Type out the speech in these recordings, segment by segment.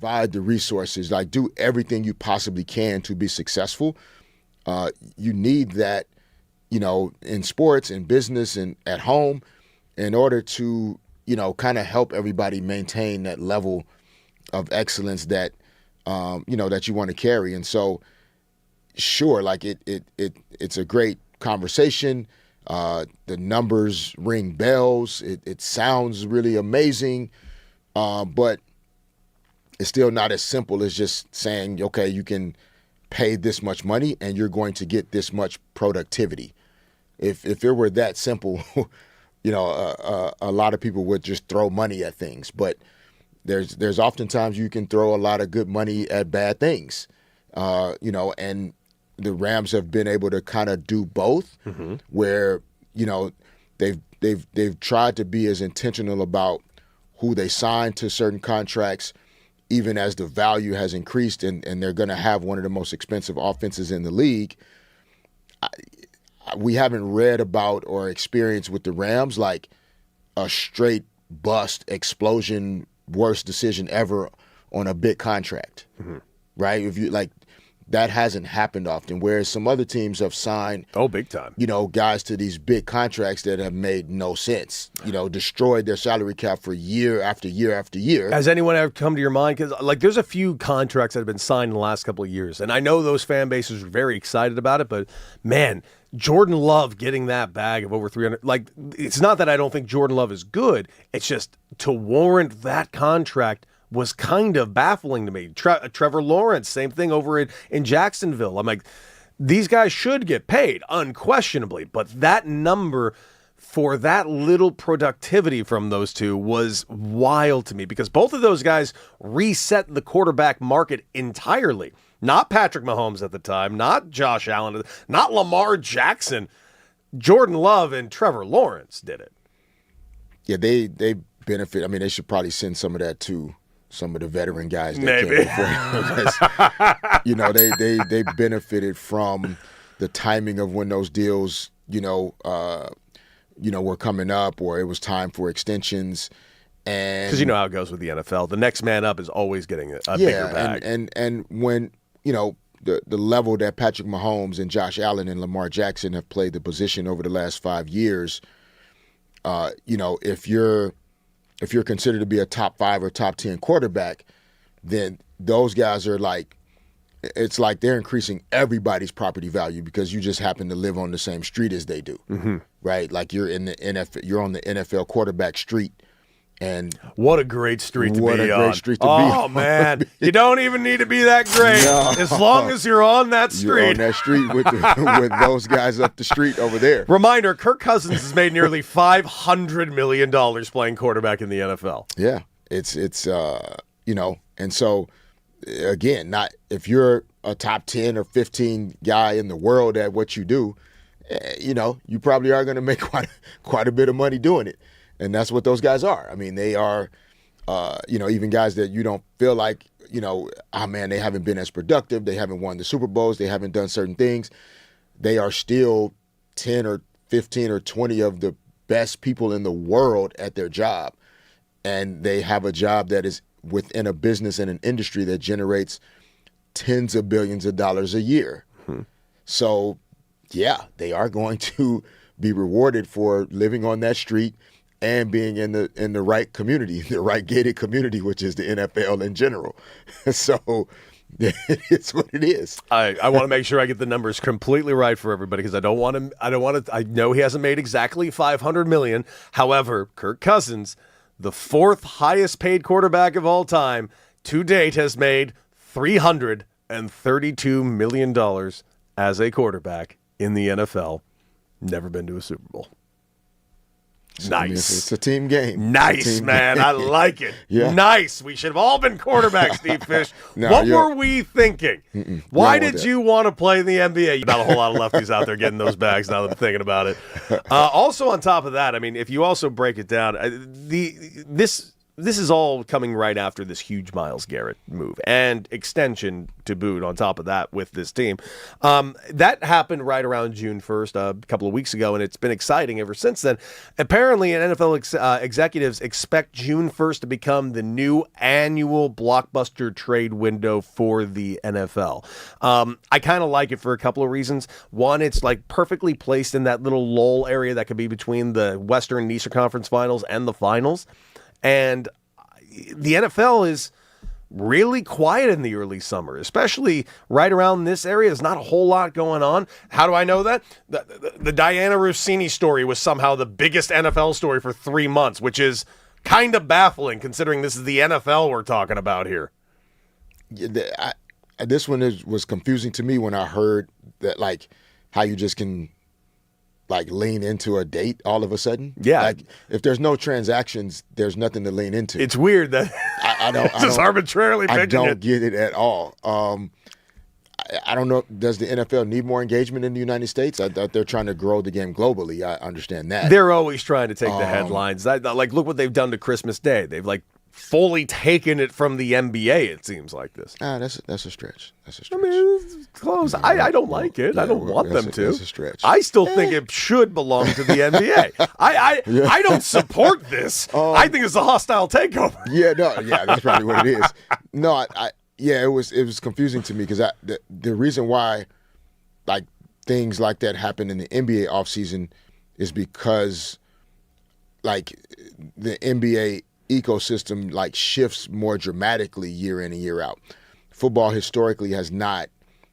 provide the resources, like do everything you possibly can to be successful. You need that, in sports and business and at home in order to, kind of help everybody maintain that level of excellence that, that you want to carry. And so, sure, like it's a great conversation. The numbers ring bells. It sounds really amazing, but it's still not as simple as just saying, okay, you can pay this much money and you're going to get this much productivity. If it were that simple, a lot of people would just throw money at things. But there's oftentimes you can throw a lot of good money at bad things, and the Rams have been able to kind of do both, where they've tried to be as intentional about who they sign to certain contracts, even as the value has increased and they're going to have one of the most expensive offenses in the league. We haven't read about or experienced with the Rams like a straight bust explosion, worst decision ever on a big contract, right? If you like, that hasn't happened often. Whereas some other teams have signed, big time, guys to these big contracts that have made no sense. Destroyed their salary cap for year after year after year. Has anyone ever come to your mind? Because there's a few contracts that have been signed in the last couple of years, and I know those fan bases are very excited about it. But man, Jordan Love getting that bag of over 300. It's not that I don't think Jordan Love is good. It's just to warrant that contract was kind of baffling to me. Trevor Lawrence, same thing over in Jacksonville. I'm like, these guys should get paid, unquestionably. But that number for that little productivity from those two was wild to me because both of those guys reset the quarterback market entirely. Not Patrick Mahomes at the time, not Josh Allen, not Lamar Jackson. Jordan Love and Trevor Lawrence did it. Yeah, they benefit. I mean, they should probably send some of that to some of the veteran guys that maybe came before. They benefited from the timing of when those deals, were coming up, or it was time for extensions. And because you know how it goes with the NFL, the next man up is always getting a bigger bag. And when the level that Patrick Mahomes and Josh Allen and Lamar Jackson have played the position over the last 5 years, if you're considered to be a top 5 or top 10 quarterback, then those guys are it's like they're increasing everybody's property value because you just happen to live on the same street as they do, right? Like you're in the NFL, you're on the NFL quarterback street. And what a great street to be on. What a great street to be on. Oh, man. You don't even need to be that great as long as you're on that street. You're on that street with those guys up the street over there. Reminder, Kirk Cousins has made nearly $500 million playing quarterback in the NFL. Yeah. It's and so, again, not if you're a top 10 or 15 guy in the world at what you do, you probably are going to make quite a bit of money doing it. And that's what those guys are. I mean, they are, even guys that you don't feel like, they haven't been as productive. They haven't won the Super Bowls. They haven't done certain things. They are still 10 or 15 or 20 of the best people in the world at their job. And they have a job that is within a business and an industry that generates tens of billions of dollars a year. So, yeah, they are going to be rewarded for living on that street and being in the right community, the right gated community, which is the NFL in general. So it's what it is. I want to make sure I get the numbers completely right for everybody because I know he hasn't made exactly $500 million. However, Kirk Cousins, the fourth highest paid quarterback of all time to date, has made $332 million as a quarterback in the NFL. Never been to a Super Bowl. Nice. It's a team game. Nice, man. I like it. Yeah. Nice. We should have all been quarterbacks, Steve Fish. What were we thinking? Why did you want to play in the NBA? Not a whole lot of lefties out there getting those bags now that I'm thinking about it. Also on top of that, I mean, if you also break it down, this this is all coming right after this huge Myles Garrett move and extension to boot on top of that with this team. That happened right around June 1st, a couple of weeks ago, and it's been exciting ever since then. Apparently, NFL executives expect June 1st to become the new annual blockbuster trade window for the NFL. I kind of like it for a couple of reasons. One, it's like perfectly placed in that little lull area that could be between the Western and Eastern Conference finals and the finals. And the NFL is really quiet in the early summer, especially right around this area. There's not a whole lot going on. How do I know that? The Diana Rossini story was somehow the biggest NFL story for 3 months, which is kind of baffling considering this is the NFL we're talking about here. Yeah, this one was confusing to me when I heard that, like, how you just can lean into a date all of a sudden. Yeah. Like, if there's no transactions, there's nothing to lean into. It's weird that I don't just arbitrarily picking I don't it. get it at all. I don't know. Does the NFL need more engagement in the United States? I thought they're trying to grow the game globally. I understand that. They're always trying to take the headlines. Like, look what they've done to Christmas Day. They've fully taken it from the NBA. It seems like this. That's a stretch. That's a stretch. I mean, it's close. I don't like it. I don't want them to. That's a stretch. I still think it should belong to the NBA. I don't support this. I think it's a hostile takeover. Yeah, that's probably what it is. No, it was confusing to me because the reason why things like that happen in the NBA offseason is because the NBA ecosystem shifts more dramatically year in and year out. Football historically has not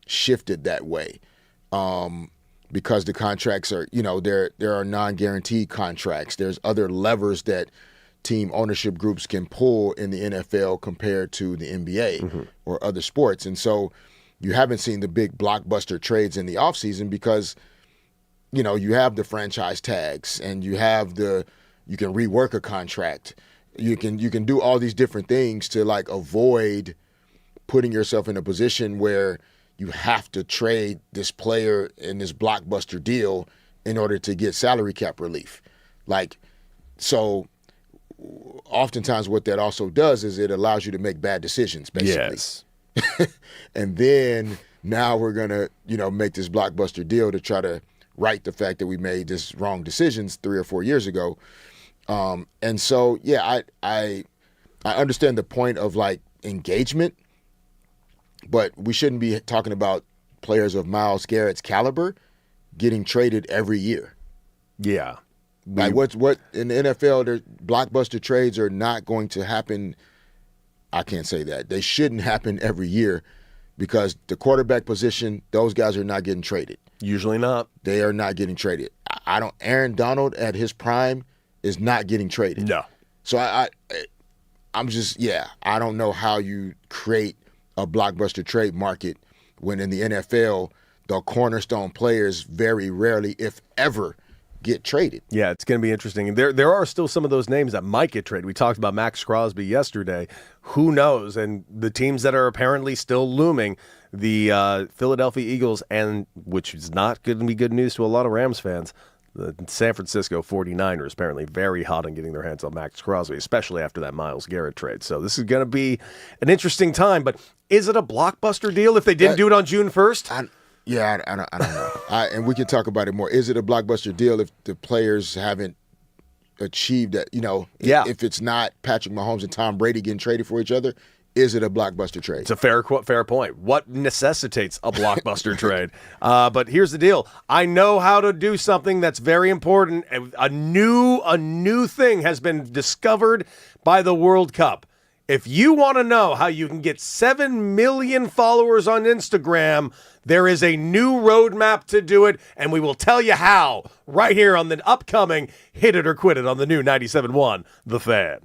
shifted that way because the contracts are, there are non-guaranteed contracts. There's other levers that team ownership groups can pull in the NFL compared to the NBA or other sports. And so you haven't seen the big blockbuster trades in the offseason because, you have the franchise tags and you can rework a contract. You can do all these different things to avoid putting yourself in a position where you have to trade this player in this blockbuster deal in order to get salary cap relief. So oftentimes what that also does is it allows you to make bad decisions, basically. Yes. And then now we're going to, make this blockbuster deal to try to right the fact that we made this wrong decisions 3 or 4 years ago. And so, yeah, I understand the point of engagement, but we shouldn't be talking about players of Myles Garrett's caliber getting traded every year. Yeah. What in the NFL, blockbuster trades are not going to happen. I can't say that. They shouldn't happen every year because the quarterback position, those guys are not getting traded. Usually not. They are not getting traded. Aaron Donald at his prime is not getting traded. No. So I'm just, I don't know how you create a blockbuster trade market when in the NFL, the cornerstone players very rarely, if ever, get traded. Yeah, it's going to be interesting. There are still some of those names that might get traded. We talked about Max Crosby yesterday. Who knows? And the teams that are apparently still looming, the Philadelphia Eagles, and which is not going to be good news to a lot of Rams fans, the San Francisco 49ers apparently very hot on getting their hands on Max Crosby, especially after that Myles Garrett trade. So this is going to be an interesting time. But is it a blockbuster deal if they didn't do it on June 1st? I don't know. And we can talk about it more. Is it a blockbuster deal if the players haven't achieved that? If it's not Patrick Mahomes and Tom Brady getting traded for each other, is it a blockbuster trade? It's a fair point. What necessitates a blockbuster trade? But here's the deal. I know how to do something that's very important. A new thing has been discovered by the World Cup. If you want to know how you can get 7 million followers on Instagram, there is a new roadmap to do it, and we will tell you how right here on the upcoming Hit It or Quit It on the new 97.1 The Fan.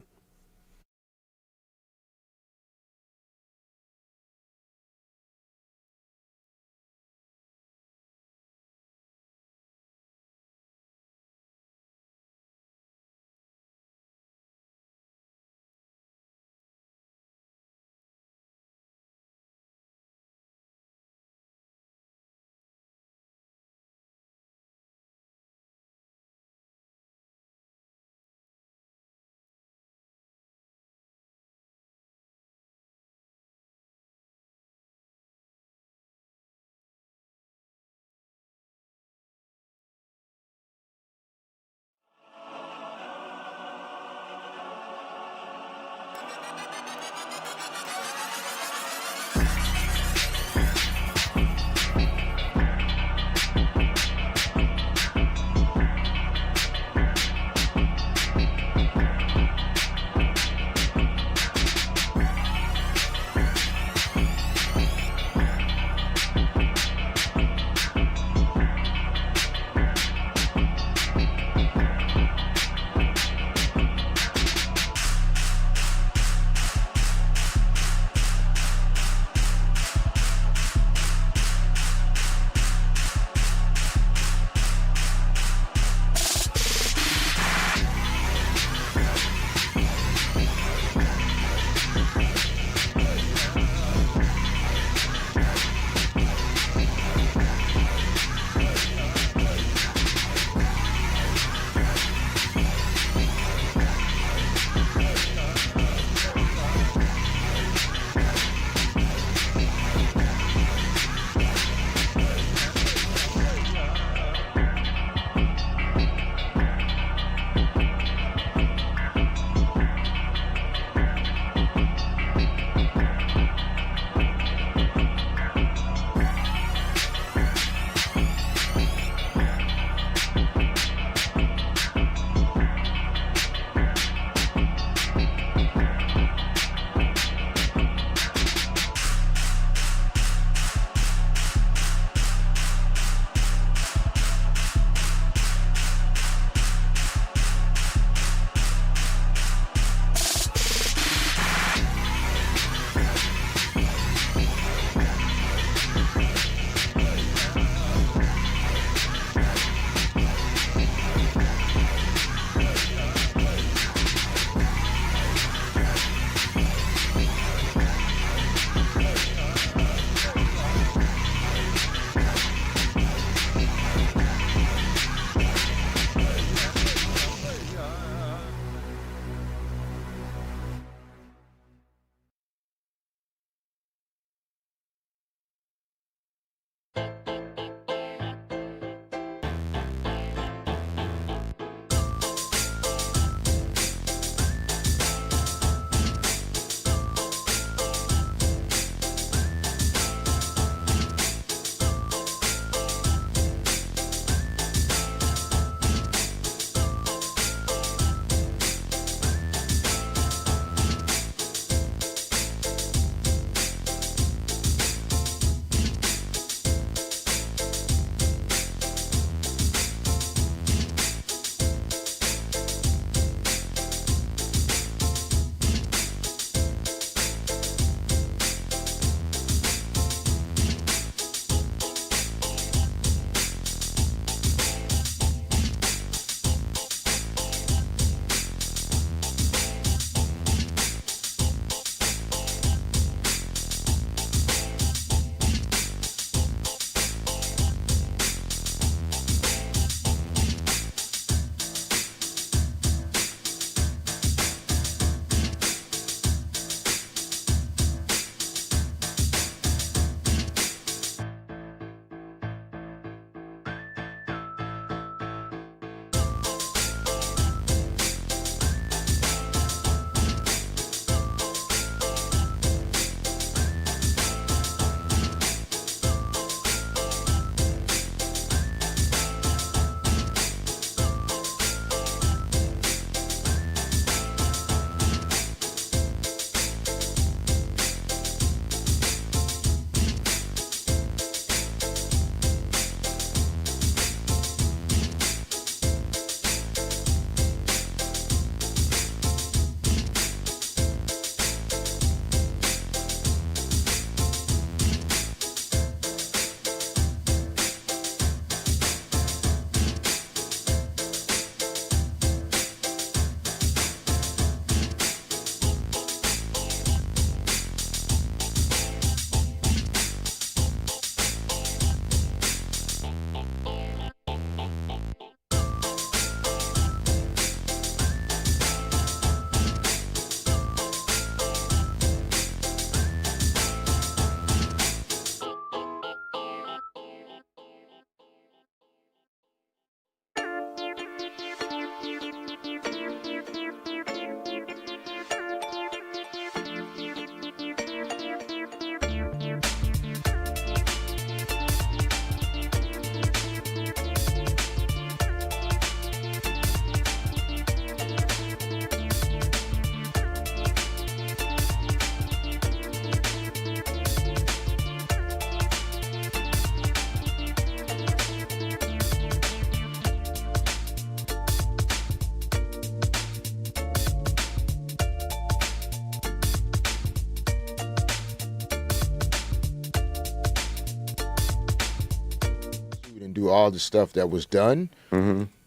and do all the stuff that was done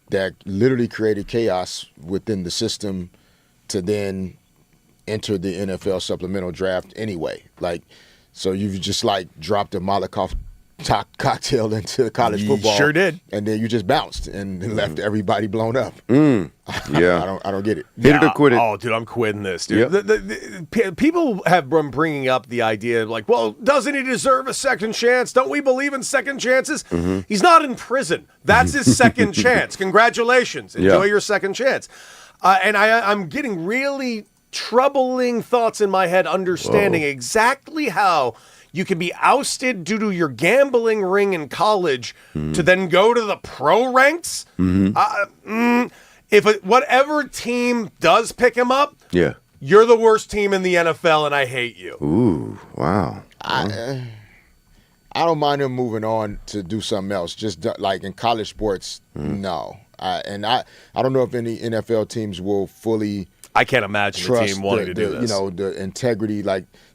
that literally created chaos within the system to then enter the NFL supplemental draft anyway. Like, so you've just like dropped a Molotov cocktail into college football. Sure did. And then you just bounced and left everybody blown up. Yeah. I don't get it. Hit it or quit it. Oh, dude, I'm quitting this, dude. Yep. People have been bringing up the idea of like, well, doesn't he deserve a second chance? Don't we believe in second chances? He's not in prison. That's his second chance. Congratulations. Enjoy your second chance. And I'm getting really troubling thoughts in my head, understanding exactly how you can be ousted due to your gambling ring in college to then go to the pro ranks. Whatever team does pick him up, you're the worst team in the NFL, and I hate you. Ooh, wow. I don't mind him moving on to do something else. Just like in college sports, no. I don't know if any NFL teams will fully. I can't imagine a trust team wanting to do this. The integrity,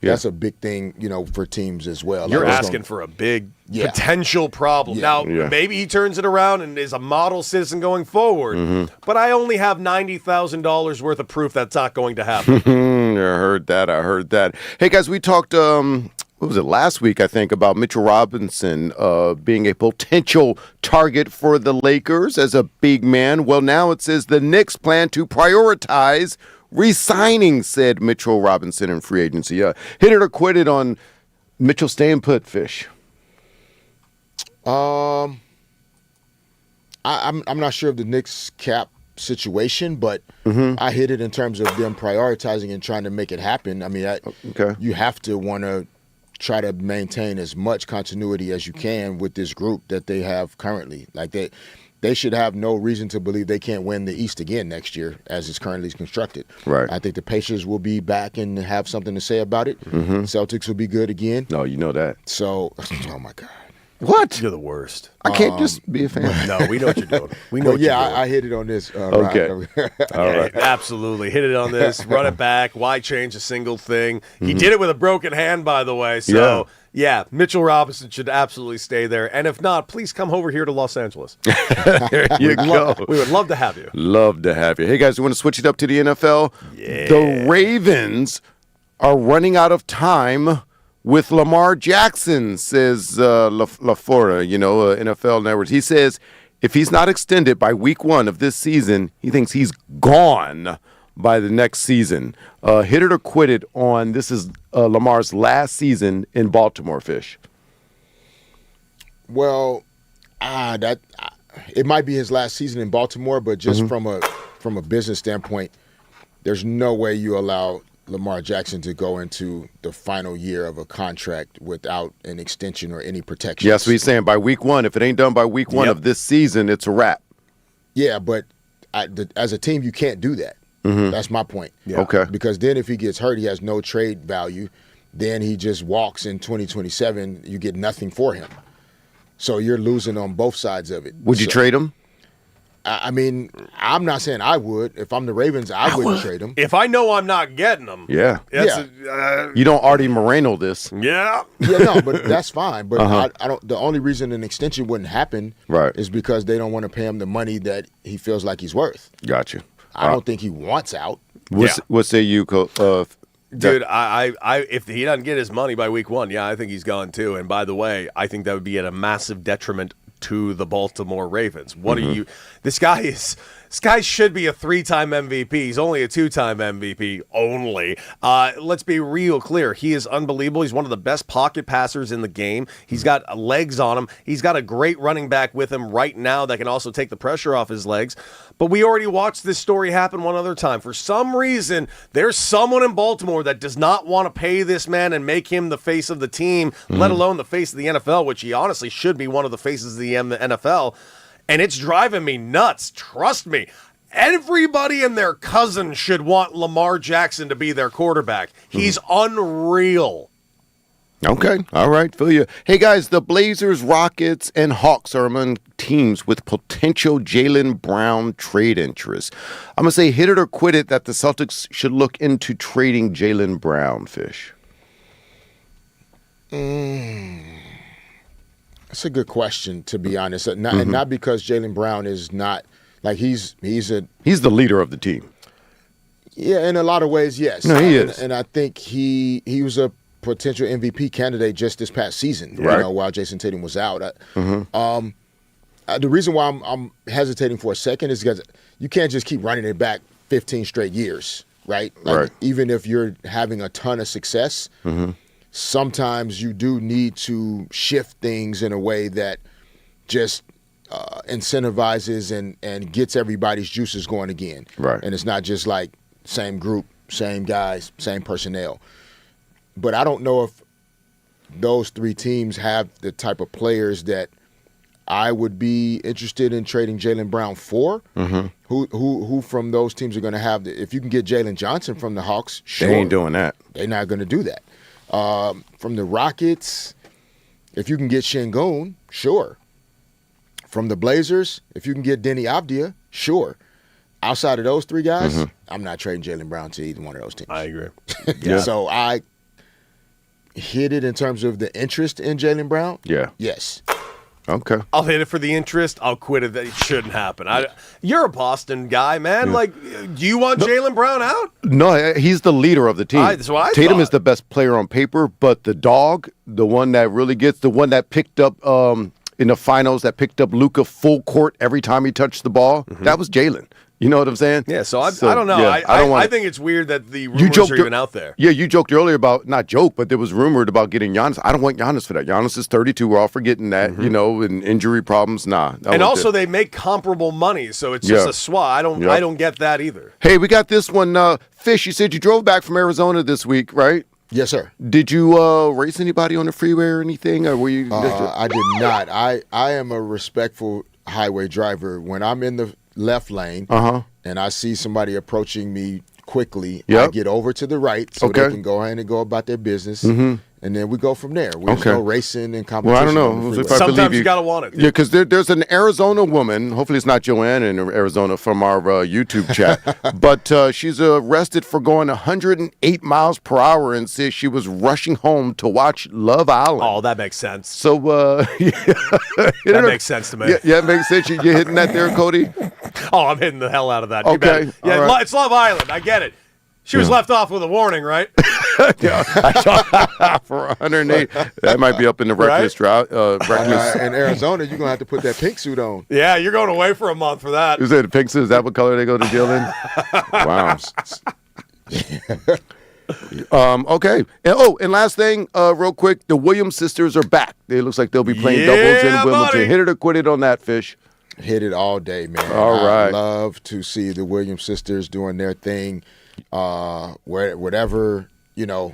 that's a big thing, for teams as well. You're asking for a big potential problem. Now, maybe he turns it around and is a model citizen going forward, but I only have $90,000 worth of proof that's not going to happen. I heard that. Hey, guys, we talked, what was it, last week, I think, about Mitchell Robinson being a potential target for the Lakers as a big man. Well, now it says the Knicks plan to prioritize re-signing said Mitchell Robinson in free agency. Hit it or quit it on Mitchell staying put, Fish? I'm not sure of the Knicks cap situation, but I hit it in terms of them prioritizing and trying to make it happen. I mean, you have to want to try to maintain as much continuity as you can with this group that they have currently. Like they should have no reason to believe they can't win the East again next year as it's currently constructed. Right. I think the Pacers will be back and have something to say about it. Celtics will be good again. No, you know that. So, oh my God. What? You're the worst. I can't just be a fan. No, we know what you're doing. We know what you're doing. I hit it on this. Okay. All right. Absolutely. Hit it on this. Run it back. Why change a single thing? He did it with a broken hand, by the way. So, yeah, Mitchell Robinson should absolutely stay there. And if not, please come over here to Los Angeles. There you go. We would love to have you. Love to have you. Hey, guys, you want to switch it up to the NFL? Yeah. The Ravens are running out of time with Lamar Jackson, says LaFleur, NFL Network. He says if he's not extended by week 1 of this season, he thinks he's gone by the next season. Hit it or quit it on this is Lamar's last season in Baltimore, Fish. Well, it might be his last season in Baltimore, but just from a business standpoint, there's no way you allow Lamar Jackson to go into the final year of a contract without an extension or any protection. Yes, he's saying by week 1. If it ain't done by week 1 of this season, it's a wrap. Yeah, but as a team, you can't do that. That's my point. Yeah. Okay. Because then if he gets hurt, he has no trade value. Then he just walks in 2027. You get nothing for him. So you're losing on both sides of it. Would you trade him? I mean, I'm not saying I would. If I'm the Ravens, I wouldn't trade him. If I know I'm not getting him. Yeah. You don't Artie Moreno this. Yeah. Yeah, no, but that's fine. But I don't. The only reason an extension wouldn't happen is because they don't want to pay him the money that he feels like he's worth. Got you. I don't think he wants out. What say you, Dude, I if he doesn't get his money by week 1, I think he's gone too. And by the way, I think that would be at a massive detriment to the Baltimore Ravens. What are you? This guy should be a 3-time MVP. He's only a 2-time MVP only. Let's be real clear. He is unbelievable. He's one of the best pocket passers in the game. He's got legs on him. He's got a great running back with him right now that can also take the pressure off his legs. But we already watched this story happen one other time. For some reason, there's someone in Baltimore that does not want to pay this man and make him the face of the team, let alone the face of the NFL, which he honestly should be one of the faces of the NFL. And it's driving me nuts. Trust me. Everybody and their cousin should want Lamar Jackson to be their quarterback. He's unreal. Okay. All right. Feel you. Hey, guys, the Blazers, Rockets, and Hawks are among teams with potential Jaylen Brown trade interest. I'm going to say hit it or quit it that the Celtics should look into trading Jaylen Brown, Fish. That's a good question, to be honest. And not because Jaylen Brown is not like he's the leader of the team. Yeah, in a lot of ways, yes. No, he is. And I think he was a potential MVP candidate just this past season, right. While Jason Tatum was out. The reason why I'm hesitating for a second is because you can't just keep running it back 15 straight years, right? Right. Even if you're having a ton of success, sometimes you do need to shift things in a way that just incentivizes and gets everybody's juices going again. Right. And it's not just like same group, same guys, same personnel. But I don't know if those three teams have the type of players that I would be interested in trading Jaylen Brown for. Who from those teams are going to have if you can get Jalen Johnson from the Hawks, sure. They ain't doing that. They're not going to do that. From the Rockets, if you can get Şengün, sure. From the Blazers, if you can get Denny Avdia, sure. Outside of those three guys, I'm not trading Jaylen Brown to either one of those teams. I agree. Yeah. So I hit it in terms of the interest in Jaylen Brown. Yeah. Yes. Okay. I'll hit it for the interest. I'll quit it. That it shouldn't happen. You're a Boston guy, man. Yeah. Like, do you want Jaylen Brown out? No, he's the leader of the team. That's what I Tatum thought. is the best player on paper, but the dog, the one that really gets, the one that picked up in the finals, that picked up Luka full court every time he touched the ball, that was Jaylen. You know what I'm saying? Yeah, so I don't know. Yeah, I think it's weird that the rumors are even out there. Yeah, you joked earlier about, not joke, but there was rumored about getting Giannis. I don't want Giannis for that. Giannis is 32. We're all forgetting that, and injury problems. Nah. And also they make comparable money, so it's just a swap. I don't get that either. Hey, we got this one. Fish, you said you drove back from Arizona this week, right? Yes, sir. Did you race anybody on the freeway or anything? Or were you? I did not. I am a respectful highway driver. When I'm in the left lane and I see somebody approaching me quickly, I get over to the right so they can go ahead and go about their business. And then we go from there. There's no racing and competition. Well, I don't know. If I Sometimes believe you got to want it. Yeah, because there's an Arizona woman, hopefully it's not Joanna in Arizona from our YouTube chat, but she's arrested for going 108 miles per hour and says she was rushing home to watch Love Island. Oh, that makes sense. So, that makes sense to me. Yeah, it makes sense. You hitting that there, Cody? Oh, I'm hitting the hell out of that. Okay. Yeah, all right. it's Love Island. I get it. She was left off with a warning, right? Yeah, for 108. That might be up in the reckless drought. In Arizona, you're going to have to put that pink suit on. Yeah, you're going away for a month for that. Is it a pink suit? Is that what color they go to jail in? Wow. Okay. And last thing, real quick, the Williams sisters are back. It looks like they'll be playing doubles in Wimbledon. Buddy. Hit it or quit it on that, Fish. Hit it all day, man. All right. I love to see the Williams sisters doing their thing. Whatever,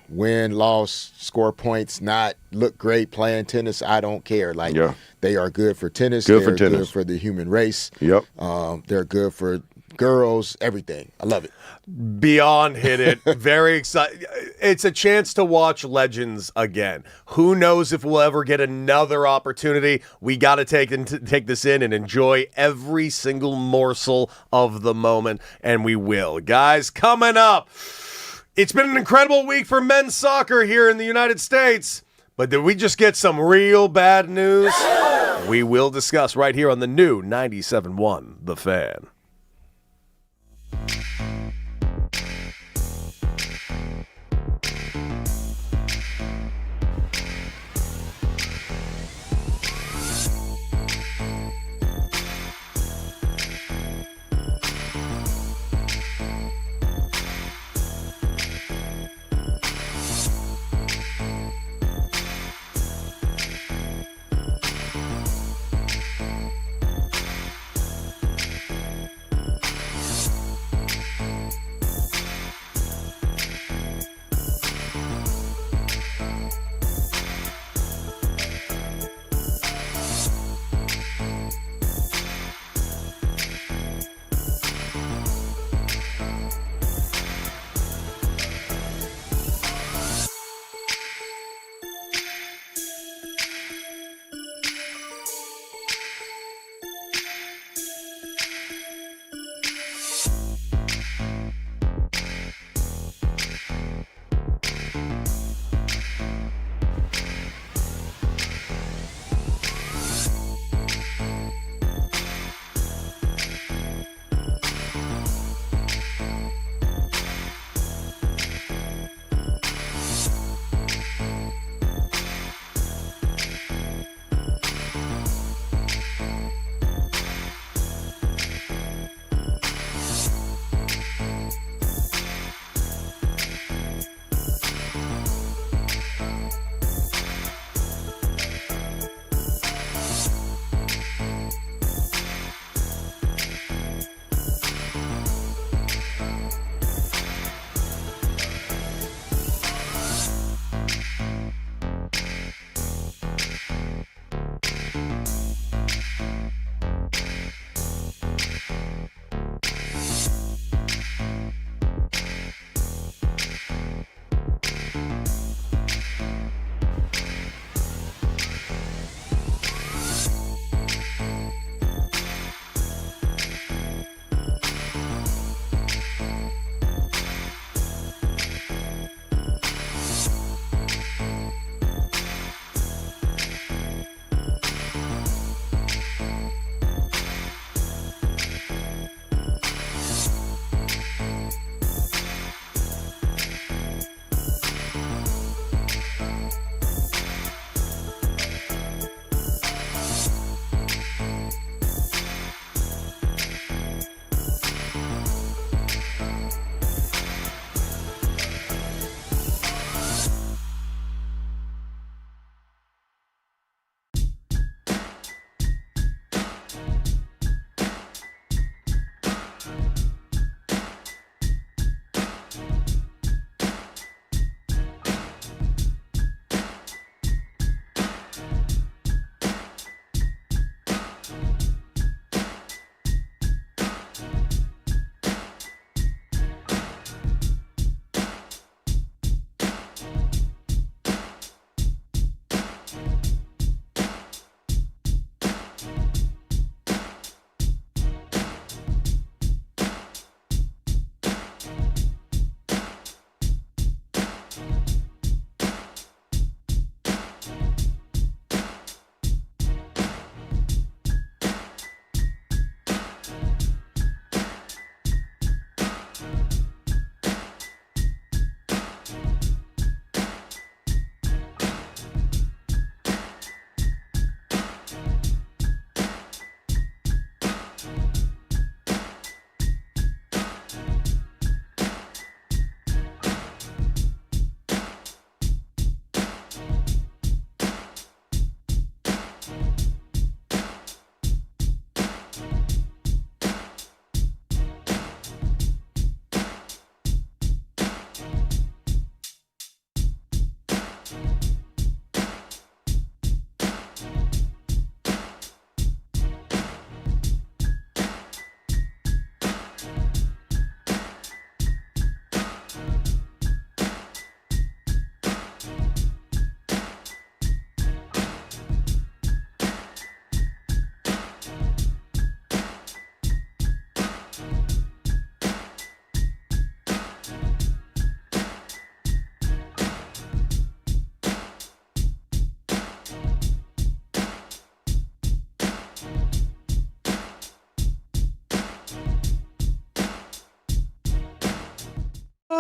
win, loss, score points, not look great playing tennis, I don't care. They are good for tennis. They're good for the human race. Yep. They're good for girls, everything. I love it. Beyond hit it. Very excited. It's a chance to watch legends again. Who knows if we'll ever get another opportunity. We got to take this in and enjoy every single morsel of the moment, and we will. Guys, coming up, it's been an incredible week for men's soccer here in the United States, but did we just get some real bad news? We will discuss right here on the new 97.1 The Fan.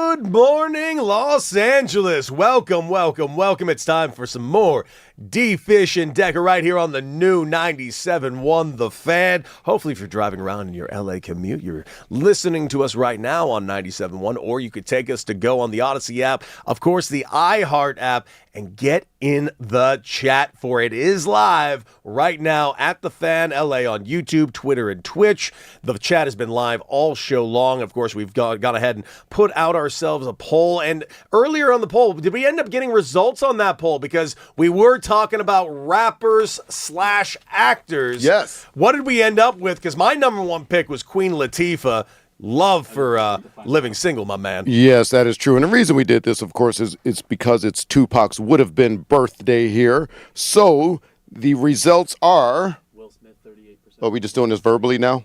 Good morning, Los Angeles. Welcome, welcome, welcome. It's time for some more D-Fish and Decker right here on the new 97.1 The Fan. Hopefully, if you're driving around in your LA commute, you're listening to us right now on 97.1, or you could take us to go on the Odyssey app, of course, the iHeart app, and get in the chat, for it is live right now at The Fan LA on YouTube, Twitter, and Twitch. The chat has been live all show long. Of course, we've gone ahead and put out ourselves a poll. And earlier on the poll, did we end up getting results on that poll? Because we were talking about rappers/actors. Yes. What did we end up with? Because my number one pick was Queen Latifah. Love for living single, my man. Yes, that is true. And the reason we did this, of course, is it's because it's Tupac's would have been birthday here. So the results are. Will Smith, 38%. Oh, we just doing this verbally now?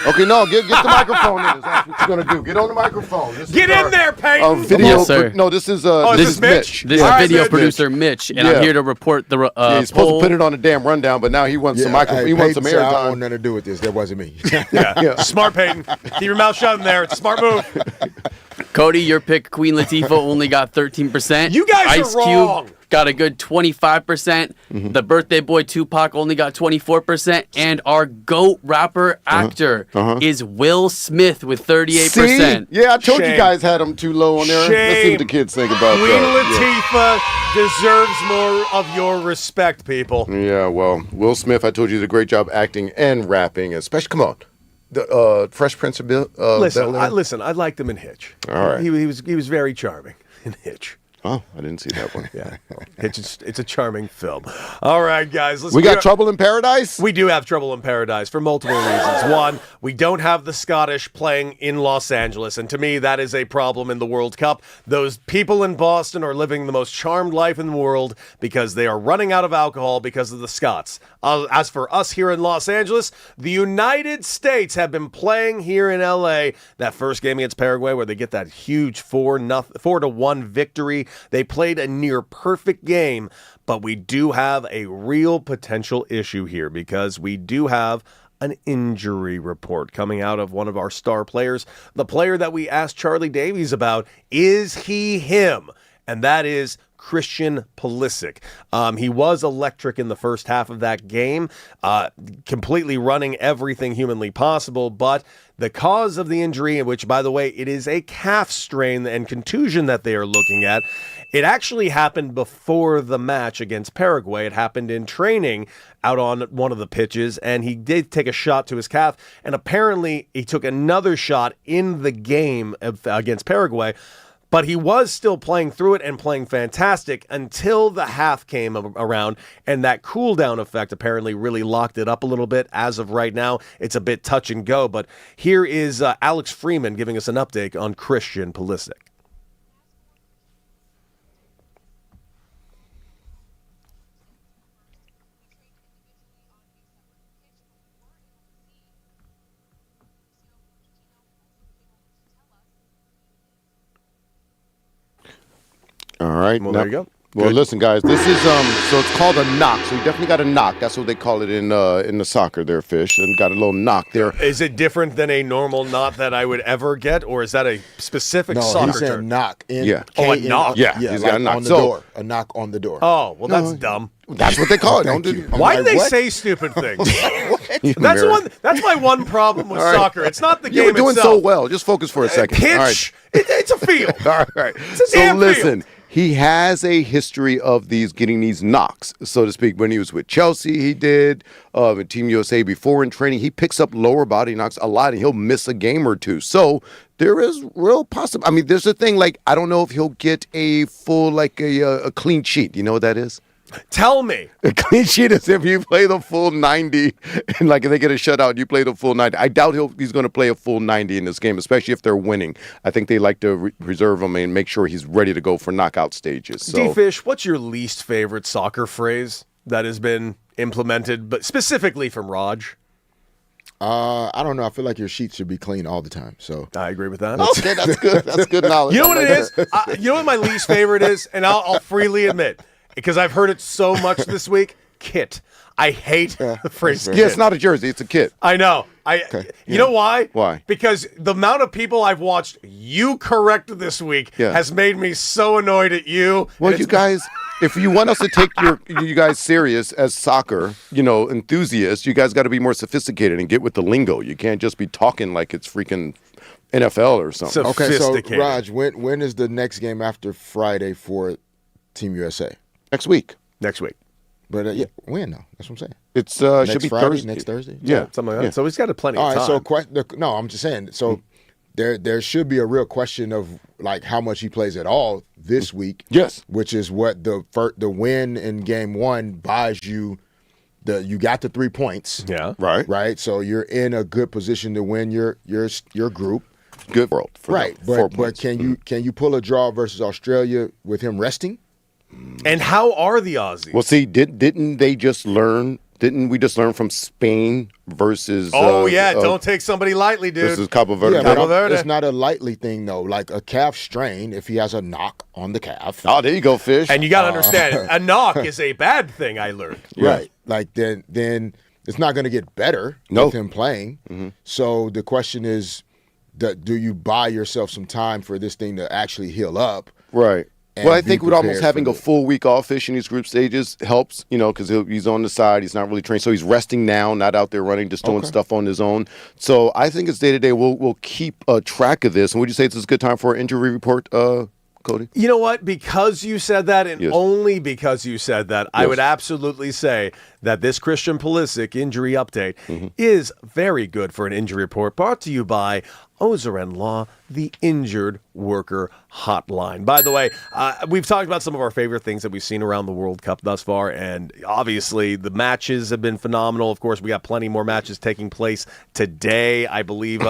Okay, no, get the microphone in. That's what you're going to do. Get on the microphone. Get in there, Peyton. Video. Yes, sir. No, this is this is Mitch. This is video producer Mitch, and I'm here to report the he's supposed to put it on the damn rundown, but now he wants some microphone. He wants some I don't airtime. want nothing to do with this. That wasn't me. Yeah. Smart, Peyton. Keep your mouth shut in there. It's a smart move. Cody, your pick, Queen Latifah, only got 13%. You guys Ice are wrong. Cube got a good 25%. The birthday boy Tupac only got 24%. And our GOAT rapper actor is Will Smith with 38%. See? Yeah, I told Shame. you guys had him too low on there. Let's see what the kids think about Queen that. Latifah deserves more of your respect, people. Yeah, well, Will Smith, I told you, did a great job acting and rapping, especially, come on, the Fresh Prince of Listen, Bel-Air. I liked him in Hitch. All right. He was very charming in Hitch. Oh, I didn't see that one. Yeah, it's a charming film. All right, guys, We got Trouble in Paradise? We do have Trouble in Paradise for multiple reasons. One, we don't have the Scottish playing in Los Angeles, and to me, that is a problem in the World Cup. Those people in Boston are living the most charmed life in the world because they are running out of alcohol because of the Scots. As for us here in Los Angeles, the United States have been playing here in LA. That first game against Paraguay where they get that huge 4-1 victory. They played a near perfect game, but we do have a real potential issue here because we do have an injury report coming out of one of our star players. The player that we asked Charlie Davies about, is he him? And that is Christian Pulisic. He was electric in the first half of that game, completely running everything humanly possible, but the cause of the injury, which, by the way, it is a calf strain and contusion that they are looking at, it actually happened before the match against Paraguay. It happened in training out on one of the pitches, and he did take a shot to his calf, and apparently he took another shot in the game against Paraguay. But he was still playing through it and playing fantastic until the half came around, and that cool down effect apparently really locked it up a little bit. As of right now, it's a bit touch and go, but here is Alex Freeman giving us an update on Christian Pulisic. All right. Well, now, there you go. Well, listen, guys, this is so it's called a knock. So we definitely got a knock. That's what they call it in the soccer there, Fish. And got a little knock there. Is it different than a normal knot that I would ever get, or is that a specific No, soccer he said term? knock. Yeah. Oh, a knock. Yeah, he's got a knock. on the So- door. A knock on the door. Oh, well, that's dumb. That's what they call it. Don't Thank do. you. Why I'm do like, they what? say stupid things? You That's married. one. That's my one problem with All right. soccer. It's not the You game were doing itself. so well. Just focus for a second. Pitch. All right. It's a field. All right. a So damn listen, he has a history of getting these knocks, so to speak. When he was with Chelsea, he did. With Team USA before in training, he picks up lower body knocks a lot, and he'll miss a game or two. So there is real possible. I mean, there's a thing like I don't know if he'll get a full a clean sheet. You know what that is? Tell me. A clean sheet is if you play the full 90, and if they get a shutout, you play the full 90. I doubt he's going to play a full 90 in this game, especially if they're winning. I think they like to reserve him and make sure he's ready to go for knockout stages. So, D-Fish, what's your least favorite soccer phrase that has been implemented, but specifically from Raj? I don't know. I feel like your sheets should be clean all the time. So I agree with that. okay, that's good. That's good knowledge. You know I what like it is? that. You know what my least favorite is? And I'll freely admit, because I've heard it so much this week, kit. I hate the phrase. Yeah, it's not a jersey. It's a kit. I know. You know why? Why? Because the amount of people I've watched you correct this week has made me so annoyed at you. Well, you guys, if you want us to take you guys serious as soccer, enthusiasts, you guys got to be more sophisticated and get with the lingo. You can't just be talking like it's freaking NFL or something. Okay, so Raj, when is the next game after Friday for Team USA? Next week. But when though? That's what I'm saying. It's should be Friday, Thursday. next Thursday. Yeah, something like that. So he's got plenty of time. All right. So no, I'm just saying. So there should be a real question of like how much he plays at all this week. Yes. Which is what the win in game 1 buys you. You got the 3 points. Yeah. Right. So you're in a good position to win your group. Good world. Right. But can you pull a draw versus Australia with him resting? And how are the Aussies? Well, see, didn't we just learn from Spain versus? Don't take somebody lightly, dude. This is Cabo Verde. Yeah, it's not a lightly thing though. Like a calf strain, if he has a knock on the calf. Oh, there you go, Fish. And you got to understand, a knock is a bad thing. I learned. Right. Like then it's not going to get better with him playing. Mm-hmm. So the question is, do you buy yourself some time for this thing to actually heal up? Right. Well, I think with almost having a full week off Fish in these group stages helps, because he's on the side. He's not really trained. So he's resting now, not out there running, just doing stuff on his own. So I think it's day-to-day. We'll keep track of this. And would you say this is a good time for an injury report, Cody? You know what? Because you said that, and only because you said that, I would absolutely say that this Christian Pulisic injury update is very good for an injury report, brought to you by Ozer & Law, the Injured Worker Hotline. By the way, we've talked about some of our favorite things that we've seen around the World Cup thus far, and obviously the matches have been phenomenal. Of course, we got plenty more matches taking place today. I believe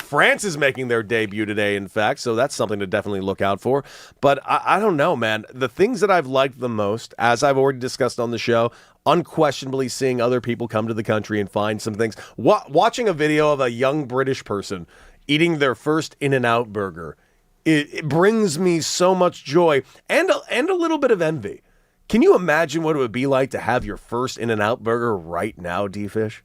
France is making their debut today, in fact, so that's something to definitely look out for. But I don't know, man. The things that I've liked the most, as I've already discussed on the show, unquestionably seeing other people come to the country and find some things. Watching a video of a young British person eating their first In-N-Out burger, it brings me so much joy and a little bit of envy. Can you imagine what it would be like to have your first In-N-Out burger right now, D-Fish?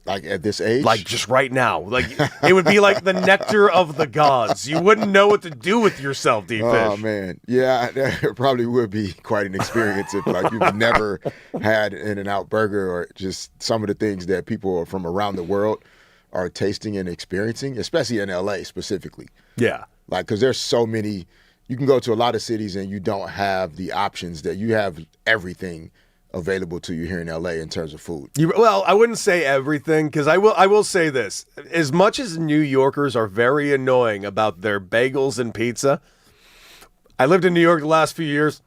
Like at this age? Like just right now. Like it would be like the nectar of the gods. You wouldn't know what to do with yourself, D-Fish. Oh, man. Yeah, it probably would be quite an experience if like you've never had an In-N-Out burger or just some of the things that people from around the world are tasting and experiencing, especially in LA specifically. Yeah. Like, because there's so many, you can go to a lot of cities and you don't have the options that you have everything available to you here in LA in terms of food. Well, I wouldn't say everything, because I will say this. As much as New Yorkers are very annoying about their bagels and pizza, I lived in New York the last few years.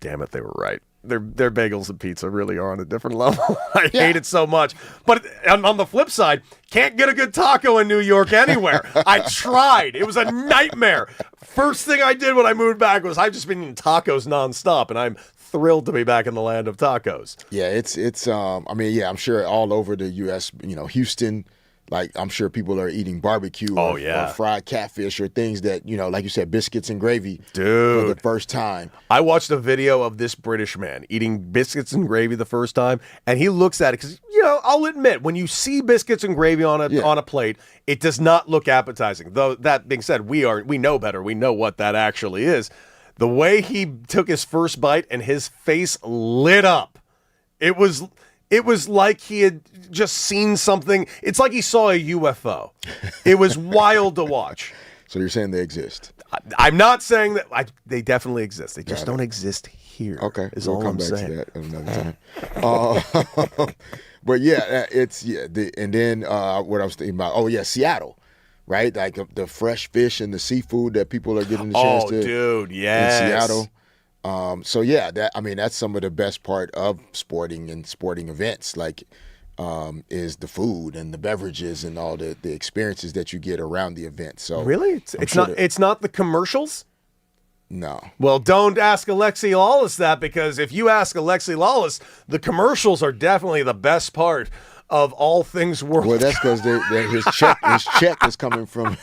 Damn it, they were right. Their bagels and pizza really are on a different level. I hate it so much. But on the flip side, can't get a good taco in New York anywhere. I tried. It was a nightmare. First thing I did when I moved back was I've just been eating tacos nonstop, and I'm thrilled to be back in the land of tacos. Yeah, it's I'm sure all over the U.S., Houston, like I'm sure people are eating barbecue or fried catfish or things that, like you said, biscuits and gravy for the first time. I watched a video of this British man eating biscuits and gravy the first time, and he looks at it because, I'll admit, when you see biscuits and gravy on a plate, it does not look appetizing. Though, that being said, we know better. We know what that actually is. The way he took his first bite and his face lit up, it was like he had just seen something. It's like he saw a UFO. It was wild to watch. So you're saying they exist? I'm not saying that. They definitely exist. They just don't exist here. Okay, we'll come back saying. to that another time. But and then what I was thinking about. Seattle. Right, like the fresh fish and the seafood that people are getting the chance to. Oh, dude, yes. In Seattle. That's some of the best part of sporting and sporting events. Like, is the food and the beverages and all the experiences that you get around the event. So really, it's not the commercials. No. Well, don't ask Alexi Lawless that, because if you ask Alexi Lawless, the commercials are definitely the best part of all things World Well, that's because his check is coming from.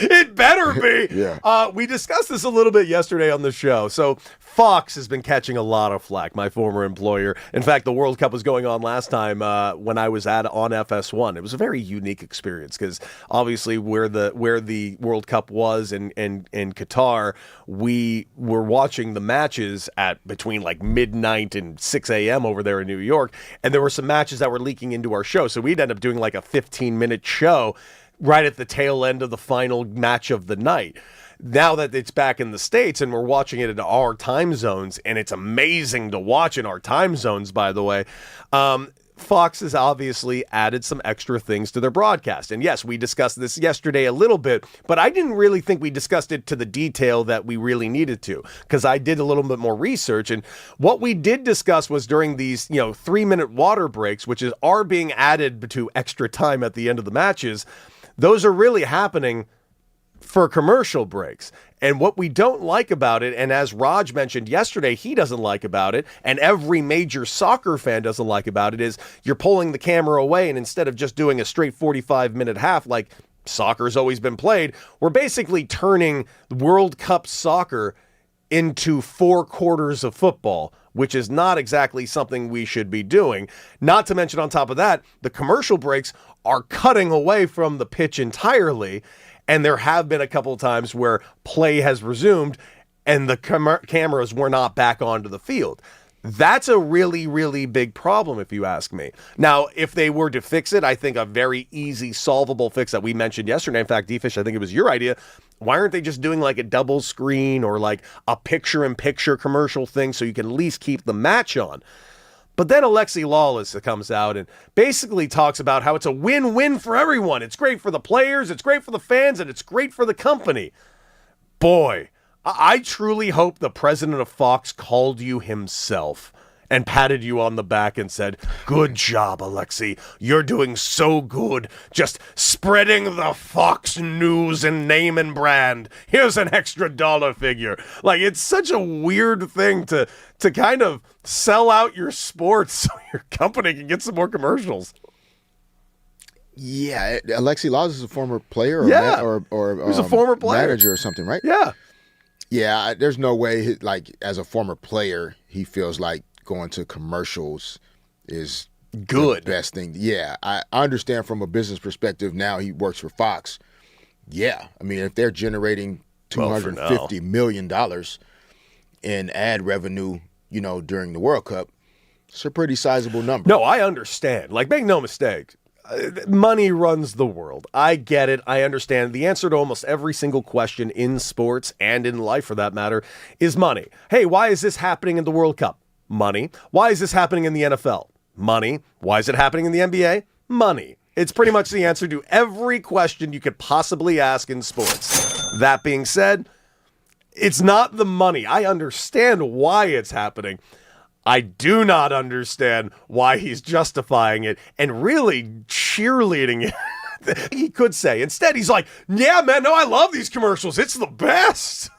It better be. Yeah. We discussed this a little bit yesterday on the show. So Fox has been catching a lot of flack, my former employer. In fact, the World Cup was going on last time when I was on FS1. It was a very unique experience because obviously where the World Cup was in Qatar, we were watching the matches at between like midnight and 6 a.m. over there in New York, and there were some matches that were leaking into our show, so we'd end up doing like a 15-minute show right at the tail end of the final match of the night. Now that it's back in the States and we're watching it in our time zones, and it's amazing to watch in our time zones, by the way, Fox has obviously added some extra things to their broadcast. And yes, we discussed this yesterday a little bit, but I didn't really think we discussed it to the detail that we really needed to, because I did a little bit more research. And what we did discuss was during these, 3-minute water breaks, which are being added to extra time at the end of the matches, those are really happening for commercial breaks. And what we don't like about it, and as Raj mentioned yesterday, he doesn't like about it, and every major soccer fan doesn't like about it, is you're pulling the camera away, and instead of just doing a straight 45-minute half like soccer's always been played, we're basically turning World Cup soccer into 4 quarters of football, which is not exactly something we should be doing. Not to mention, on top of that, the commercial breaks are cutting away from the pitch entirely. And there have been a couple of times where play has resumed and the cameras were not back onto the field. That's a really, really big problem, if you ask me. Now, if they were to fix it, I think a very easy, solvable fix that we mentioned yesterday, in fact, D-Fish, I think it was your idea, why aren't they just doing like a double screen or like a picture-in-picture commercial thing so you can at least keep the match on? But then Alexi Lawless comes out and basically talks about how it's a win-win for everyone. It's great for the players, it's great for the fans, and it's great for the company. Boy, I truly hope the president of Fox called you himself and patted you on the back and said, "Good job, Alexi. You're doing so good. Just spreading the Fox News and name and brand. Here's an extra dollar figure." Like, it's such a weird thing to kind of sell out your sports so your company can get some more commercials. Yeah, Alexi Laws is a former player, or he's a former player, manager or something, right? Yeah. There's no way, like, as a former player, he feels like going to commercials is good, the best thing. Yeah, I understand from a business perspective. Now he works for Fox. Yeah, I mean, if they're generating $250 million in ad revenue, during the World Cup, it's a pretty sizable number. No, I understand. Like, make no mistake. Money runs the world. I get it. I understand. The answer to almost every single question in sports and in life, for that matter, is money. Hey, why is this happening in the World Cup? Money. Why is this happening in the NFL? Money. Why is it happening in the NBA? Money. It's pretty much the answer to every question you could possibly ask in sports. That being said, it's not the money. I understand why it's happening. I do not understand why he's justifying it and really cheerleading it. He could say. Instead, he's like, "Yeah, man, no, I love these commercials. It's the best."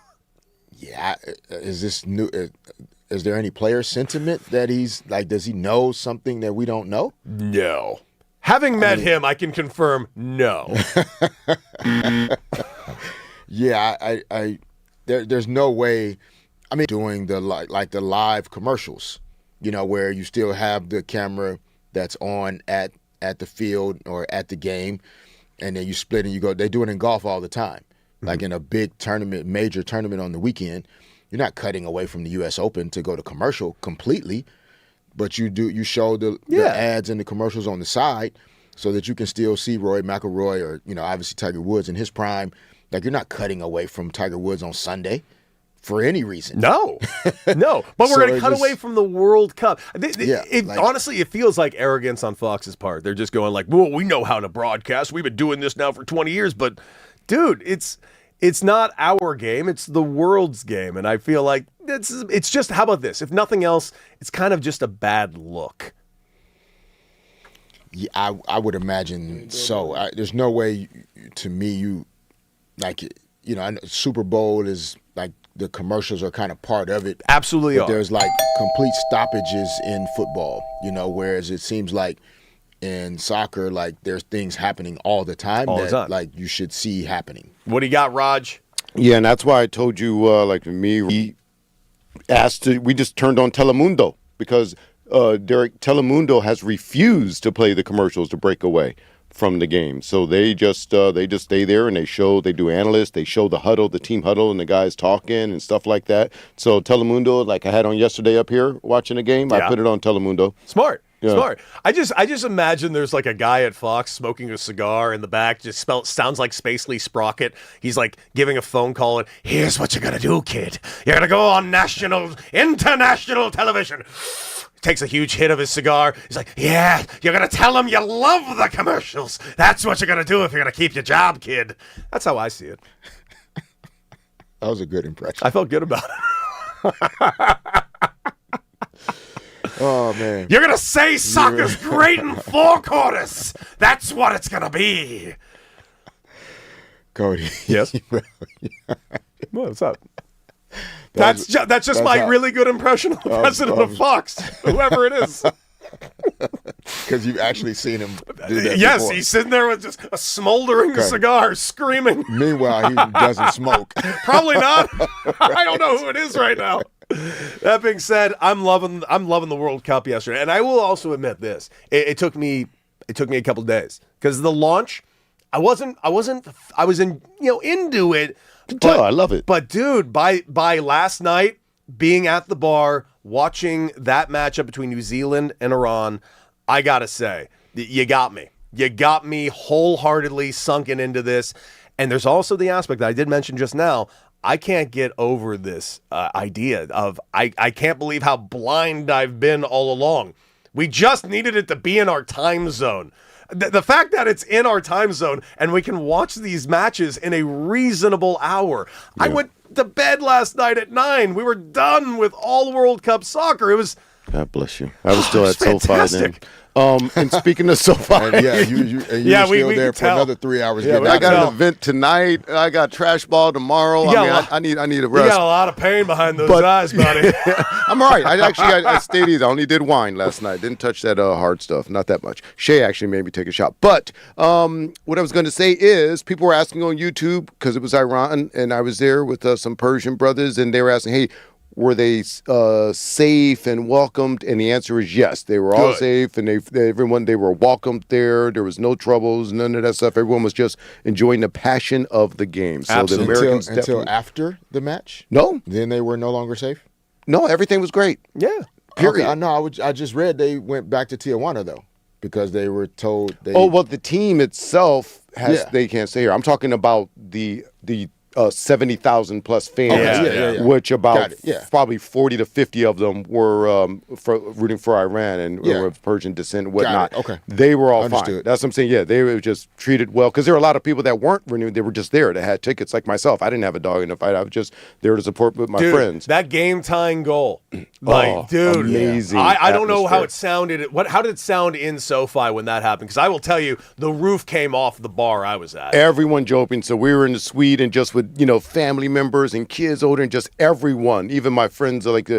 Yeah. Is this new? Is there any player sentiment that he's like, does he know something that we don't know? No. Having met him, I can confirm no. Yeah, there's no way. I mean, doing the like the live commercials, where you still have the camera that's on at the field or at the game, and then you split and you go. They do it in golf all the time, like in a big tournament, major tournament on the weekend. You're not cutting away from the U.S. Open to go to commercial completely, but you show the ads and the commercials on the side so that you can still see Roy McIlroy or obviously Tiger Woods in his prime. Like, you're not cutting away from Tiger Woods on Sunday for any reason. No. But we're going to cut away from the World Cup. Honestly, it feels like arrogance on Fox's part. They're just going like, "Well, we know how to broadcast. We've been doing this now for 20 years." But, dude, it's not our game. It's the world's game. And I feel like it's just, how about this? If nothing else, it's kind of just a bad look. Yeah, I would imagine so. There's no way, to me, Super Bowl is like, the commercials are kind of part of it. Absolutely but there's like complete stoppages in football, whereas it seems like in soccer, like, there's things happening all the time like you should see happening. What do you got, Raj? Yeah, and that's why I told you, like, me, we just turned on Telemundo because Telemundo has refused to play the commercials to break away from the game. So they just stay there and they do analysts, they show the huddle, the team huddle, and the guys talking and stuff like that. So Telemundo, like I had on yesterday up here watching the game, I put it on Telemundo. Smart. Yeah. Smart. I just imagine there's like a guy at Fox smoking a cigar in the back. Sounds like Spacely Sprocket. He's like giving a phone call and here's what you're gonna do, kid. You're gonna go on international television. Takes a huge hit of his cigar. He's like, yeah, you're gonna tell them you love the commercials. That's what you're gonna do if you're gonna keep your job, kid. That's how I see it. That was a good impression. I felt good about it. Oh, man. You're going to say soccer's great in 4 quarters. That's what it's going to be. Cody. Yes? What's up? That's just my really good impression of the president of Fox, whoever it is. Because you've actually seen him do that Yes, before. he's sitting there with just a smoldering cigar, screaming. Meanwhile, he doesn't smoke. Probably not. I don't know who it is right now. That being said, I'm loving the World Cup yesterday, and I will also admit this: it took me a couple days because the launch, I was into it. I love it. But dude, by last night, being at the bar watching that matchup between New Zealand and Iran, I gotta say, you got me. You got me wholeheartedly sunken into this. And there's also the aspect that I did mention just now. I can't get over this idea of I can't believe how blind I've been all along. We just needed it to be in our time zone. The fact that it's in our time zone and we can watch these matches in a reasonable hour. Yeah. I went to bed last night at 9. We were done with all World Cup soccer. It was... God bless you. I was still at fantastic. SoFi then. And speaking of SoFi, you were still there for another 3 hours. Yeah, I got an event tonight. I got trash ball tomorrow. I need a rest. You got a lot of pain behind those eyes, buddy. I'm all right. I stayed easy. I only did wine last night. Didn't touch that hard stuff. Not that much. Shay actually made me take a shot. But what I was going to say is people were asking on YouTube because it was Iran, and I was there with some Persian brothers, and they were asking, hey, were they safe and welcomed? And the answer is yes. They were all safe, and they were welcomed there. There was no troubles, none of that stuff. Everyone was just enjoying the passion of the game. So Absolutely. the Americans until after the match? No. Then they were no longer safe? No, everything was great. Yeah. Period. Okay, I know. I just read they went back to Tijuana, though, because they were told they... Oh, well, the team itself they can't stay here. I'm talking about the 70,000 plus fans, which about probably 40 to 50 of them were rooting for Iran and were of Persian descent and whatnot. Okay. They were all Understood. fine. That's what I'm saying. Yeah, they were just treated well because there were a lot of people that weren't renewed. They were just there. They had tickets like myself. I didn't have a dog in the fight. I was just there to support with my friends. That game-tying goal. Dude. Amazing. I don't know how it sounded. How did it sound in SoFi when that happened? Because I will tell you, the roof came off the bar I was at. Everyone joking. So we were in the suite and just with, family members and kids older and just everyone, even my friends, like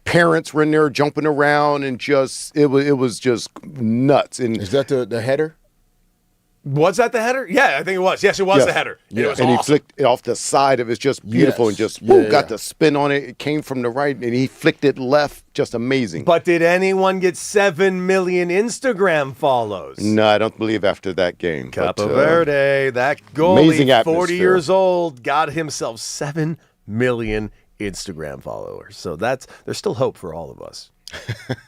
parents were in there jumping around and just, it was just nuts. And is that the header? Was that the header? Yeah, I think it was. Yes, it was the header. Yeah. It was and awesome. He flicked it off the side of it. It's just beautiful and just got the spin on it. It came from the right and he flicked it left. Just amazing. But did anyone get 7 million Instagram follows? No, I don't believe after that game. Capo Verde, that goalie, 40 years old, got himself 7 million Instagram followers. So there's still hope for all of us.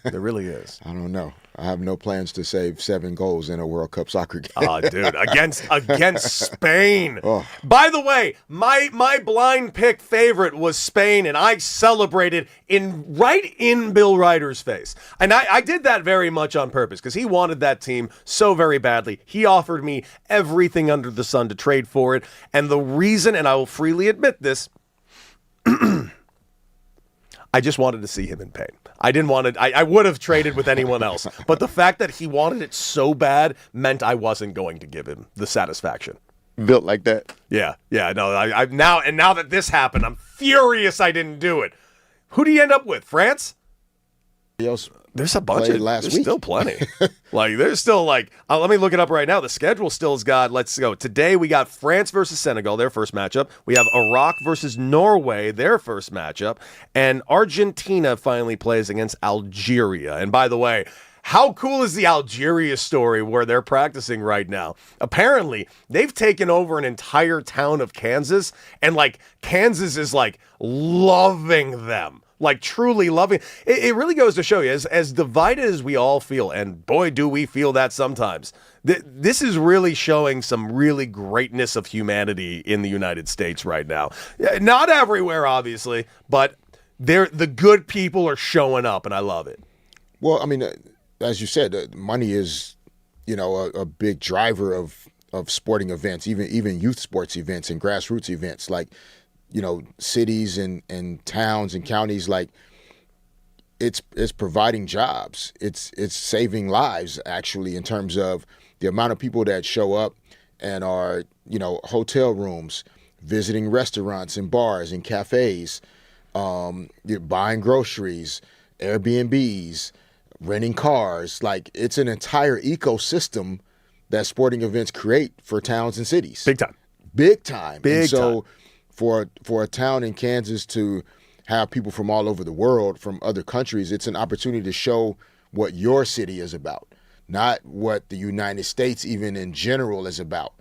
There really is. I don't know. I have no plans to save 7 goals in a World Cup soccer game. Oh, dude, against Spain. Oh. By the way, my blind pick favorite was Spain, and I celebrated right in Bill Reiter's face. And I did that very much on purpose because he wanted that team so very badly. He offered me everything under the sun to trade for it. And the reason, and I will freely admit this, I just wanted to see him in pain. I didn't want it. I would have traded with anyone else. But the fact that he wanted it so bad meant I wasn't going to give him the satisfaction. Built like that. Yeah. No, now that this happened, I'm furious I didn't do it. Who do you end up with? France? Else There's a bunch played of last there's week. still plenty. Like there's still like let me look it up right now. The schedule still's got. Let's go. Today we got France versus Senegal, their first matchup. We have Iraq versus Norway, their first matchup, and Argentina finally plays against Algeria. And by the way, how cool is the Algeria story where they're practicing right now? Apparently, they've taken over an entire town of Kansas, and like Kansas is like loving them. Like truly loving. It really goes to show you, as divided as we all feel, and boy, do we feel that sometimes. This is really showing some really greatness of humanity in the United States right now. Not everywhere, obviously, but the good people are showing up, and I love it. Well, I mean, as you said, money is, a big driver of sporting events, even youth sports events and grassroots events. Like, cities and towns and counties, like it's providing jobs. It's saving lives, actually, in terms of the amount of people that show up and are, hotel rooms, visiting restaurants and bars and cafes, you're buying groceries, Airbnbs, renting cars. Like, it's an entire ecosystem that sporting events create for towns and cities. Big time. Big time. Big and so time. For a town in Kansas to have people from all over the world, from other countries, it's an opportunity to show what your city is about, not what the United States even in general is about.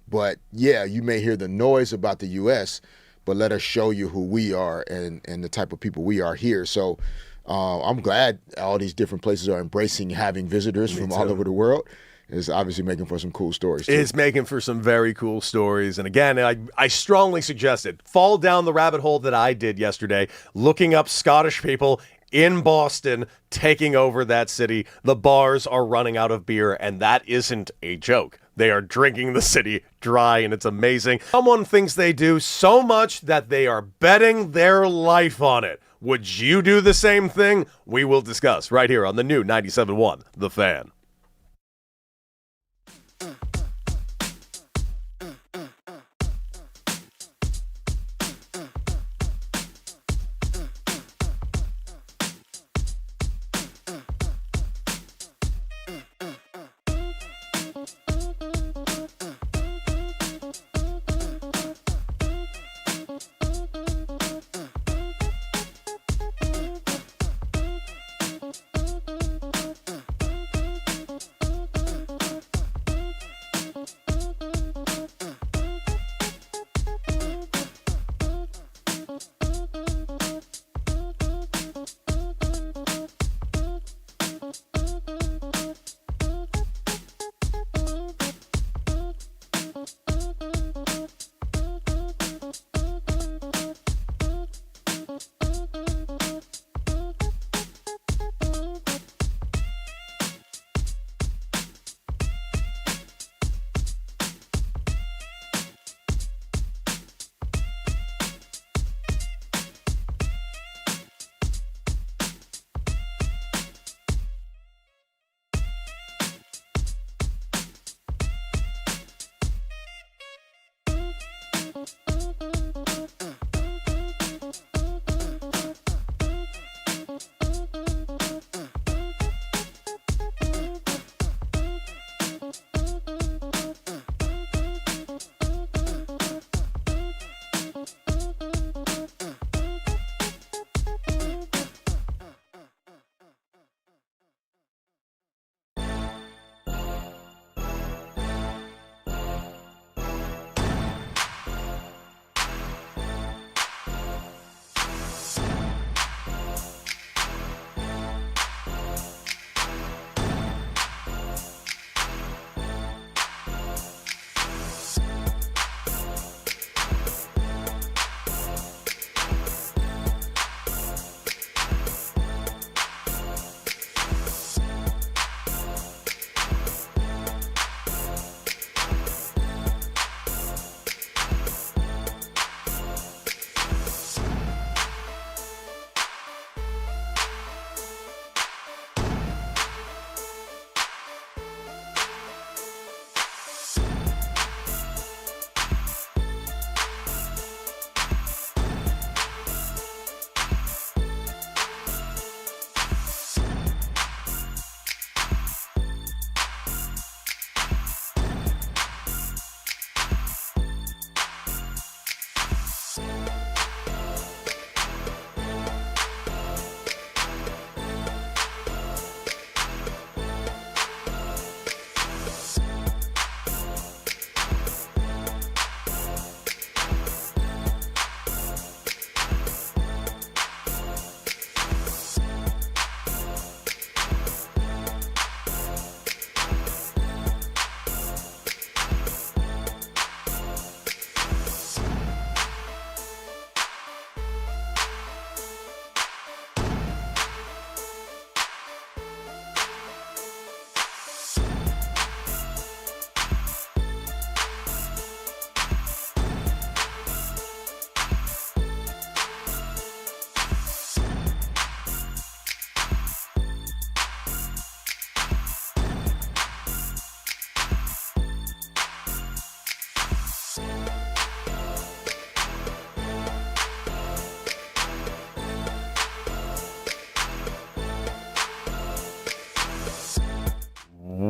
But yeah, you may hear the noise about the U.S., but let us show you who we are and the type of people we are here. So I'm glad all these different places are embracing having visitors from all over the world. It's obviously making for some cool stories, too. It's making for some very cool stories. And again, I strongly suggest it. Fall down the rabbit hole that I did yesterday, looking up Scottish people in Boston taking over that city. The bars are running out of beer, and that isn't a joke. They are drinking the city dry, and it's amazing. Someone thinks they do so much that they are betting their life on it. Would you do the same thing? We will discuss right here on the new 97.1 The Fan.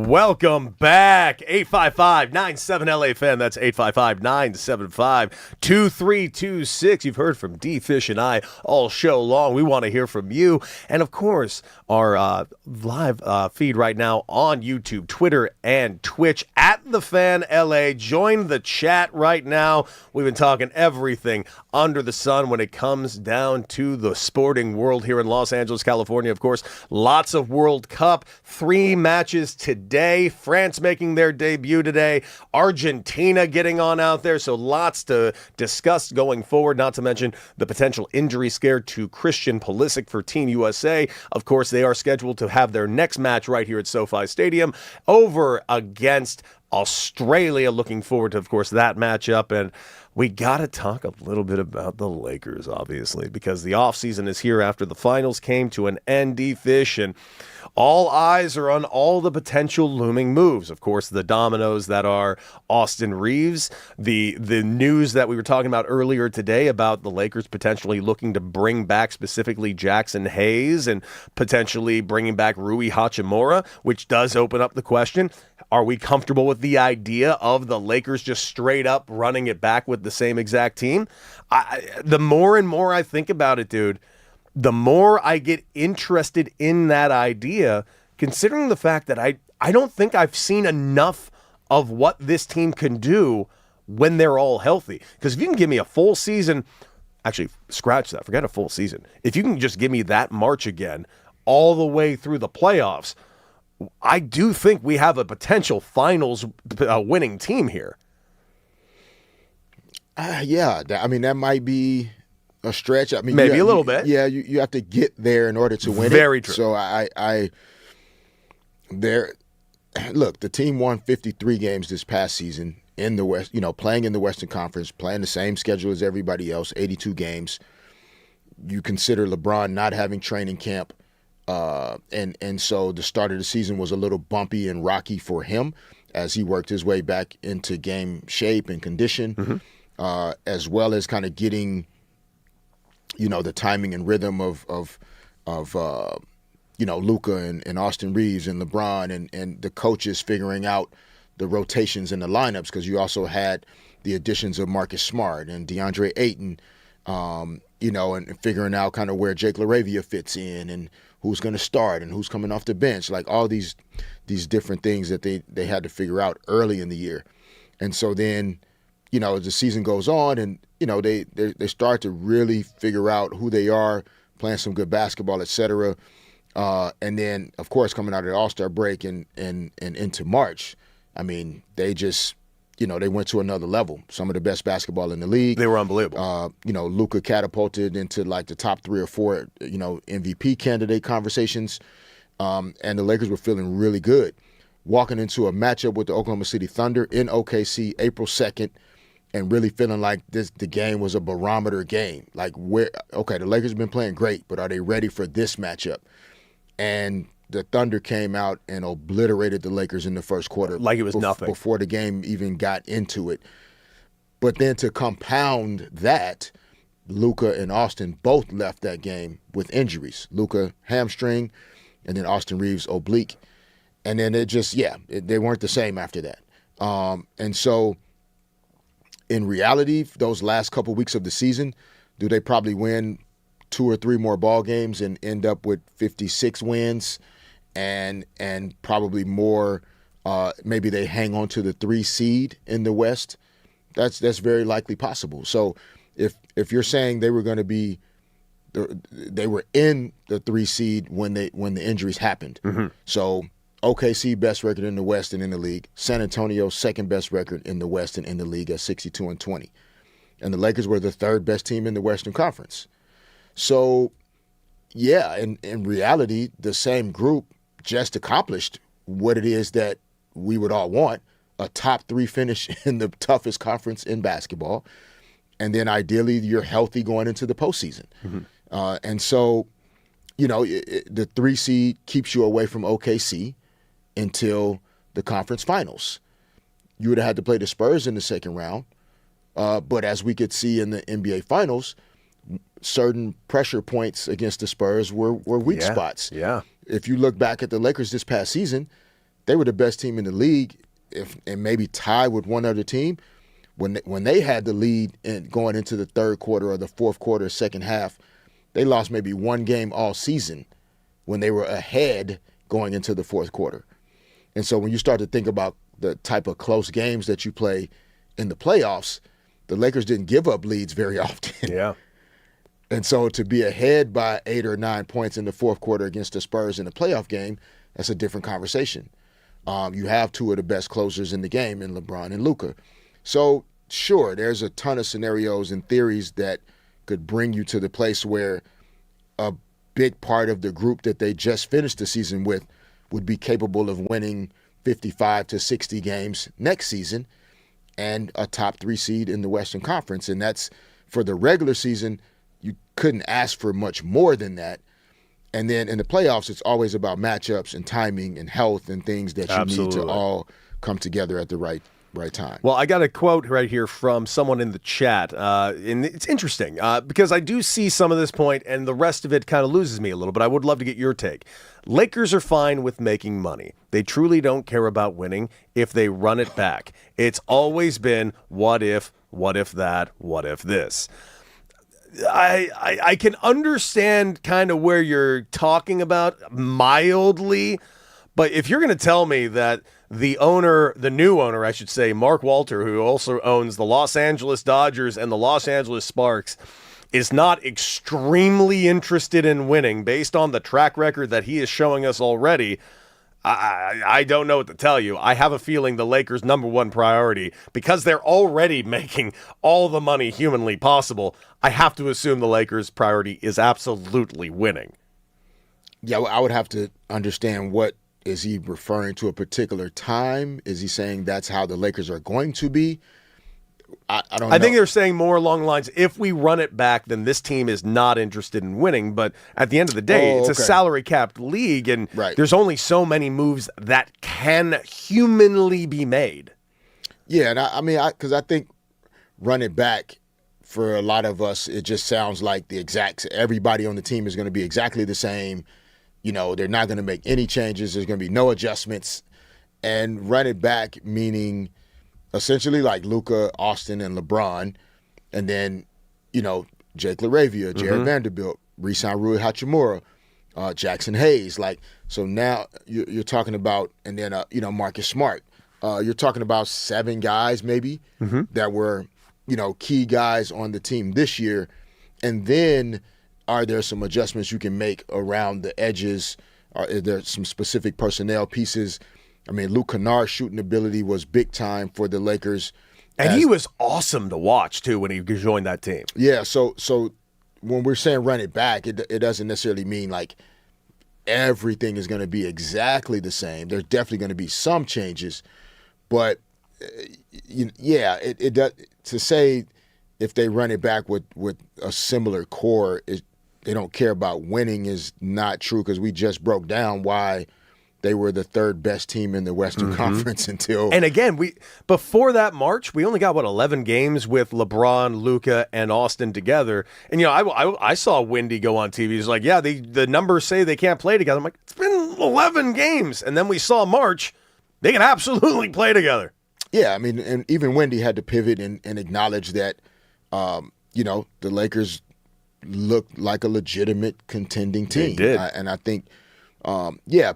Welcome back. 855-97-LA fan. That's 855-975-2326. You've heard from D-Fish and I all show long. We want to hear from you. And, of course, our live feed right now on YouTube, Twitter, and Twitch at The Fan LA. Join the chat right now. We've been talking everything under the sun when it comes down to the sporting world here in Los Angeles, California. Of course, lots of World Cup. 3 matches today. France making their debut today. Argentina getting on out there. So lots to discuss going forward, not to mention the potential injury scare to Christian Pulisic for Team USA. Of course, they are scheduled to have their next match right here at SoFi Stadium over against Australia. Looking forward to, of course, that matchup. And we got to talk a little bit about the Lakers, obviously, because the offseason is here after the finals came to an end, D-Fish, and all eyes are on all the potential looming moves. Of course, the dominoes that are Austin Reeves, the news that we were talking about earlier today about the Lakers potentially looking to bring back specifically Jackson Hayes and potentially bringing back Rui Hachimura, which does open up the question, are we comfortable with the idea of the Lakers just straight up running it back with the same exact team? The more and more I think about it, dude, the more I get interested in that idea, considering the fact that I don't think I've seen enough of what this team can do when they're all healthy. Because if you can give me a full season, actually, scratch that, forget a full season. If you can just give me that March again, all the way through the playoffs, I do think we have a potential finals winning team here. Yeah, I mean, that might be a stretch. I mean, maybe a little bit. Yeah, you have to get there in order to win it. Very true. So look, the team won 53 games this past season in the West, playing in the Western Conference, playing the same schedule as everybody else, 82 games. You consider LeBron not having training camp, and so the start of the season was a little bumpy and rocky for him as he worked his way back into game shape and condition, as well as kind of getting the timing and rhythm of Luka and Austin Reeves and LeBron and the coaches figuring out the rotations in the lineups, because you also had the additions of Marcus Smart and DeAndre Ayton, and figuring out kind of where Jake LaRavia fits in and who's going to start and who's coming off the bench, like all these different things that they had to figure out early in the year. And so then, as the season goes on and, they start to really figure out who they are, playing some good basketball, et cetera. And then, of course, coming out of the All-Star break and into March, I mean, they just, they went to another level. Some of the best basketball in the league. They were unbelievable. Luka catapulted into like the top 3 or 4, MVP candidate conversations. And the Lakers were feeling really good. Walking into a matchup with the Oklahoma City Thunder in OKC April 2nd, and really feeling like the game was a barometer game. Like, the Lakers have been playing great, but are they ready for this matchup? And the Thunder came out and obliterated the Lakers in the first quarter. Like it was nothing. Before the game even got into it. But then to compound that, Luka and Austin both left that game with injuries. Luka hamstring, and then Austin Reeves oblique. And then they weren't the same after that. And so in reality, those last couple weeks of the season, do they probably win 2 or 3 more ball games and end up with 56 wins and probably more? Maybe they hang on to the 3 seed in the West. That's very likely possible. So if you're saying they were going to be, they were in the 3 seed when the injuries happened. Mm-hmm. So OKC best record in the West and in the league. San Antonio second best record in the West and in the league at 62-20. And the Lakers were the 3rd best team in the Western Conference. So, yeah, in reality, the same group just accomplished what it is that we would all want, a top 3 finish in the toughest conference in basketball. And then ideally you're healthy going into the postseason. Mm-hmm. And so, the 3 seed keeps you away from OKC until the conference finals. You would have had to play the Spurs in the second round. But as we could see in the NBA Finals, certain pressure points against the Spurs were weak spots. Yeah. If you look back at the Lakers this past season, they were the best team in the league, and maybe tied with one other team. When they had the lead and going into the third quarter or the fourth quarter, second half, they lost maybe one game all season when they were ahead going into the fourth quarter. And so when you start to think about the type of close games that you play in the playoffs, the Lakers didn't give up leads very often. Yeah. And so to be ahead by 8 or 9 points in the fourth quarter against the Spurs in a playoff game, that's a different conversation. You have two of the best closers in the game in LeBron and Luka. So, sure, there's a ton of scenarios and theories that could bring you to the place where a big part of the group that they just finished the season with would be capable of winning 55 to 60 games next season and a top 3 seed in the Western Conference. And that's for the regular season. You couldn't ask for much more than that. And then in the playoffs, it's always about matchups and timing and health and things that you need to all come together at the right time. Well, I got a quote right here from someone in the chat, and it's interesting because I do see some of this point, and the rest of it kind of loses me a little, but I would love to get your take. Lakers are fine with making money. They truly don't care about winning if they run it back. It's always been what if that, what if this. I can understand kind of where you're talking about mildly, but if you're going to tell me that the new owner, I should say, Mark Walter, who also owns the Los Angeles Dodgers and the Los Angeles Sparks, is not extremely interested in winning based on the track record that he is showing us already, I don't know what to tell you. I have a feeling the Lakers' number one priority, because they're already making all the money humanly possible, I have to assume the Lakers' priority is absolutely winning. Yeah, I would have to understand what is he referring to a particular time? Is he saying that's how the Lakers are going to be? I don't know. I think they're saying more along the lines, if we run it back, then this team is not interested in winning. But at the end of the day, it's a salary-capped league, and there's only so many moves that can humanly be made. Yeah, and because I think run it back, for a lot of us, it just sounds like everybody on the team is going to be exactly the same. You know, they're not going to make any changes. There's going to be no adjustments. And run it back, meaning essentially like Luka, Austin, and LeBron, and then, Jake LaRavia, Jared Vanderbilt, re-sign Rui Hachimura, Jackson Hayes. So now you're talking about, and then, Marcus Smart. You're talking about 7 guys maybe that were, key guys on the team this year. And then are there some adjustments you can make around the edges? Are there some specific personnel pieces? I mean, Luke Kennard's shooting ability was big time for the Lakers. And he was awesome to watch, too, when he joined that team. Yeah, so when we're saying run it back, it doesn't necessarily mean like everything is going to be exactly the same. There's definitely going to be some changes. But, it does, to say if they run it back with a similar core, they don't care about winning is not true, because we just broke down why they were the third best team in the Western Conference until. And again, before that March, we only got 11 games with LeBron, Luka, and Austin together. And I saw Wendy go on TV. He's like, yeah, the numbers say they can't play together. I'm like, it's been 11 games, and then we saw March, they can absolutely play together. Yeah, I mean, and even Wendy had to pivot and acknowledge that, the Lakers looked like a legitimate contending team. They did. And I think.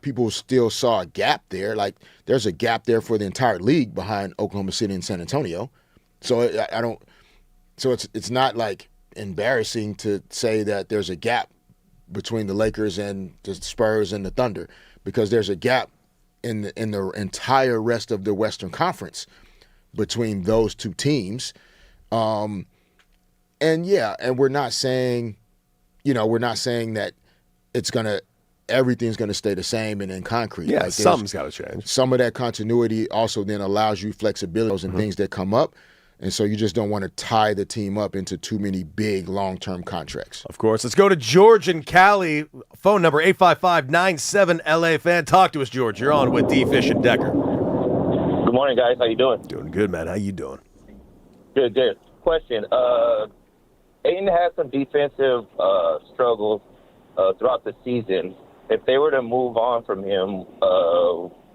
People still saw a gap there. Like, there's a gap there for the entire league behind Oklahoma City and San Antonio. So it's not like embarrassing to say that there's a gap between the Lakers and the Spurs and the Thunder, because there's a gap in the entire rest of the Western Conference between those two teams. And we're not saying that everything's going to stay the same and in concrete. Yeah, something's got to change. Some of that continuity also then allows you flexibility and things that come up. And so you just don't want to tie the team up into too many big long-term contracts. Of course. Let's go to George in Cali. Phone number 855-97-LA-FAN. Talk to us, George. You're on with D. Fish and Decker. Good morning, guys. How you doing? Doing good, man. How you doing? Good. Question. Aiden had some defensive struggles throughout the season. If they were to move on from him,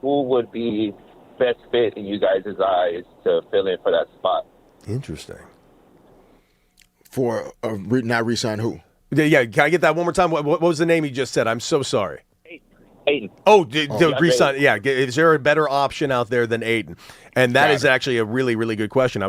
who would be best fit in you guys' eyes to fill in for that spot? Interesting. For not re-sign who? Yeah, can I get that one more time? What was the name you just said? I'm so sorry. Aiden. Oh, yeah, resign. Yeah, is there a better option out there than Aiden? And that is actually a really, really good question.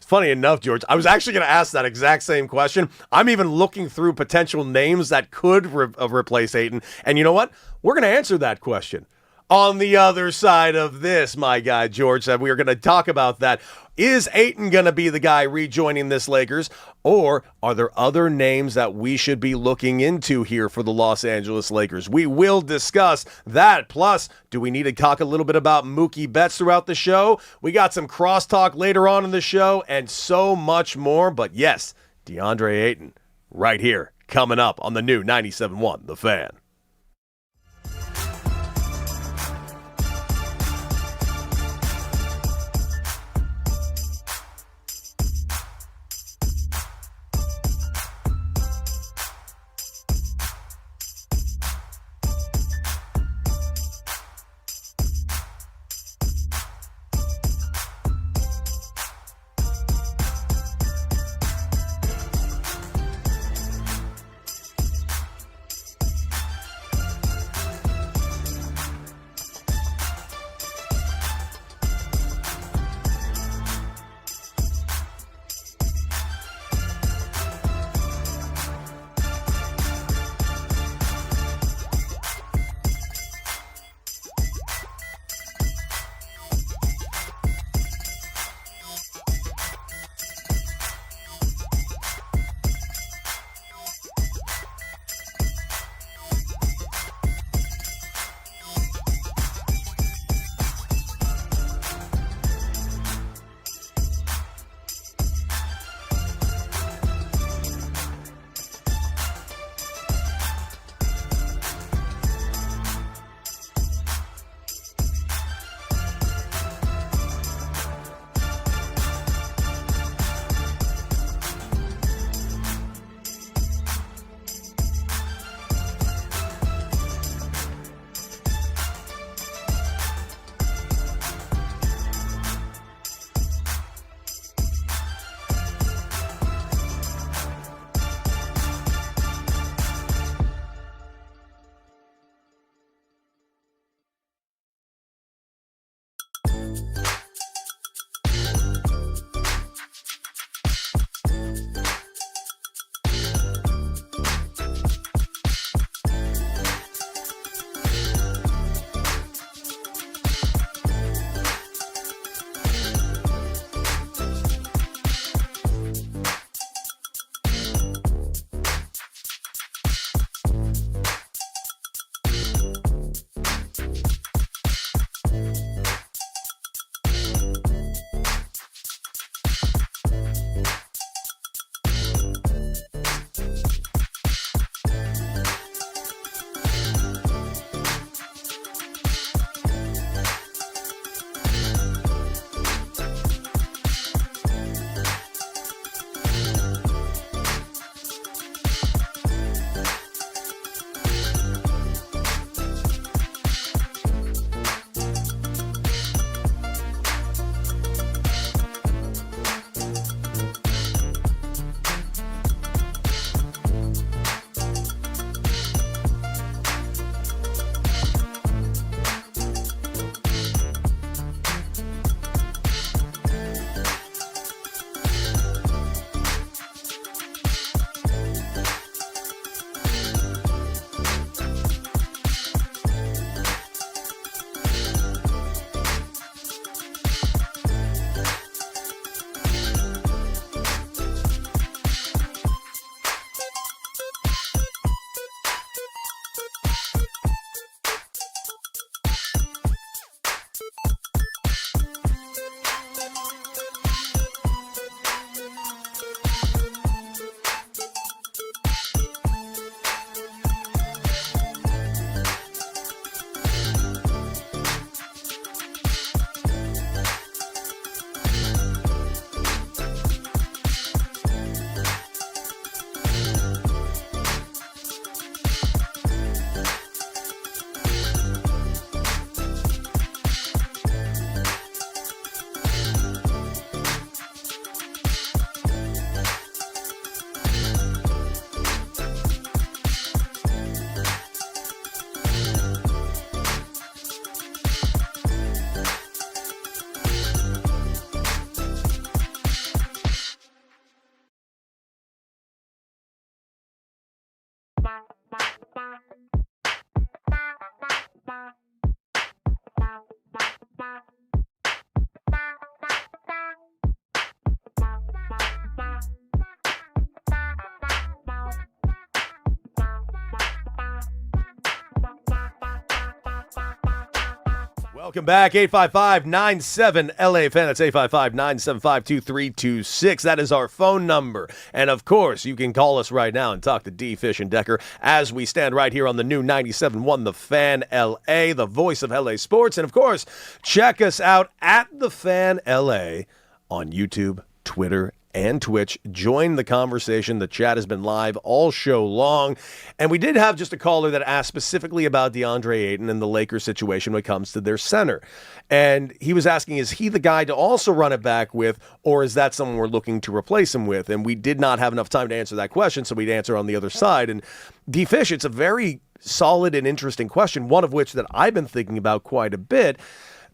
Funny enough, George, I was actually going to ask that exact same question. I'm even looking through potential names that could replace Aiden. And you know what? We're going to answer that question. On the other side of this, my guy, George, said we are going to talk about that. Is Ayton going to be the guy rejoining this Lakers, or are there other names that we should be looking into here for the Los Angeles Lakers? We will discuss that. Plus, do we need to talk a little bit about Mookie Betts throughout the show? We got some crosstalk later on in the show and so much more. But yes, DeAndre Ayton right here coming up on the new 97.1 The Fan. Welcome back, 855-97-LA-FAN. That's 855-975-2326. That is our phone number. And, of course, you can call us right now and talk to D. Fish and Decker as we stand right here on the new 97.1 The Fan LA, the voice of LA sports. And, of course, check us out at The Fan LA on YouTube, Twitter, and Twitch. Join the conversation. The chat has been live all show long. And we did have just a caller that asked specifically about DeAndre Ayton and the Lakers situation when it comes to their center. And he was asking, is he the guy to also run it back with, or is that someone we're looking to replace him with? And we did not have enough time to answer that question, so we'd answer on the other side. And D. Fish, it's a very solid and interesting question, one of which that I've been thinking about quite a bit,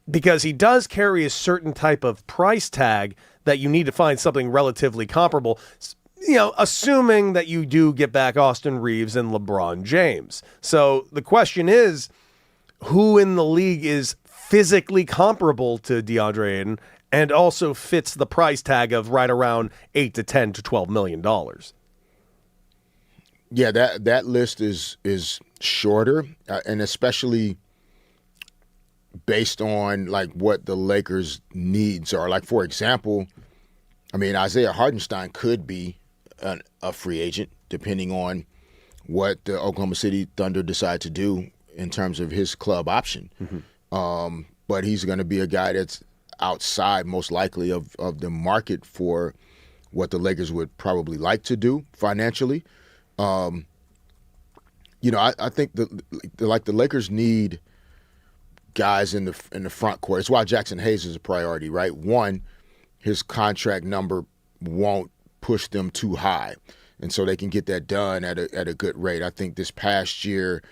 because he does carry a certain type of price tag that you need to find something relatively comparable, assuming that you do get back Austin Reeves and LeBron James. So the question is, who in the league is physically comparable to DeAndre Ayton and also fits the price tag of right around $8 to $10 to $12 million? Yeah, that list is shorter, and especially based on like what the Lakers' needs are. Like, for example, I mean, Isaiah Hartenstein could be a free agent depending on what the Oklahoma City Thunder decide to do in terms of his club option. Mm-hmm. But he's going to be a guy that's outside, most likely, of the market for what the Lakers would probably like to do financially. I think the Lakers need guys in the front court. It's why Jackson Hayes is a priority, right? One, his contract number won't push them too high, and so they can get that done at a good rate. I think this past year,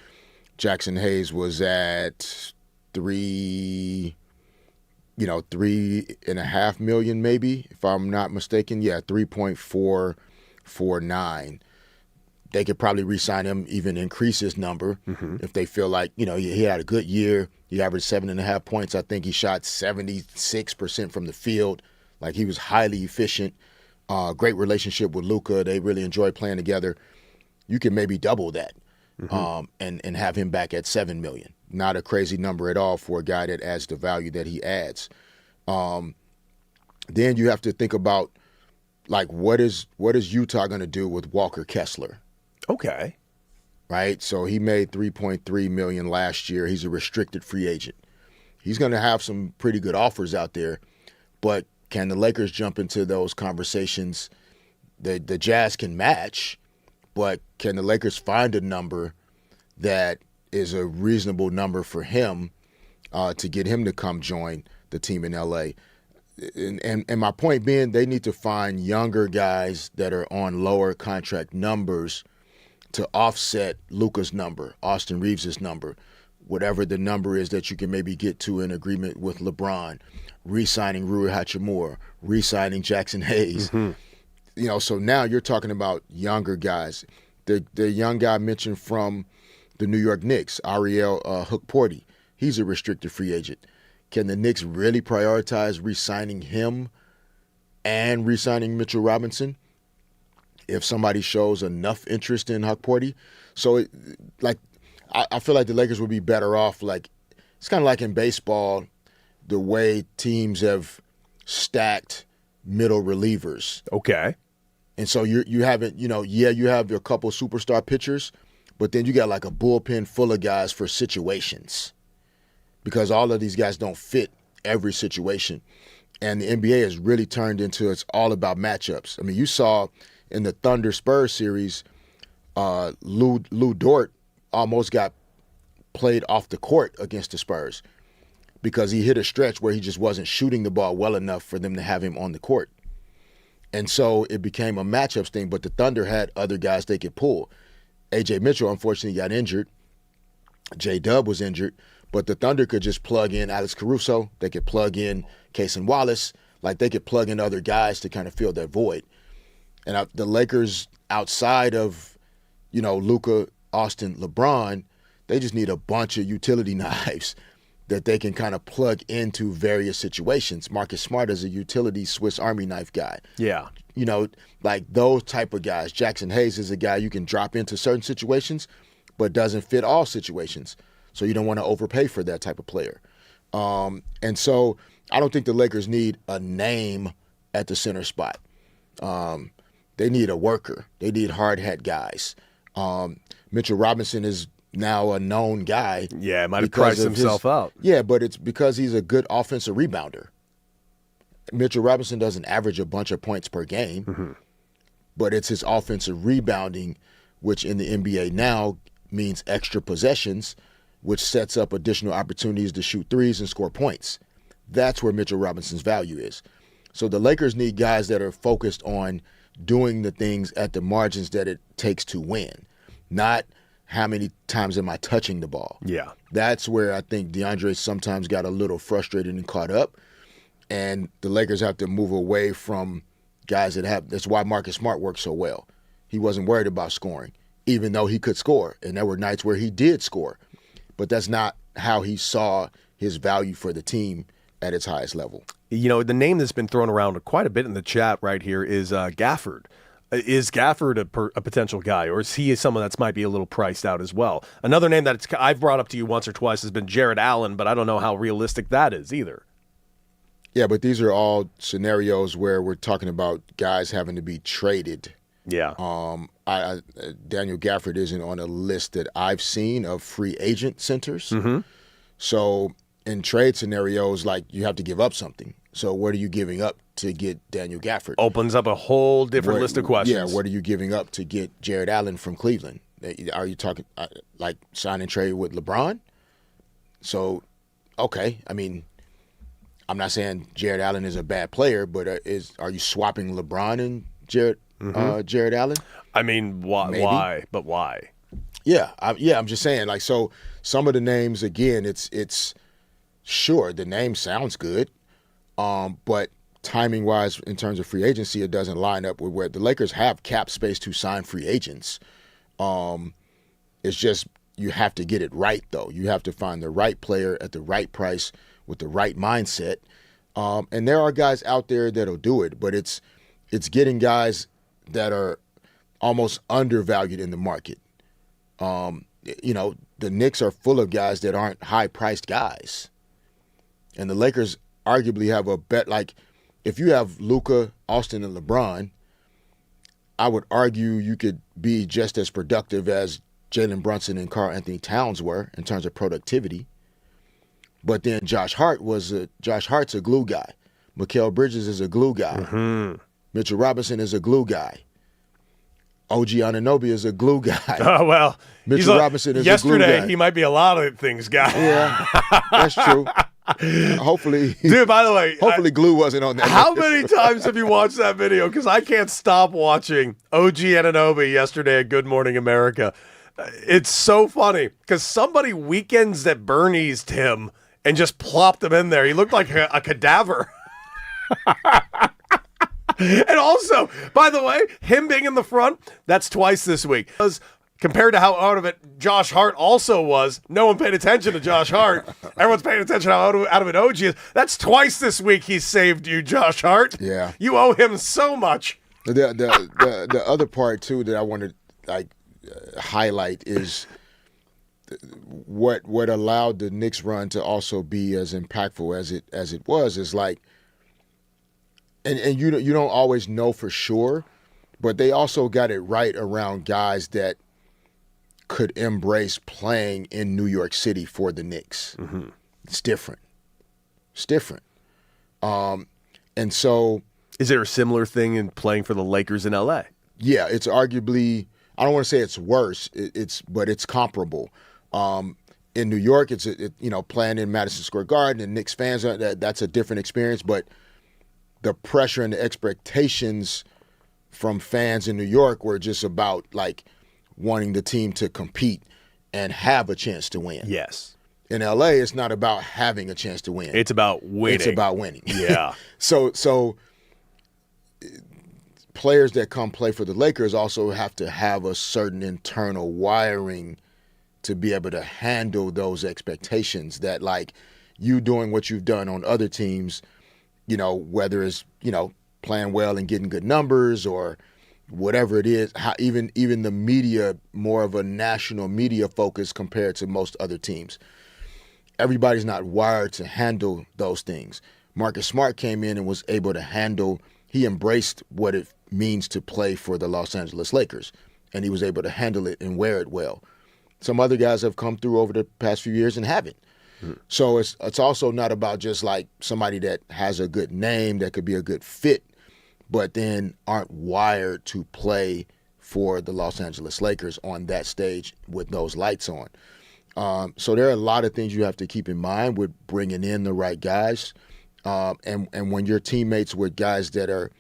Jackson Hayes was at $3.5 million, maybe, if I'm not mistaken. Yeah, 3.449. They could probably re-sign him, even increase his number if they feel like, he had a good year. He averaged 7.5 points. I think he shot 76% from the field. Like, he was highly efficient. Great relationship with Luka. They really enjoy playing together. You can maybe double that and have him back at $7 million. Not a crazy number at all for a guy that adds the value that he adds. Then you have to think about, like, what is Utah going to do with Walker Kessler? Okay. Right? So he made $3.3 million last year. He's a restricted free agent. He's going to have some pretty good offers out there, but can the Lakers jump into those conversations? The Jazz can match, but can the Lakers find a number that is a reasonable number for him to get him to come join the team in LA? And my point being, they need to find younger guys that are on lower contract numbers to offset Luka's number, Austin Reeves' number, whatever the number is that you can maybe get to an agreement with LeBron, re-signing Rui Hachimura, re-signing Jackson Hayes. Mm-hmm. So now you're talking about younger guys. The young guy mentioned from the New York Knicks, Ariel Hookporty, he's a restricted free agent. Can the Knicks really prioritize re-signing him and re-signing Mitchell Robinson if somebody shows enough interest in Hookporty? So, I feel like the Lakers would be better off, like, it's kind of like in baseball, the way teams have stacked middle relievers. Okay. And so you haven't, you have your couple superstar pitchers, but then you got like a bullpen full of guys for situations, because all of these guys don't fit every situation. And the NBA has really turned into, it's all about matchups. I mean, you saw in the Thunder Spurs series, Lou Dort almost got played off the court against the Spurs because he hit a stretch where he just wasn't shooting the ball well enough for them to have him on the court. And so it became a matchups thing, but the Thunder had other guys they could pull. A.J. Mitchell, unfortunately, got injured. J-Dub was injured, but the Thunder could just plug in Alex Caruso. They could plug in Cason Wallace. Like, they could plug in other guys to kind of fill that void. And the Lakers, outside of, Luka, Austin, LeBron, they just need a bunch of utility knives that they can kind of plug into various situations. Marcus Smart is a utility Swiss Army knife guy. Yeah. Like those type of guys. Jackson Hayes is a guy you can drop into certain situations, but doesn't fit all situations. So you don't want to overpay for that type of player. And so I don't think the Lakers need a name at the center spot. They need a worker. They need hard hat guys. Mitchell Robinson is now a known guy. Yeah, might have priced himself out. Yeah, but it's because he's a good offensive rebounder. Mitchell Robinson doesn't average a bunch of points per game, but it's his offensive rebounding, which in the NBA now means extra possessions, which sets up additional opportunities to shoot threes and score points. That's where Mitchell Robinson's value is. So the Lakers need guys that are focused on doing the things at the margins that it takes to win, not how many times am I touching the ball. Yeah. That's where I think DeAndre sometimes got a little frustrated and caught up, and the Lakers have to move away from guys that have – that's why Marcus Smart worked so well. He wasn't worried about scoring, even though he could score, and there were nights where he did score. But that's not how he saw his value for the team at its highest level. You know, the name that's been thrown around quite a bit in the chat right here is Gafford. Is Gafford a potential guy, or is he someone that's might be a little priced out as well? Another name that I've brought up to you once or twice has been Jared Allen, but I don't know how realistic that is either. Yeah, but these are all scenarios where we're talking about guys having to be traded. Yeah. Daniel Gafford isn't on a list that I've seen of free agent centers. So in trade scenarios, like, you have to give up something. So what are you giving up to get Daniel Gafford? Opens up a whole different list of questions. Yeah, what are you giving up to get Jared Allen from Cleveland? Are you talking like sign and trade with LeBron? So, okay, I mean, I'm not saying Jared Allen is a bad player, but are you swapping LeBron and Jared Allen? I mean, why? But why? Yeah, I'm just saying, like, so some of the names, again, it's sure the name sounds good, but timing wise, in terms of free agency, it doesn't line up with where the Lakers have cap space to sign free agents. It's just you have to get it right, though. You have to find the right player at the right price with the right mindset. And there are guys out there that'll do it, but it's getting guys that are almost undervalued in the market. You know, the Knicks are full of guys that aren't high-priced guys. And the Lakers arguably have a bet. Like, if you have Luka, Austin, and LeBron, I would argue you could be just as productive as Jalen Brunson and Karl Anthony Towns were in terms of productivity. But then Josh Hart's a glue guy. Mikal Bridges is a glue guy. Mitchell Robinson is a glue guy. OG Anunoby is a glue guy. Oh, well. Mitchell Robinson is a glue guy. Yesterday, he might be a lot of things guy. Yeah, that's true. Hopefully, dude. By the way, hopefully glue wasn't on that. How many times have you watched that video? Because I can't stop watching OG Anunoby yesterday at Good Morning America. It's so funny because somebody weekends at Bernie's him and just plopped him in there. He looked like a cadaver. And also, by the way, him being in the front, that's twice this week. Because compared to how out of it Josh Hart also was, no one paid attention to Josh Hart. Everyone's paying attention to how out of it OG is. That's twice this week he saved you, Josh Hart. Yeah. You owe him so much. The other part, too, that I want to highlight is what allowed the Knicks run to also be as impactful as it was is like, and you don't always know for sure, but they also got it right around guys that could embrace playing in New York City for the Knicks. It's different. And so, is there a similar thing in playing for the Lakers in LA? Yeah, it's arguably, I don't want to say it's worse, but it's comparable. In New York, it's playing in Madison Square Garden and Knicks fans, that's a different experience, but the pressure and the expectations from fans in New York were just about like wanting the team to compete and have a chance to win. Yes. In LA, it's not about having a chance to win. It's about winning. It's about winning. Yeah. So players that come play for the Lakers also have to have a certain internal wiring to be able to handle those expectations that, like, you doing what you've done on other teams, whether it's, playing well and getting good numbers or whatever it is, how even the media, more of a national media focus compared to most other teams. everybody's not wired to handle those things. Marcus Smart came in and was able to handle, he embraced what it means to play for the Los Angeles Lakers, and he was able to handle it and wear it well. Some other guys have come through over the past few years and haven't. So it's also not about just like somebody that has a good name that could be a good fit, but then aren't wired to play for the Los Angeles Lakers on that stage with those lights on. So there are a lot of things you have to keep in mind with bringing in the right guys. And when you're teammates with guys that are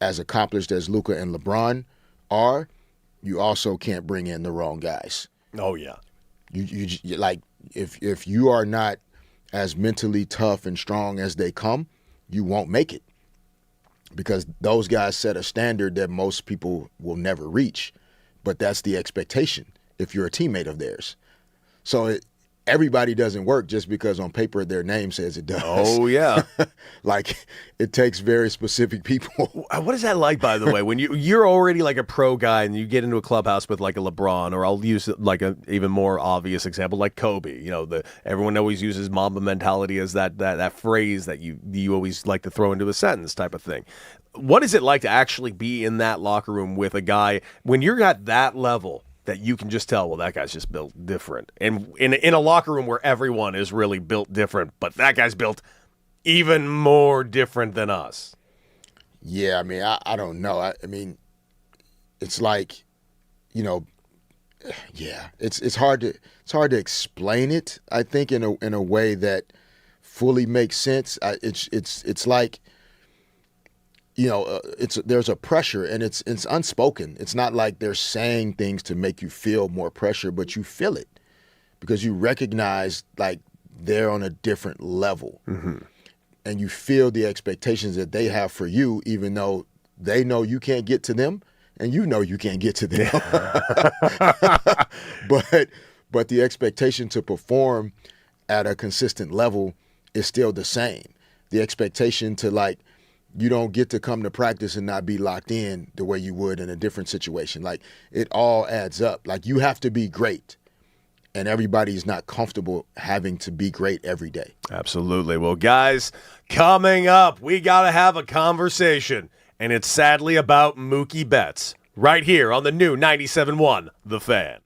as accomplished as Luka and LeBron are, you also can't bring in the wrong guys. Oh, yeah. You like if you are not as mentally tough and strong as they come, you won't make it, because those guys set a standard that most people will never reach. But that's the expectation if you're a teammate of theirs. So everybody doesn't work just because on paper their name says it does. Oh, yeah. Like, it takes very specific people. What is that like, by the way, when you're already like a pro guy and you get into a clubhouse with like a LeBron, or I'll use like an even more obvious example, like Kobe. You know, everyone always uses Mamba mentality as that phrase that you always like to throw into a sentence type of thing. What is it like to actually be in that locker room with a guy when you're at that level that you can just tell, well, that guy's just built different? And in a locker room where everyone is really built different, but that guy's built even more different than us. Yeah, I mean, I don't know. I mean, it's like, you know, yeah, it's hard to explain it, I think, in a way that fully makes sense. It's like, you know, there's a pressure, and it's unspoken. It's not like they're saying things to make you feel more pressure, but you feel it because you recognize like they're on a different level, and you feel the expectations that they have for you, even though they know you can't get to them, and you know you can't get to them. but the expectation to perform at a consistent level is still the same. The expectation to, like, you don't get to come to practice and not be locked in the way you would in a different situation. Like, it all adds up. Like, you have to be great, and everybody's not comfortable having to be great every day. Absolutely. Well, guys, coming up, we got to have a conversation, and it's sadly about Mookie Betts right here on the new 97.1 The Fan.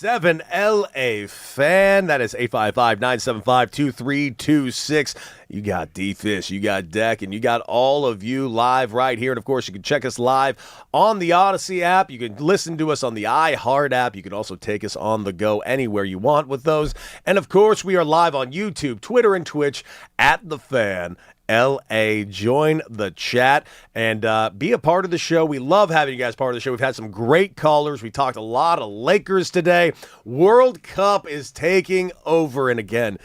877 LA Fan. That is 855-975-2326. You got D-Fish, you got Deck, and you got all of you live right here. And, of course, you can check us live on the Odyssey app. You can listen to us on the iHeart app. You can also take us on the go anywhere you want with those. And, of course, we are live on YouTube, Twitter, and Twitch at The Fan LA. Join the chat and be a part of the show. We love having you guys part of the show. We've had some great callers. We talked a lot of Lakers today. World Cup is taking over. And again,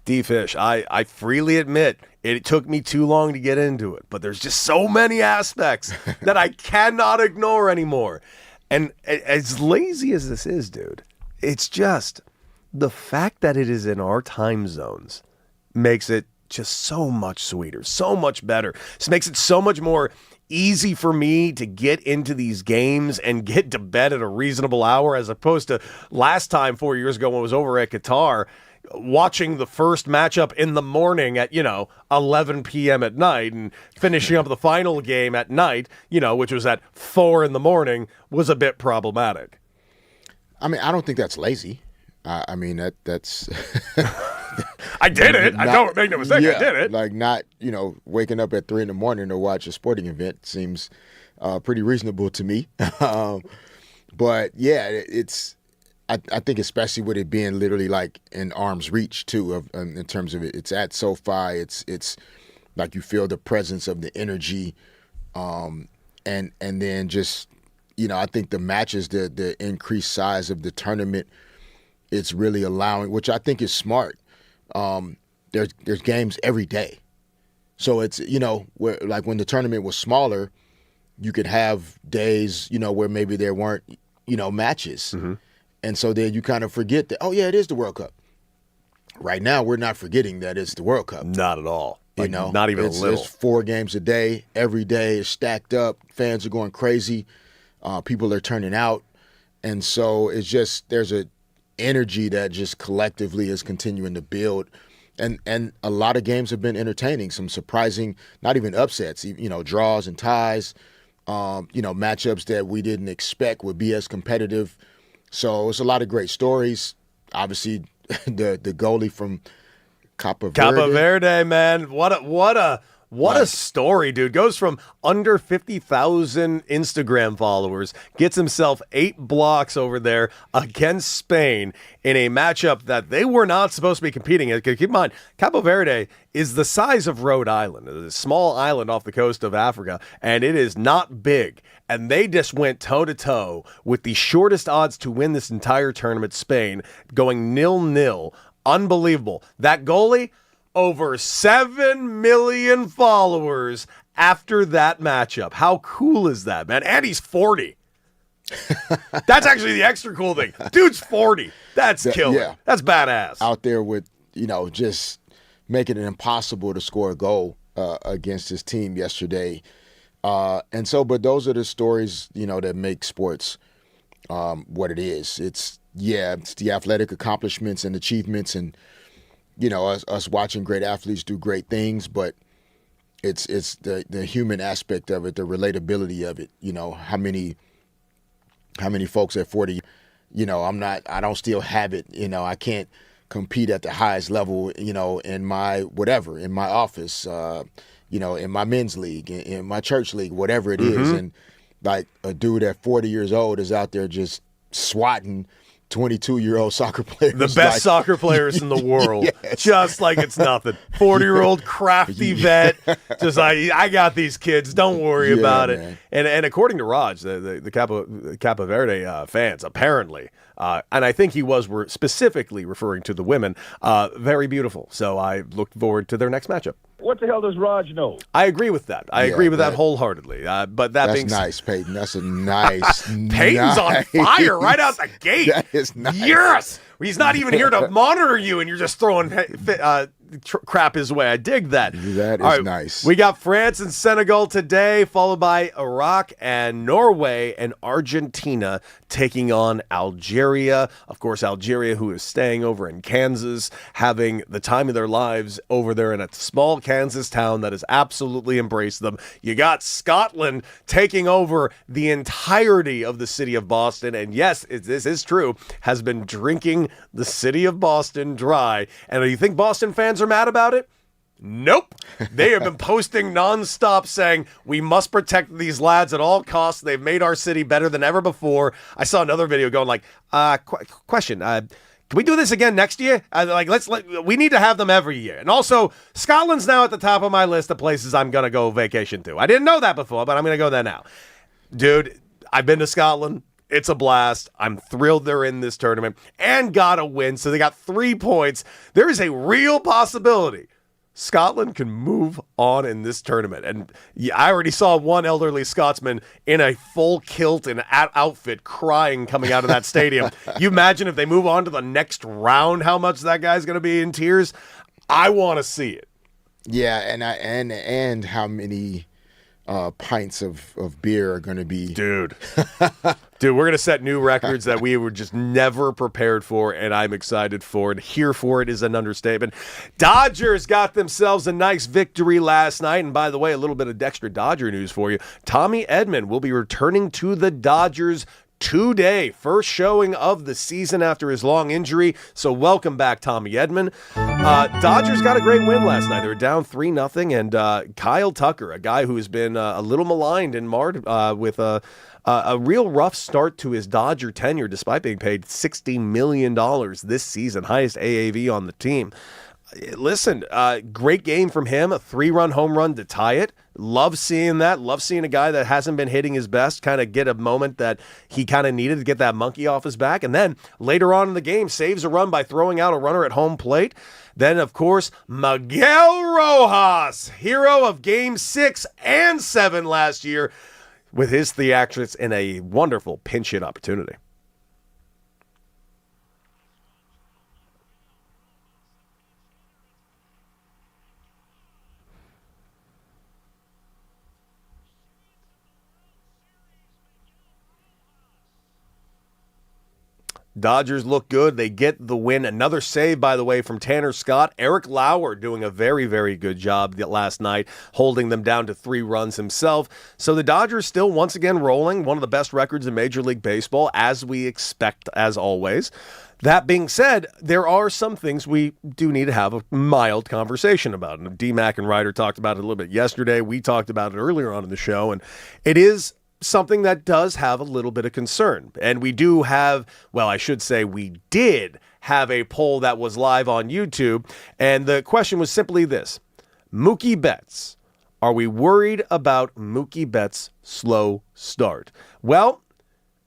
D-Fish, I freely admit it took me too long to get into it, but there's just so many aspects that I cannot ignore anymore. And as lazy as this is, dude, it's just the fact that it is in our time zones makes it just so much sweeter, so much better. This makes it so much more easy for me to get into these games and get to bed at a reasonable hour, as opposed to last time 4 years ago when I was over at Qatar, watching the first matchup in the morning at, 11 p.m. at night and finishing up the final game at night, which was at 4 in the morning, was a bit problematic. I mean, I don't think that's lazy. I mean, that's... I did it. I don't make no mistake. Yeah, I did it. Like not, waking up at 3 in the morning to watch a sporting event seems pretty reasonable to me. But yeah, it's. I think especially with it being literally like in arm's reach too, in terms of it. It's at SoFi. It's like you feel the presence of the energy, and then just I think the matches, the increased size of the tournament, it's really allowing, which I think is smart. There's games every day. So it's, where like when the tournament was smaller, you could have days, where maybe there weren't, matches. Mm-hmm. And so then you kind of forget that, oh yeah, it is the World Cup. Right now, we're not forgetting that it's the World Cup. Not at all. Not even a little. It's 4 games a day. Every day is stacked up. Fans are going crazy. People are turning out. And so it's just, there's a energy that just collectively is continuing to build. And a lot of games have been entertaining. Some surprising, not even upsets, draws and ties, matchups that we didn't expect would be as competitive. So it's a lot of great stories. Obviously, the goalie from Cape Verde, man. What a story, dude. Goes from under 50,000 Instagram followers, gets himself 8 blocks over there against Spain in a matchup that they were not supposed to be competing in. Keep in mind, Cape Verde is the size of Rhode Island. It is a small island off the coast of Africa, and it is not big. And they just went toe-to-toe with the shortest odds to win this entire tournament, Spain, going 0-0. Unbelievable. That goalie, over 7 million followers after that matchup. How cool is that, man? And he's 40. That's actually the extra cool thing. Dude's 40. That's killer. Yeah. That's badass. Out there with, just making it impossible to score a goal against his team yesterday. But those are the stories, that make sports what it is. It's the athletic accomplishments and achievements and, us watching great athletes do great things, but it's the human aspect of it, the relatability of it. How many folks at 40, I don't still have it. I can't compete at the highest level, in my office, in my men's league, in my church league, whatever it is. And like a dude at 40 years old is out there just swatting 22-year-old soccer players. The best soccer players in the world. Yes. Just like it's nothing. 40-year-old crafty vet. Just I got these kids. Don't worry about it. And according to Raj, the Cape Verde fans, apparently, and I think he was specifically referring to the women, very beautiful. So I look forward to their next matchup. What the hell does Raj know? I agree with that. I agree with that wholeheartedly. But that's nice, Peyton. That's a nice. Peyton's on fire right out the gate. That is nice. Yes. He's not even here to monitor you, and you're just throwing crap his way. I dig that. That All is right, nice. We got France and Senegal today, followed by Iraq and Norway and Argentina taking on Algeria. Of course, Algeria, who is staying over in Kansas, having the time of their lives over there in a small Kansas town that has absolutely embraced them. You got Scotland taking over the entirety of the city of Boston. And yes, this is true, has been drinking the city of Boston dry. And do you think Boston fans are mad about it? Nope. They have been posting nonstop saying, we must protect these lads at all costs. They've made our city better than ever before. I saw another video going like, question, can we do this again next year? We need to have them every year. And also, Scotland's now at the top of my list of places I'm going to go vacation to. I didn't know that before, but I'm going to go there now. Dude, I've been to Scotland. It's a blast. I'm thrilled they're in this tournament and got a win. So they got 3 points. There is a real possibility Scotland can move on in this tournament. And yeah, I already saw one elderly Scotsman in a full kilt and outfit crying coming out of that stadium. You imagine if they move on to the next round, how much that guy's going to be in tears? I want to see it. Yeah, and how many pints of beer are going to be. Dude, we're going to set new records that we were just never prepared for, and I'm excited for it. Here for it is an understatement. Dodgers got themselves a nice victory last night, and by the way, a little bit of extra Dodger news for you. Tommy Edman will be returning to the Dodgers today. First showing of the season after his long injury. So welcome back, Tommy Edman. Dodgers got a great win last night. They were down 3-0, and Kyle Tucker, a guy who has been a little maligned and marred with a real rough start to his Dodger tenure, despite being paid $60 million this season, highest AAV on the team. Listen, great game from him, a 3-run home run to tie it. Love seeing that. Love seeing a guy that hasn't been hitting his best kind of get a moment that he kind of needed to get that monkey off his back. And then later on in the game, saves a run by throwing out a runner at home plate. Then, of course, Miguel Rojas, hero of Game 6 and 7 last year, with his theatrics in a wonderful pinch hit opportunity. Dodgers look good. They get the win. Another save, by the way, from Tanner Scott. Eric Lauer doing a very, very good job last night, holding them down to 3 runs himself. So the Dodgers still once again rolling, one of the best records in Major League Baseball, as we expect, as always. That being said, there are some things we do need to have a mild conversation about. And D-Mac and Reiter talked about it a little bit yesterday. We talked about it earlier on in the show, and it is something that does have a little bit of concern. And we do have, well, I should say we did have a poll that was live on YouTube. And the question was simply this: Mookie Betts. Are we worried about Mookie Betts' slow start? Well,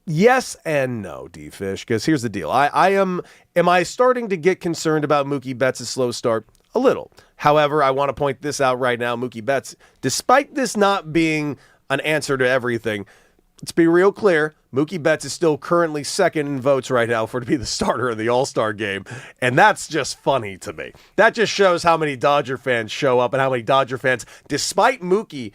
yes and no, D-Fish, because here's the deal. Am I starting to get concerned about Mookie Betts' slow start? A little. However, I want to point this out right now. Mookie Betts, despite this not being an answer to everything, let's be real clear, Mookie Betts is still currently second in votes right now to be the starter of the All-Star game, and that's just funny to me. That just shows how many Dodger fans show up and how many Dodger fans, despite Mookie,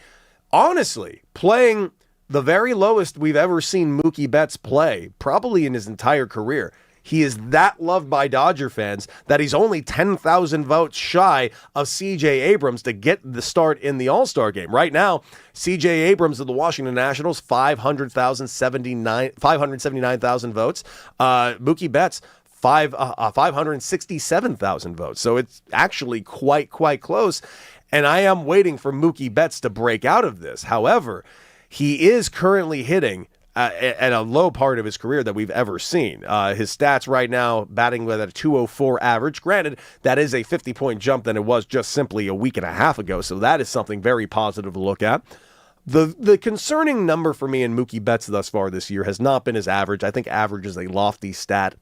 honestly, playing the very lowest we've ever seen Mookie Betts play, probably in his entire career. He is that loved by Dodger fans that he's only 10,000 votes shy of C.J. Abrams to get the start in the All-Star game. Right now, C.J. Abrams of the Washington Nationals, 579,000 votes. Mookie Betts, 567,000 votes. So it's actually quite close. And I am waiting for Mookie Betts to break out of this. However, he is currently hitting at a low part of his career that we've ever seen. His stats right now, batting with a 204 average. Granted, that is a 50-point jump than it was just simply a week and a half ago, so that is something very positive to look at. The concerning number for me in Mookie Betts thus far this year has not been his average. I think average is a lofty stat.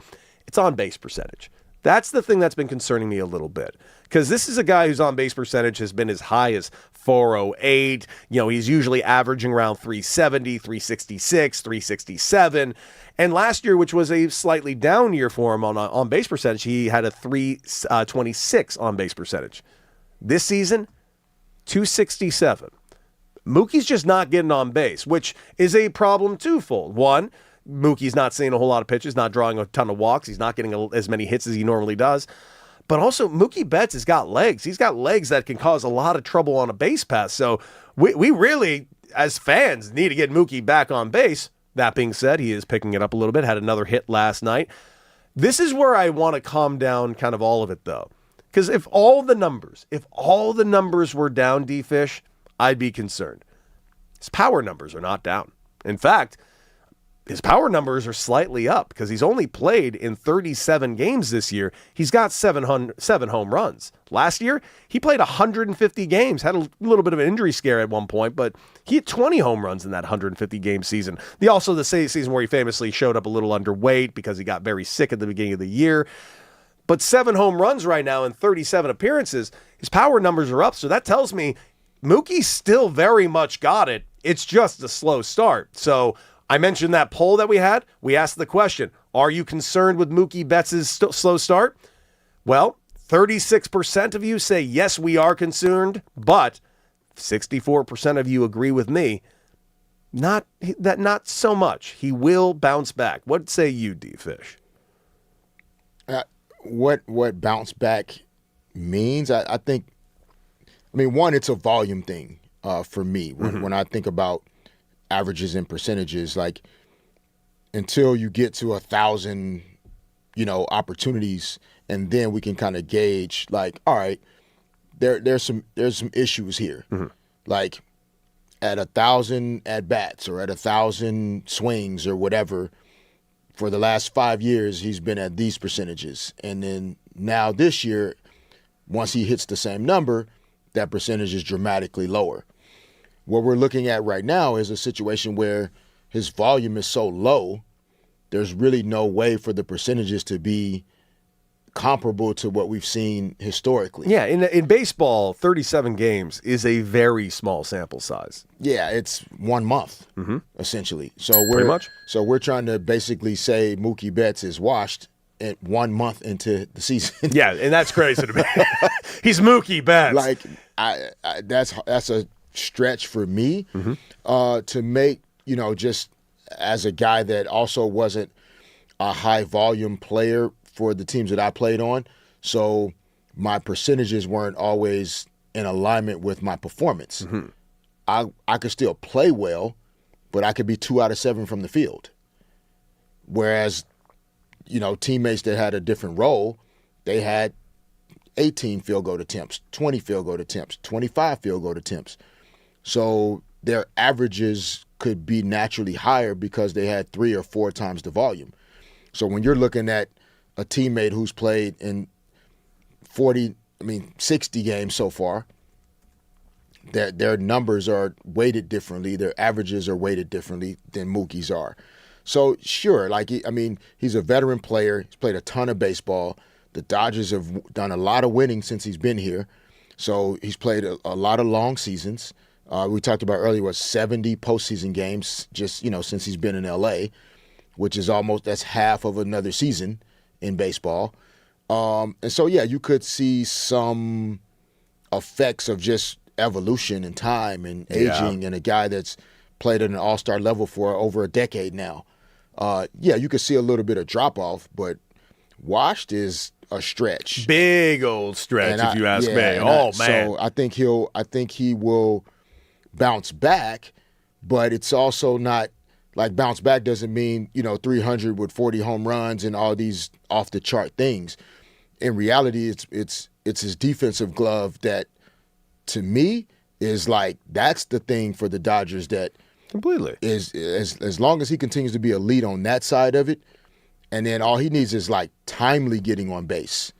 It's on-base percentage. That's the thing that's been concerning me a little bit, because this is a guy whose on-base percentage has been as high as 408. He's usually averaging around 370, 366, 367. And last year, which was a slightly down year for him on base percentage, he had a 326 on base percentage. This season, 267. Mookie's just not getting on base, which is a problem twofold. One, Mookie's not seeing a whole lot of pitches, not drawing a ton of walks. He's not getting as many hits as he normally does. But also, Mookie Betts has got legs. He's got legs that can cause a lot of trouble on a base pass. So we really, as fans, need to get Mookie back on base. That being said, he is picking it up a little bit, had another hit last night. This is where I want to calm down kind of all of it, though. Because if all the numbers were down, D-Fish, I'd be concerned. His power numbers are not down. In fact, his power numbers are slightly up because he's only played in 37 games this year. He's got 7 home runs. Last year, he played 150 games, had a little bit of an injury scare at one point, but he had 20 home runs in that 150-game season. The season where he famously showed up a little underweight because he got very sick at the beginning of the year. But 7 home runs right now in 37 appearances, his power numbers are up, so that tells me Mookie still very much got it. It's just a slow start. So I mentioned that poll that we had. We asked the question, are you concerned with Mookie Betts' slow start? Well, 36% of you say, yes, we are concerned, but 64% of you agree with me. Not so much. He will bounce back. What say you, D-Fish? What bounce back means, I think, one, it's a volume thing for me. When I think about averages and percentages, like until you get to 1,000, opportunities, and then we can kind of gauge, like, all right, there's some issues here. Like at 1,000 at bats or at 1,000 swings or whatever, for the last 5 years he's been at these percentages, and then now this year, once he hits the same number, that percentage is dramatically lower. What we're looking at right now is a situation where his volume is so low, there's really no way for the percentages to be comparable to what we've seen historically. Yeah, in baseball, 37 games is a very small sample size. Yeah, it's 1 month, essentially. Pretty much. So we're trying to basically say Mookie Betts is washed at 1 month into the season. Yeah, and that's crazy to me. He's Mookie Betts. Like, that's a stretch for me to make, just as a guy that also wasn't a high volume player for the teams that I played on. So my percentages weren't always in alignment with my performance. I could still play well, but I could be 2 out of 7 from the field. Whereas, teammates that had a different role, they had 18 field goal attempts, 20 field goal attempts, 25 field goal attempts. So their averages could be naturally higher because they had 3 or 4 times the volume. So when you're looking at a teammate who's played in 60 games so far, their numbers are weighted differently. Their averages are weighted differently than Mookie's are. So sure, he's a veteran player. He's played a ton of baseball. The Dodgers have done a lot of winning since he's been here. So he's played a lot of long seasons. We talked about earlier 70 postseason games just, since he's been in LA, which is that's half of another season in baseball. And so, yeah, you could see some effects of just evolution and time and aging, and a guy that's played at an all-star level for over a decade now. You could see a little bit of drop-off, but washed is a stretch. Big old stretch, if you ask me. Man. So I think he will bounce back, but it's also not like bounce back doesn't mean, 300 with 40 home runs and all these off the chart things. In reality, it's his defensive glove that, to me, is like that's the thing for the Dodgers that completely is as long as he continues to be elite on that side of it, and then all he needs is like timely getting on base.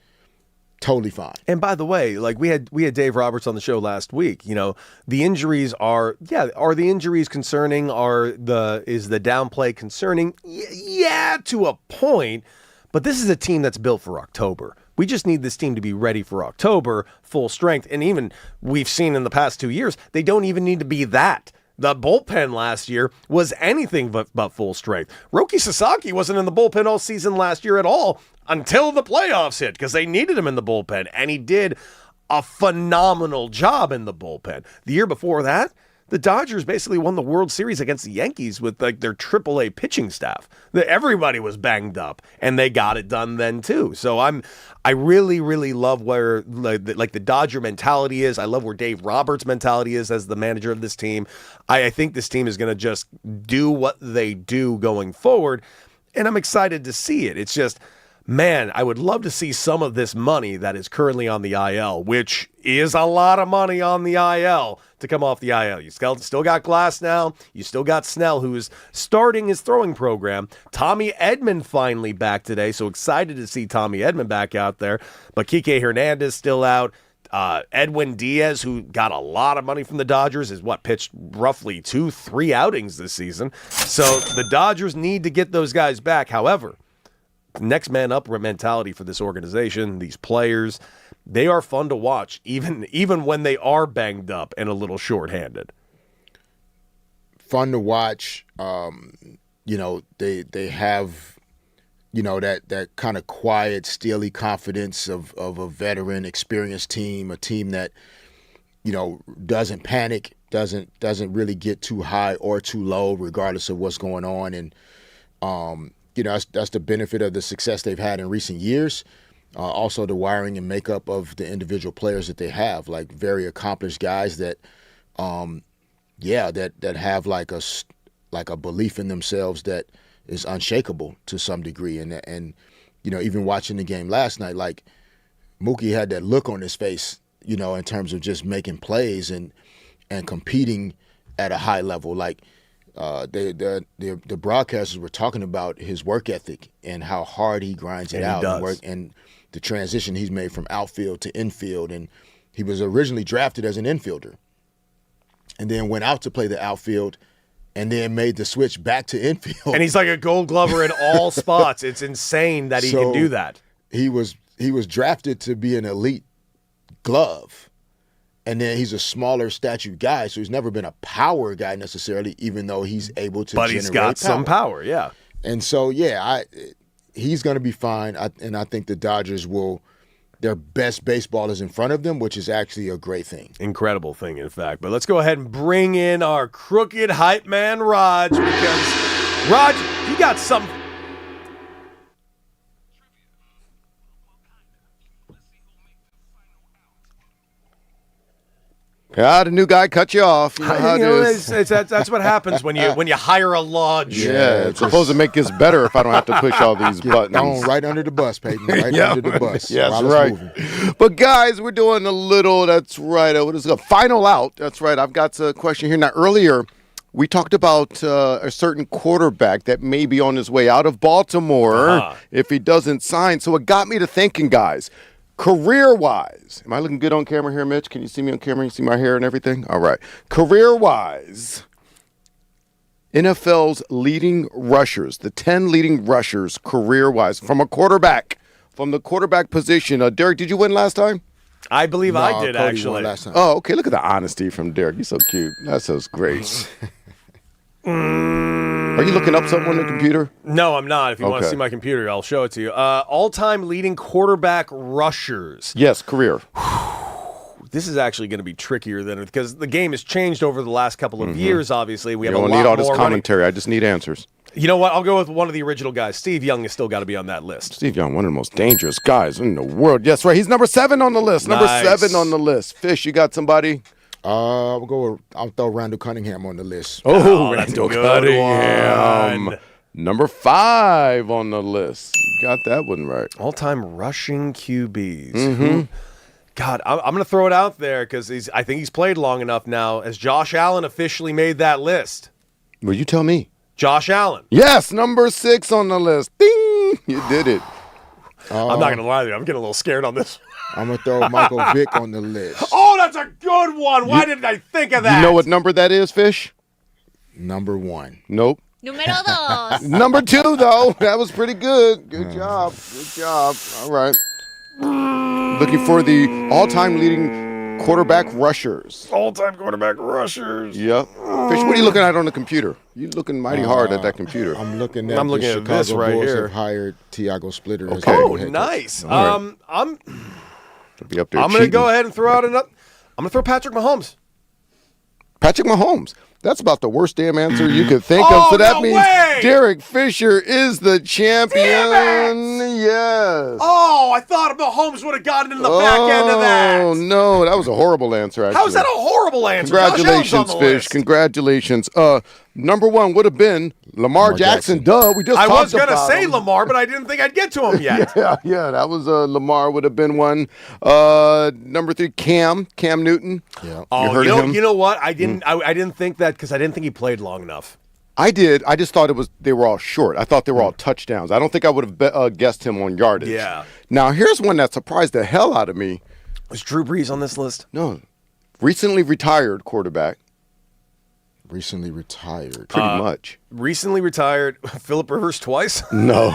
Totally fine. And by the way, like we had Dave Roberts on the show last week. The injuries are the injuries concerning? Is the downplay concerning? Yeah, to a point. But this is a team that's built for October. We just need this team to be ready for October, full strength. And even we've seen in the past 2 years, they don't even need to be that. The bullpen last year was anything but full strength. Roki Sasaki wasn't in the bullpen all season last year at all until the playoffs hit because they needed him in the bullpen. And he did a phenomenal job in the bullpen. The year before that, the Dodgers basically won the World Series against the Yankees with like their AAA pitching staff. Everybody was banged up, and they got it done then too. So I really, really love where like the Dodger mentality is. I love where Dave Roberts' mentality is as the manager of this team. I think this team is going to just do what they do going forward, and I'm excited to see it. It's just, man, I would love to see some of this money that is currently on the IL, which is a lot of money on the IL, to come off the IL. You still got Glass now. You still got Snell, who is starting his throwing program. Tommy Edman finally back today, so excited to see Tommy Edman back out there. But Kike Hernandez still out. Edwin Diaz, who got a lot of money from the Dodgers, is pitched roughly 2-3 outings this season. So the Dodgers need to get those guys back. However, next man up mentality for this organization, these players, they are fun to watch, even when they are banged up and a little shorthanded. Fun to watch. They have, that kind of quiet, steely confidence of a veteran, experienced team, a team that, doesn't panic, doesn't really get too high or too low, regardless of what's going on. And that's the benefit of the success they've had in recent years. Also, the wiring and makeup of the individual players that they have, like very accomplished guys that, that have like a belief in themselves that is unshakable to some degree. And even watching the game last night, like Mookie had that look on his face, in terms of just making plays and competing at a high level, like. The broadcasters were talking about his work ethic and how hard he grinds it out and the transition he's made from outfield to infield. And he was originally drafted as an infielder and then went out to play the outfield and then made the switch back to infield. And he's like a Gold Glover in all spots. It's insane that he can do that. He was drafted to be an elite glove. And then he's a smaller statute guy, so he's never been a power guy necessarily, even though he's able to generate power. But he's got some power, yeah. And so, he's going to be fine. And I think the Dodgers their best baseball is in front of them, which is actually a great thing. Incredible thing, in fact. But let's go ahead and bring in our crooked hype man, Raj, because, Raj, you got some... The new guy cut you off. You know how it is. That's what happens when you hire a lodge. Yeah, it's supposed to make this better if I don't have to push all these buttons. Thrown right under the bus, Peyton. Right under the bus. Yeah, that's right. But guys, we're doing a little. That's right. What is it? Final out. That's right. I've got a question here. Now, earlier we talked about a certain quarterback that may be on his way out of Baltimore if he doesn't sign. So it got me to thinking, guys. Career-wise, am I looking good on camera here, Mitch? Can you see me on camera? You see my hair and everything? All right. Career-wise, NFL's leading rushers, the 10 leading rushers career-wise from the quarterback position. Derek, did you win last time? I believe I did, Cody actually. won last time. Oh, okay. Look at the honesty from Derek. He's so cute. That's so great. Are you looking up something on the computer? No, I'm not. If you want to see my computer, I'll show it to you. All-time leading quarterback rushers. Yes, career. This is actually going to be trickier than because the game has changed over the last couple of years. Obviously, we have a lot more. You don't need all this commentary. I just need answers. You know what? I'll go with one of the original guys. Steve Young has still got to be on that list. Steve Young, one of the most dangerous guys in the world. Yes, right. He's number 7 on the list. Nice. Number 7 on the list. Fish, you got somebody? I'll throw Randall Cunningham on the list. Oh, Randall Cunningham. Number 5 on the list. You got that one right. All-time rushing QBs. God, I'm going to throw it out there because I think he's played long enough now. Has Josh Allen officially made that list? Well, you tell me. Josh Allen. Yes, number 6 on the list. Ding! You did it. I'm not going to lie to you. I'm getting a little scared on this. I'm going to throw Michael Vick on the list. Oh, that's a good one. Why didn't I think of that? You know what number that is, Fish? Number 1. Nope. Número 2. Number 2, though. That was pretty good. Good job. Good job. All right. Looking for the all-time leading quarterback rushers. All-time quarterback rushers. Yep. Fish, what are you looking at on the computer? You're looking mighty hard at that computer. I'm looking at I'm looking the at this Chicago right Bulls here. have hired Tiago Splitter as Okay. their Oh, head coach. nice. All right. I'm Be up there going to cheating. go ahead and throw out another. I'm going to throw Patrick Mahomes. Patrick Mahomes. That's about the worst damn answer you could think Oh, of. So that no means way! Derek Fisher is the champion. Damn Yes. Oh, I thought Mahomes would have gotten in the back end of that. Oh, no. That was a horrible answer, actually. How is that a horrible answer? Josh Allen's on Congratulations, the Fish. list. Congratulations. Number one would have been Lamar Jackson. Duh. We just I was going to say Lamar, but I didn't think I'd get to him yet. Yeah, that was Lamar would have been one. Number 3, Cam Newton. Yeah. Oh, heard of him? you know what? I didn't. I didn't think that because I didn't think he played long enough. I did. I just thought they were all short. I thought they were all touchdowns. I don't think I would have guessed him on yardage. Yeah. Now, here's one that surprised the hell out of me. Was Drew Brees on this list? No. Recently retired quarterback. Recently retired. Pretty much. Recently retired Phillip Rivers twice. No.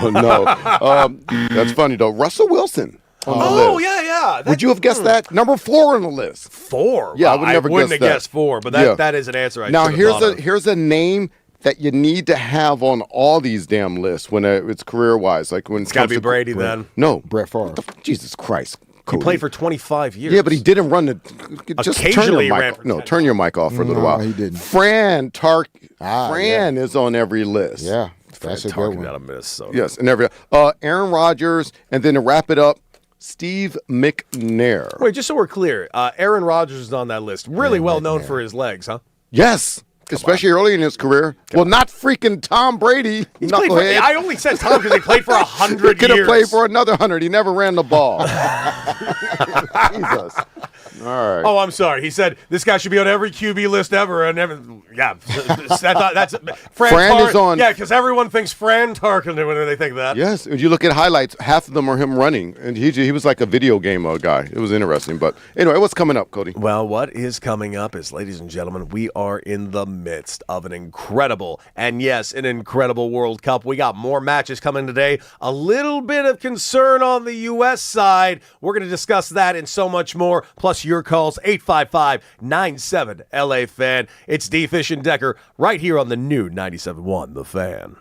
That's funny, though. Russell Wilson on the Oh list. yeah. Would you have guessed that? Number 4 on the list. 4? Yeah, I would never wouldn't guess have that. guessed 4, but Yeah. that is an answer. I Now, should have thought of. here's a name that you need to have on all these damn lists when it's career-wise. Like when It's got to be Brady then. No. Brett Favre. Jesus Christ. He Cody. played for 25 years. Yeah, but he didn't run the. Just turn Occasionally your he ran mic. for No, 10. turn your mic off for a little while. he didn't. Fran yeah. is on every list. Yeah, that's a good talking one. about a Minnesota. Yes, and every. Aaron Rodgers, and then to wrap it up, Steve McNair. Wait, just so we're clear, Aaron Rodgers is on that list. Really well known for his legs, huh? Yes, especially early in his career. Well, not freaking Tom Brady. He's played for, Knucklehead. I only said Tom because he played for 100 years. Could have played for another 100. He never ran the ball. Jesus. All right. Oh, I'm sorry. He said this guy should be on every QB list ever, and that's Fran is on- Yeah, because everyone thinks Fran Tarkin when they think that. Yes, if you look at highlights, half of them are him running, and he was like a video game guy. It was interesting, but anyway, what's coming up, Cody? Well, what is coming up is, ladies and gentlemen, we are in the midst of an incredible World Cup. We got more matches coming today. A little bit of concern on the U.S. side. We're going to discuss that and so much more, plus your calls, 855-97-LA-FAN. It's D. Fish and Decker right here on the new 97.1 The Fan.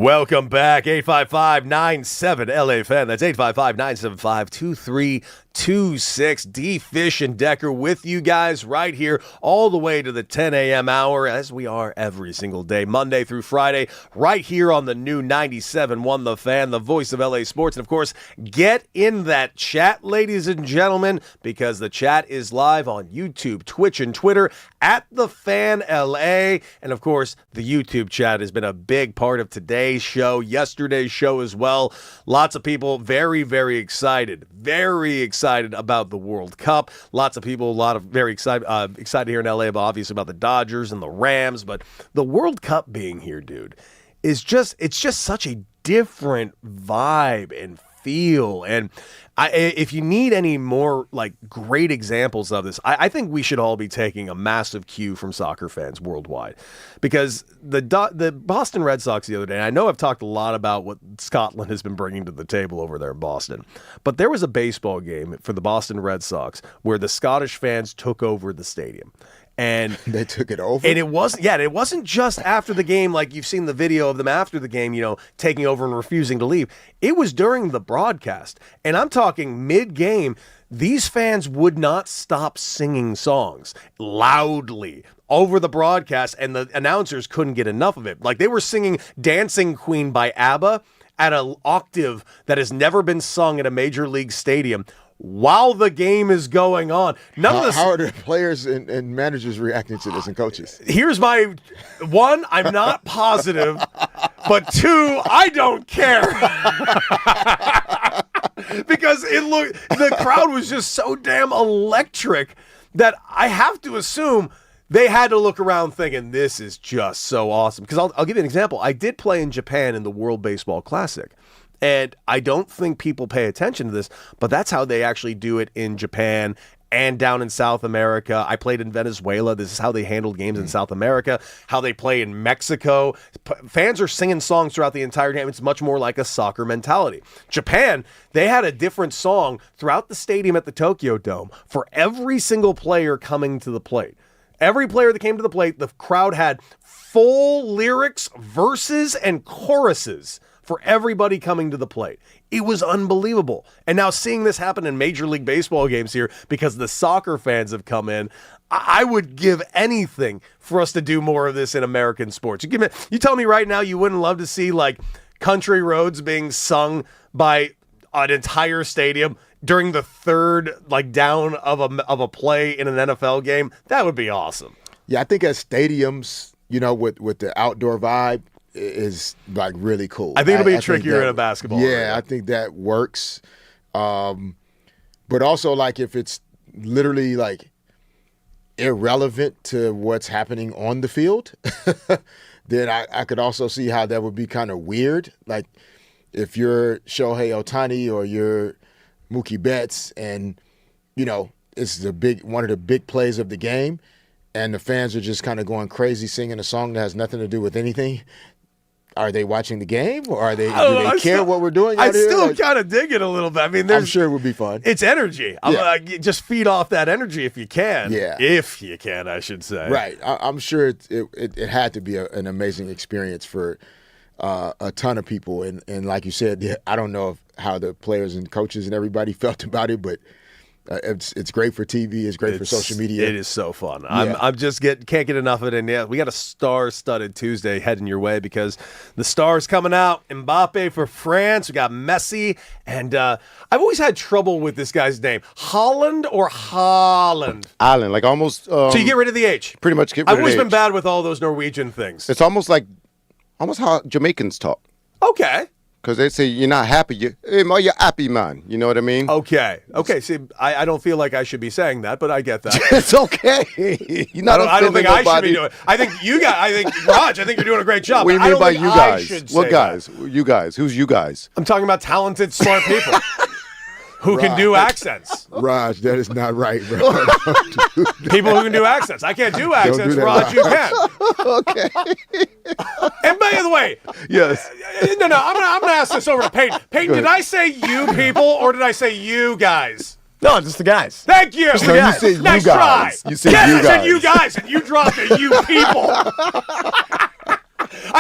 Welcome back, 855-97-LA-FAN. That's 855-975-2326. D. Fish and Decker with you guys right here all the way to the 10 a.m. hour, as we are every single day, Monday through Friday, right here on the new 97.1 The Fan, the voice of LA sports. And, of course, get in that chat, ladies and gentlemen, because the chat is live on YouTube, Twitch, and Twitter at The Fan LA. And, of course, the YouTube chat has been a big part of today's show, yesterday's show as well. Lots of people very, very excited about the World Cup. Lots of people, very excited here in LA, obviously about the Dodgers and the Rams. But the World Cup being here, dude, it's just such a different vibe and feel. And if you need any more like great examples of this, I think we should all be taking a massive cue from soccer fans worldwide, because the Boston Red Sox the other day, and I know I've talked a lot about what Scotland has been bringing to the table over there in Boston, but there was a baseball game for the Boston Red Sox where the Scottish fans took over the stadium. And they took it over. And it wasn't just after the game, like you've seen the video of them after the game, taking over and refusing to leave. It was during the broadcast. And I'm talking mid-game, these fans would not stop singing songs loudly over the broadcast, and the announcers couldn't get enough of it. Like, they were singing Dancing Queen by ABBA at an octave that has never been sung at a major league stadium while the game is going on. How are the players and managers reacting to this, and coaches? Here's my one, I'm not positive, but two, I don't care. Because the crowd was just so damn electric that I have to assume they had to look around thinking, this is just so awesome. Because I'll give you an example. I did play in Japan in the World Baseball Classic. And I don't think people pay attention to this, but that's how they actually do it in Japan and down in South America. I played in Venezuela. This is how they handled games in South America, how they play in Mexico. Fans are singing songs throughout the entire game. It's much more like a soccer mentality. Japan, they had a different song throughout the stadium at the Tokyo Dome for every single player coming to the plate. Every player that came to the plate, the crowd had full lyrics, verses, and choruses for everybody coming to the plate. It was unbelievable. And now seeing this happen in Major League Baseball games here, because the soccer fans have come in, I would give anything for us to do more of this in American sports. You tell me right now you wouldn't love to see like Country Roads being sung by an entire stadium during the third down of a play in an NFL game? That would be awesome. Yeah, I think at stadiums, with the outdoor vibe, is like really cool. I think it'll be trickier in a basketball. Yeah, I think that works. But also, like, if it's literally like irrelevant to what's happening on the field, then I could also see how that would be kind of weird. Like, if you're Shohei Ohtani or you're Mookie Betts, and it's one of the big plays of the game, and the fans are just kind of going crazy singing a song that has nothing to do with anything. Are they watching the game, or do they care what we're doing out here? I still kind of dig it a little bit. I mean, I'm sure it would be fun. It's energy. Just feed off that energy if you can. Yeah. If you can, I should say. Right. I'm sure it had to be an amazing experience for a ton of people. And like you said, I don't know how the players and coaches and everybody felt about it, but it's great for TV. It's great for social media. It is so fun. I'm just can't get enough of it. And yeah, we got a star-studded Tuesday heading your way, because the stars coming out. Mbappe for France. We got Messi, and I've always had trouble with this guy's name. Holland or Holland? Island, like almost. So you get rid of the H. Pretty much get rid of the H. I've always been bad with all those Norwegian things. It's almost how Jamaicans talk. Okay. Because they say you're not happy. You're happy, man. You know what I mean? Okay. See, I don't feel like I should be saying that, but I get that. It's okay. You're not I don't think nobody. I should be doing it. I think you guys, Raj, I think you're doing a great job. What do you mean by you guys? What guys? That. You guys? Who's you guys? I'm talking about talented, smart people who can do accents. Raj, that is not right, bro. People who can do accents. I can't do accents. Raj, you can. Okay. And by the way, yes. No, I'm gonna ask this over to Peyton. Peyton, did I say you people or did I say you guys? No, just the guys. Thank you. So you said you nice guys. Try. You said yes, you I guys. said you guys, and you dropped a you people.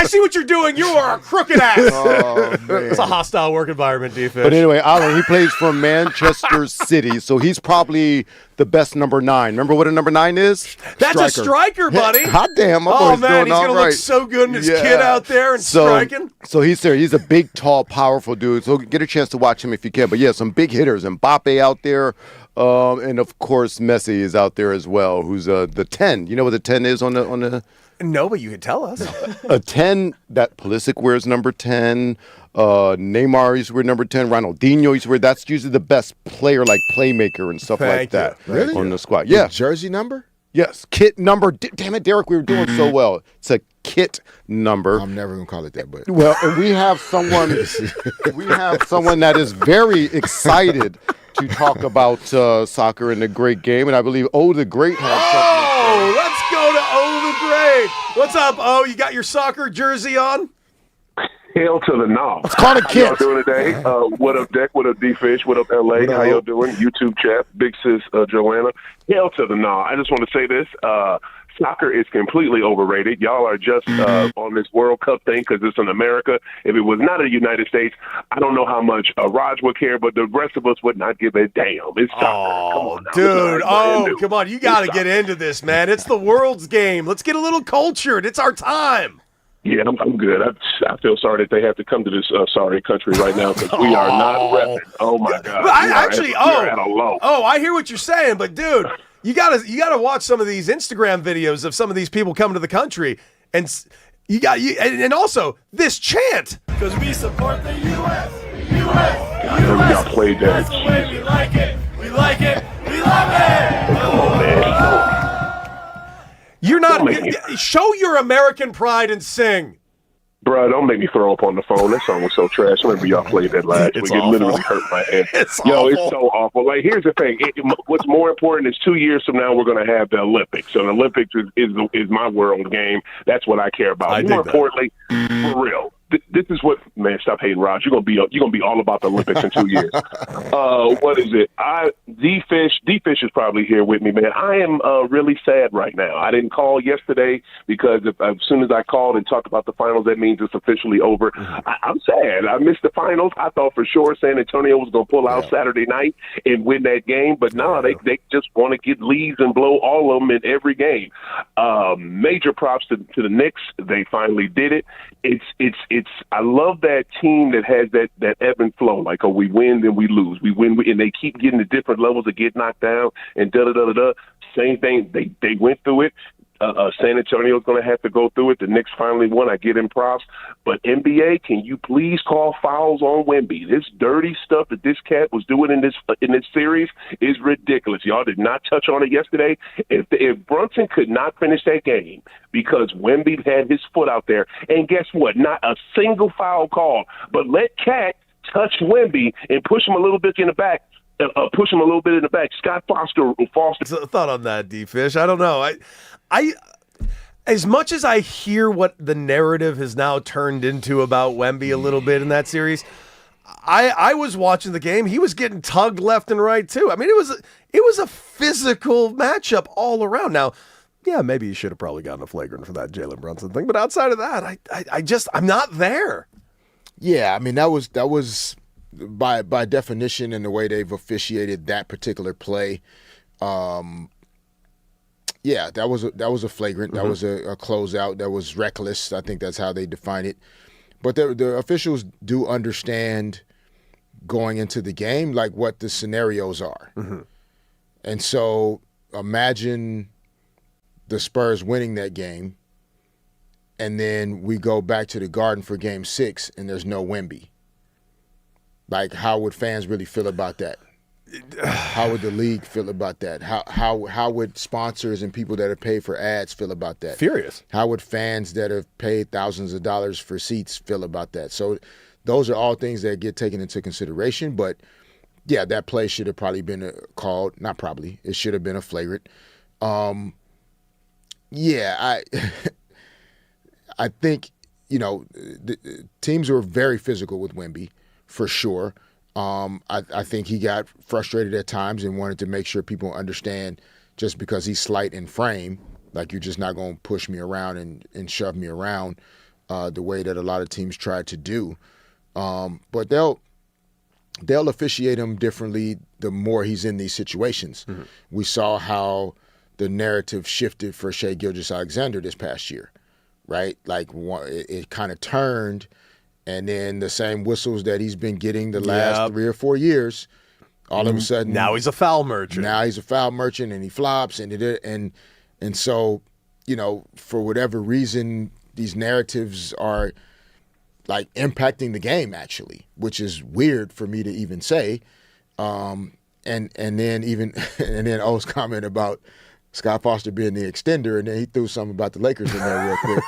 I see what you're doing. You are a crooked ass. Oh, man. It's a hostile work environment, D-Fish. But anyway, Alan, he plays for Manchester City, so he's probably the best number 9. Remember what a number 9 is? That's a striker, buddy. Hot damn, my Oh, boy's man, doing he's all going to right. look so good in his Yeah. kid out there and striking. So he's there. He's a big, tall, powerful dude. So get a chance to watch him if you can. But yeah, some big hitters. Mbappe out there. And of course, Messi is out there as well, who's the 10. You know what the 10 is on the No, but you could tell us. a 10 that Pulisic wears number 10. Neymar used to wear number 10. Ronaldinho used to wear. That's usually the best player, like playmaker and stuff like Thank you. that. Really? On the squad. Yeah. Jersey number? Yes. Kit number. Damn it, Derek, we were doing so well. It's a kit number. I'm never gonna call it that, but Well, and we have someone that is very excited to talk about soccer and the great game, and I believe the Great has something. Oh, let's go to the Great. What's up, you got your soccer jersey on? Hail to the Nah. It's called a How kit. y'all doing today? What up, Deck? What up, D-Fish? What up, LA? How y'all doing? YouTube chat, Big Sis Joanna. Hail to the Nah. I just want to say this. Soccer is completely overrated. Y'all are just on this World Cup thing because it's in America. If it was not in the United States, I don't know how much Raj would care, but the rest of us would not give a damn. It's soccer. Come on now. Dude. It's Come on. You got to get into this, man. It's the world's game. Let's get a little cultured. It's our time. Yeah, I'm good. I feel sorry that they have to come to this sorry country right now because we are not repping. Oh my God! We are at a low. I hear what you're saying, but dude, you gotta watch some of these Instagram videos of some of these people coming to the country, and and also this chant because we support the U.S. I know we got played that. That's the way we like it. We like it. We love it. Come on, man. You're not. Don't make me- Show your American pride and sing. Bro, don't make me throw up on the phone. That song was so trash. Remember y'all played that last It's week. It literally awful. hurt my head. It's Yo, awful. it's so awful. Like, here's the thing. What's more important is 2 years from now we're going to have the Olympics. So the Olympics is my world game. That's what I care about. I dig More that. importantly, for real. This is what, man, stop hating, Raj. You're gonna be all about the Olympics in 2 years. What is it? D-Fish is probably here with me, man. I am really sad right now. I didn't call yesterday because as soon as I called and talked about the finals, that means it's officially over. I'm sad. I missed the finals. I thought for sure San Antonio was gonna pull out Saturday night and win that game, but no, they just want to get leads and blow all of them in every game. Major props to the Knicks. They finally did it. I love that team that has that ebb and flow. Like, we win, then we lose. We win, and they keep getting to different levels of get knocked down and da-da-da-da-da. Same thing. They went through it. San Antonio's going to have to go through it. The Knicks finally won. I give him props. But NBA, can you please call fouls on Wemby? This dirty stuff that this cat was doing in this series is ridiculous. Y'all did not touch on it yesterday. If Brunson could not finish that game because Wemby had his foot out there, and guess what? Not a single foul call. But let Cat touch Wemby and push him a little bit in the back. Push him a little bit in the back. Scott Foster. So, thought on that, D-Fish. I don't know. I as much as I hear what the narrative has now turned into about Wemby a little bit in that series, I was watching the game. He was getting tugged left and right too. I mean, it was a physical matchup all around. Now, yeah, maybe you should have probably gotten a flagrant for that Jalen Brunson thing, but outside of that, I'm not there. yeah, I mean that was by definition and the way they've officiated that particular play. Yeah, that was a flagrant. That was a closeout. That was reckless. I think that's how they define it. But the officials do understand going into the game, like what the scenarios are. And so imagine the Spurs winning that game, and then we go back to the Garden for Game 6, and there's no Wemby. Like, how would fans really feel about that? How would the league feel about that? How would sponsors and people that have paid for ads feel about that? Furious. How would fans that have paid thousands of dollars for seats feel about that? So those are all things that get taken into consideration. But, yeah, that play should have probably been called. Not probably. It should have been a flagrant. Yeah, I think, the teams were very physical with Wemby, for sure. I think he got frustrated at times and wanted to make sure people understand just because he's slight in frame, like you're just not going to push me around and shove me around. the way that a lot of teams try to do. But they'll officiate him differently the more he's in these situations. Mm-hmm. We saw how the narrative shifted for Shai Gilgeous-Alexander this past year, right? Like it kind of turned, and then the same whistles that he's been getting the last 3 or 4 years, all of a sudden now he's a foul merchant. Now he's a foul merchant, and he flops, and so, you know, for whatever reason, these narratives are like impacting the game actually, which is weird for me to even say. And then O's comment about Scott Foster being the extender, and then he threw something about the Lakers in there real quick.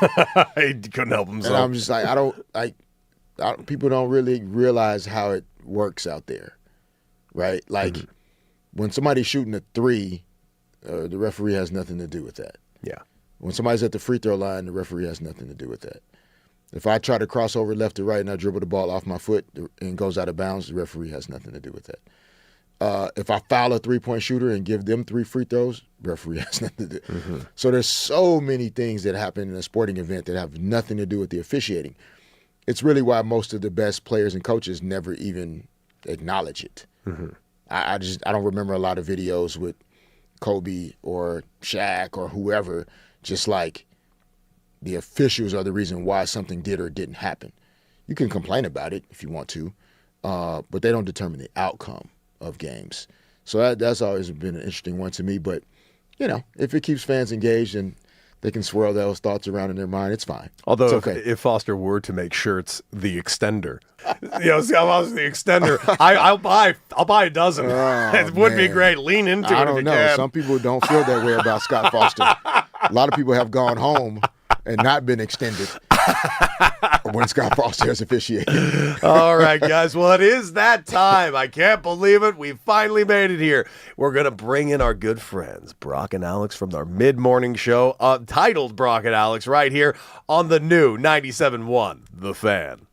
He couldn't help himself. And I'm just like, people don't really realize how it works out there, right? Like when somebody's shooting a three, the referee has nothing to do with that. Yeah. When somebody's at the free throw line, the referee has nothing to do with that. If I try to cross over left to right and I dribble the ball off my foot and goes out of bounds, the referee has nothing to do with that. If I foul a three-point shooter and give them 3 free throws, referee has nothing to do. Mm-hmm. So there's so many things that happen in a sporting event that have nothing to do with the officiating. It's really why most of the best players and coaches never even acknowledge it. Mm-hmm. I don't remember a lot of videos with Kobe or Shaq or whoever, just like the officials are the reason why something did or didn't happen. You can complain about it if you want to, but they don't determine the outcome of games. So that's always been an interesting one to me. But, you know, if it keeps fans engaged and they can swirl those thoughts around in their mind, it's fine. Although it's okay. if Foster were to make shirts the extender, Scott Foster the extender, I'll buy a dozen. Oh, it would be great. Lean into it. I don't know. Can. Some people don't feel that way about Scott Foster. A lot of people have gone home and not been extended when Scott Foster has officiated. All right, guys. Well, it is that time. I can't believe it. We finally made it here. We're going to bring in our good friends, Brock and Alex, from our mid-morning show, titled Brock and Alex, right here on the new 97.1 The Fan.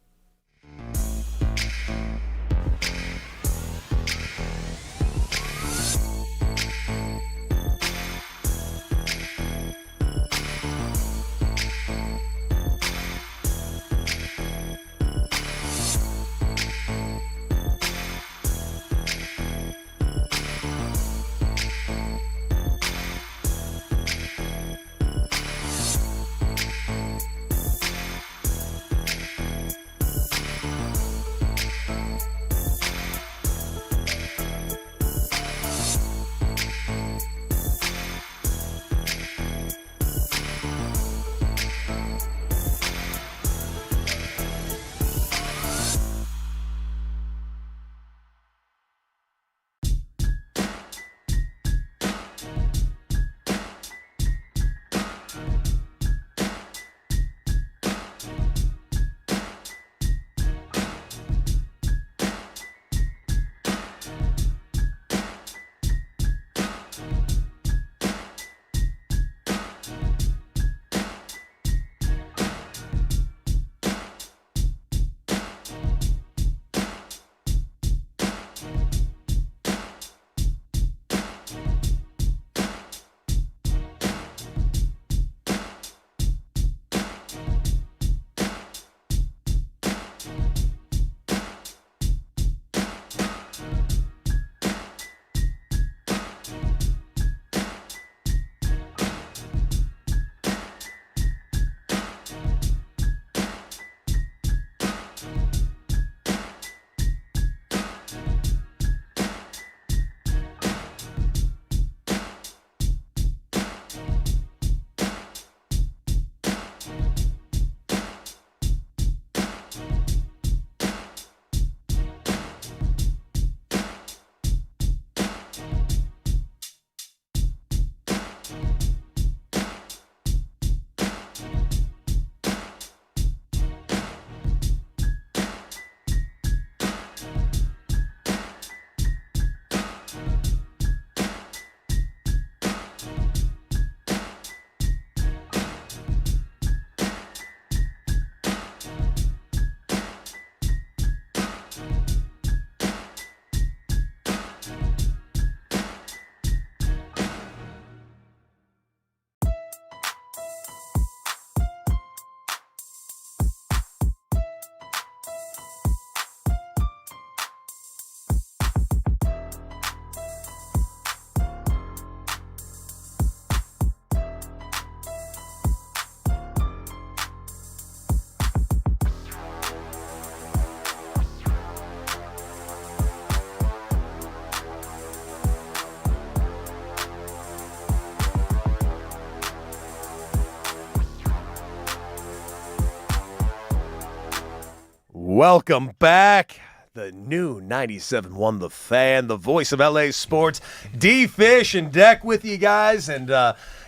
Welcome back. The new 97.1 The Fan, the voice of LA Sports. D-Fish and Deck with you guys. And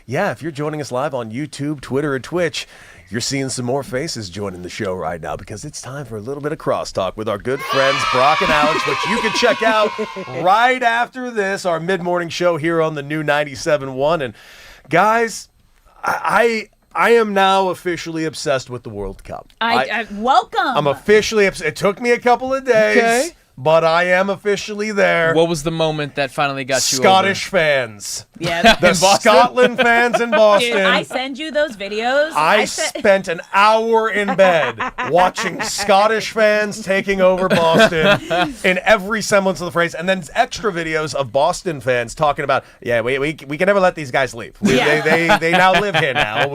if you're joining us live on YouTube, Twitter, and Twitch, you're seeing some more faces joining the show right now because it's time for a little bit of crosstalk with our good friends Brock and Alex, which you can check out right after this, our mid-morning show here on the new 97.1. And guys, I am now officially obsessed with the World Cup. I welcome. I'm officially obsessed. It took me a couple of days, but I am officially there. What was the moment that finally got you Scottish fans. Yeah. The Scotland fans in Boston. Dude, I send you those videos. I spent an hour in bed watching Scottish fans taking over Boston in every semblance of the phrase, and then extra videos of Boston fans talking about, we can never let these guys leave. They now live here now.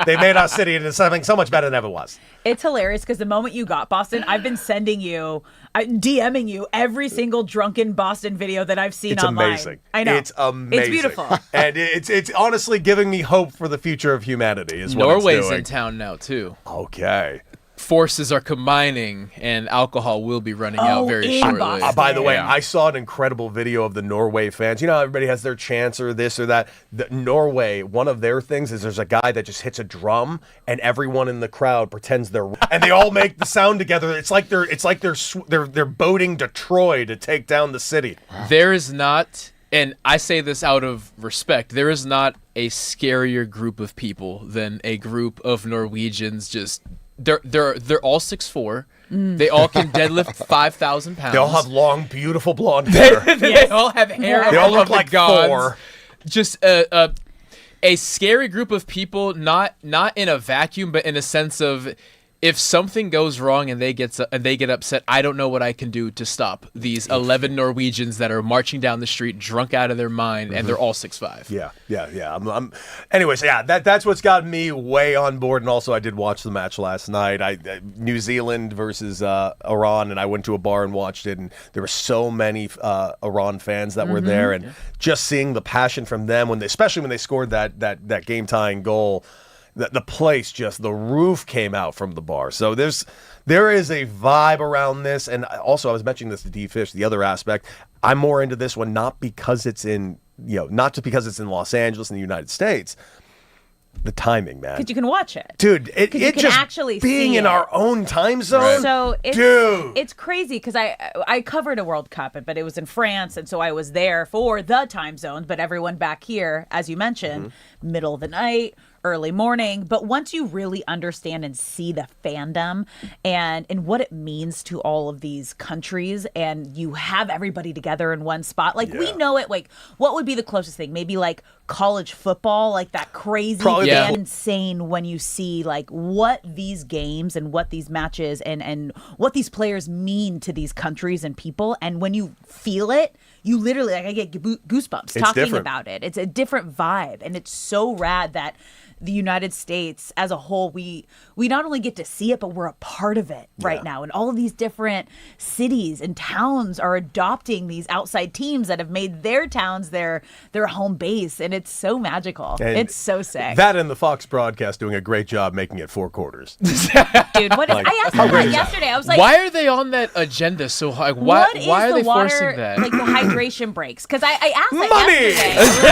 They made our city into something so much better than ever was. It's hilarious because the moment you got Boston, I've been sending you, DMing you every single drunken Boston video that I've seen online. It's amazing. I know. It's amazing. It's beautiful. And it's honestly giving me hope for the future of humanity is what Norway's it's doing. in town now, too. Okay. Forces are combining, and alcohol will be running out very in shortly. Boston. By the way, Yeah. I saw an incredible video of the Norway fans. You know how everybody has their chants or this or that. Norway, one of their things is there's a guy that just hits a drum, and everyone in the crowd pretends they're and they all make the sound together. It's like they're boating to Troy to take down the city. There is not, and I say this out of respect, there is not a scarier group of people than a group of Norwegians just. They're all 6'4". They all can deadlift 5,000 pounds. They all have long, beautiful blonde hair. They all have hair. They all look of the like gods. Thor. Just a scary group of people, not in a vacuum, but in a sense of if something goes wrong and they get upset, I don't know what I can do to stop these 11 Norwegians that are marching down the street drunk out of their mind, and they're all 6'5". Yeah. Anyways, that's what's got me way on board. And also, I did watch the match last night. New Zealand versus Iran, and I went to a bar and watched it. And there were so many Iran fans that were there, and just seeing the passion from them especially when they scored that game tying goal. The place, just the roof came out from the bar. So there is a vibe around this. And also, I was mentioning this to D-Fish, the other aspect. I'm more into this one, not because it's in Los Angeles in the United States. The timing, man. Because you can watch it. Dude, it can just actually being see in it. our own time zone. Right. So Dude. it's crazy because I covered a World Cup, but it was in France, and so I was there for the time zones. But everyone back here, as you mentioned, middle of the night, early morning. But once you really understand and see the fandom and what it means to all of these countries, and you have everybody together in one spot, we know it. Like, what would be the closest thing? Maybe like college football, like that crazy fan insane when you see like what these games and what these matches and what these players mean to these countries and people. And when you feel it, you literally, I get goosebumps talking different. about it. It's a different vibe, and it's so rad that the United States as a whole, we not only get to see it, but we're a part of it right now. And all of these different cities and towns are adopting these outside teams that have made their towns their home base. And it's so magical. And it's so sick. That and the Fox broadcast doing a great job making it 4 quarters. Dude, what is, I asked them that yesterday. I was like, why are they on that agenda so high? Why are they forcing that? Like the hydration breaks? Because I asked that Money! yesterday.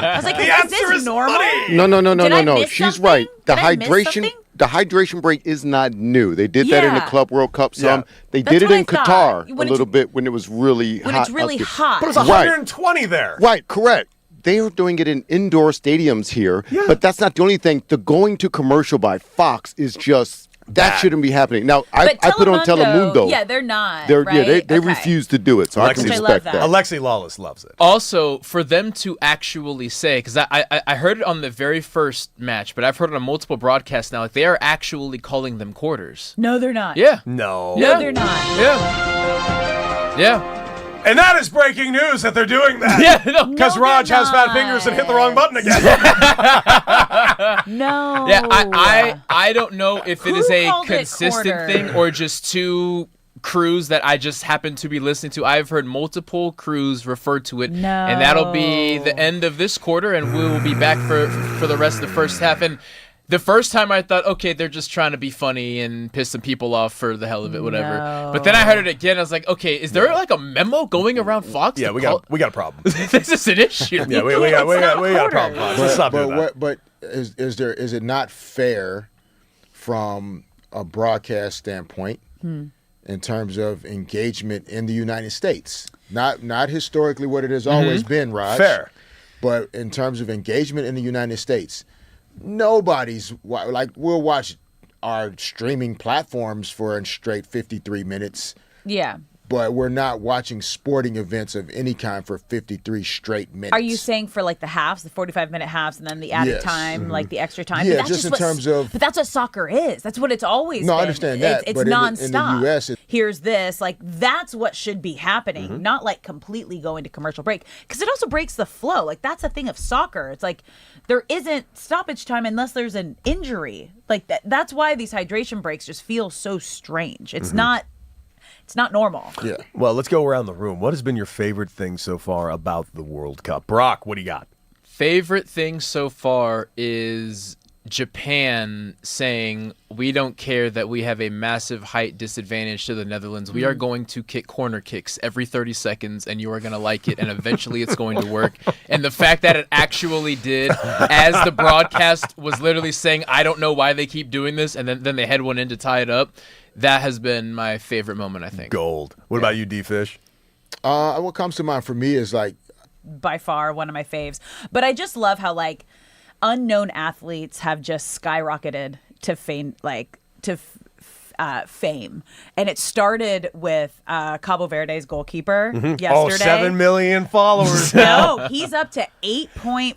I was like, The is answer this is normal? money! Did I No. miss She's something? right. The Did I miss something? hydration break is not new. They did that in the Yeah. Club World Cup some. Yeah. They That's did it what in I thought. Qatar When a little bit when it was really When hot. it's really out there. hot. But it was Right. 120 there. Right, correct. They are doing it in indoor stadiums here, but that's not the only thing. The going to commercial by Fox is just that shouldn't be happening. Now I put on Telemundo. Yeah, they're not. They right? refuse to do it, so I can Alexi- I love respect that. that. Alexi Lawless loves it. Also, for them to actually say, because I heard it on the very first match, but I've heard it on multiple broadcasts now, like they are actually calling them quarters. No, they're not. Yeah. No. No, they're not. Yeah. Yeah. And that is breaking news that they're doing that. Yeah. No. Because No, Raj they're has fat not. fingers and hit the wrong button again. No. Yeah. I don't know if it Who is a called it consistent quarter? thing or just two crews that I just happen to be listening to. I've heard multiple crews refer to it. No. And that'll be the end of this quarter, and we will be back for the rest of the first half. And The first time I thought, okay, they're just trying to be funny and piss some people off for the hell of it, whatever. No. But then I heard it again. I was like, okay, is there like a memo going around Fox? Yeah, we got a problem. This is an issue. Yeah, we got a problem. Fox. Let's stop doing that. But is it not fair from a broadcast standpoint in terms of engagement in the United States? Not historically what it has always been, Raj. Fair. But in terms of engagement in the United States, nobody's like, we'll watch our streaming platforms for a straight 53 minutes, Yeah. but we're not watching sporting events of any kind for 53 straight minutes. Are you saying for like the halves, the 45-minute halves, and then the added Yes. time, like the extra time? Yeah, But that's just in what, terms of- But that's what soccer is. That's what it's always been. No, I understand that, It's but in the nonstop. US, Here's this. Like, that's what should be happening, not like completely going to commercial break. Because it also breaks the flow. Like, that's the thing of soccer. It's like there isn't stoppage time unless there's an injury. Like, that's why these hydration breaks just feel so strange. It's not normal. Yeah. Well, let's go around the room. What has been your favorite thing so far about the World Cup? Brock, what do you got? Favorite thing so far is Japan saying, we don't care that we have a massive height disadvantage to the Netherlands. We are going to kick corner kicks every 30 seconds, and you are going to like it, and eventually it's going to work. And the fact that it actually did, as the broadcast was literally saying, I don't know why they keep doing this, and then they had one in to tie it up, that has been my favorite moment, I think. Gold. What about you, D-Fish? What comes to mind for me is like, By far one of my faves. But I just love how like unknown athletes have just skyrocketed to fame, fame. And it started with Cabo Verde's goalkeeper yesterday. Oh, 7 million followers. No, he's up to 8.4.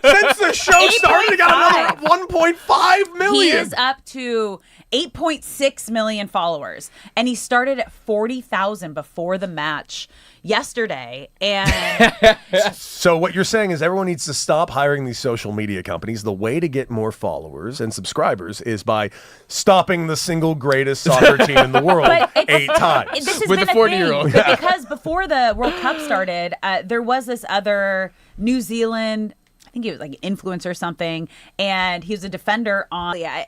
Since the show started, he got another 1.5 million. He is up to 8.6 million followers. And he started at 40,000 before the match yesterday. And So what you're saying is everyone needs to stop hiring these social media companies. The way to get more followers and subscribers is by stopping the single greatest soccer team in the world But it's- 8 times. this has With been the a 40-year-old. thing. But because before the World Cup started, there was this other New Zealand, I think he was like an influencer or something, and he was a defender on. Yeah,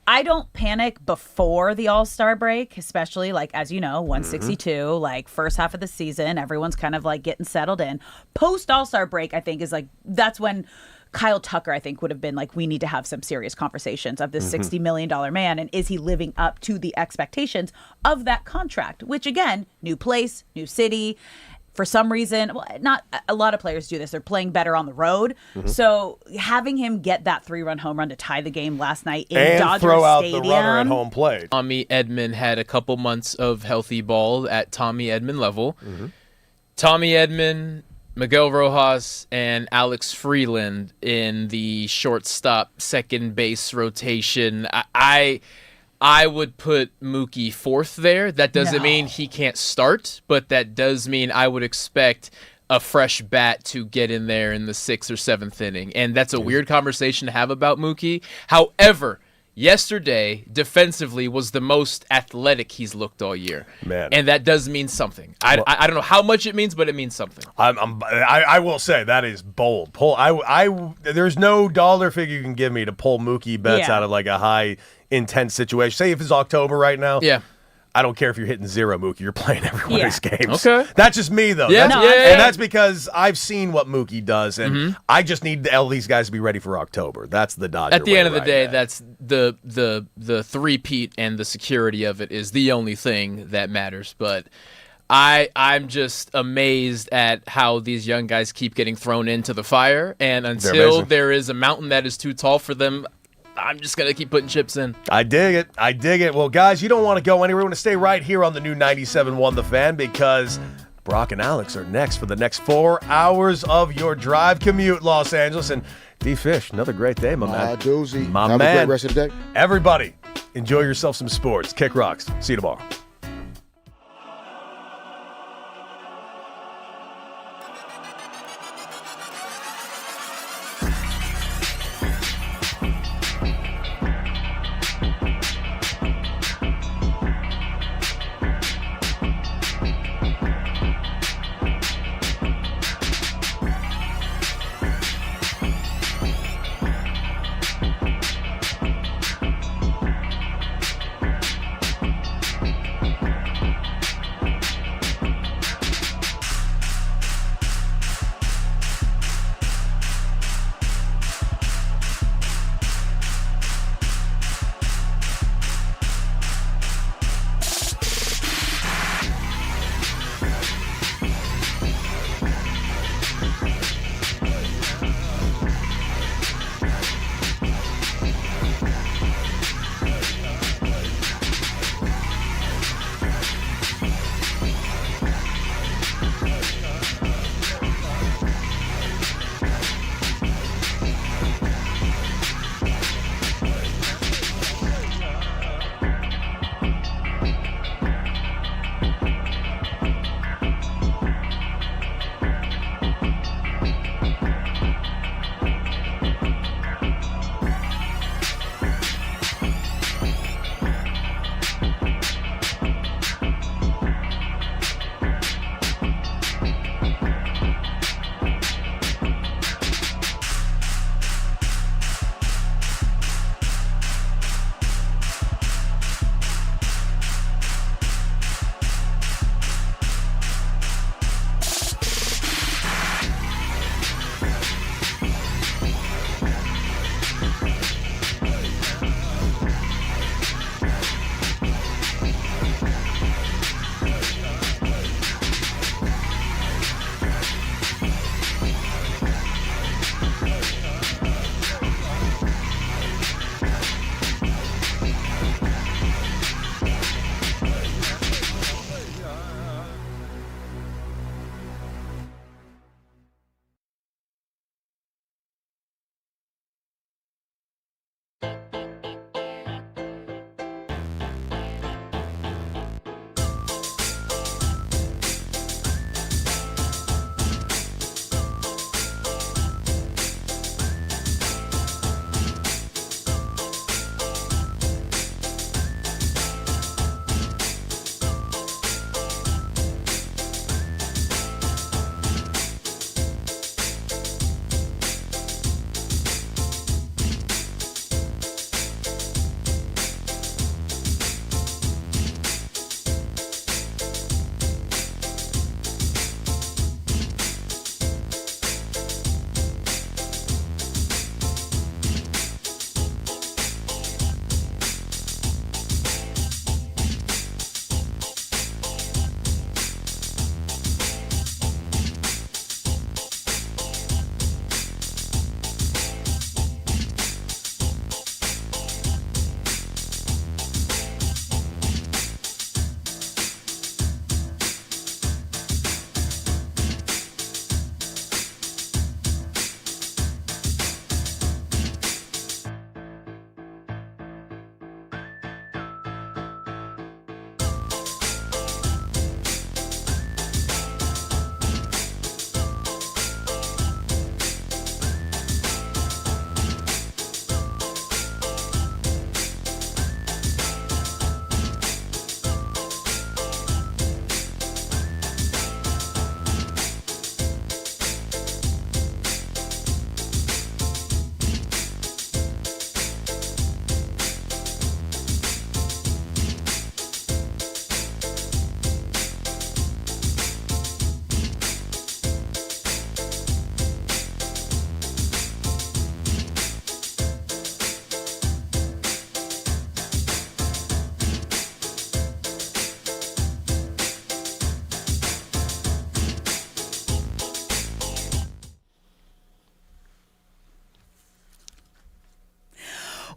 I don't panic before the All-Star break, especially like, as you know, 162, like first half of the season, everyone's kind of like getting settled in. Post All-Star break, I think is like, that's when Kyle Tucker, I think, would have been like, we need to have some serious conversations of this $60 million man. And is he living up to the expectations of that contract? Which again, new place, new city. For some reason, well, not a lot of players do this. They're playing better on the road. So having him get that 3-run home run to tie the game last night in and Dodger throw out Stadium. the runner at home plate. Tommy Edman had a couple months of healthy ball at Tommy Edman level. Tommy Edman, Miguel Rojas, and Alex Freeland in the shortstop second base rotation. I would put Mookie fourth there. That doesn't mean he can't start, but that does mean I would expect a fresh bat to get in there in the 6th or 7th inning. And that's a weird conversation to have about Mookie. However, yesterday, defensively, was the most athletic he's looked all year. Man. And that does mean something. I don't know how much it means, but it means something. I will say that is bold. There's no dollar figure you can give me to pull Mookie Betts Yeah. out of like a high intense situation. Say if it's October right now. Yeah. I don't care if you're hitting 0, Mookie. You're playing every one of these games. Okay. That's just me, though. Yeah, That's, no, yeah. And that's because I've seen what Mookie does, and I just need all these guys to be ready for October. That's the Dodger At the way end of the right day, now. that's the three-peat and the security of it is the only thing that matters. But I'm just amazed at how these young guys keep getting thrown into the fire, and until amazing. there is a mountain that is too tall for them, I'm just going to keep putting chips in. I dig it. Well, guys, you don't want to go anywhere. You want to stay right here on the new 97.1 The Fan because Brock and Alex are next for the next 4 hours of your drive commute, Los Angeles. And D-Fish, another great day, my man. doozy. My Have man. a great rest of the day. Everybody, enjoy yourself some sports. Kick rocks. See you tomorrow.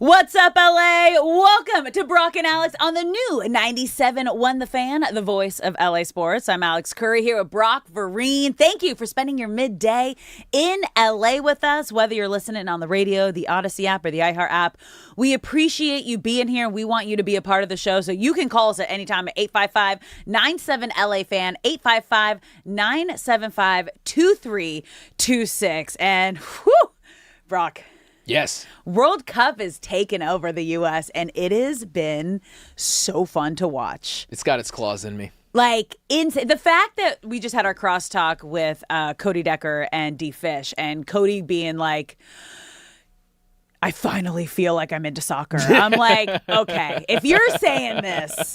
What's up, LA? Welcome to Brock and Alex on the new 97.1 The Fan, the voice of LA Sports. I'm Alex Curry here with Brock Vereen. Thank you for spending your midday in LA with us, whether you're listening on the radio, the Odyssey app, or the iHeart app. We appreciate you being here. We want you to be a part of the show, so you can call us at any time at 855-97-LA-FAN, 855-975-2326. And whew, Brock. Yes. World Cup is taking over the U.S., and it has been so fun to watch. It's got its claws in me. Like, the fact that we just had our crosstalk with Cody Decker and D Fish, and Cody being like, I finally feel like I'm into soccer. I'm like, okay, if you're saying this,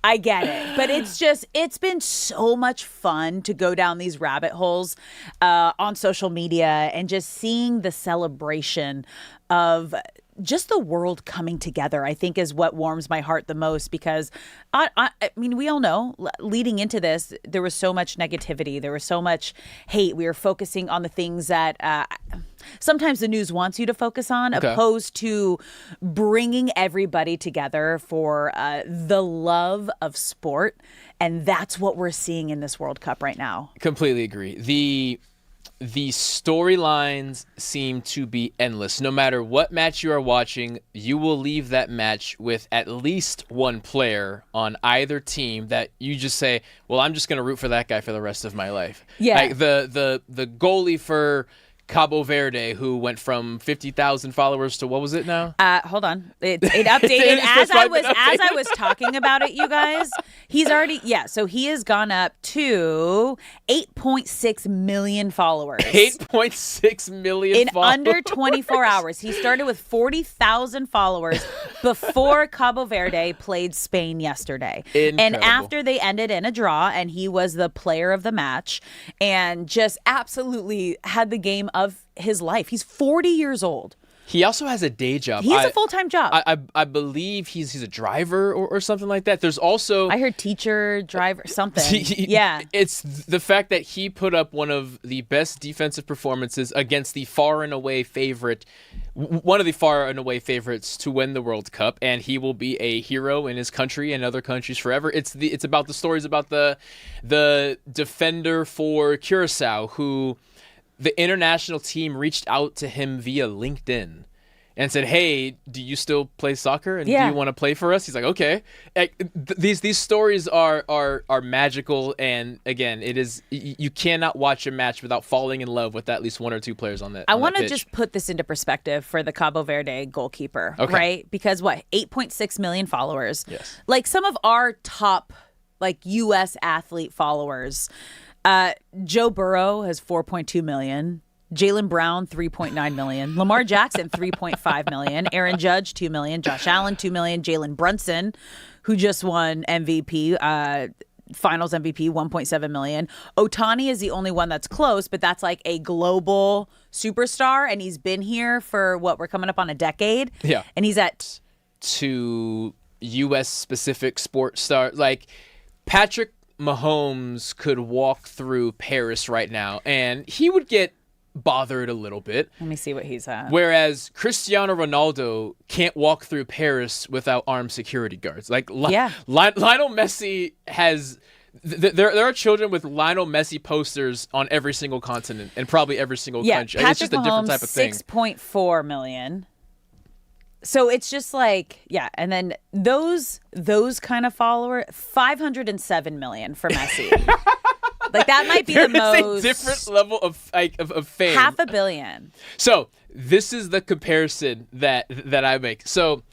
I get it. But it's been so much fun to go down these rabbit holes on social media and just seeing the celebration of just the world coming together, I think, is what warms my heart the most, because I mean, we all know leading into this, there was so much negativity. There was so much hate. We were focusing on the things that sometimes the news wants you to focus on, opposed to bringing everybody together for the love of sport. And that's what we're seeing in this World Cup right now. Completely agree. The storylines seem to be endless. No matter what match you are watching, you will leave that match with at least one player on either team that you just say, well, I'm just going to root for that guy for the rest of my life. Yeah. Like the goalie for Cabo Verde, who went from 50,000 followers to what was it now? Hold on. It updated as I was talking about it, you guys. He's already, so he has gone up to 8.6 million followers. 8.6 million in followers. under 24 hours. He started with 40,000 followers before Cabo Verde played Spain yesterday. Incredible. And after they ended in a draw, and he was the player of the match and just absolutely had the game of his life. He's 40 years old. He also has a day job. He has a full-time job. I believe he's a driver or something like that. There's also... I heard teacher, driver, something. Yeah. It's the fact that he put up one of the best defensive performances against the far and away favorite, one of the far and away favorites to win the World Cup, and he will be a hero in his country and other countries forever. It's about the stories about the defender for Curacao who... The international team reached out to him via LinkedIn and said, hey, do you still play soccer? And do you want to play for us? He's like, okay. These stories are magical. And again, it is, you cannot watch a match without falling in love with at least one or two players on that. I want to just put this into perspective for the Cabo Verde goalkeeper, right? Because 8.6 million followers. Yes. Like some of our top U.S. athlete followers, Joe Burrow has 4.2 million. Jaylen Brown, 3.9 million. Lamar Jackson, 3.5 million. Aaron Judge, 2 million. Josh Allen, 2 million. Jalen Brunson, who just won MVP, finals MVP, 1.7 million. Ohtani is the only one that's close, but that's like a global superstar, and he's been here for we're coming up on a decade. Yeah. And he's at... To U.S.-specific sports star, like Patrick Mahomes could walk through Paris right now, and he would get bothered a little bit. Let me see what he's at. Whereas Cristiano Ronaldo can't walk through Paris without armed security guards. Like Lionel Messi has... There are children with Lionel Messi posters on every single continent and probably every single country. Patrick It's just a different type of thing. 6.4 million. So it's just like, and then those kind of followers, 507 million for Messi. Like that might be the most. A different level of fame. 500 million. So this is the comparison that I make. So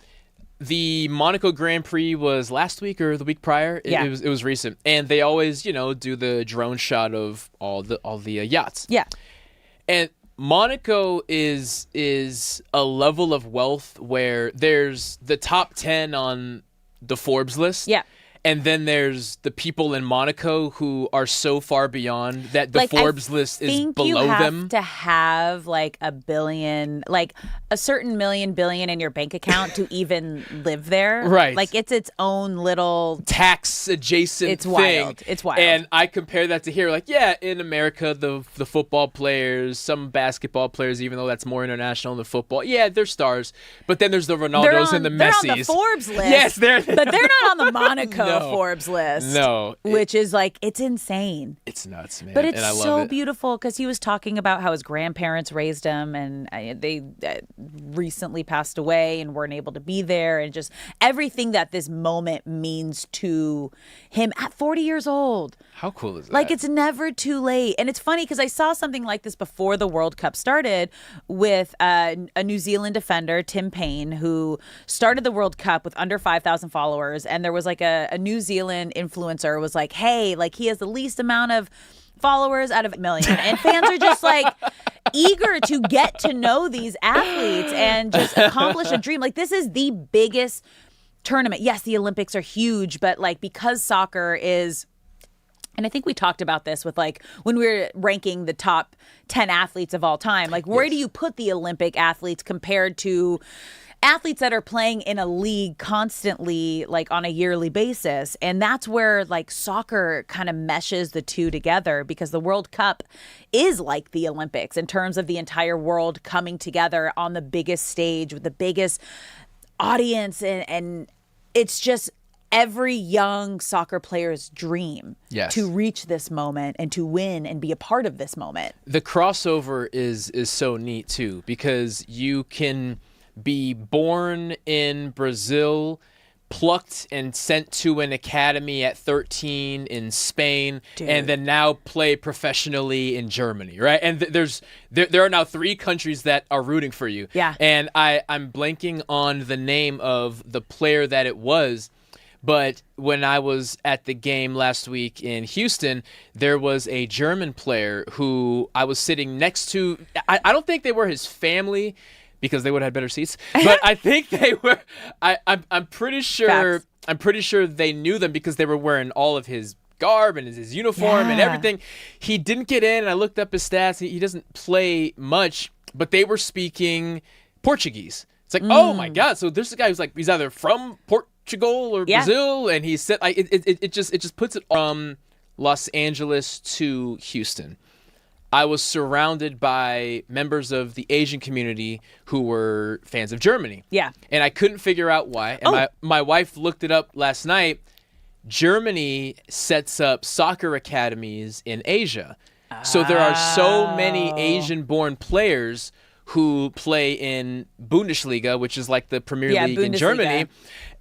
the Monaco Grand Prix was last week or the week prior. It was recent, and they always do the drone shot of all the yachts. Yeah, and Monaco is a level of wealth where there's the top 10 on the Forbes list. Yeah. And then there's the people in Monaco who are so far beyond that the Forbes list is below you have them. To have like a billion, like a certain billion in your bank account to even live there. Right. Like it's its own little tax adjacent thing. Wild. It's wild. And I compare that to here. Like, yeah, in America, the football players, some basketball players, even though that's more international than football, yeah, they're stars. But then there's the Ronaldos and the Messis. They're on the Forbes list. Yes, but they're not on the Monaco Forbes list. No. Which is like, it's insane. It's nuts, man. But it's and I love so it. beautiful because he was talking about how his grandparents raised him and they recently passed away and weren't able to be there, and just everything that this moment means to him at 40 years old. How cool is that? Like, it's never too late. And it's funny because I saw something like this before the World Cup started with a New Zealand defender, Tim Payne, who started the World Cup with under 5,000 followers. And there was like a New Zealand influencer was like, hey, like he has the least amount of followers out of a million. And fans are just like eager to get to know these athletes and just accomplish a dream. Like, this is the biggest tournament. Yes, the Olympics are huge, but like because soccer is... And I think we talked about this with like when we were ranking the top 10 athletes of all time. Like, where do you put the Olympic athletes compared to athletes that are playing in a league constantly, like on a yearly basis? And that's where like soccer kind of meshes the two together, because the World Cup is like the Olympics in terms of the entire world coming together on the biggest stage with the biggest audience. And it's just every young soccer player's dream to reach this moment and to win and be a part of this moment. The crossover is so neat too, because you can be born in Brazil, plucked and sent to an academy at 13 in Spain, and then now play professionally in Germany, right? And there are now 3 countries that are rooting for you. Yeah. And I'm blanking on the name of the player that it was. But when I was at the game last week in Houston, there was a German player who I was sitting next to. I don't think they were his family, because they would have had better seats. But I think they were. I'm pretty sure. Facts. I'm pretty sure they knew them because they were wearing all of his garb and his uniform and everything. He didn't get in, and I looked up his stats. He doesn't play much, but they were speaking Portuguese. It's like, oh my God! So there's a guy who's like, he's either from Portugal or Brazil, and he said, like, it just puts it from Los Angeles to Houston. I was surrounded by members of the Asian community who were fans of Germany. Yeah. And I couldn't figure out why. And my wife looked it up last night. Germany sets up soccer academies in Asia. So there are so many Asian-born players who play in Bundesliga, which is like the Premier League in Germany.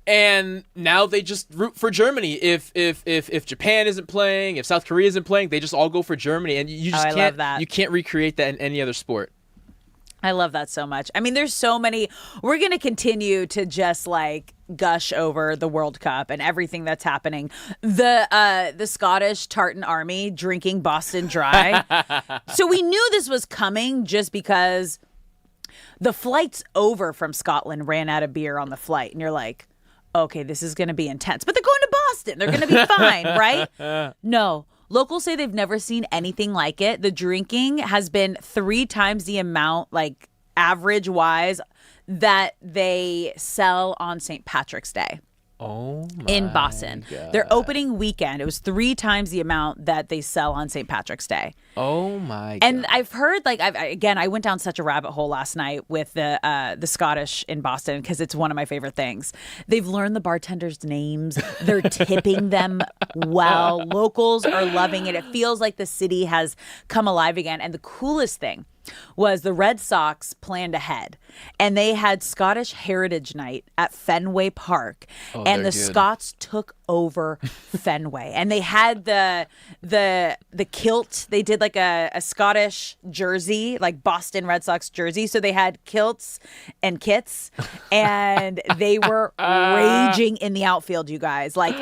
And now they just root for Germany. If Japan isn't playing, if South Korea isn't playing, they just all go for Germany. And you just love that. You can't recreate that in any other sport. I love that so much. I mean, there's so many. We're going to continue to just like gush over the World Cup and everything that's happening. The Scottish Tartan Army drinking Boston Dry. So we knew this was coming just because the flights over from Scotland ran out of beer on the flight. And you're like, okay, this is going to be intense. But they're going to Boston. They're going to be fine, right? No. Locals say they've never seen anything like it. The drinking has been 3 times the amount, like average-wise, that they sell on St. Patrick's Day. Oh my in Boston. God. Their opening weekend, it was 3 times the amount that they sell on St. Patrick's Day. Oh my God. And I've heard, like, I went down such a rabbit hole last night with the Scottish in Boston because it's one of my favorite things. They've learned the bartenders' names. They're tipping them well. Locals are loving it. It feels like the city has come alive again. And the coolest thing was the Red Sox planned ahead, and they had Scottish Heritage Night at Fenway Park, and the Scots took over Fenway, and they had the kilt. They did like a Scottish jersey, like Boston Red Sox jersey. So they had kilts and kits, and they were raging in the outfield. You guys, like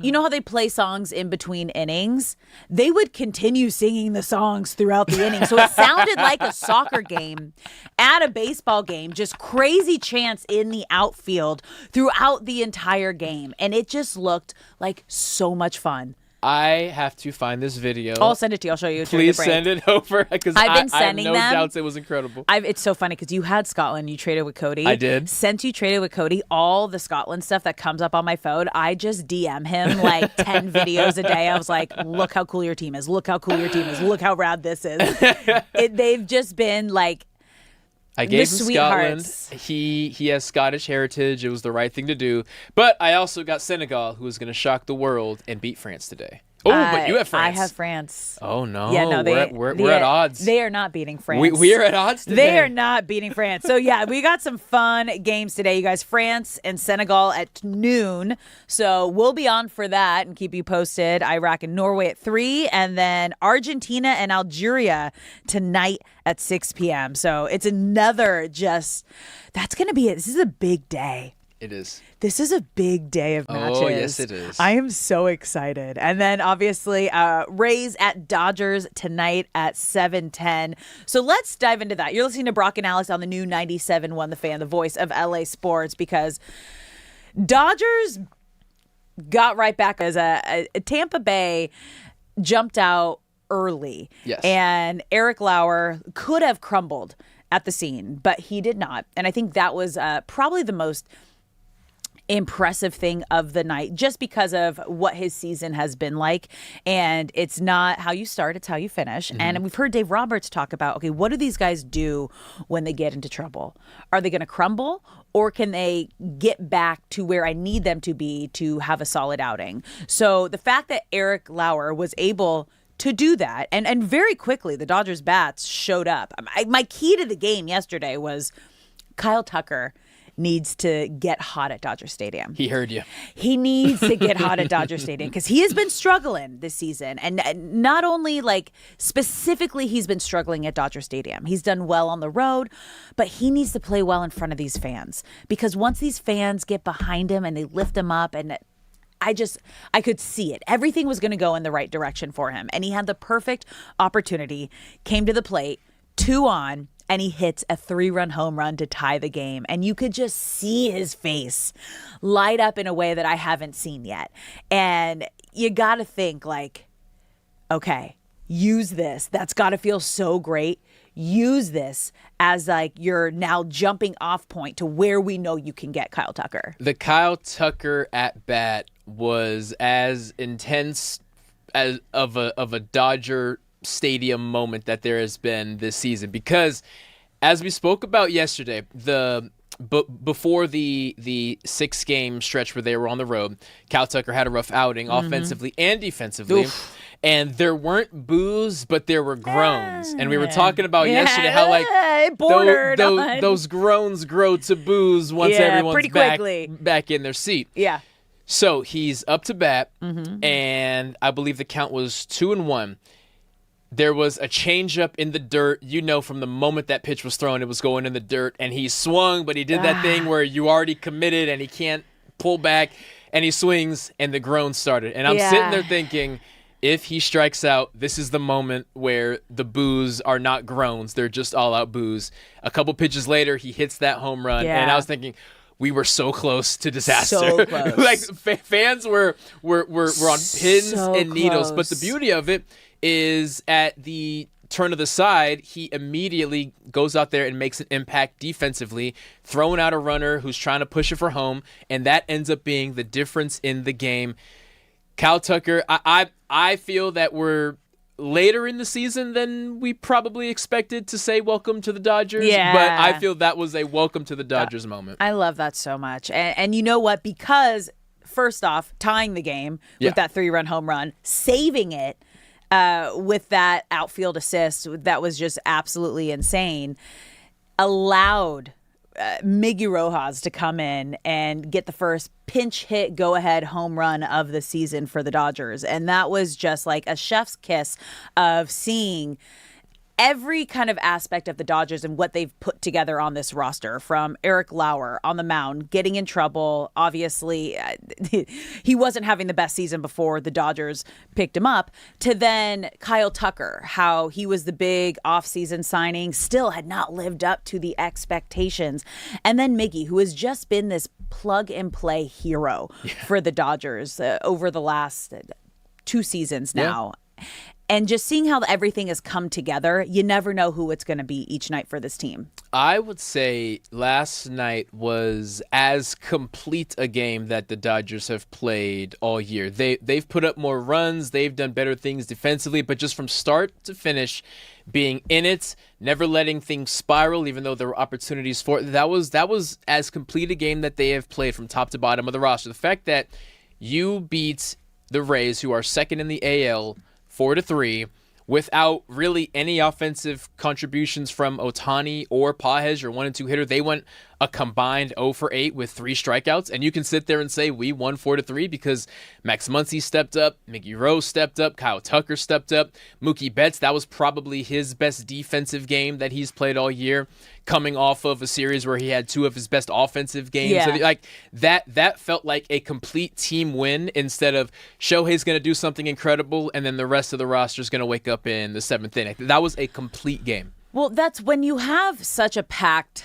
you know how they play songs in between innings? They would continue singing the songs throughout the inning. So it sounded like a soccer game at a baseball game, just crazy chants in the outfield throughout the entire game. And it just looked like so much fun. I have to find this video. I'll send it to you. I'll show you. During the Please break. send it over because I've been I have sending no them. doubts it was incredible. It's so funny because you had Scotland. You traded with Cody. I did. Since you traded with Cody, all the Scotland stuff that comes up on my phone, I just DM him like 10 videos a day. I was like, look how cool your team is. Look how cool your team is. Look how rad this is. They've just been like, I gave the him Scotland. sweethearts. He has Scottish heritage. It was the right thing to do. But I also got Senegal, who is going to shock the world and beat France today. Oh, but you have France. I have France. Oh, no. Yeah, no, we're at odds. They are not beating France. We are at odds today. They are not beating France. So, yeah, we got some fun games today, you guys. France and Senegal at noon. So we'll be on for that and keep you posted. Iraq and Norway at 3. And then Argentina and Algeria tonight at 6 p.m. So it's another that's going to be it. This is a big day. It is. This is a big day of matches. Oh, yes, it is. I am so excited. And then, obviously, Rays at Dodgers tonight at 7:10. So let's dive into that. You're listening to Brock and Alex on the new 97.1 The Fan, the voice of LA sports, because Dodgers got right back as a Tampa Bay jumped out early. Yes. And Eric Lauer could have crumbled at the scene, but he did not. And I think that was probably the most impressive thing of the night, just because of what his season has been like. And it's not how you start, it's how you finish. Mm-hmm. And we've heard Dave Roberts talk about, okay, what do these guys do when they get into trouble? Are they going to crumble, or can they get back to where I need them to be to have a solid outing? So the fact that Eric Lauer was able to do that, and very quickly the Dodgers bats showed up. My key to the game yesterday was Kyle Tucker needs to get hot at Dodger Stadium. He heard you. He needs to get hot at Dodger Stadium because he has been struggling this season. And not only specifically he's been struggling at Dodger Stadium. He's done well on the road, but he needs to play well in front of these fans, because once these fans get behind him and they lift him up, and I could see it. Everything was going to go in the right direction for him. And he had the perfect opportunity, came to the plate, 2 on, and he hits a 3-run home run to tie the game. And you could just see his face light up in a way that I haven't seen yet. And you got to think okay, use this. That's got to feel so great. Use this as your now jumping off point to where we know you can get Kyle Tucker. The Kyle Tucker at bat was as intense as of a Dodger Stadium moment that there has been this season, because as we spoke about yesterday, before the 6-game stretch where they were on the road, Kyle Tucker had a rough outing offensively and defensively. Oof. And there weren't boos, but there were groans. And we were talking about yesterday how it bordered on. those groans grow to boos once everyone's pretty quickly back in their seat. Yeah. So he's up to bat, and I believe the count was 2-1. There was a changeup in the dirt. From the moment that pitch was thrown, it was going in the dirt, and he swung, but he did that thing where you already committed and he can't pull back, and he swings, and the groans started. And I'm sitting there thinking, if he strikes out, this is the moment where the boos are not groans. They're just all-out boos. A couple pitches later, he hits that home run, and I was thinking, we were so close to disaster. So close. Fans were on pins and needles. But the beauty of it is, at the turn of the side, he immediately goes out there and makes an impact defensively, throwing out a runner who's trying to push it for home, and that ends up being the difference in the game. Kyle Tucker, I feel that we're later in the season than we probably expected to say welcome to the Dodgers. Yeah. But I feel that was a welcome to the Dodgers moment. I love that so much. And you know what? Because, first off, tying the game with that 3-run home run, saving it with that outfield assist that was just absolutely insane, allowed Miggy Rojas to come in and get the first pinch hit go-ahead home run of the season for the Dodgers. And that was just like a chef's kiss of seeing every kind of aspect of the Dodgers and what they've put together on this roster, from Eric Lauer on the mound, getting in trouble. Obviously, he wasn't having the best season before the Dodgers picked him up, to then Kyle Tucker, how he was the big offseason signing, still had not lived up to the expectations. And then Miggy, who has just been this plug-and-play hero for the Dodgers over the last 2 seasons now. Yeah. And just seeing how everything has come together, you never know who it's going to be each night for this team. I would say last night was as complete a game that the Dodgers have played all year. They've put up more runs, they've done better things defensively, but just from start to finish, being in it, never letting things spiral, even though there were opportunities for it. That was as complete a game that they have played from top to bottom of the roster. The fact that you beat the Rays, who are second in the AL, 4-3, without really any offensive contributions from Ohtani or Pages, your 1 and 2 hitter. They went a combined 0 for 8 with 3 strikeouts, and you can sit there and say we won 4-3 because Max Muncy stepped up, Mickey Rose stepped up, Kyle Tucker stepped up, Mookie Betts, that was probably his best defensive game that he's played all year, coming off of a series where he had 2 of his best offensive games. Yeah. So like that felt like a complete team win, instead of Shohei's going to do something incredible and then the rest of the roster is going to wake up in the 7th inning. That was a complete game. Well, that's when you have such a packed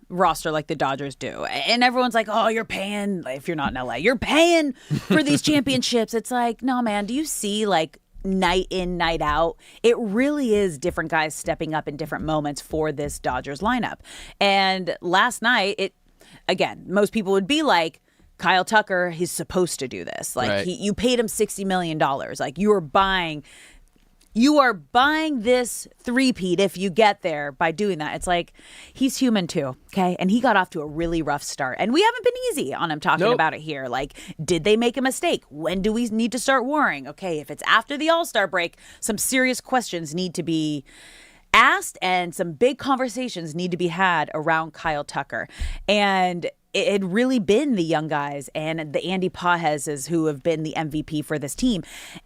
roster like the Dodgers do, and everyone's like, oh, you're paying, if you're not in LA, you're paying for these championships. It's like, no, man, do you see, like, night in, night out, it really is different guys stepping up in different moments for this Dodgers lineup. And last night, again, most people would be like, Kyle Tucker, he's supposed to do this. Like, right. You paid him $60 million. Like, you are buying this three-peat if you get there by doing that. It's like, he's human too, okay? And he got off to a really rough start. And we haven't been easy on him talking about it here. Like, did they make a mistake? When do we need to start worrying? Okay, if it's after the All-Star break, some serious questions need to be asked and some big conversations need to be had around Kyle Tucker. And it had really been the young guys and the Andy Pageses who have been the MVP for this team.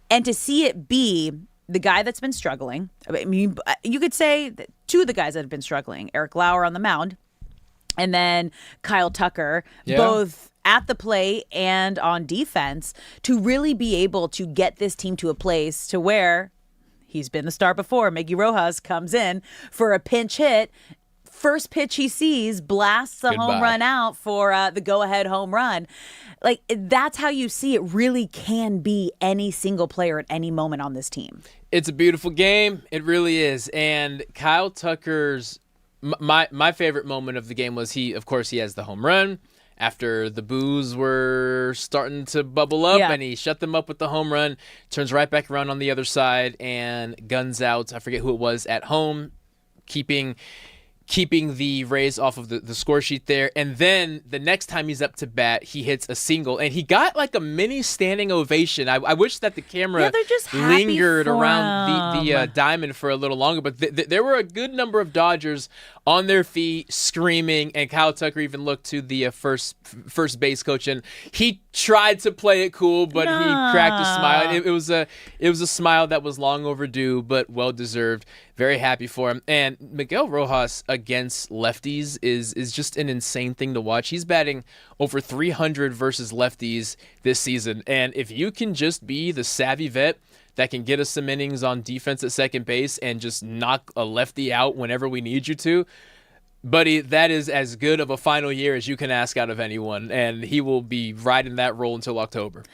And to see it be the guy that's been struggling, I mean, you could say that 2 of the guys that have been struggling, Eric Lauer on the mound, and then Kyle Tucker, both at the plate and on defense, to really be able to get this team to a place to where he's been the star before. Miggy Rojas comes in for a pinch hit. First pitch he sees, blasts a home run out for the go-ahead home run. Like, that's how you see it really can be any single player at any moment on this team. It's a beautiful game. It really is. And Kyle Tucker's my favorite moment of the game was he has the home run after the boos were starting to bubble up, and he shut them up with the home run, turns right back around on the other side and guns out, I forget who it was, at home, keeping the Rays off of the score sheet there. And then the next time he's up to bat, he hits a single. And he got like a mini standing ovation. I wish that the camera lingered around the diamond for a little longer. But there were a good number of Dodgers on their feet, screaming. And Kyle Tucker even looked to the first base coach. And he tried to play it cool, but he cracked a smile. It was a smile that was long overdue, but well-deserved. Very happy for him. And Miguel Rojas against lefties is just an insane thing to watch. He's batting over 300 versus lefties this season. And if you can just be the savvy vet that can get us some innings on defense at second base and just knock a lefty out whenever we need you to, buddy, that is as good of a final year as you can ask out of anyone. And he will be riding that role until October.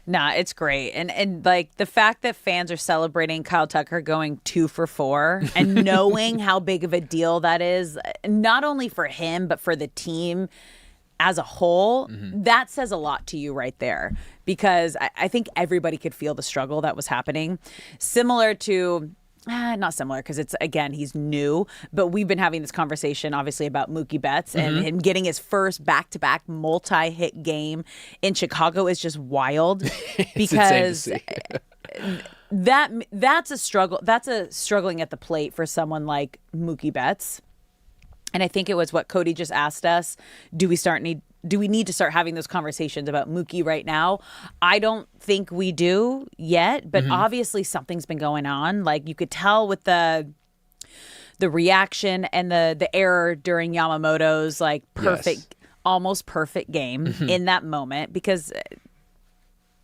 Nah, it's great. And like the fact that fans are celebrating Kyle Tucker going 2 for 4 and knowing how big of a deal that is, not only for him, but for the team as a whole, that says a lot to you right there. Because I think everybody could feel the struggle that was happening. Similar to... not similar because it's, again, he's new, but we've been having this conversation obviously about Mookie Betts and him getting his first back-to-back multi-hit game in Chicago is just wild because that's a struggle. That's a struggling at the plate for someone like Mookie Betts. And I think it was what Cody just asked us. Do we need to start having those conversations about Mookie right now? I don't think we do yet, but obviously something's been going on. Like you could tell with the the reaction and the error during Yamamoto's like perfect, almost perfect game in that moment, because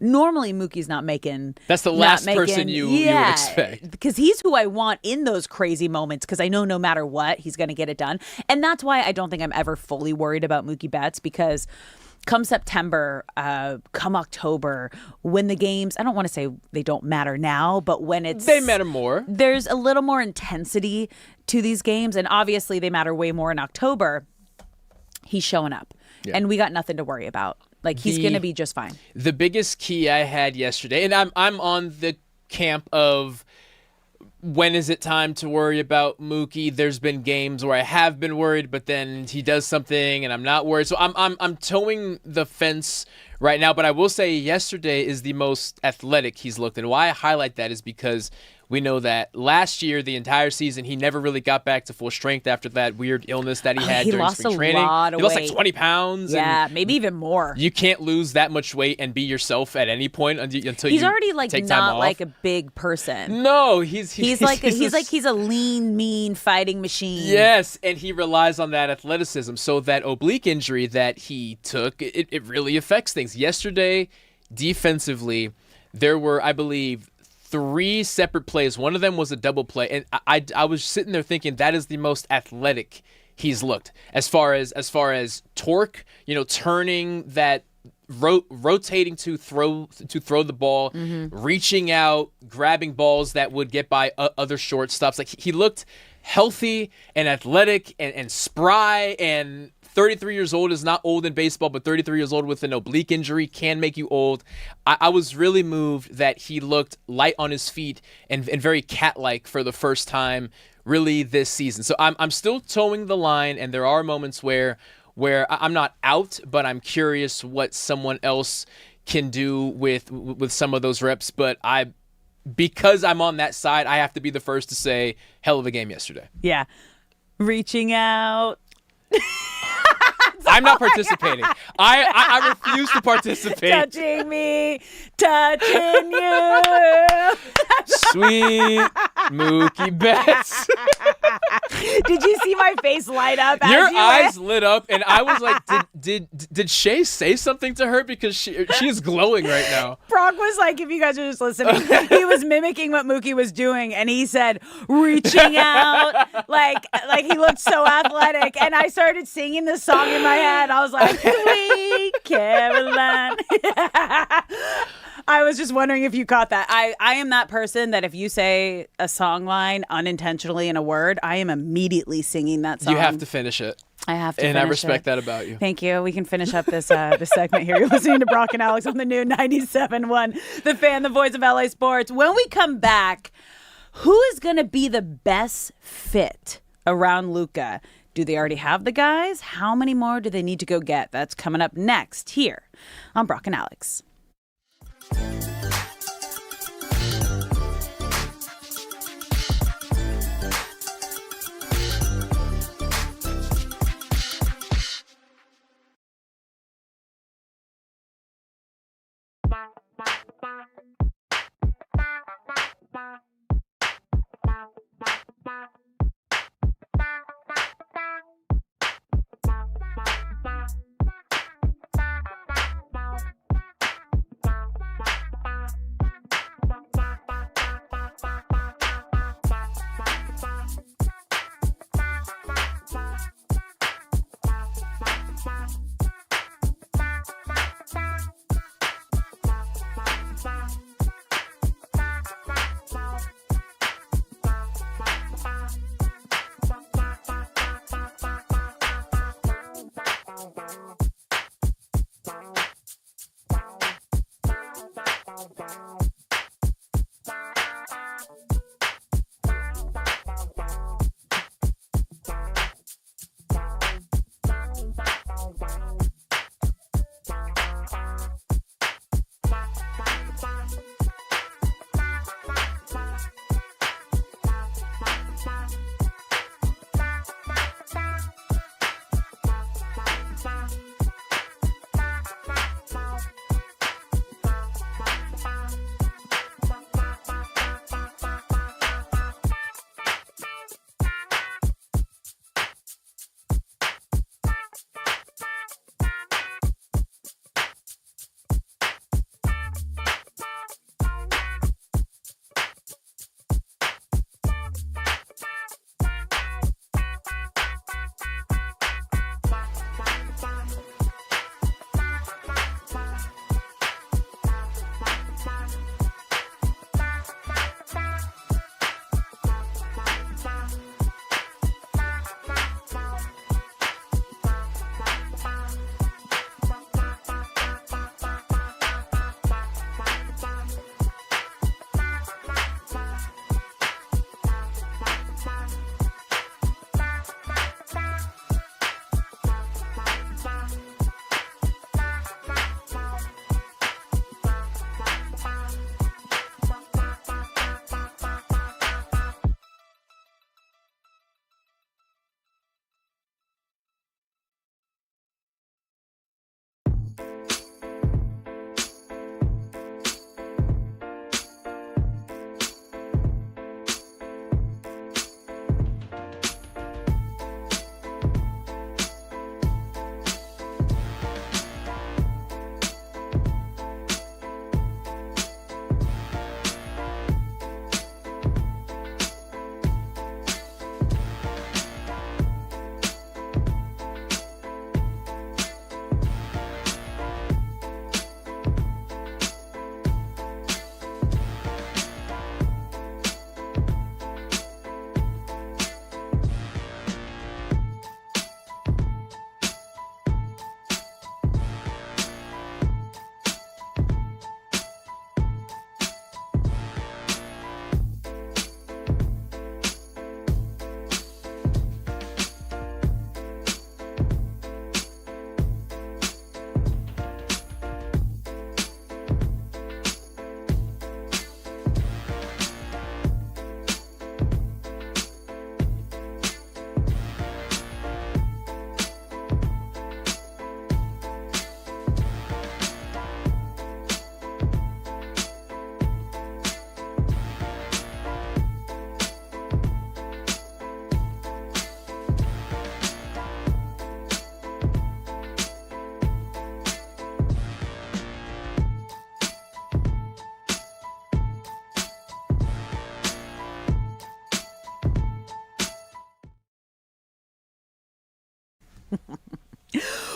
normally Mookie's not making. That's the last person you would expect. Because he's who I want in those crazy moments, because I know no matter what, he's going to get it done. And that's why I don't think I'm ever fully worried about Mookie Betts, because come September, come October, when the games, I don't want to say they don't matter now, but when they matter more. There's a little more intensity to these games, and obviously they matter way more in October. He's showing up, and we got nothing to worry about. Like, he's going to be just fine. The biggest key I had yesterday, and I'm on the camp of when is it time to worry about Mookie? There's been games where I have been worried, but then he does something and I'm not worried. So I'm towing the fence right now, but I will say yesterday is the most athletic he's looked. And why I highlight that is because we know that last year, the entire season, he never really got back to full strength after that weird illness that he had during spring training. He lost like 20 pounds. Yeah, maybe even more. You can't lose that much weight and be yourself at any point until he's you already like take time not off. like a big person. No, he's a lean, mean fighting machine. Yes, and he relies on that athleticism. So that oblique injury that he took, it really affects things. Yesterday, defensively, there were, I believe, 3 separate plays. One of them was a double play, and I was sitting there thinking that is the most athletic he's looked as far as torque. Turning that, rotating to throw the ball, reaching out, grabbing balls that would get by other shortstops. Like, he looked healthy and athletic and spry. And 33 years old is not old in baseball, but 33 years old with an oblique injury can make you old. I was really moved that he looked light on his feet and very cat-like for the first time really this season. So I'm still towing the line, and there are moments where I'm not out, but I'm curious what someone else can do with some of those reps. But because I'm on that side, I have to be the first to say, hell of a game yesterday. Yeah. Reaching out. I'm not participating. I refuse to participate. Touching me, touching you. Sweet Mookie Betts. Did you see my face light up? Your eyes lit up, and I was like, did Shay say something to her? Because she is glowing right now. Brock was like, if you guys are just listening, he was mimicking what Mookie was doing, and he said, reaching out, like he looked so athletic, and I started singing this song in my head. I was like, Sweet Caroline. I was just wondering if you caught that. I am that person that if you say a song line unintentionally in a word, I am immediately singing that song. You have to finish it. I have to, and I respect that about you. Thank you. We can finish up this this segment here. You're listening to Brock and Alex on the new 97.1, The Fan, the voice of LA sports. When we come back, who is going to be the best fit around Luka? Do they already have the guys? How many more do they need to go get? That's coming up next here on Brock and Alex.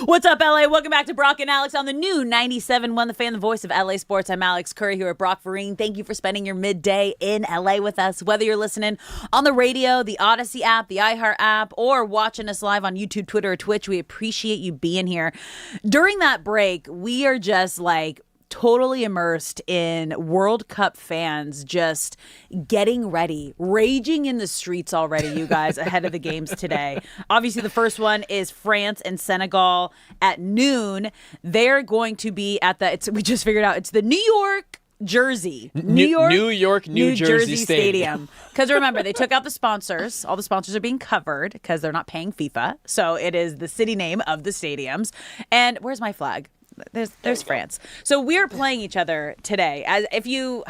What's up, LA? Welcome back to Brock and Alex on the new 97.1 The Fan, the voice of LA Sports. I'm Alex Curry here at Brock Vereen. Thank you for spending your midday in LA with us. Whether you're listening on the radio, the Odyssey app, the iHeart app, or watching us live on YouTube, Twitter, or Twitch, we appreciate you being here. During that break, we are just like totally immersed in World Cup fans just getting ready, raging in the streets already, you guys, ahead of the games today. Obviously, the first one is France and Senegal at noon. They're going to be at we just figured out, it's the New York, New Jersey Stadium. Because remember, they took out the sponsors. All the sponsors are being covered because they're not paying FIFA. So it is the city name of the stadiums. And where's my flag? There's France. So we're playing each other today. As if you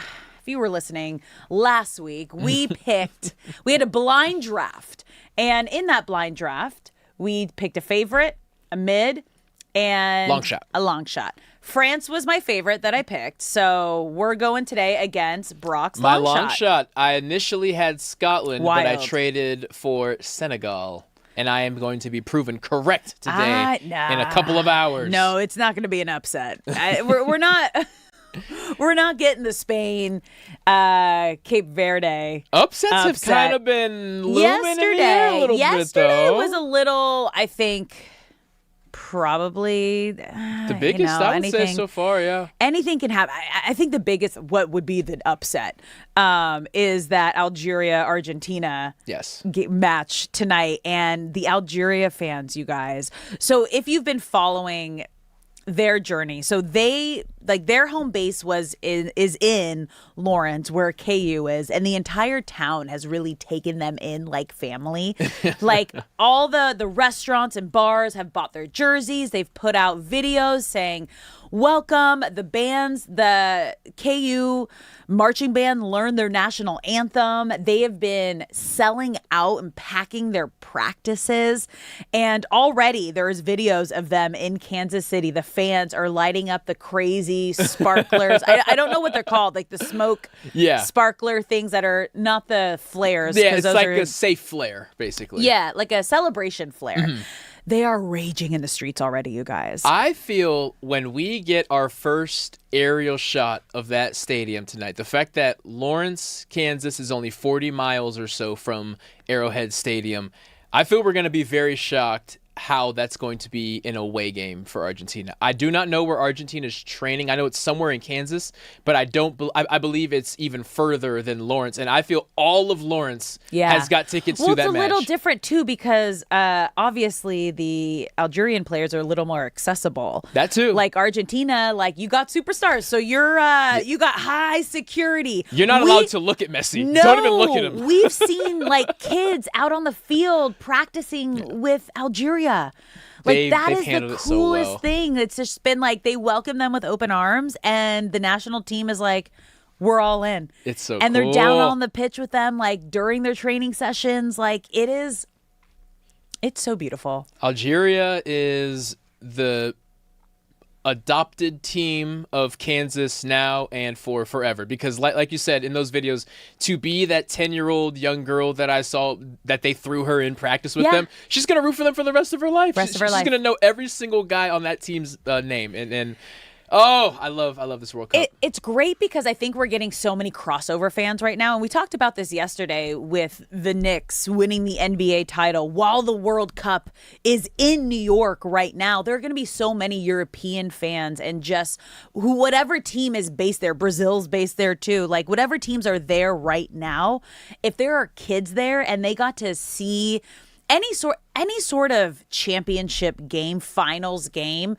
were listening last week, we had a blind draft. And in that blind draft, we picked a favorite, a mid, and a long shot. France was my favorite that I picked. So we're going today against Brock's long shot. My long shot. I initially had Scotland, Wild. but I traded for Senegal. And I am going to be proven correct today in a couple of hours. No, it's not going to be an upset. We're not. We're not getting the Spain, Cape Verde upsets upset. have kind of been looming in the air a little bit, though. Yesterday was a little, I think, probably the biggest I would say so far. Yeah, anything can happen. I think the biggest, what would be the upset, is that Algeria-Argentina match tonight, and the Algeria fans, you guys. So if you've been following their journey, so they their home base is in Lawrence, where KU is, and the entire town has really taken them in like family. Like all the restaurants and bars have bought their jerseys. They've put out videos saying welcome. The KU marching band learned their national anthem. They have been selling out and packing their practices, and already there's videos of them in Kansas City. The fans are lighting up the crazy sparklers. I don't know what they're called, like the smoke sparkler things that are not the flares. Yeah, it's like a safe flare, basically. Yeah, like a celebration flare. Mm-hmm. They are raging in the streets already, you guys. I feel when we get our first aerial shot of that stadium tonight, the fact that Lawrence, Kansas is only 40 miles or so from Arrowhead Stadium, I feel we're going to be very shocked how that's going to be an away game for Argentina. I do not know where Argentina is training. I know it's somewhere in Kansas, but I believe it's even further than Lawrence, and I feel all of Lawrence has got tickets to that match. Well, it's a little different too, because obviously the Algerian players are a little more accessible. That too. Like Argentina, like you got superstars, so you got high security. You're not allowed to look at Messi. No, don't even look at him. We've seen like kids out on the field practicing with Algeria. Like that is the coolest thing. It's just been like they welcome them with open arms, and the national team is like, we're all in. It's so and cool. They're down on the pitch with them like during their training sessions. Like it's so beautiful. Algeria is the adopted team of Kansas now and for forever, because like you said in those videos, to be that 10-year-old young girl that I saw that they threw her in practice with them, she's gonna root for them for the rest of her life. She's gonna know every single guy on that team's name, and oh, I love this World Cup. It's great because I think we're getting so many crossover fans right now. And we talked about this yesterday with the Knicks winning the NBA title while the World Cup is in New York right now. There are going to be so many European fans, and just whatever team is based there, Brazil's based there too. Like whatever teams are there right now, if there are kids there and they got to see any sort of championship game, finals game,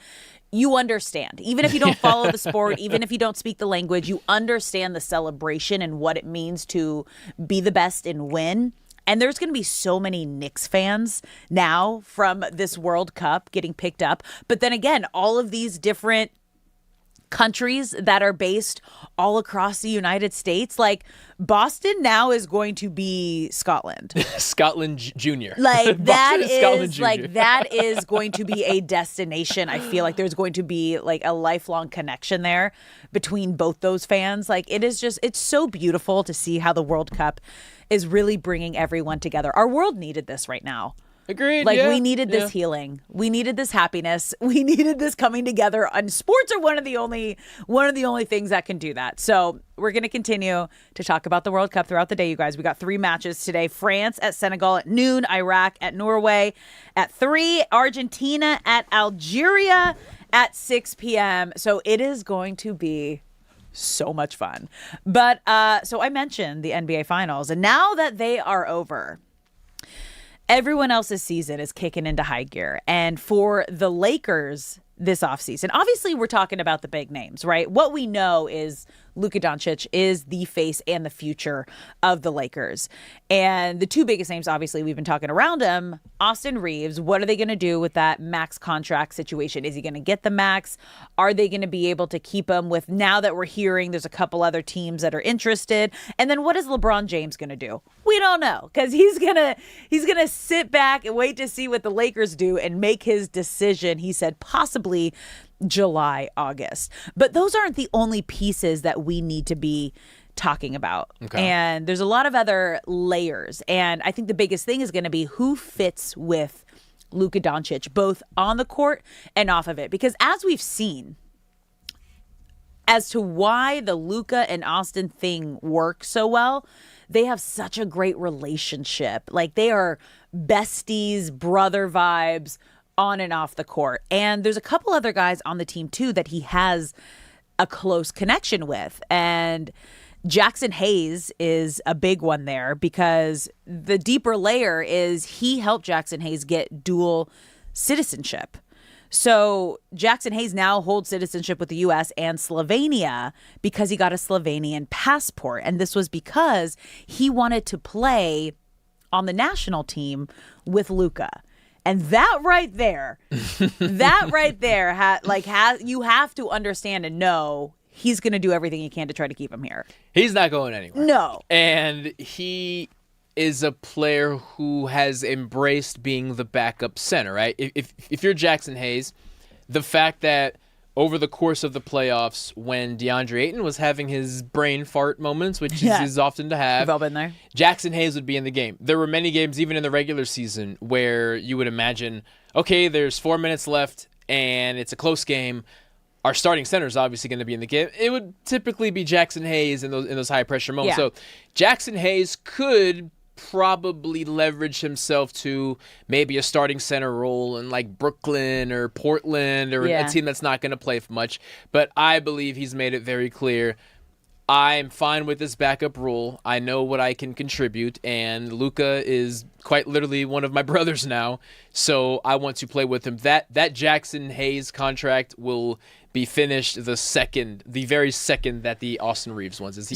you understand. Even if you don't follow the sport, even if you don't speak the language, you understand the celebration and what it means to be the best and win. And there's going to be so many Knicks fans now from this World Cup getting picked up. But then again, all of these different countries that are based all across the United States, like Boston now is going to be Scotland. Scotland Junior. Like that is like that is going to be a destination. I feel like there's going to be like a lifelong connection there between both those fans. Like it's so beautiful to see how the World Cup is really bringing everyone together. Our world needed this right now. Agreed. Like, yeah. we needed this healing. We needed this happiness. We needed this coming together. And sports are one of the only things that can do that. So we're going to continue to talk about the World Cup throughout the day, you guys. We got 3 matches today. France at Senegal at noon. Iraq at Norway at 3. Argentina at Algeria at 6 p.m. So it is going to be so much fun. But so I mentioned the NBA Finals. And now that they are over, everyone else's season is kicking into high gear. And for the Lakers this offseason, obviously we're talking about the big names, right? What we know is Luka Doncic is the face and the future of the Lakers. And the 2 biggest names, obviously, we've been talking around him, Austin Reeves. What are they going to do with that max contract situation? Is he going to get the max? Are they going to be able to keep him with, now that we're hearing there's a couple other teams that are interested? And then what is LeBron James going to do? We don't know, because he's going to sit back and wait to see what the Lakers do and make his decision. He said possibly July, August. But those aren't the only pieces that we need to be talking about. Okay. And there's a lot of other layers. And I think the biggest thing is going to be who fits with Luka Doncic, both on the court and off of it. Because as we've seen, as to why the Luka and Austin thing works so well, they have such a great relationship. Like, they are besties, brother vibes, on and off the court. And there's a couple other guys on the team too that he has a close connection with. And Jackson Hayes is a big one there, because the deeper layer is he helped Jackson Hayes get dual citizenship. So Jackson Hayes now holds citizenship with the U.S. and Slovenia because he got a Slovenian passport. And this was because he wanted to play on the national team with Luka. And that right there, you have to understand and know he's going to do everything he can to try to keep him here. He's not going anywhere. No. And he is a player who has embraced being the backup center, right? If you're Jackson Hayes, the fact that over the course of the playoffs, when DeAndre Ayton was having his brain fart moments, which is often to have, we've all been there, Jackson Hayes would be in the game. There were many games, even in the regular season, where you would imagine, okay, there's 4 minutes left, and it's a close game. Our starting center is obviously going to be in the game. It would typically be Jackson Hayes in those high pressure moments. Yeah. So Jackson Hayes could probably leverage himself to maybe a starting center role in like Brooklyn or Portland or a team that's not going to play much. But I believe he's made it very clear, I'm fine with this backup role. I know what I can contribute, and Luka is quite literally one of my brothers now, so I want to play with him. That Jackson Hayes contract will be finished the very second that the Austin Reeves ones is.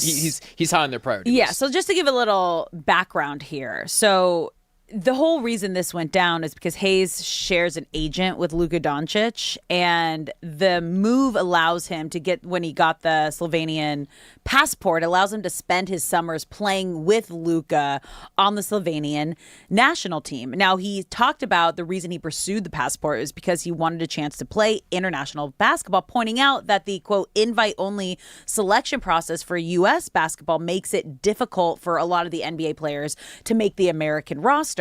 He's high on their priority list. Yeah, so just to give a little background here. So the whole reason this went down is because Hayes shares an agent with Luka Doncic, and the move allows him to get, when he got the Slovenian passport, allows him to spend his summers playing with Luka on the Slovenian national team. Now, he talked about the reason he pursued the passport is because he wanted a chance to play international basketball, pointing out that the, quote, invite-only selection process for U.S. basketball makes it difficult for a lot of the NBA players to make the American roster.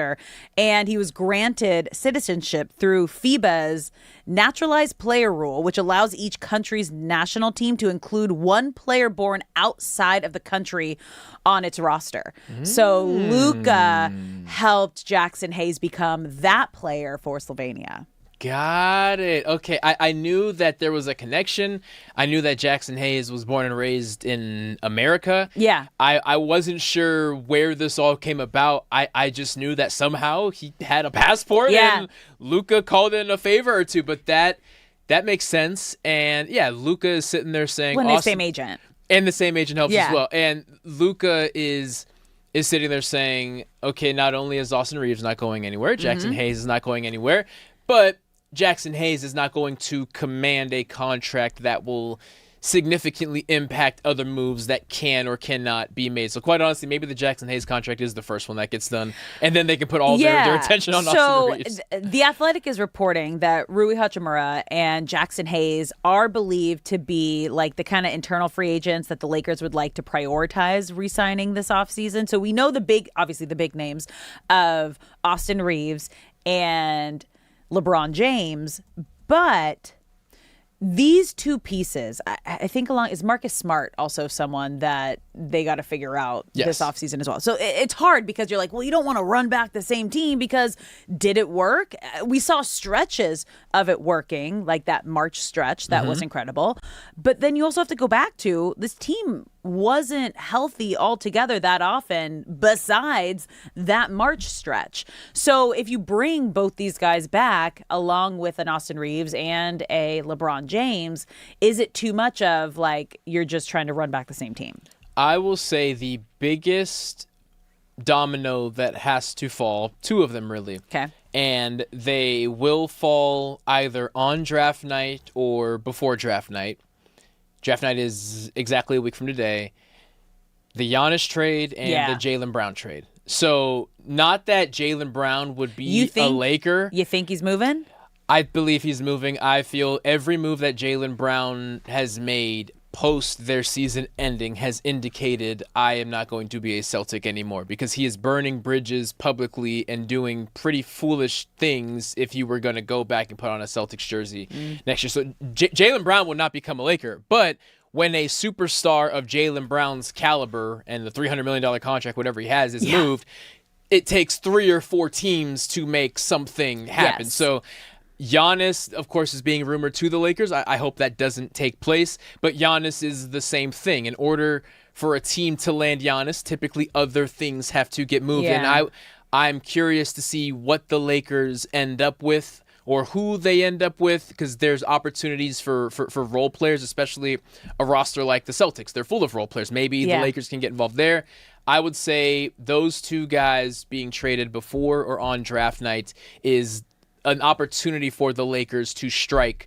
And he was granted citizenship through FIBA's naturalized player rule, which allows each country's national team to include one player born outside of the country on its roster. So Luka helped Jackson Hayes become that player for Slovenia. Got it. Okay, I knew that there was a connection. I knew that Jackson Hayes was born and raised in America. Yeah. I wasn't sure where this all came about. I just knew that somehow he had a passport and Luka called in a favor or two, but that makes sense. And yeah, Luka is sitting there saying... When the same agent. And the same agent helps as well. And Luka is sitting there saying, okay, not only is Austin Reeves not going anywhere, Jackson Hayes is not going anywhere, but Jackson Hayes is not going to command a contract that will significantly impact other moves that can or cannot be made. So quite honestly, maybe the Jackson Hayes contract is the first one that gets done, and then they can put all their attention on Austin Reeves. The Athletic is reporting that Rui Hachimura and Jackson Hayes are believed to be like the kind of internal free agents that the Lakers would like to prioritize re-signing this offseason. So we know obviously the big names of Austin Reeves and LeBron James, but these two pieces, I think is Marcus Smart also someone that they got to figure out this offseason as well. So it's hard because you're like, well, you don't want to run back the same team because did it work? We saw stretches of it working, like that March stretch. That was incredible. But then you also have to go back to this team wasn't healthy altogether that often besides that March stretch. So if you bring both these guys back along with an Austin Reeves and a LeBron James, is it too much of like you're just trying to run back the same team? I will say the biggest domino that has to fall, two of them really. Okay. And they will fall either on draft night or before draft night. Draft night is exactly a week from today. The Giannis trade and the Jaylen Brown trade. So not that Jaylen Brown would be a Laker. You think he's moving? I believe he's moving. I feel every move that Jaylen Brown has made post their season ending has indicated I am not going to be a Celtic anymore because he is burning bridges publicly and doing pretty foolish things if you were going to go back and put on a Celtics jersey next year. So Jaylen Brown will not become a Laker, but when a superstar of Jaylen Brown's caliber and the $300 million contract, whatever he has, is moved, it takes 3 or 4 teams to make something happen. Yes. So Giannis, of course, is being rumored to the Lakers. I hope that doesn't take place. But Giannis is the same thing. In order for a team to land Giannis, typically other things have to get moved. Yeah. And I'm curious to see what the Lakers end up with or who they end up with, because there's opportunities for role players, especially a roster like the Celtics. They're full of role players. Maybe the Lakers can get involved there. I would say those two guys being traded before or on draft night is an opportunity for the Lakers to strike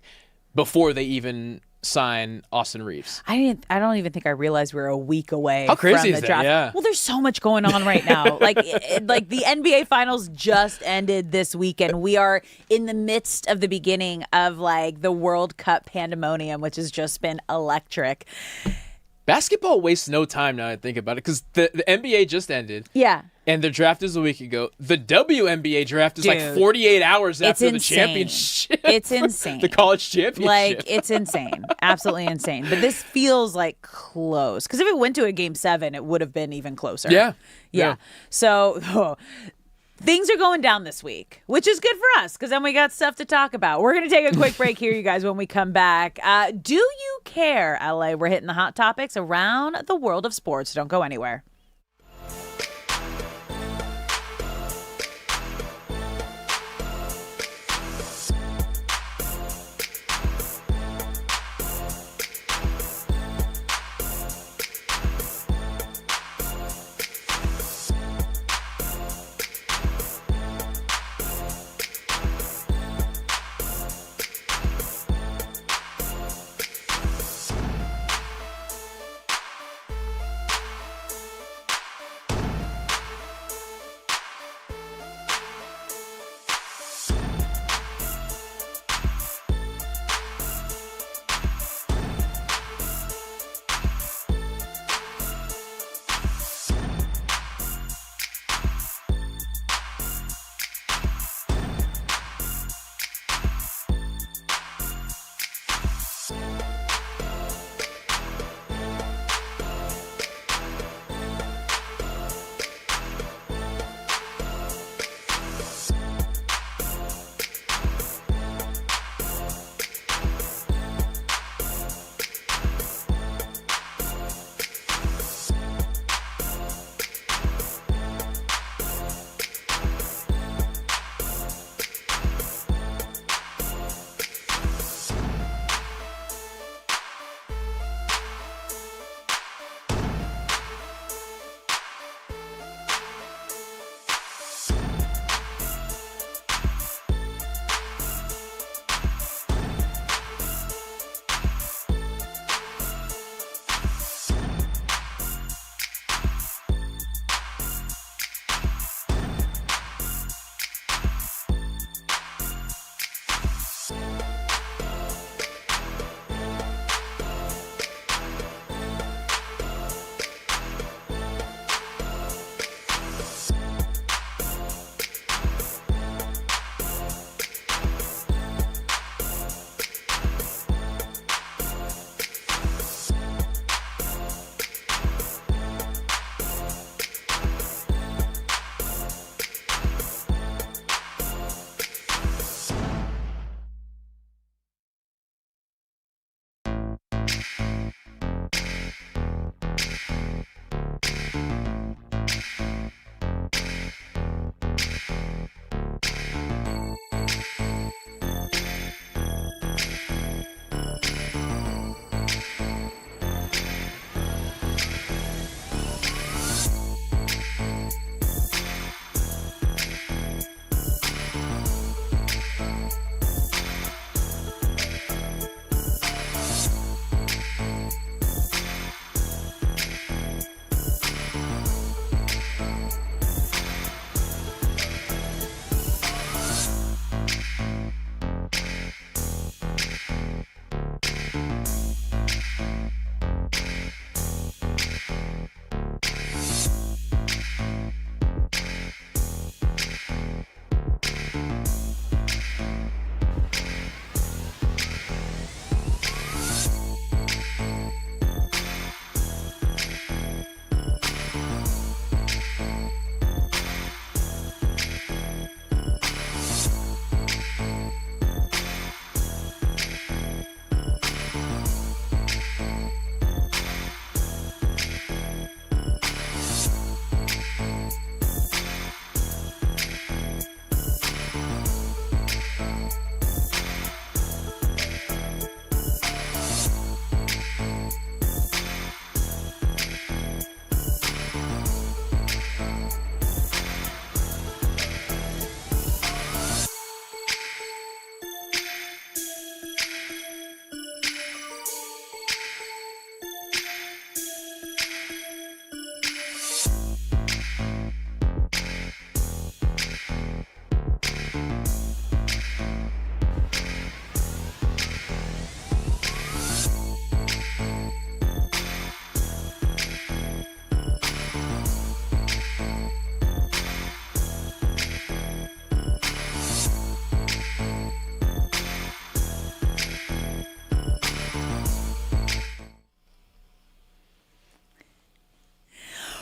before they even sign Austin Reeves. I don't even think I realized we were a week away How crazy from is the that? draft. Yeah. Well, there's so much going on right now. Like the NBA Finals just ended this weekend. We are in the midst of the beginning of like the World Cup pandemonium, which has just been electric. Basketball wastes no time now I think about it, because the NBA just ended. Yeah. And the draft is a week ago. The WNBA draft is Dude, like 48 hours after the insane. championship. It's insane. The college championship. Like, it's insane. Absolutely insane. But this feels like close. Because if it went to a game 7, it would have been even closer. Yeah. So things are going down this week, which is good for us because then we got stuff to talk about. We're going to take a quick break here, you guys, when we come back. Do you care, LA? We're hitting the hot topics around the world of sports. Don't go anywhere.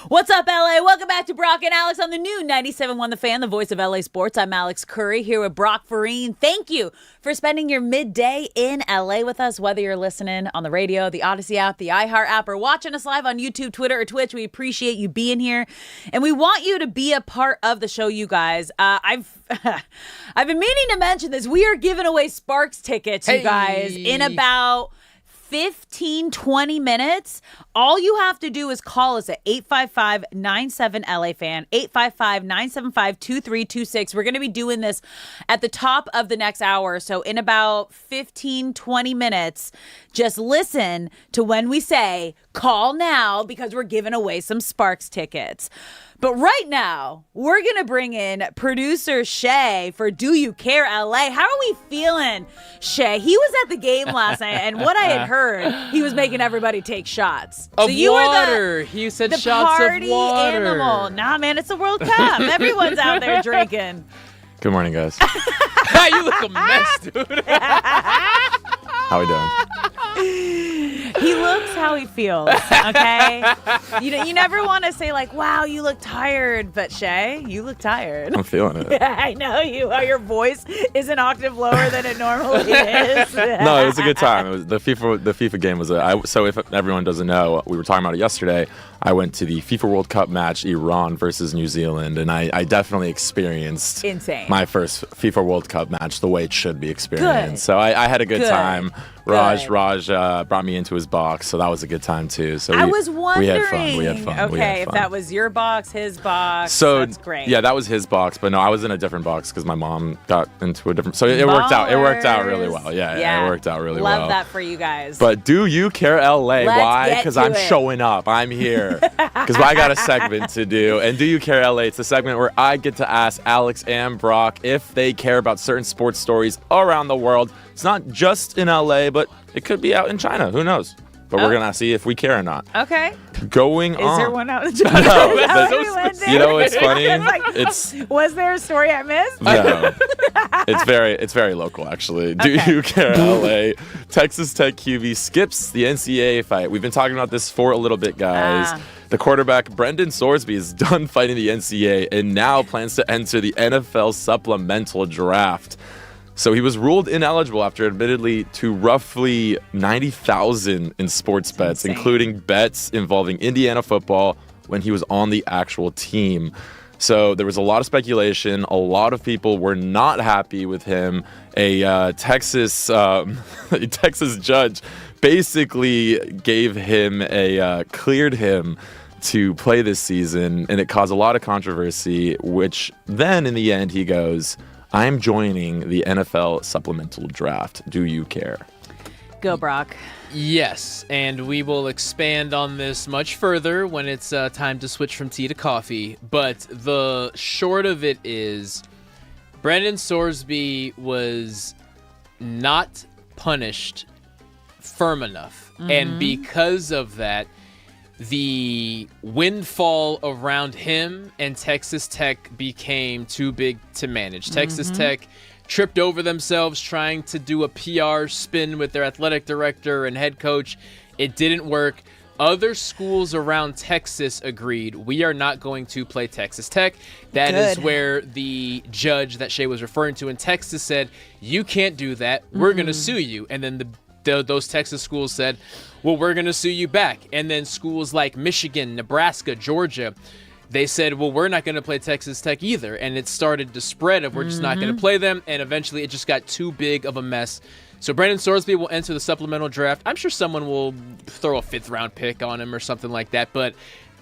What's up, LA? Welcome back to Brock and Alex on the new 97.1 The Fan, the voice of LA Sports. I'm Alex Curry here with Brock Farine. Thank you for spending your midday in LA with us, whether you're listening on the radio, the Odyssey app, the iHeart app, or watching us live on YouTube, Twitter, or Twitch. We appreciate you being here, and we want you to be a part of the show, you guys. I've been meaning to mention this. We are giving away Sparks tickets, you guys, in about 15-20 minutes. All you have to do is call us at 855-97-LA-FAN, 855-975-2326. We're going to be doing this at the top of the next hour. So in about 15-20 minutes, just listen to when we say call now, because we're giving away some Sparks tickets. But right now, we're going to bring in producer Shay for Do You Care LA. How are we feeling, Shay? He was at the game last night, and what I had heard, he was making everybody take shots. Of so you water. Were He said the shots party of water. Animal. Nah, man, it's the World Cup. Everyone's out there drinking. Good morning, guys. You look a mess, dude. How we doing? He looks how he feels, okay? You never want to say, like, wow, you look tired. But, Shay, you look tired. I'm feeling it. Yeah, I know you are. Your voice is an octave lower than it normally is. No, it was a good time. It was the FIFA game was so if everyone doesn't know, we were talking about it yesterday. I went to the FIFA World Cup match, Iran versus New Zealand, and I definitely experienced insane my first FIFA World Cup match the way it should be experienced. Good. So I had a good time. Raj Good. brought me into his box, so that was a good time too. So I was wondering. We had fun. Okay, if that was your box, his box, so that's great. Yeah, that was his box, but no, I was in a different box because my mom got into a different. So it worked out. It worked out really well. Yeah, it worked out really well. Love that for you guys. But Do You Care LA? Let's Why? get Because to I'm it. showing up. I'm here. Because I got a segment to do. And Do You Care LA? It's a segment where I get to ask Alex and Brock if they care about certain sports stories around the world. It's not just in LA, but it could be out in China. Who knows? But we're going to see if we care or not. Okay. Going Is on. there one out in China? No, Is that but what you went there? you know what's funny? It's like, was there a story I missed? No, it's very local actually. Do Okay. You Care LA? Texas Tech QB skips the NCAA fight. We've been talking about this for a little bit, guys. The quarterback Brendan Sorsby is done fighting the NCAA and now plans to enter the NFL supplemental draft. So he was ruled ineligible after admittedly to roughly 90,000 in sports bets, including bets involving Indiana football when he was on the actual team. So there was a lot of speculation. A lot of people were not happy with him. A Texas judge basically gave him cleared him to play this season, and it caused a lot of controversy, which then in the end he goes, I'm joining the NFL supplemental draft. Do you care? Go, Brock. Yes, and we will expand on this much further when it's time to switch from tea to coffee. But the short of it is, Brendan Sorsby was not punished firm enough. And because of that, the windfall around him and Texas Tech became too big to manage. Texas Tech tripped over themselves trying to do a PR spin with their athletic director and head coach. It didn't work. Other schools around Texas agreed, we are not going to play Texas Tech. That is where the judge that Shay was referring to in Texas said, you can't do that. We're going to sue you. And then those Texas schools said, well, we're going to sue you back. And then schools like Michigan, Nebraska, Georgia, they said, well, we're not going to play Texas Tech either. And it started to spread of we're just not going to play them. And eventually it just got too big of a mess. So Brendan Sorsby will enter the supplemental draft. I'm sure someone will throw a 5th-round pick on him or something like that. But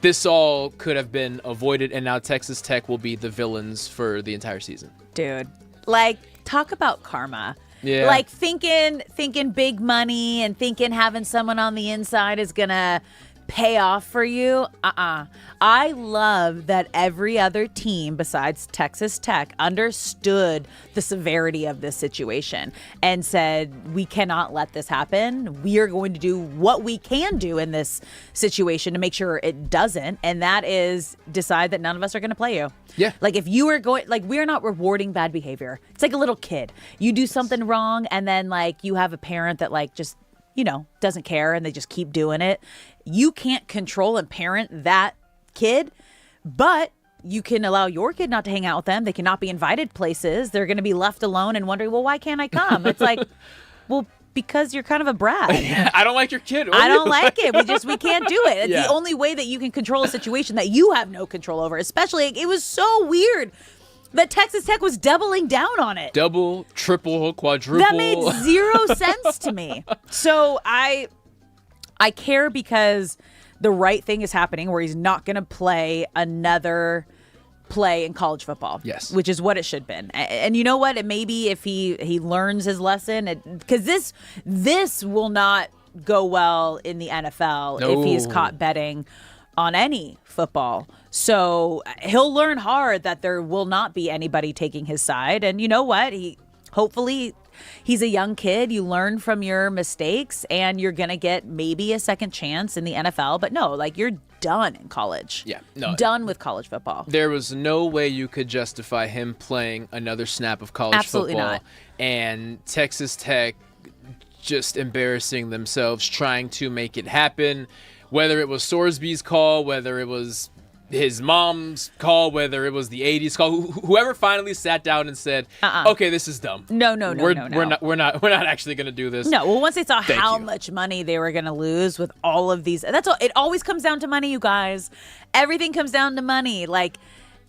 this all could have been avoided. And now Texas Tech will be the villains for the entire season. Dude, like, talk about karma. Yeah. Like thinking big money and thinking having someone on the inside is going to pay off for you. I love that every other team besides Texas Tech understood the severity of this situation and said, we cannot let this happen. We are going to do what we can do in this situation to make sure it doesn't. And that is decide that none of us are going to play you. Yeah. Like if you are going, like we're not rewarding bad behavior. It's like a little kid. You do something wrong and then like you have a parent that like just, doesn't care and they just keep doing it. You can't control and parent that kid, but you can allow your kid not to hang out with them. They cannot be invited places. They're going to be left alone and wondering, well, why can't I come? It's like, well, because you're kind of a brat. I don't like your kid. I don't like it. We can't do it. It's Yeah. the only way that you can control a situation that you have no control over. Especially, it was so weird that Texas Tech was doubling down on it. Double, triple, quadruple. That made zero sense to me. So I care because the right thing is happening where he's not going to play another play in college football. Yes. Which is what it should have been. And you know what? It maybe if he learns his lesson, because this will not go well in the NFL if he is caught betting on any football. So he'll learn hard that there will not be anybody taking his side. And you know what? Hopefully he's a young kid. You learn from your mistakes and you're going to get maybe a second chance in the NFL. But no, like you're done in college. Yeah, no. Done with college football. There was no way you could justify him playing another snap of college Absolutely football. not. And Texas Tech just embarrassing themselves trying to make it happen. Whether it was Sorsby's call, whether it was his mom's call, whether it was the 80s call, whoever finally sat down and said, okay, this is dumb. No. We're not actually going to do this. No, well, once they saw Thank how you. much money they were going to lose with all of these, that's all. It always comes down to money, you guys. Everything comes down to money. Like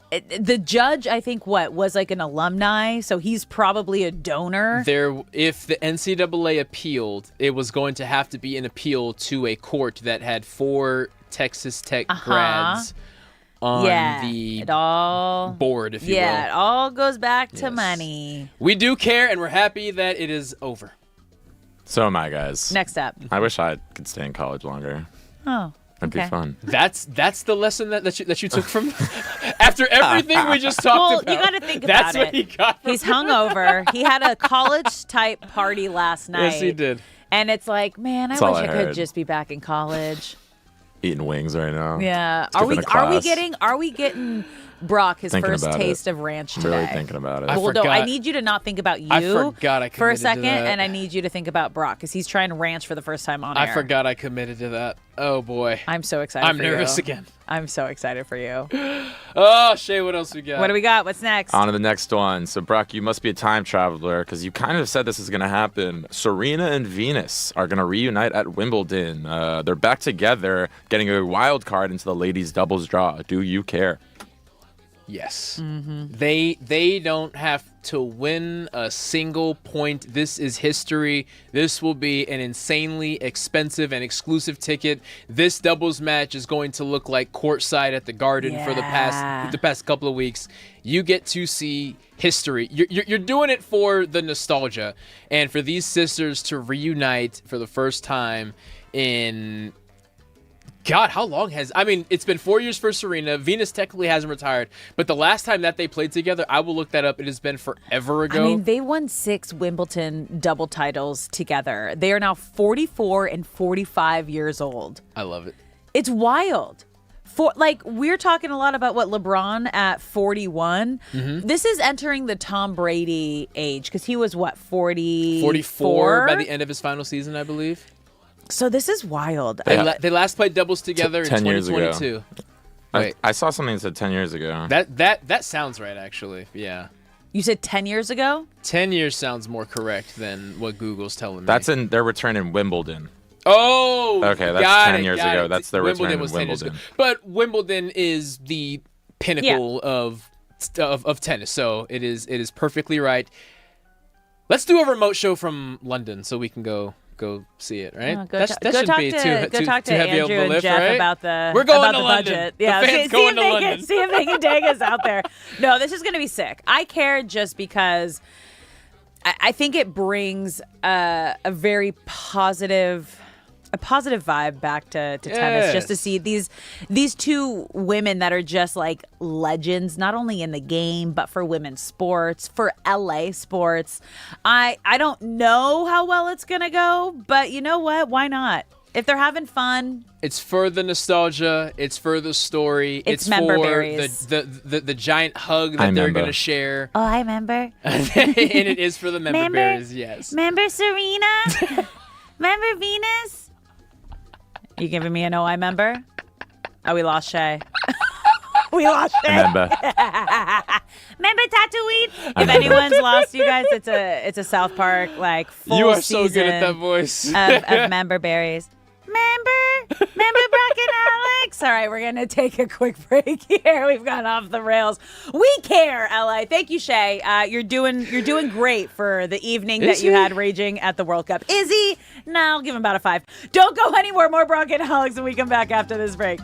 the judge, I think, was like an alumni, so he's probably a donor. If the NCAA appealed, it was going to have to be an appeal to a court that had 4 Texas Tech grads on the board, if you will. Yeah, it all goes back to money. We do care, and we're happy that it is over. So am I, guys. Next up. I wish I could stay in college longer. Oh, That'd be fun. That's the lesson that you took from after everything we just talked about. Well, you got to think That's about what it. he got from He's hungover. He had a college-type party last night. Yes, he did. And it's like, man, I That's all wish I I could heard. just be back in college. Eating wings right now. Yeah. Skipping a class. Are we getting Brock his Thinking first about taste it. of ranch I'm today? really thinking about it. I Well, no, forgot. I need you to not think about you I forgot I for a committed to second, that. and I need you to think about Brock because he's trying ranch for the first time on I air. forgot I committed to that. Oh boy. I'm so excited I'm for nervous you. again. I'm so excited for you. Oh, Shay, what else we got? What do we got? What's next? On to the next one. So, Brock, you must be a time traveler because you kind of said this is going to happen. Serena and Venus are going to reunite at Wimbledon. They're back together, getting a wild card into the ladies' doubles draw. Do you care? Yes. Mm-hmm. They don't have to win a single point. This is history. This will be an insanely expensive and exclusive ticket. This doubles match is going to look like courtside at the Garden for the past couple of weeks. You get to see history. You're doing it for the nostalgia and for these sisters to reunite for the first time in God, how long it's been 4 years for Serena. Venus technically hasn't retired, but the last time that they played together, I will look that up. It has been forever ago. I mean, they won 6 Wimbledon double titles together. They are now 44 and 45 years old. I love it. It's wild. We're talking a lot about what LeBron at 41. Mm-hmm. This is entering the Tom Brady age because he was 44 44 by the end of his final season, I believe. So this is wild. They last played doubles together in 10 years ago. 2022. Wait, I saw something that said 10 years ago. that sounds right, actually. Yeah. You said 10 years ago? 10 years sounds more correct than what Google's telling me. That's in their return in Wimbledon. Oh, Okay, that's got 10 it, years got ago. it. That's their return in was 10 years ago. Wimbledon. But Wimbledon is the pinnacle of tennis, so it is perfectly right. Let's do a remote show from London so we can go see it, right? Oh, go that shouldn't be too talk to heavy of Andrew a and lift, Jeff right? about the We're going about to the London. budget. The Yeah, fans going to London. See if they can take us out there. No, this is going to be sick. I care just because I think it brings a very positive vibe back to tennis, just to see these two women that are just like legends, not only in the game but for women's sports, for LA sports. I don't know how well it's gonna go, but you know what? Why not? If they're having fun, it's for the nostalgia. It's for the story. It's for member berries. the giant hug that they're gonna share. Oh, I remember. And it is for the member berries. Yes. Remember Serena? Remember Venus? You giving me an oh, I remember? Oh, we lost Shay. We lost Shay. Remember. Remember Tatooine? If anyone's lost you guys, it's a South Park like full You are so season good at that voice. of member berries. Remember Brock and Alex? All right, we're gonna take a quick break here. We've gone off the rails. We care, LA. Thank you, Shay. You're doing great for the evening that you had raging at the World Cup. Is he? No, I'll give him about a 5. Don't go anywhere. More Brock and Alex when we come back after this break.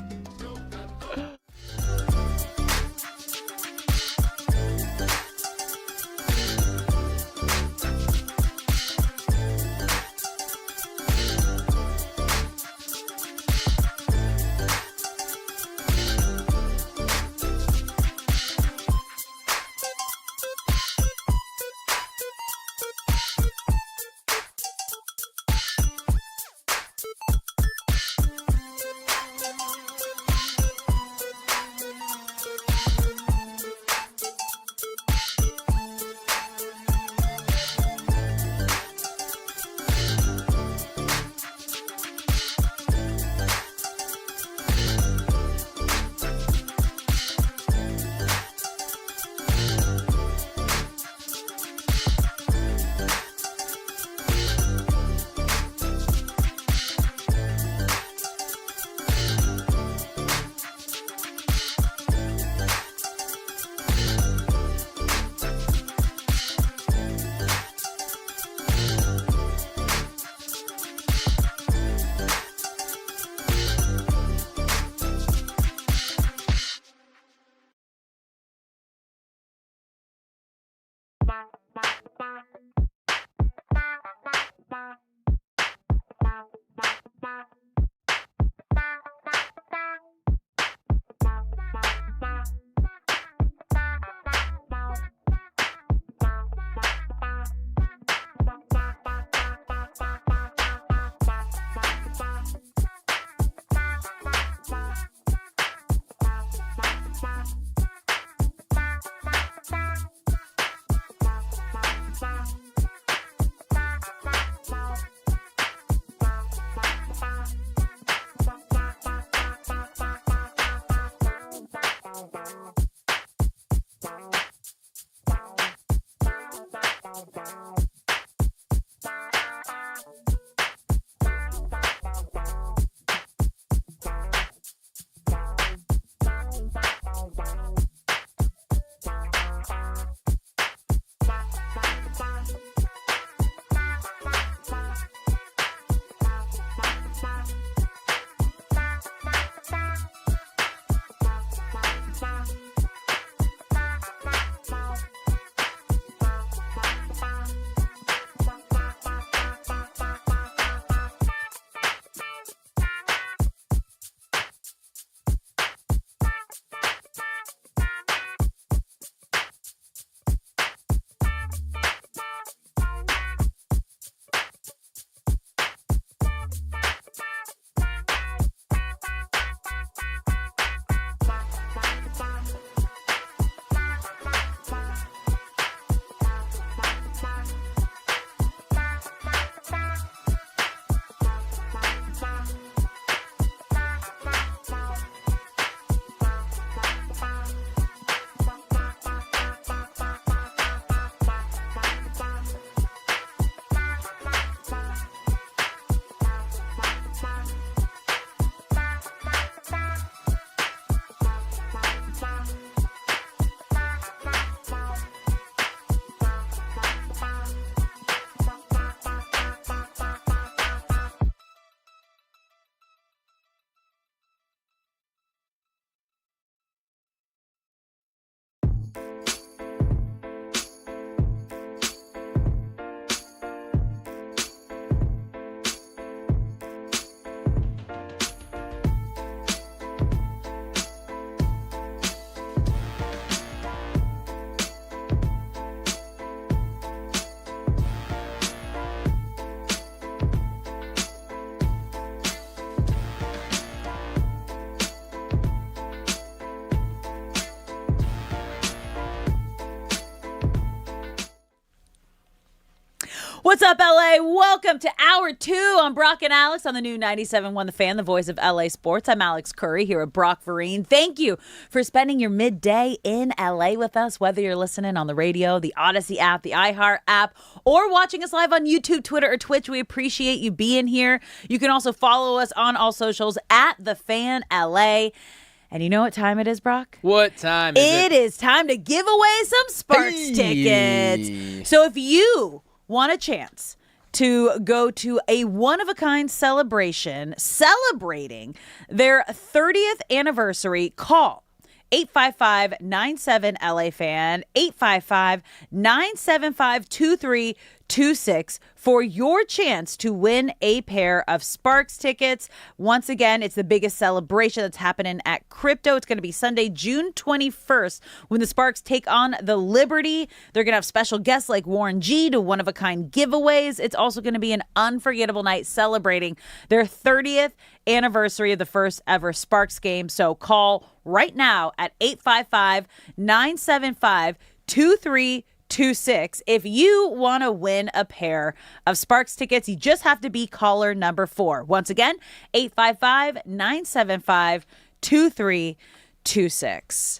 What's up, LA? Welcome to Hour 2 on Brock and Alex on the new 97.1 The Fan, the voice of LA sports. I'm Alex Curry here with Brock Vereen. Thank you for spending your midday in LA with us, whether you're listening on the radio, the Odyssey app, the iHeart app, or watching us live on YouTube, Twitter, or Twitch. We appreciate you being here. You can also follow us on all socials at The Fan LA. And you know what time it is, Brock? What time is it? It is time to give away some Sparks tickets. So if you want a chance to go to a one-of-a-kind celebration celebrating their 30th anniversary, call 855-97-LA-FAN, 855-975-2326 for your chance to win a pair of Sparks tickets. Once again, it's the biggest celebration that's happening at Crypto. It's going to be Sunday, June 21st, when the Sparks take on the Liberty. They're going to have special guests like Warren G to one-of-a-kind giveaways. It's also going to be an unforgettable night celebrating their 30th anniversary of the first ever Sparks game. So call right now at 855-975-2326 if you want to win a pair of Sparks tickets. You just have to be caller number 4. Once again, 855-975-2326.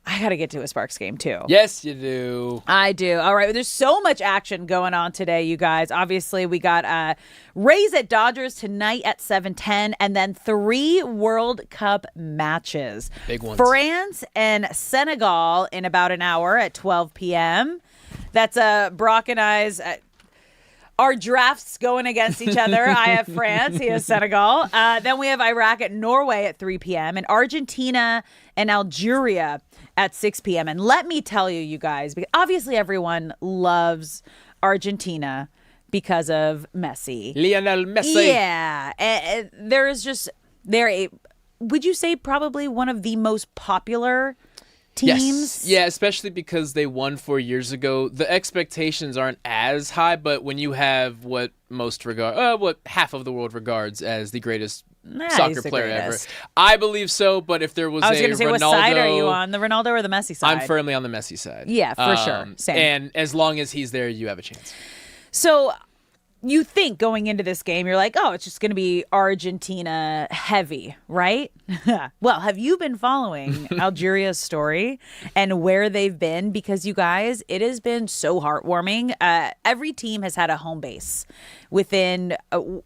I got to get to a Sparks game, too. Yes, you do. I do. All right. There's so much action going on today, you guys. Obviously, we got Rays at Dodgers tonight at 7:10, and then 3 World Cup matches. Big ones. France and Senegal in about an hour at 12 p.m. That's Brock and I's... our drafts going against each other. I have France. He has Senegal. Then we have Iraq at Norway at 3 p.m. and Argentina and Algeria at 6 p.m. And let me tell you, you guys, because obviously everyone loves Argentina because of Messi. Lionel Messi. Yeah. Would you say probably one of the most popular teams? Yes. Yeah, especially because they won 4 years ago. The expectations aren't as high, but when you have what half of the world regards as the greatest soccer player ever, I believe so. But if there was I was going to say, Ronaldo, what side are you on, the Ronaldo or the Messi side? I'm firmly on the Messi side. Yeah, for sure. Same. And as long as he's there, you have a chance. So you think going into this game, you're like, oh, it's just going to be Argentina heavy, right? Well, have you been following Algeria's story and where they've been? Because you guys, it has been so heartwarming. Every team has had a home base within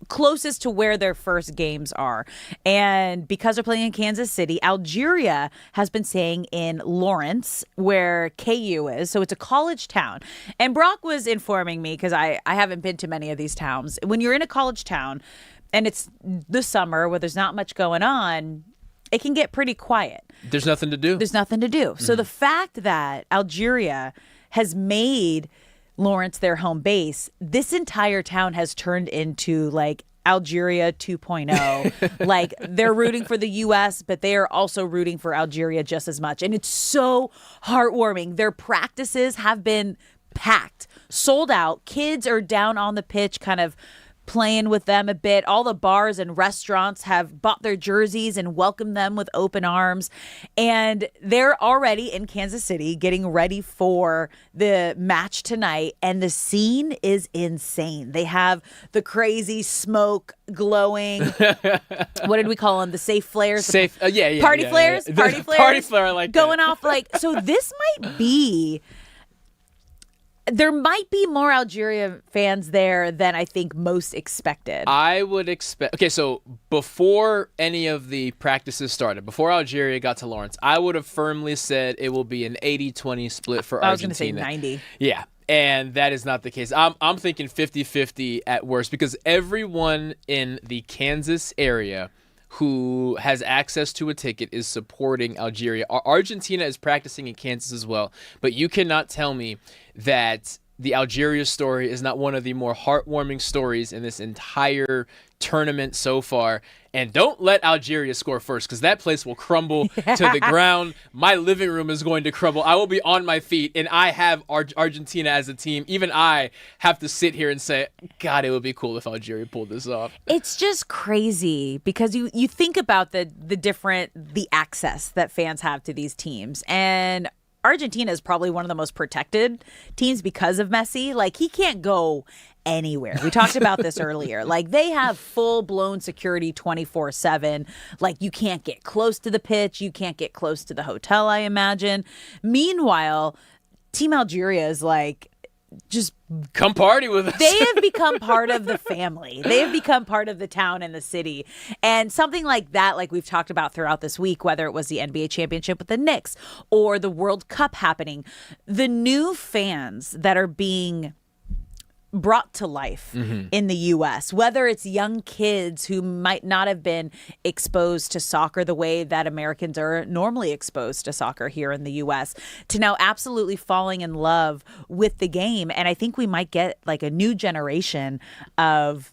closest to where their first games are. And because they're playing in Kansas City, Algeria has been staying in Lawrence, where KU is. So it's a college town. And Brock was informing me, because I haven't been to many of these towns. When you're in a college town and it's the summer where there's not much going on, it can get pretty quiet. There's nothing to do. Mm-hmm. So the fact that Algeria has made Lawrence their home base, this entire town has turned into like Algeria 2.0. Like, they're rooting for the U.S., but they are also rooting for Algeria just as much. And it's so heartwarming. Their practices have been packed, sold out. Kids are down on the pitch kind of playing with them a bit. All the bars and restaurants have bought their jerseys and welcomed them with open arms. And they're already in Kansas City getting ready for the match tonight. And the scene is insane. They have the crazy smoke glowing. What did we call them? The safe flares? Party flares? Yeah. Party flares? Party flare, like going that. off like, so this might be... There might be more Algeria fans there than I think most expected. I would expect... Okay, so before any of the practices started, before Algeria got to Lawrence, I would have firmly said it will be an 80-20 split for Argentina. I was going to say 90. Yeah, and that is not the case. I'm thinking 50-50 at worst, because everyone in the Kansas area who has access to a ticket is supporting Algeria. Argentina is practicing in Kansas as well, but you cannot tell me that the Algeria story is not one of the more heartwarming stories in this entire tournament so far. And don't let Algeria score first, because that place will crumble to the ground. My living room is going to crumble. I will be on my feet, and I have Argentina as a team. Even I have to sit here and say, God, it would be cool if Algeria pulled this off. It's just crazy, because you think about the access that fans have to these teams. And Argentina is probably one of the most protected teams because of Messi. Like, he can't go anywhere. We talked about this earlier. Like, they have full-blown security 24/7. Like, you can't get close to the pitch. You can't get close to the hotel, I imagine. Meanwhile, Team Algeria is like, just come party with us. They have become part of the family. They have become part of the town and the city. And something like that, like we've talked about throughout this week, whether it was the NBA championship with the Knicks or the World Cup happening, the new fans that are being brought to life in the U.S., whether it's young kids who might not have been exposed to soccer the way that Americans are normally exposed to soccer here in the U.S., to now absolutely falling in love with the game. And I think we might get like a new generation of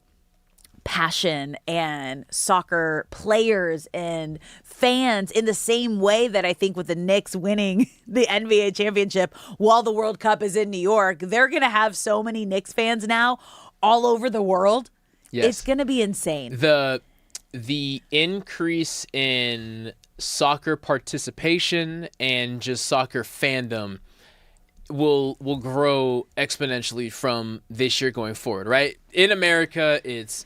passion and soccer players and fans in the same way that I think with the Knicks winning the NBA championship while the World Cup is in New York, they're going to have so many Knicks fans now all over the world. Yes. It's going to be insane. The increase in soccer participation and just soccer fandom will grow exponentially from this year going forward, right? In America, it's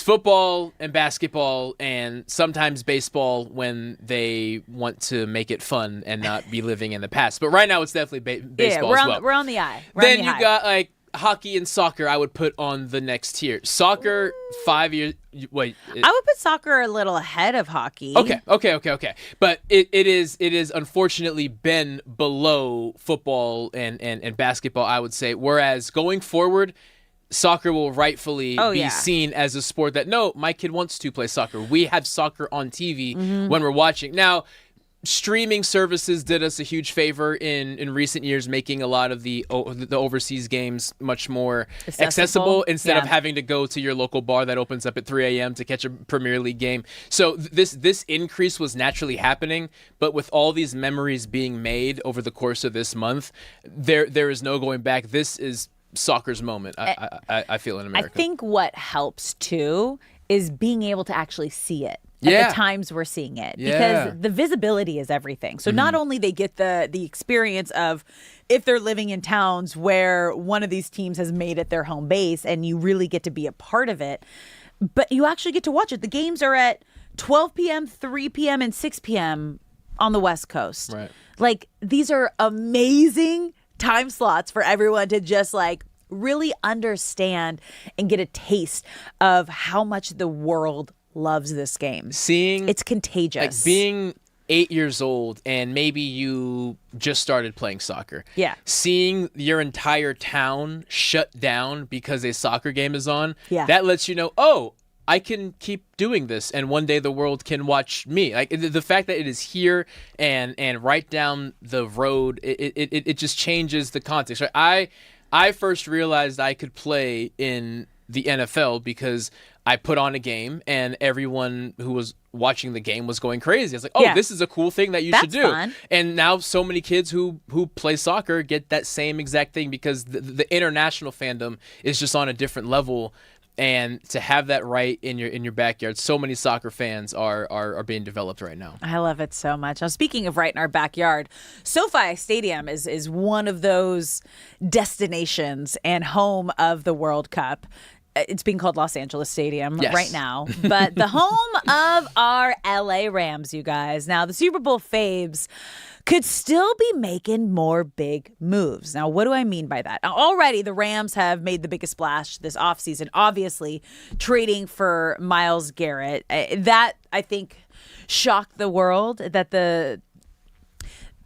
football and basketball and sometimes baseball when they want to make it fun and not be living in the past. But right now it's definitely baseball as well. We're on the eye. Then you got like hockey and soccer I would put on the next tier. Soccer, 5 years. Wait. I would put soccer a little ahead of hockey. Okay. But it is unfortunately been below football and basketball, I would say. Whereas going forward, soccer will rightfully be seen as a sport that, no, my kid wants to play soccer. We have soccer on TV when we're watching. Now, streaming services did us a huge favor in recent years, making a lot of the overseas games much more accessible instead of having to go to your local bar that opens up at 3 a.m. to catch a Premier League game. So this increase was naturally happening, but with all these memories being made over the course of this month, there is no going back. This is soccer's moment, I feel, in America. I think what helps too is being able to actually see it at the times we're seeing it, because the visibility is everything. So not only they get the experience of if they're living in towns where one of these teams has made it their home base and you really get to be a part of it, but you actually get to watch it. The games are at 12 p.m., 3 p.m., and 6 p.m. on the West Coast. Right. Like, these are amazing time slots for everyone to just like really understand and get a taste of how much the world loves this game. It's contagious. Like being 8 years old and maybe you just started playing soccer. Yeah. Seeing your entire town shut down because a soccer game is on. Yeah. That lets you know, oh, I can keep doing this and one day the world can watch me. Like the fact that it is here and right down the road, it just changes the context. Right? I first realized I could play in the NFL because I put on a game and everyone who was watching the game was going crazy. It's like, oh, this is a cool thing that you should do. Fun. And now so many kids who play soccer get that same exact thing because the international fandom is just on a different level. And to have that right in your backyard, so many soccer fans are being developed right now. I love it so much. Now, speaking of right in our backyard, SoFi Stadium is one of those destinations and home of the World Cup. It's being called Los Angeles Stadium right now, but the home of our LA Rams, you guys. Now, the Super Bowl faves could still be making more big moves. Now, what do I mean by that? Now, already, the Rams have made the biggest splash this offseason, obviously trading for Myles Garrett. That, I think, shocked the world, that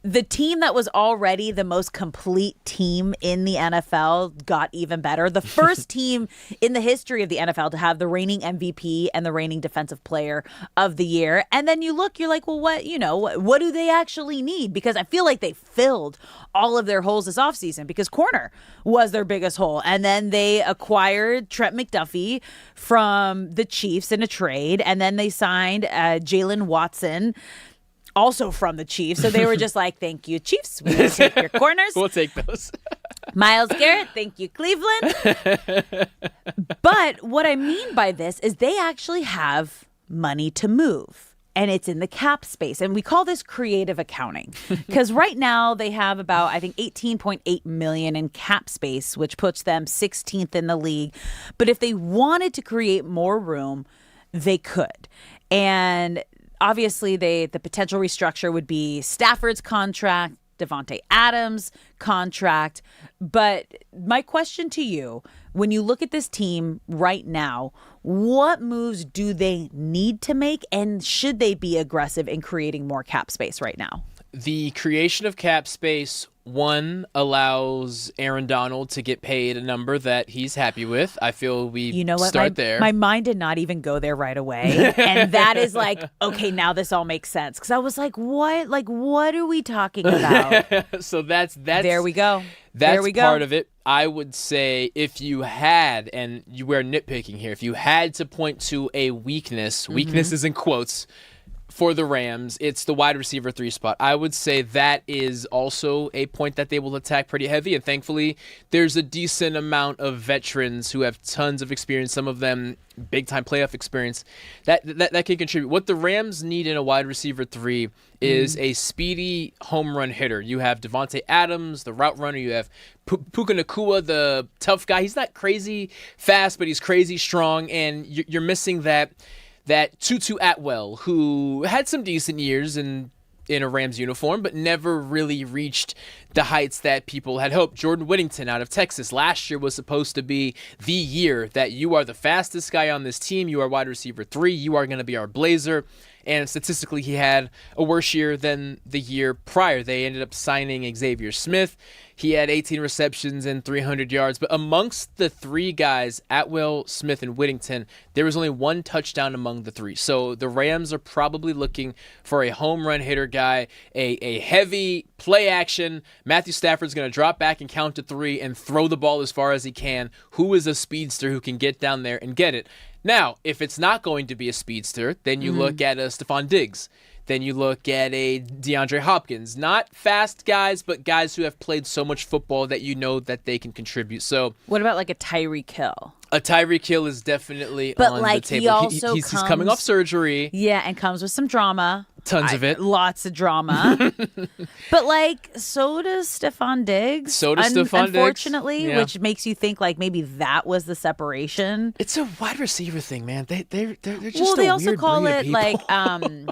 the team that was already the most complete team in the NFL got even better. The first team in the history of the NFL to have the reigning MVP and the reigning defensive player of the year. And then you look, you're like, well, what do they actually need? Because I feel like they filled all of their holes this offseason because corner was their biggest hole. And then they acquired Trent McDuffie from the Chiefs in a trade. And then they signed Jalen Watson, also from the Chiefs. So they were just like, thank you, Chiefs. We will take your corners. We'll take those. Myles Garrett, thank you, Cleveland. But what I mean by this is they actually have money to move. and it's in the cap space. And we call this creative accounting because right now they have about, I think, 18.8 million in cap space, which puts them 16th in the league. But if they wanted to create more room, they could. And obviously the potential restructure would be Stafford's contract, Devontae Adams' contract. But my question to you, when you look at this team right now, what moves do they need to make, and should they be aggressive in creating more cap space right now? The creation of cap space, one, allows Aaron Donald to get paid a number that he's happy with. I feel we start there. My mind did not even go there right away. And that is like, okay, now this all makes sense. Because I was like, what? Like, what are we talking about? So that's there we go. That's part of it. I would say if you had, and we're nitpicking here, if you had to point to a weakness, weakness is in quotes, for the Rams, it's the wide receiver 3 spot. I would say that is also a point that they will attack pretty heavy, and thankfully there's a decent amount of veterans who have tons of experience, some of them big-time playoff experience, that can contribute. What the Rams need in a wide receiver 3 is a speedy home run hitter. You have Devontae Adams, the route runner. You have Puka Nacua, the tough guy. He's not crazy fast, but he's crazy strong, and you're missing that Tutu Atwell, who had some decent years in a Rams uniform, but never really reached the heights that people had hoped. Jordan Whittington out of Texas last year was supposed to be the year that you are the fastest guy on this team. You are wide receiver 3. You are going to be our blazer. And statistically, he had a worse year than the year prior. They ended up signing Xavier Smith. He had 18 receptions and 300 yards. But amongst the 3 guys, Atwell, Smith, and Whittington, there was only 1 touchdown among the 3. So the Rams are probably looking for a home run hitter guy, a heavy play action. Matthew Stafford's going to drop back and count to 3 and throw the ball as far as he can. Who is a speedster who can get down there and get it? Now, if it's not going to be a speedster, then you look at a Stephon Diggs. Then you look at a DeAndre Hopkins. Not fast guys, but guys who have played so much football that you know that they can contribute. So, what about like a Tyreek Hill? A Tyreek Hill is definitely but on like, the table. He also he's coming off surgery. Yeah, and comes with some drama. Tons of it. Lots of drama. But like, so does Stephon Diggs. So does Stephon Diggs. Unfortunately, which makes you think like maybe that was the separation. It's a wide receiver thing, man. They're just well, they a also weird call breed of it people.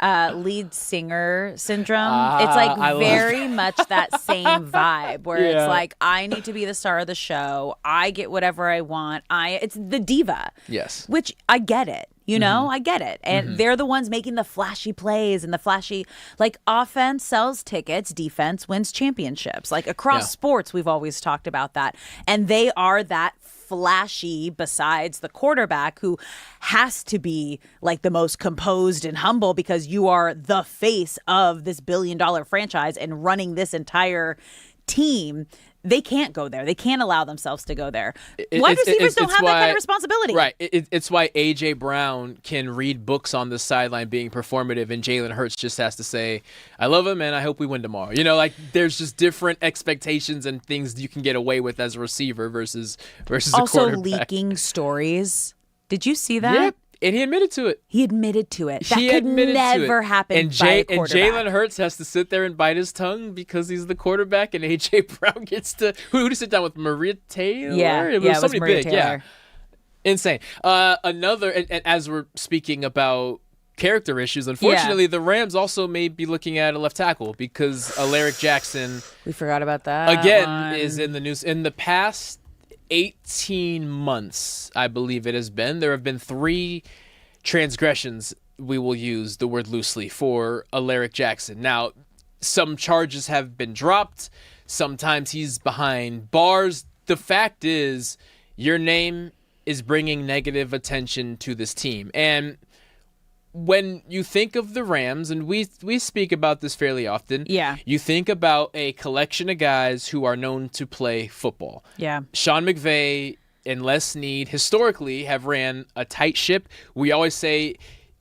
like lead singer syndrome. It's like very much that same vibe where it's like, I need to be the star of the show. I get whatever I want. It's the diva. Yes. Which I get it. You know, I get it. And they're the ones making the flashy plays and the flashy, like, offense sells tickets, defense wins championships. Like, across sports, we've always talked about that. And they are that flashy besides the quarterback who has to be, like, the most composed and humble because you are the face of this billion-dollar franchise and running this entire team. They can't go there. They can't allow themselves to go there. Wide receivers don't have that kind of responsibility. Right. It's why A.J. Brown can read books on the sideline being performative, and Jalen Hurts just has to say, I love him, and I hope we win tomorrow. You know, like, there's just different expectations and things you can get away with as a receiver versus a quarterback. Also leaking stories. Did you see that? Yep. And he admitted to it. He admitted to it. That could never happen by a quarterback. And Jalen Hurts has to sit there and bite his tongue because he's the quarterback, and A.J. Brown gets to... Who did he sit down with? Maria Taylor? Yeah, it was somebody Maria big. Taylor. Yeah. Insane. Another... And as we're speaking about character issues, unfortunately, the Rams also may be looking at a left tackle because Alaric Jackson... We forgot about that again, is in the news. In the past 18 months, I believe it has been, there have been 3 transgressions, we will use the word loosely, for Alaric Jackson. Now, some charges have been dropped. Sometimes he's behind bars. The fact is, your name is bringing negative attention to this team. And when you think of the Rams, and we speak about this fairly often, you think about a collection of guys who are known to play football. Yeah. Sean McVay and Les Snead historically have ran a tight ship. We always say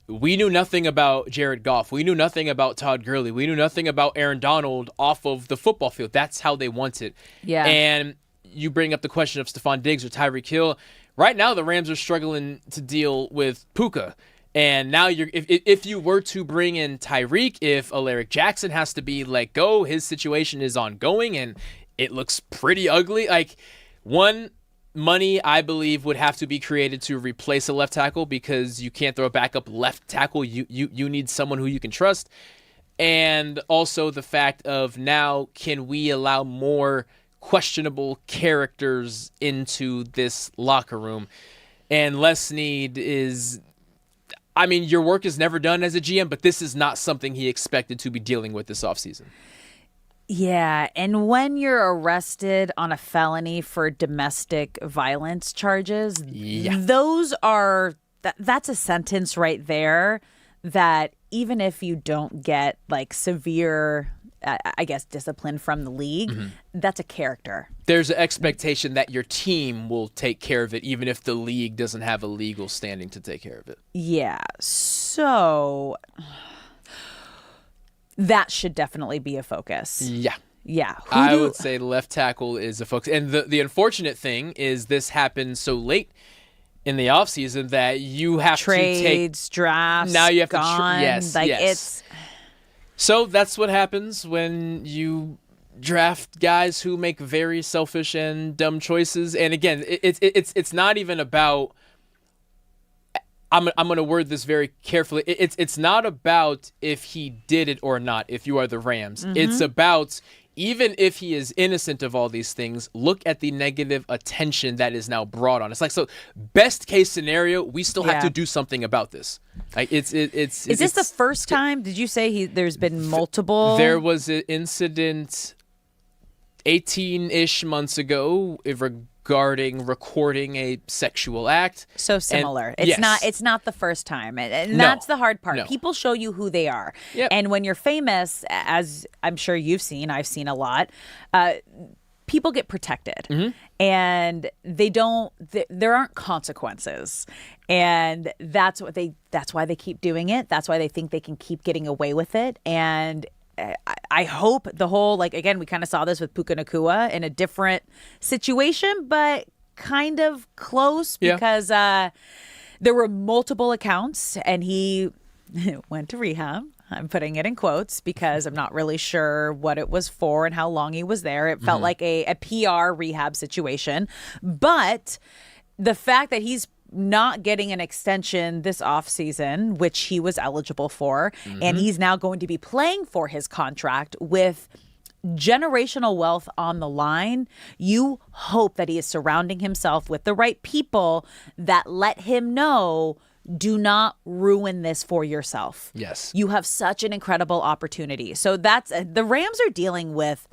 we knew nothing about Jared Goff. We knew nothing about Todd Gurley. We knew nothing about Aaron Donald off of the football field. That's how they want it. Yeah. And you bring up the question of Stephon Diggs or Tyreek Hill. Right now, the Rams are struggling to deal with Puka. And now if you were to bring in Tyreek, if Alaric Jackson has to be let go, his situation is ongoing and it looks pretty ugly. Like, money, I believe, would have to be created to replace a left tackle because you can't throw a backup left tackle. You need someone who you can trust. And also the fact of now, can we allow more questionable characters into this locker room? And Les Snead is... I mean, your work is never done as a GM, but this is not something he expected to be dealing with this offseason. Yeah, and when you're arrested on a felony for domestic violence charges, those are that's a sentence right there that even if you don't get like severe, I guess, discipline from the league, that's a character. There's an expectation that your team will take care of it, even if the league doesn't have a legal standing to take care of it. Yeah, so that should definitely be a focus. Yeah. Yeah. I would say left tackle is a focus. And the unfortunate thing is this happened so late in the offseason that you have trades, drafts, now you have gone. Yes. So that's what happens when you draft guys who make very selfish and dumb choices. And again, it's not even about. I'm going to word this very carefully. It's not about if he did it or not. If you are the Rams, it's about, even if he is innocent of all these things, look at the negative attention that is now brought on. It's like, so best case scenario, we still have to do something about this. Like is this the first time? Did you say there's been multiple? There was an incident 18-ish months ago regarding recording a sexual act. So similar. And, it's not the first time. And that's the hard part. No. People show you who they are. Yep. And when you're famous, as I'm sure you've seen, I've seen a lot, people get protected. And there aren't consequences. And that's why they keep doing it. That's why they think they can keep getting away with it. And I hope the whole, like, again, we kind of saw this with Puka Nacua in a different situation, but kind of close because there were multiple accounts and he went to rehab. I'm putting it in quotes because I'm not really sure what it was for and how long he was there. It felt like a PR rehab situation. But the fact that he's not getting an extension this offseason, which he was eligible for, and he's now going to be playing for his contract with generational wealth on the line, you hope that he is surrounding himself with the right people that let him know, do not ruin this for yourself. Yes. You have such an incredible opportunity. So that's the Rams are dealing with,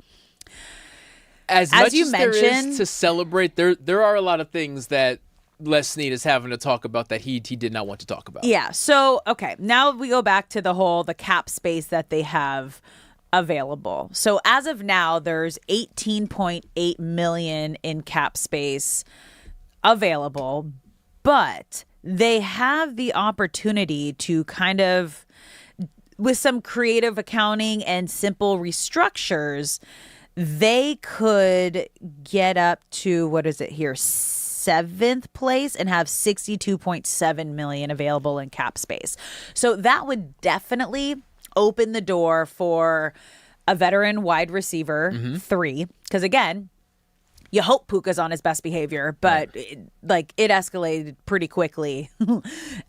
as much you as mentioned, there is to celebrate, there are a lot of things that Les Snead is having to talk about that he did not want to talk about. Yeah. So, okay. Now we go back to the cap space that they have available. So as of now, there's $18.8 million in cap space available, but they have the opportunity to kind of, with some creative accounting and simple restructures, they could get up to, what is it here, 7th place and have $62.7 million available in cap space. So that would definitely open the door for a veteran wide receiver 3. Because again, you hope Puka's on his best behavior, but it escalated pretty quickly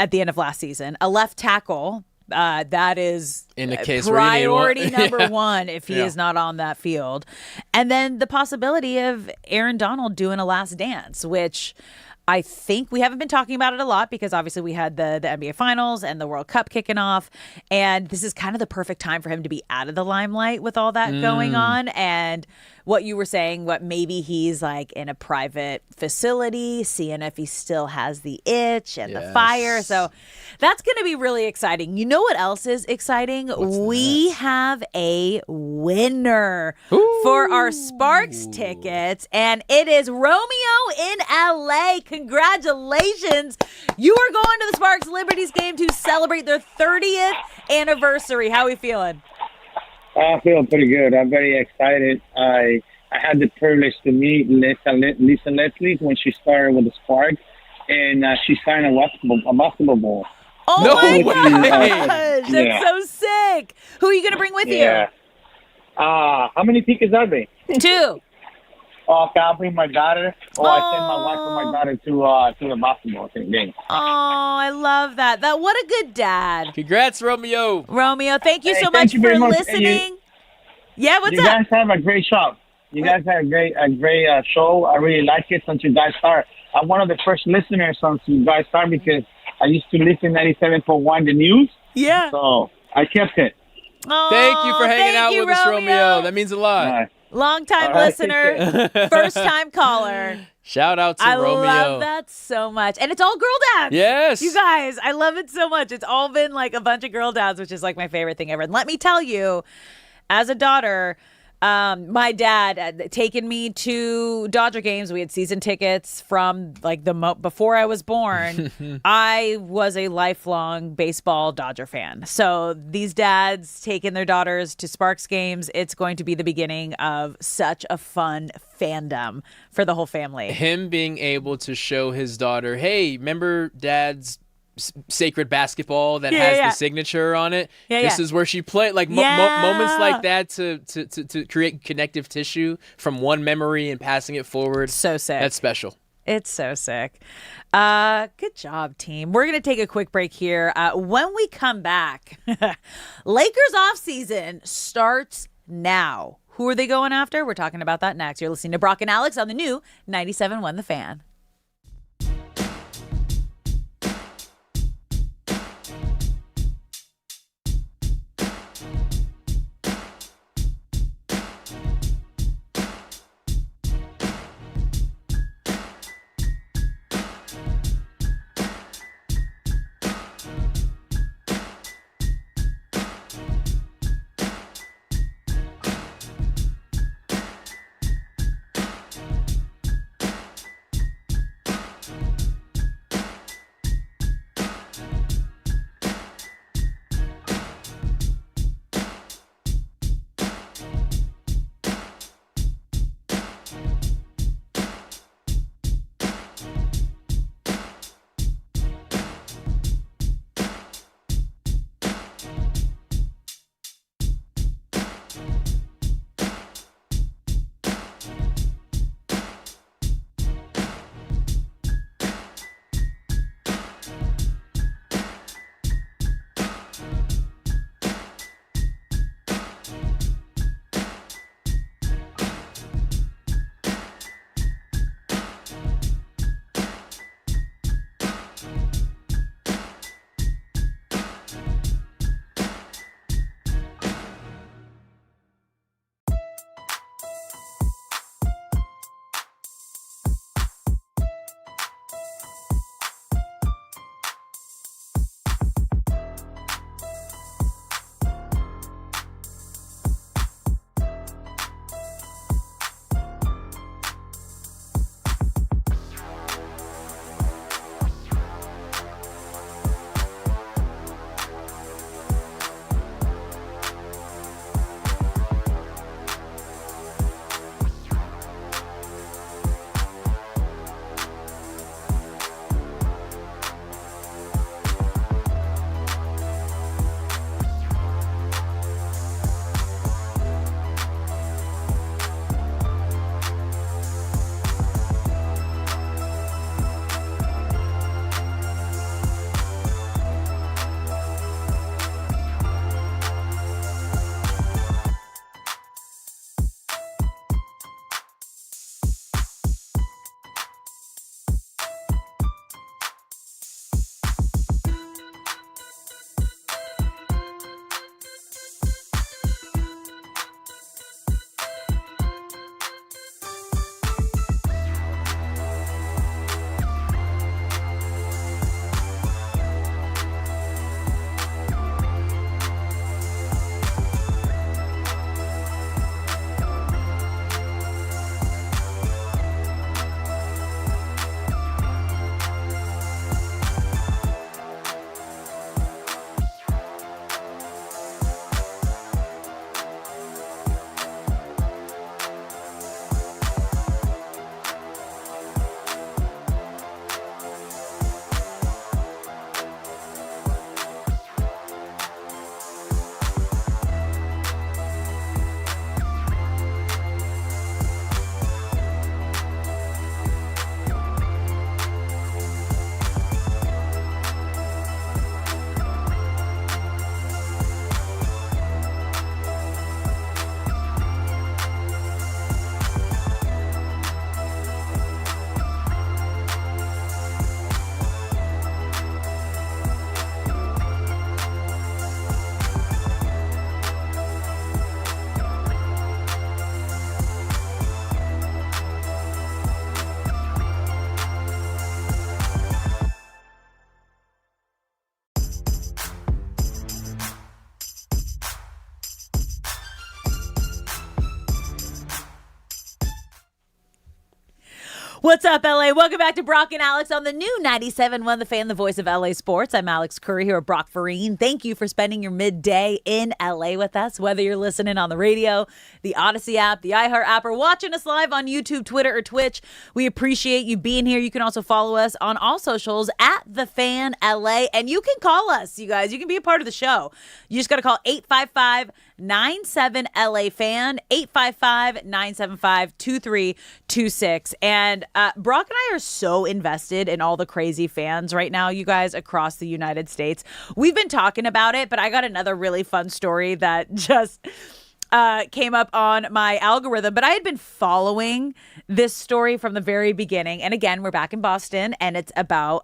at the end of last season. A left tackle, that is in the case priority number 1 if he is not on that field. And then the possibility of Aaron Donald doing a last dance, which I think we haven't been talking about it a lot because obviously we had the NBA Finals and the World Cup kicking off. And this is kind of the perfect time for him to be out of the limelight with all that going on. And what you were saying, what maybe he's like in a private facility, seeing if he still has the itch and the fire. So that's going to be really exciting. You know what else is exciting? We have a winner for our Sparks tickets, and it is Romeo in LA. Congratulations. You are going to the Sparks Liberties game to celebrate their 30th anniversary. How are we feeling? I feel pretty good. I'm very excited. I had the privilege to meet Lisa Leslie when she started with the Spark, and she signed a basketball ball. Oh No my way. gosh, Yeah. that's so sick. Who are you gonna bring with Yeah. How many tickets are they? you? 2. Oh, okay, I'll bring my daughter. I send my wife and my daughter to the basketball game. Oh, I love that. What a good dad. Congrats, Romeo. Romeo, thank you Hey, so thank much you for very much. listening. Yeah, what's You up? guys have a great show. You guys have a great show. I really like it since you guys start. I'm one of the first listeners since you guys start because I used to listen 97.1 the news. Yeah. So I kept it. Oh, Thank you for hanging thank out you, with us, Romeo. That means a lot. All right. Long-time All right, listener, first-time caller. Shout out to I Romeo. love that so much. And it's all girl dads. Yes. You guys, I love it so much. It's all been like a bunch of girl dads, which is like my favorite thing ever. And let me tell you, as a daughter, my dad had taken me to Dodger games. We had season tickets from like before I was born. I was a lifelong baseball Dodger fan. So these dads taking their daughters to Sparks games, it's going to be the beginning of such a fun fandom for the whole family. Him being able to show his daughter, hey, remember Dad's sacred basketball that has the signature on it? This is where she played. Like moments like that to create connective tissue from one memory and passing it forward. So sick. That's special. It's so sick. Good job, team. We're going to take a quick break here. When we come back, Lakers offseason starts now. Who are they going after? We're talking about that next. You're listening to Brock and Alex on the new 97.1 The Fan. What's up, LA? Welcome back to Brock and Alex on the new 97.1 The Fan, the voice of LA sports. I'm Alex Curry here with Brock Farine. Thank you for spending your midday in LA with us, whether you're listening on the radio, the Odyssey app, the iHeart app, or watching us live on YouTube, Twitter, or Twitch. We appreciate you being here. You can also follow us on all socials at The Fan LA, and you can call us, you guys. You can be a part of the show. You just got to call 855-97-LA-FAN, 855-975-2326. And Brock and I are so invested in all the crazy fans right now, you guys, across the United States. We've been talking about it, but I got another really fun story that just came up on my algorithm. But I had been following this story from the very beginning. And again, we're back in Boston, and it's about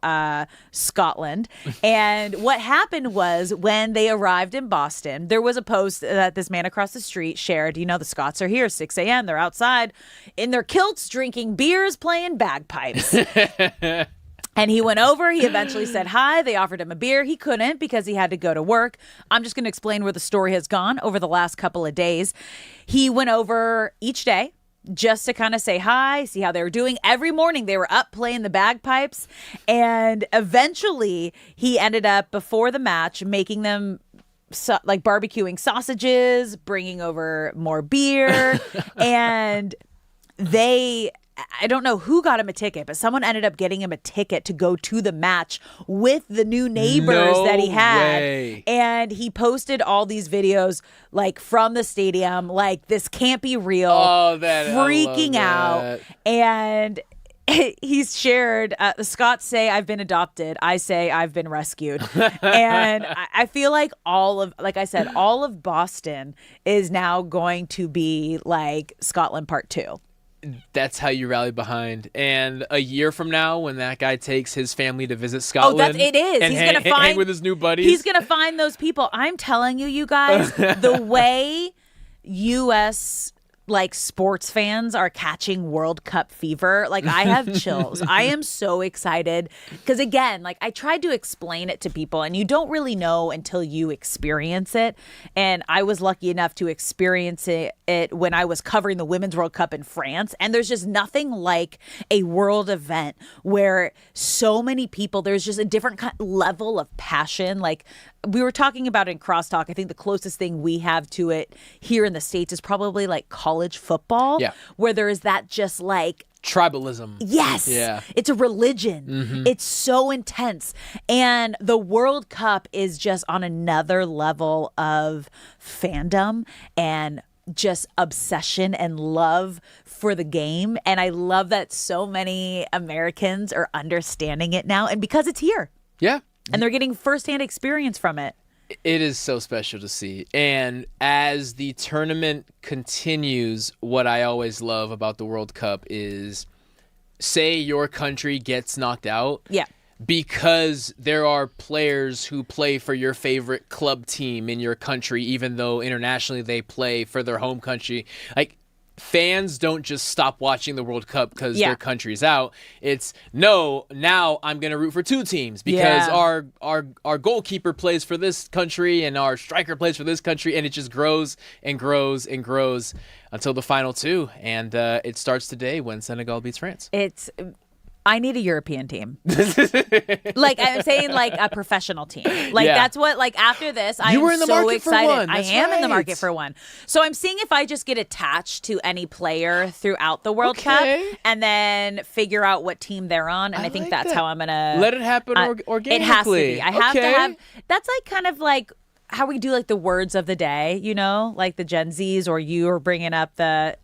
Scotland. And what happened was when they arrived in Boston, there was a post that this man across the street shared. You know, the Scots are here, 6 a.m. They're outside in their kilts, drinking beers, playing bagpipes. And he went over. He eventually said hi. They offered him a beer. He couldn't because he had to go to work. I'm just going to explain where the story has gone over the last couple of days. He went over each day just to kind of say hi, see how they were doing. Every morning they were up playing the bagpipes. And eventually he ended up, before the match, making them like barbecuing sausages, bringing over more beer. And I don't know who got him a ticket, but someone ended up getting him a ticket to go to the match with the new neighbors that he had. Way. And he posted all these videos like from the stadium, like, this can't be real, freaking out. And he's shared, the Scots say, I've been adopted. I say, I've been rescued. And I feel like like I said, all of Boston is now going to be like Scotland Part 2. That's how you rally behind. And a year from now, when that guy takes his family to visit Scotland, it is. And He's gonna hang with his new buddies, he's gonna find those people. I'm telling you, you guys, the way U.S. like sports fans are catching World Cup fever, like, I have chills. I am so excited because, again, like, I tried to explain it to people, and you don't really know until you experience it. And I was lucky enough to experience it when I was covering the Women's World Cup in France. And there's just nothing like a world event where so many people, there's just a different level of passion. Like, we were talking about in Crosstalk, I think the closest thing we have to it here in the States is probably like college football, where there is that just like tribalism. Yes. Yeah. It's a religion. Mm-hmm. It's so intense. And the World Cup is just on another level of fandom and just obsession and love for the game. And I love that so many Americans are understanding it now. And because it's here. Yeah. And they're getting firsthand experience from it. It is so special to see. And as the tournament continues, what I always love about the World Cup is, say your country gets knocked out. Yeah. Because there are players who play for your favorite club team in your country, even though internationally they play for their home country. Like, fans don't just stop watching the World Cup because their country's out. It's, no, now I'm going to root for two teams because our goalkeeper plays for this country and our striker plays for this country, and it just grows and grows and grows until the final two. And it starts today when Senegal beats France. I need a European team. Like, I'm saying, like, a professional team. Like, that's what, like, after this, I am so excited. I am in the market for one. So I'm seeing if I just get attached to any player throughout the World Cup and then figure out what team they're on. And I think that's how I'm going to... Let it happen organically. It has to be. I have to have... That's, like, kind of like how we do, like, the words of the day, you know? Like the Gen Zs, or you are bringing up the...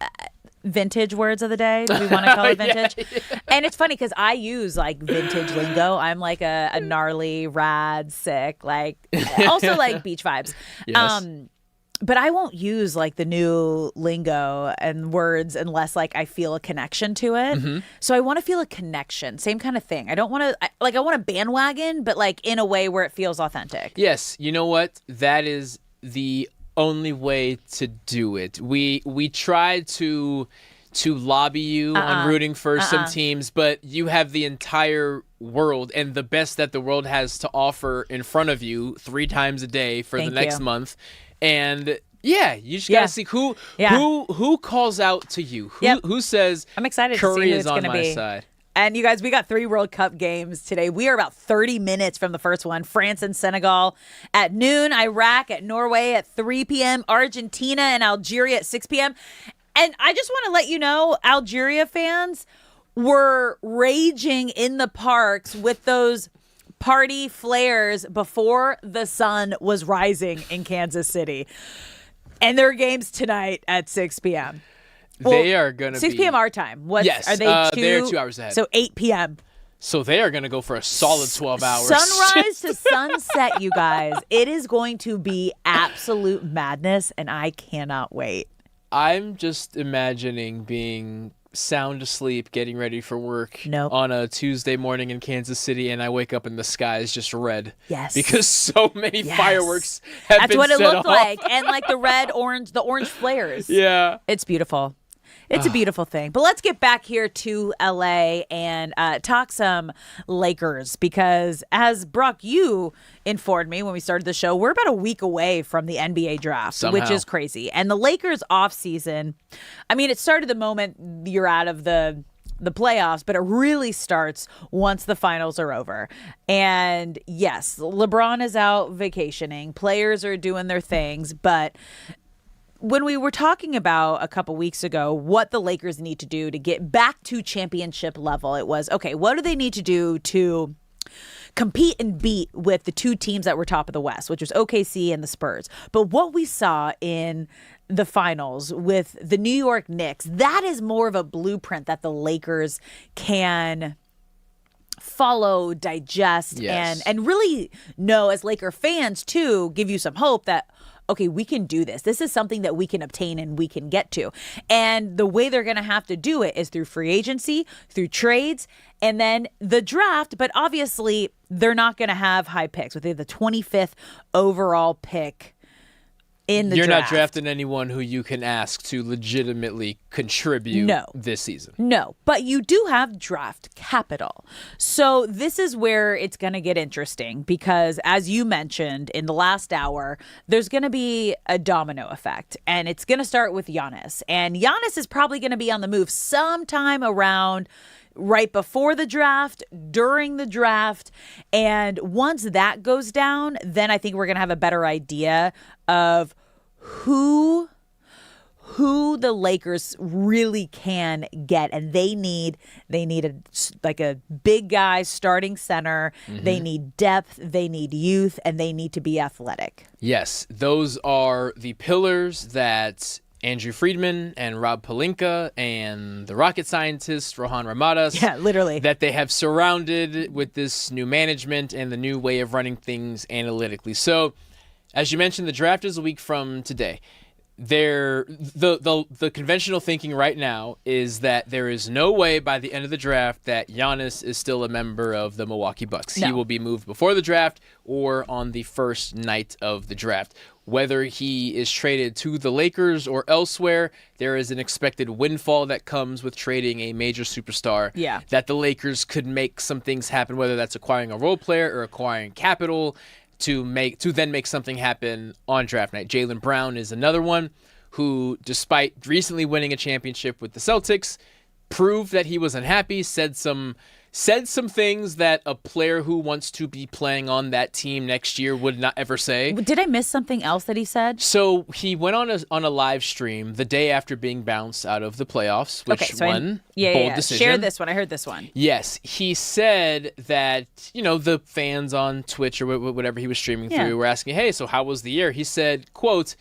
vintage words of the day. Do we want to call it vintage? And it's funny because I use like vintage lingo. I'm like a gnarly, rad, sick, like also like beach vibes. Yes. But I won't use like the new lingo and words unless like I feel a connection to it. Mm-hmm. So I want to feel a connection. Same kind of thing. I don't want to I want a bandwagon, but like in a way where it feels authentic. Yes. You know what? That is the only way to do it. We tried to lobby you on rooting for some teams, but you have the entire world and the best that the world has to offer in front of you 3 times a day for the next month. And Yeah, you just gotta see who calls out to you. Who says I'm excited Curry to see who is it's on going to my be. side. And you guys, we got 3 World Cup games today. We are about 30 minutes from the first one. France and Senegal at noon, Iraq at Norway at 3 p.m., Argentina and Algeria at 6 p.m. And I just want to let you know, Algeria fans were raging in the parks with those party flares before the sun was rising in Kansas City. And their game's tonight at 6 p.m. They are going to 6 p.m. our time. Yes, are they they're 2 hours ahead. So 8 p.m. So they are going to go for a solid 12 hours. Sunrise to sunset, you guys. It is going to be absolute madness, and I cannot wait. I'm just imagining being sound asleep, getting ready for work on a Tuesday morning in Kansas City, and I wake up and the sky is just red. Yes. Because so many fireworks have been set off. That's what it looked like. And like the orange flares. Yeah. It's beautiful. It's a beautiful thing. But let's get back here to LA and talk some Lakers, because as Brock, you informed me when we started the show, we're about a week away from the NBA draft, which is crazy. And the Lakers offseason, I mean, it started the moment you're out of the playoffs, but it really starts once the finals are over. And yes, LeBron is out vacationing. Players are doing their things, but when we were talking about a couple weeks ago what the Lakers need to do to get back to championship level, it was, okay, what do they need to do to compete and beat with the 2 teams that were top of the West, which was OKC and the Spurs? But what we saw in the finals with the New York Knicks, that is more of a blueprint that the Lakers can follow, digest, and really know as Laker fans too, give you some hope that, okay, we can do this. This is something that we can obtain and we can get to. And the way they're going to have to do it is through free agency, through trades, and then the draft. But obviously, they're not going to have high picks. With the 25th overall pick in the You're draft. not drafting anyone who you can ask to legitimately contribute this season. No, but you do have draft capital. So this is where it's going to get interesting, because as you mentioned in the last hour, there's going to be a domino effect, and it's going to start with Giannis. And Giannis is probably going to be on the move sometime around right before the draft, during the draft. And once that goes down, then I think we're going to have a better idea of who the Lakers really can get. And they need a big guy starting center. Mm-hmm. They need depth, they need youth, and they need to be athletic. Yes, those are the pillars that Andrew Friedman and Rob Pelinka and the rocket scientist Rohan Ramadas, literally, that they have surrounded with this new management and the new way of running things analytically. So, as you mentioned, the draft is a week from today. The conventional thinking right now is that there is no way by the end of the draft that Giannis is still a member of the Milwaukee Bucks. No. He will be moved before the draft or on the first night of the draft. Whether he is traded to the Lakers or elsewhere, there is an expected windfall that comes with trading a major superstar. Yeah. That the Lakers could make some things happen, whether that's acquiring a role player or acquiring capital to then make something happen on draft night. Jaylen Brown is another one who, despite recently winning a championship with the Celtics, proved that he was unhappy, said some things that a player who wants to be playing on that team next year would not ever say. Did I miss something else that he said? So he went on a live stream the day after being bounced out of the playoffs, which bold decision. Share this one. I heard this one. Yes. He said that, the fans on Twitch or whatever he was streaming through were asking, hey, so how was the year? He said, quote,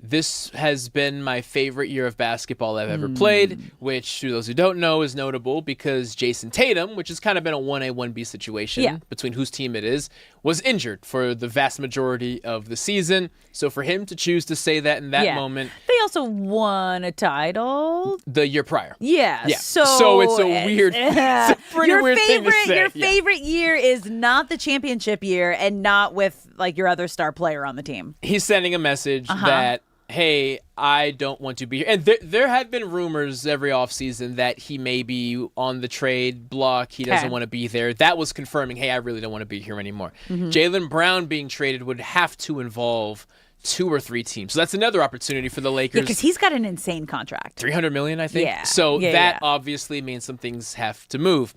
"This has been my favorite year of basketball I've ever played," which, to those who don't know, is notable because Jason Tatum, which has kind of been a 1A, 1B situation between whose team it is, was injured for the vast majority of the season. So for him to choose to say that in that moment... They also won a title the year prior. Yeah. So it's a weird... it's a pretty weird thing to say. Your favorite year is not the championship year and not with your other star player on the team. He's sending a message that, hey, I don't want to be here. And there have been rumors every offseason that he may be on the trade block. He doesn't want to be there. That was confirming, hey, I really don't want to be here anymore. Mm-hmm. Jaylen Brown being traded would have to involve 2 or 3 teams. So that's another opportunity for the Lakers. Because he's got an insane contract. $300 million, I think. Yeah. So Yeah, that yeah. obviously means some things have to move.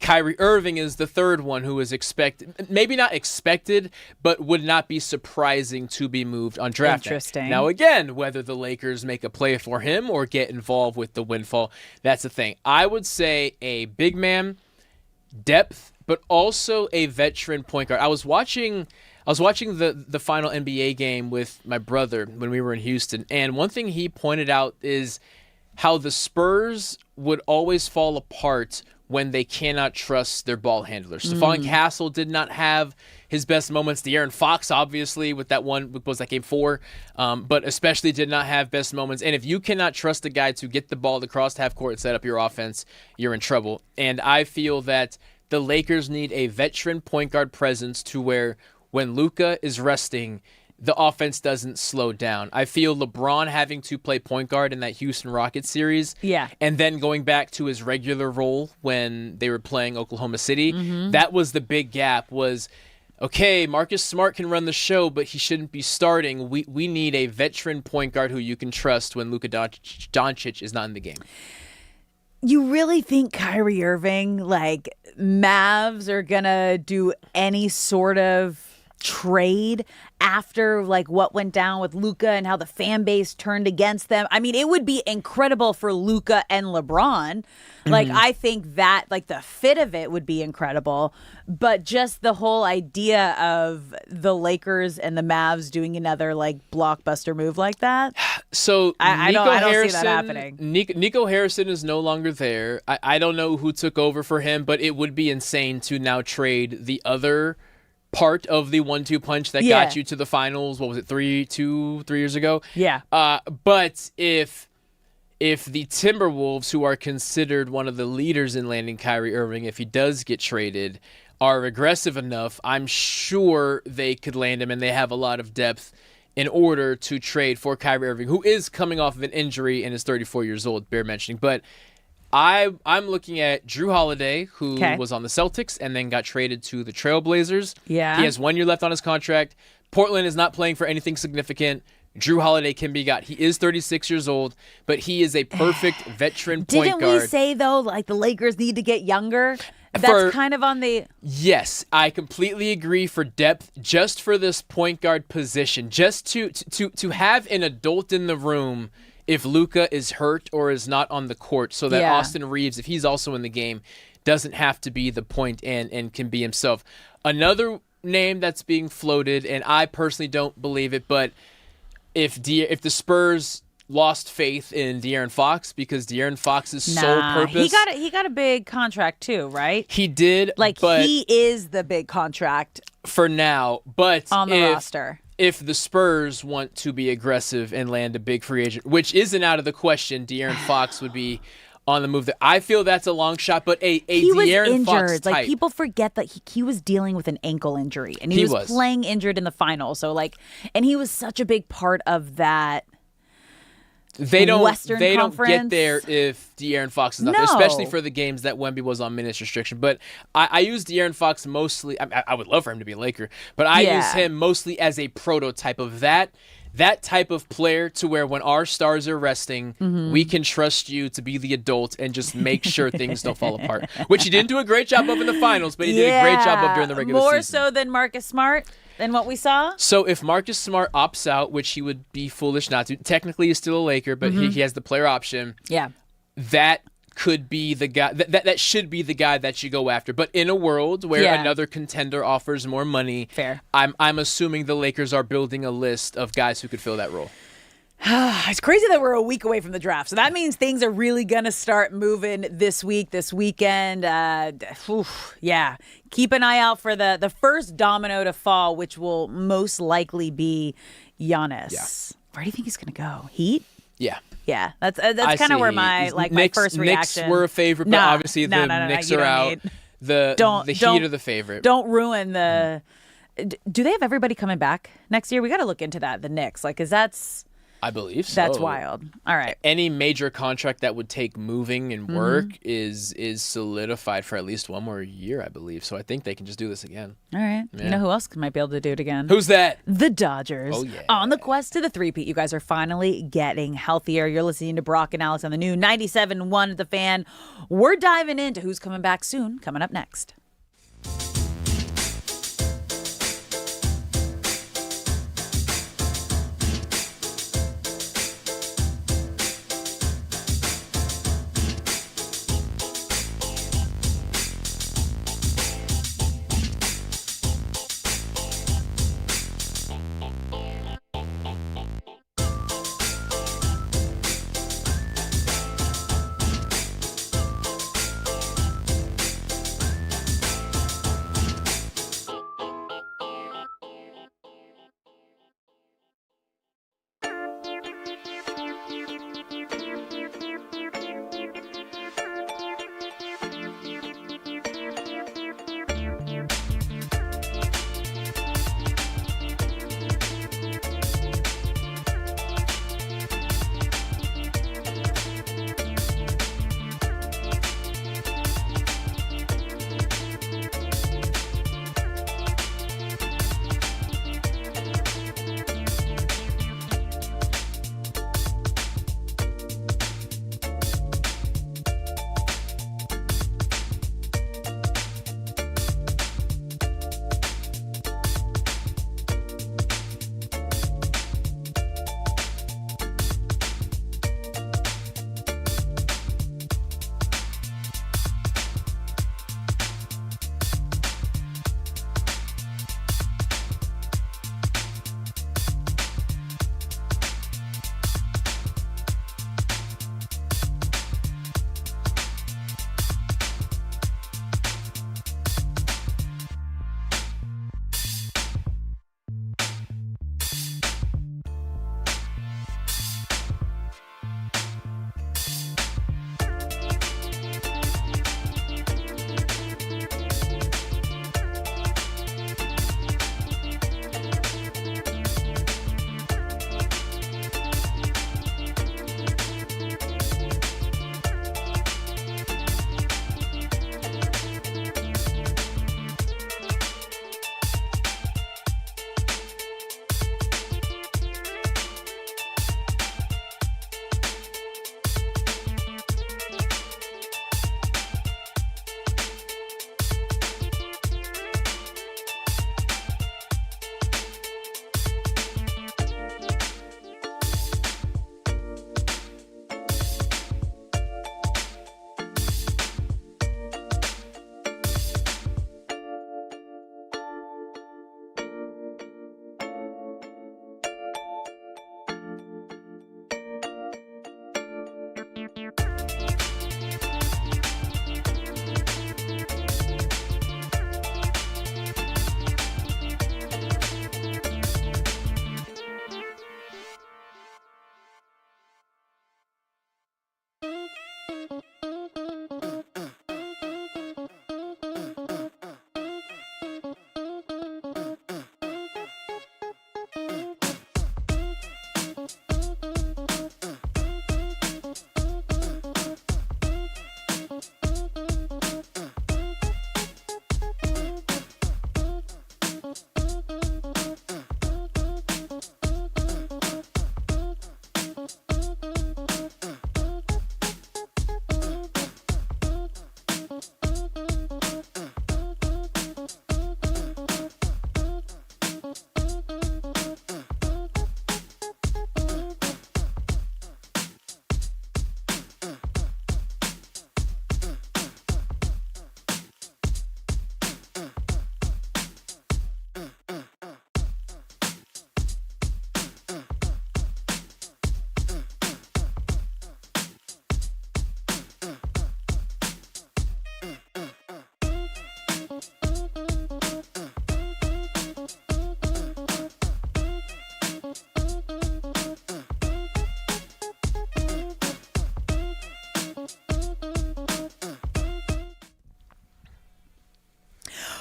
Kyrie Irving is the third one who is expected, maybe not expected, but would not be surprising to be moved on draft day. Interesting. Now, again, whether the Lakers make a play for him or get involved with the windfall, that's the thing. I would say a big man, depth, but also a veteran point guard. I was watching the final NBA game with my brother when we were in Houston, and one thing he pointed out is how the Spurs would always fall apart when they cannot trust their ball handlers. Stephon Castle did not have his best moments. De'Aaron Fox, obviously, with that one, was that game 4, but especially did not have best moments. And if you cannot trust a guy to get the ball across half court and set up your offense, you're in trouble. And I feel that the Lakers need a veteran point guard presence to where when Luka is resting, the offense doesn't slow down. I feel LeBron having to play point guard in that Houston Rockets series, and then going back to his regular role when they were playing Oklahoma City, that was the big gap. Was okay, Marcus Smart can run the show, but he shouldn't be starting. We need a veteran point guard who you can trust when Luka Doncic is not in the game. You really think Kyrie Irving, like, Mavs are gonna do any sort of trade after like what went down with Luka and how the fan base turned against them? I mean, it would be incredible for Luka and LeBron. Like, I think that like the fit of it would be incredible, but just the whole idea of the Lakers and the Mavs doing another like blockbuster move like that. So I don't see that happening. Nico Harrison is no longer there. I don't know who took over for him, but it would be insane to now trade the other part of the 1-2 punch that got you to the finals. What was it, 3 years ago? Yeah. But if the Timberwolves, who are considered one of the leaders in landing Kyrie Irving, if he does get traded, are aggressive enough, I'm sure they could land him, and they have a lot of depth in order to trade for Kyrie Irving, who is coming off of an injury and is 34 years old, bear mentioning. But I'm looking at Drew Holiday, who was on the Celtics and then got traded to the Trailblazers. Yeah. He has 1 year left on his contract. Portland is not playing for anything significant. Drew Holiday can be got. He is 36 years old, but he is a perfect veteran point guard. Didn't we say, though, like the Lakers need to get younger? That's kind of on the... Yes, I completely agree for depth, just for this point guard position, just to have an adult in the room if Luka is hurt or is not on the court, so that Austin Reeves, if he's also in the game, doesn't have to be the point and can be himself. Another name that's being floated, and I personally don't believe it, but if the Spurs lost faith in De'Aaron Fox, because De'Aaron Fox's sole purpose... He got a big contract too, right? He did, but he is the big contract for now, but on the roster. If the Spurs want to be aggressive and land a big free agent, which isn't out of the question, De'Aaron Fox would be on the move there. I feel that's a long shot, but he De'Aaron was Fox injured. type. Like, people forget that he was dealing with an ankle injury, and he was playing injured in the final. So and he was such a big part of that. They don't Conference. Get there if De'Aaron Fox is not there, especially for the games that Wemby was on minutes restriction. But I use De'Aaron Fox mostly. I would love for him to be a Laker, but I use him mostly as a prototype of that type of player, to where when our stars are resting, we can trust you to be the adult and just make sure things don't fall apart. Which he didn't do a great job of in the finals, but he did a great job of during the regular season. More so than Marcus Smart. Than what we saw? So if Marcus Smart opts out, which he would be foolish not to, technically he's still a Laker, but he has the player option. Yeah. That could be the guy, that should be the guy that you go after. But in a world where another contender offers more money, I'm assuming the Lakers are building a list of guys who could fill that role. It's crazy that we're a week away from the draft. So that means things are really going to start moving this weekend. Keep an eye out for the first domino to fall, which will most likely be Giannis. Yeah. Where do you think he's going to go? Heat? Yeah. Yeah, that's kind of where my first reaction. Knicks were a favorite, but obviously the Knicks are out. The Heat are the favorite. Don't ruin the... Do they have everybody coming back next year? We got to look into that, the Knicks. I believe so. That's wild. All right. Any major contract that would take moving and work is solidified for at least one more year, I believe. So I think they can just do this again. All right. Yeah. You know who else might be able to do it again? Who's that? The Dodgers. Oh, yeah. On the quest to the three-peat, you guys are finally getting healthier. You're listening to Brock and Alex on the new 97.1 The Fan. We're diving into who's coming back soon, coming up next.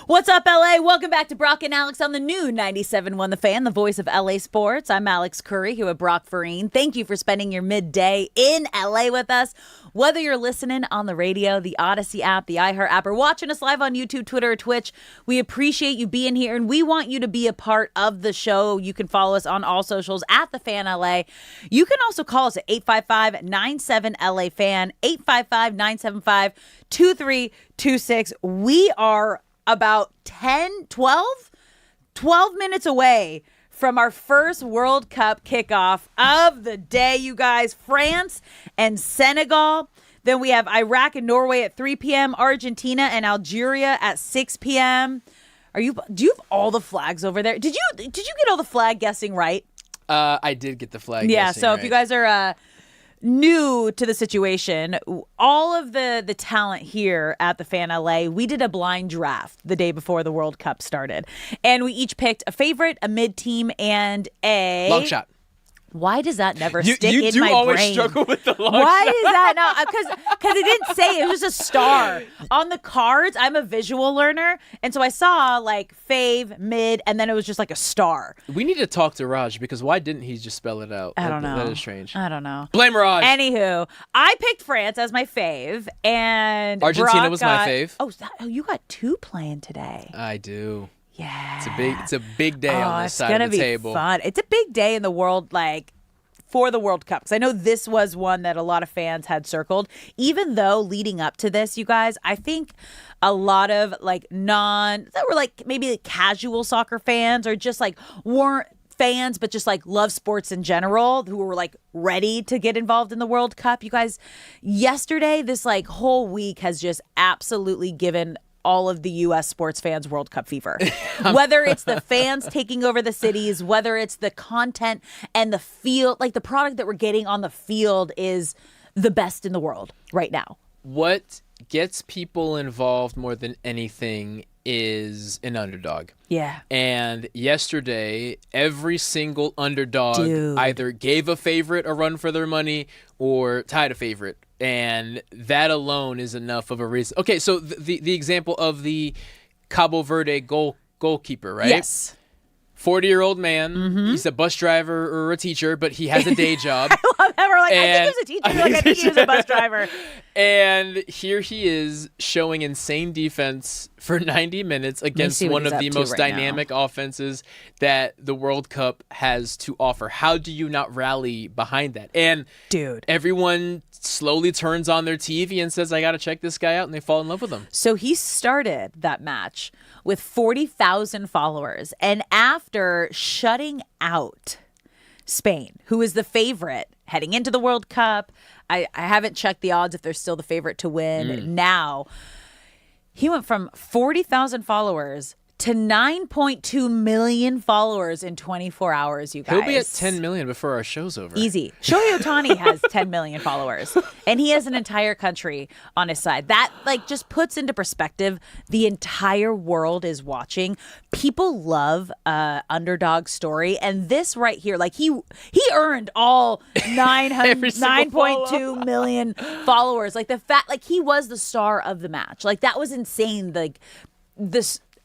What's up, LA? Welcome back to Brock and Alex on the new 97.1 The Fan, the voice of LA sports. I'm Alex Curry here with Brock Farine. Thank you for spending your midday in LA with us. Whether you're listening on the radio, the Odyssey app, the iHeart app, or watching us live on YouTube, Twitter, or Twitch, we appreciate you being here, and we want you to be a part of the show. You can follow us on all socials at The Fan LA. You can also call us at 855-97-LA-FAN, 855-975-2326. We are about 12 minutes away from our first World Cup kickoff of the day, you guys. France and Senegal. Then we have Iraq and Norway at 3 p.m., Argentina and Algeria at 6 p.m. Do you have all the flags over there? Did you get all the flag guessing right? I did get the flag. Yeah, guessing so right. if you guys are new to the situation, all of the talent here at the Fan LA, we did a blind draft the day before the World Cup started. And we each picked a favorite, a mid-team, and a... long shot. Why does that never stick in my brain? You do always struggle with the long shot. Why is that not? Because it didn't say. It was a star. On the cards, I'm a visual learner. And so I saw like fave, mid, and then it was just like a star. We need to talk to Raj because why didn't he just spell it out? I don't know. That is strange. I don't know. Blame Raj. Anywho, I picked France as my fave, and Argentina Brock was my got- fave. Oh, you got two playing today. I do. Yeah. It's a big day on this side of the table. It's gonna be fun. It's a big day in the world, like for the World Cup. Because I know this was one that a lot of fans had circled. Even though leading up to this, you guys, I think a lot of like that were like maybe like casual soccer fans or just like weren't fans, but just like love sports in general, who were like ready to get involved in the World Cup. You guys, yesterday, this like whole week has just absolutely given all of the U.S. sports fans World Cup fever. Whether it's the fans taking over the cities, whether it's the content and the field, like the product that we're getting on the field is the best in the world right now. What gets people involved more than anything is an underdog. Yeah. And yesterday, every single underdog either gave a favorite a run for their money or tied a favorite. And that alone is enough of a reason. Okay, so the example of the Cabo Verde goalkeeper, right? Yes. 40-year-old man. He's a bus driver or a teacher, but he has a day job. I love that. We're like, I think he was a teacher. Like, I think he was a bus driver. And here he is showing insane defense for 90 minutes against one of the most dynamic offenses that the World Cup has to offer. How do you not rally behind that? And everyone slowly turns on their TV and says, I got to check this guy out, and they fall in love with him. So he started that match with 40,000 followers. And after shutting out Spain, who is the favorite heading into the World Cup, I haven't checked the odds if they're still the favorite to win now. He went from 40,000 followers to 9.2 million followers in 24 hours, you guys. He'll be at 10 million before our show's over. Easy. Shohei Ohtani has 10 million followers, and he has an entire country on his side. That like just puts into perspective the entire world is watching. People love underdog story, and this right here, like he earned all 9.2 million followers. Like the fact, like he was the star of the match. Like that was insane. Like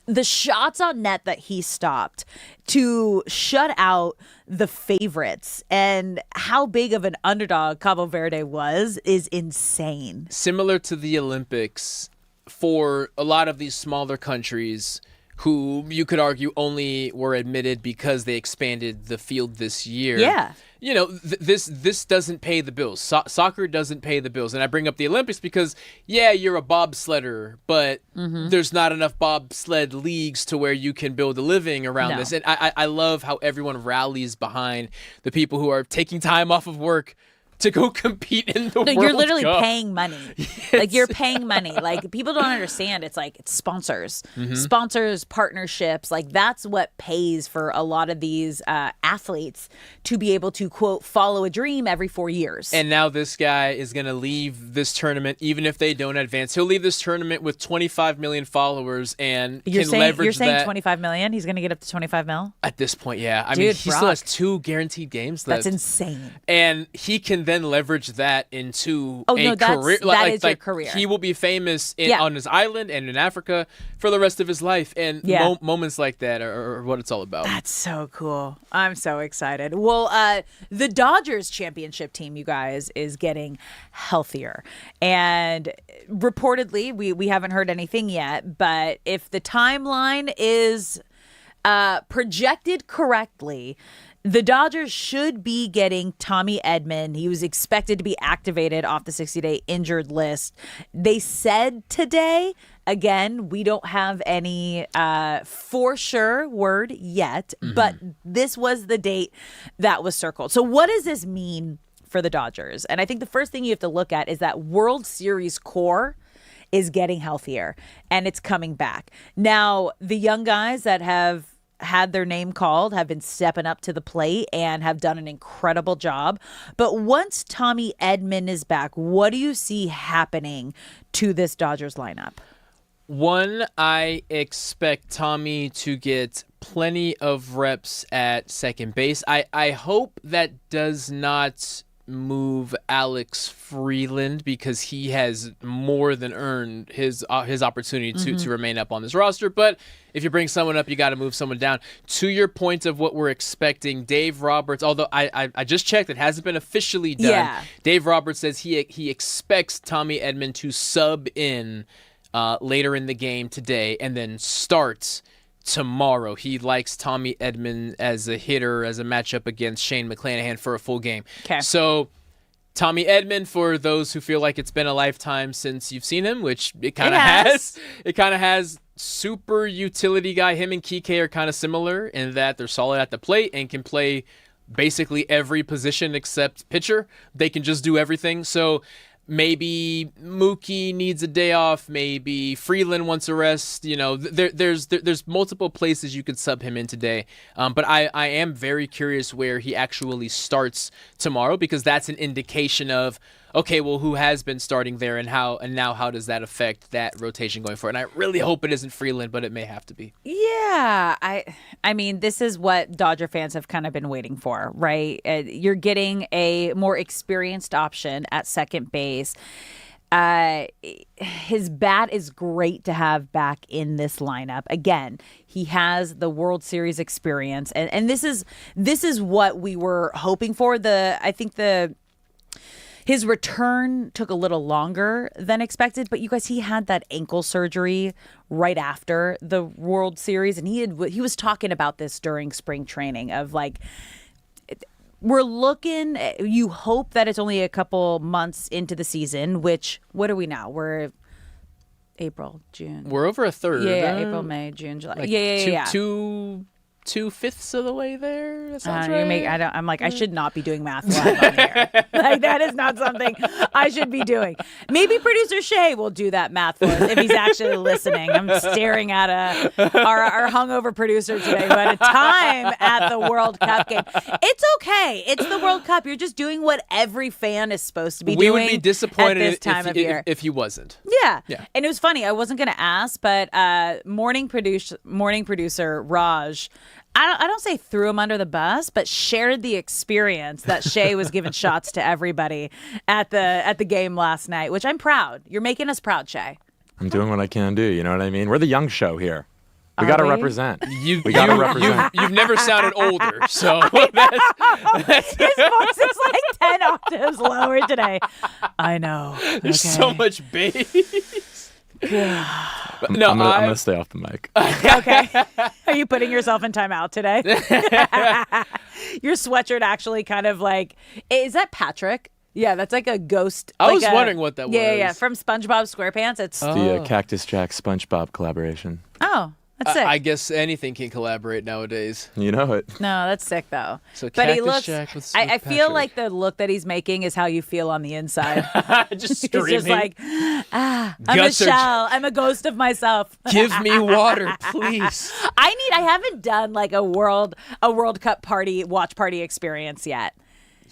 the shots on net that he stopped to shut out the favorites and how big of an underdog Cabo Verde was is insane. Similar to the Olympics, for a lot of these smaller countries who you could argue only were admitted because they expanded the field this year. Yeah. You know, this doesn't pay the bills. Soccer doesn't pay the bills. And I bring up the Olympics because, yeah, you're a bobsledder, but there's not enough bobsled leagues to where you can build a living around this. And I love how everyone rallies behind the people who are taking time off of work to go compete in the World Cup. You're literally paying money. Yes. Like you're paying money. Like people don't understand. It's like it's sponsors, partnerships. Like that's what pays for a lot of these athletes to be able to quote follow a dream every 4 years. And now this guy is going to leave this tournament, even if they don't advance. He'll leave this tournament with 25 million followers and you're can saying, leverage You're saying that. 25 million? He's going to get up to 25 mil? At this point, yeah. I mean, he still has 2 guaranteed games left. That's insane. And he can then then leverage that into Oh, a no, that's- career. that is your career. He will be famous Yeah. on his island and in Africa for the rest of his life. And Yeah. moments like that are what it's all about. That's so cool. I'm so excited. Well, the Dodgers championship team, you guys, is getting healthier. And reportedly, we haven't heard anything yet, but if the timeline is projected correctly, the Dodgers should be getting Tommy Edman. He was expected to be activated off the 60-day injured list. They said today, again, we don't have any for sure word yet, but this was the date that was circled. So what does this mean for the Dodgers? And I think the first thing you have to look at is that World Series core is getting healthier and it's coming back. Now, the young guys that have had their name called have been stepping up to the plate and have done an incredible job. But once Tommy Edman is back, what do you see happening to this Dodgers lineup? One, I expect Tommy to get plenty of reps at second base. I hope that does not move Alex Freeland, because he has more than earned his opportunity to remain up on this roster. But if you bring someone up, you got to move someone down. To your point of what we're expecting, Dave Roberts, although I just checked, it hasn't been officially done. Yeah. Dave Roberts says he expects Tommy Edman to sub in later in the game today and then start tomorrow. He likes Tommy Edman as a hitter, as a matchup against Shane McClanahan for a full game. Okay. So Tommy Edman, for those who feel like it's been a lifetime since you've seen him, which it kind of has. It kind of has. Super utility guy. Him and Kike are kind of similar in that they're solid at the plate and can play basically every position except pitcher. They can just do everything. So maybe Mookie needs a day off. Maybe Freeland wants a rest. You know, there's multiple places you could sub him in today. But I am very curious where he actually starts tomorrow, because that's an indication of, okay, well, who has been starting there and now how does that affect that rotation going forward? And I really hope it isn't Freeland, but it may have to be. Yeah, I mean, this is what Dodger fans have kind of been waiting for, right? You're getting a more experienced option at second base. His bat is great to have back in this lineup. Again, he has the World Series experience, and this is what we were hoping for. I think his return took a little longer than expected, but you guys, he had that ankle surgery right after the World Series, and he was talking about this during spring training of like, we're looking, you hope that it's only a couple months into the season, which, what are we now? We're April, June. We're over a third. Yeah, April, May, June, July. Like Yeah. 2/5 of the way there. That sounds right. I'm like, I should not be doing math live on here. Like, that is not something I should be doing. Maybe producer Shay will do that math for us if he's actually listening. I'm staring at our hungover producer today who had a time at the World Cup game. It's okay. It's the World Cup. You're just doing what every fan is supposed to be doing. We would be disappointed at this time of year. if he wasn't. Yeah. And it was funny. I wasn't going to ask, but morning producer Raj, I don't say threw him under the bus, but shared the experience that Shay was giving shots to everybody at the game last night, which I'm proud. You're making us proud, Shay. I'm doing what I can do. You know what I mean? We're the young show here. We got to represent. We got to represent. You've never sounded older, so that's his voice is like 10 octaves lower today. I know. There's so much bass. I'm going to stay off the mic. Okay. Are you putting yourself in timeout today? Your sweatshirt actually kind of like, is that Patrick? Yeah, that's like a ghost. I was wondering what that was. Yeah, from SpongeBob SquarePants. It's the Cactus Jack SpongeBob collaboration. Oh, that's sick. I guess anything can collaborate nowadays. You know it. No, that's sick though. So but he Cactus looks. Jack with I feel Patrick. like the look that he's making is how you feel on the inside. Just He's screaming. just like, I'm Guts a are shell. I'm a ghost of myself. Give me water, please. I haven't done like a World Cup watch party experience yet.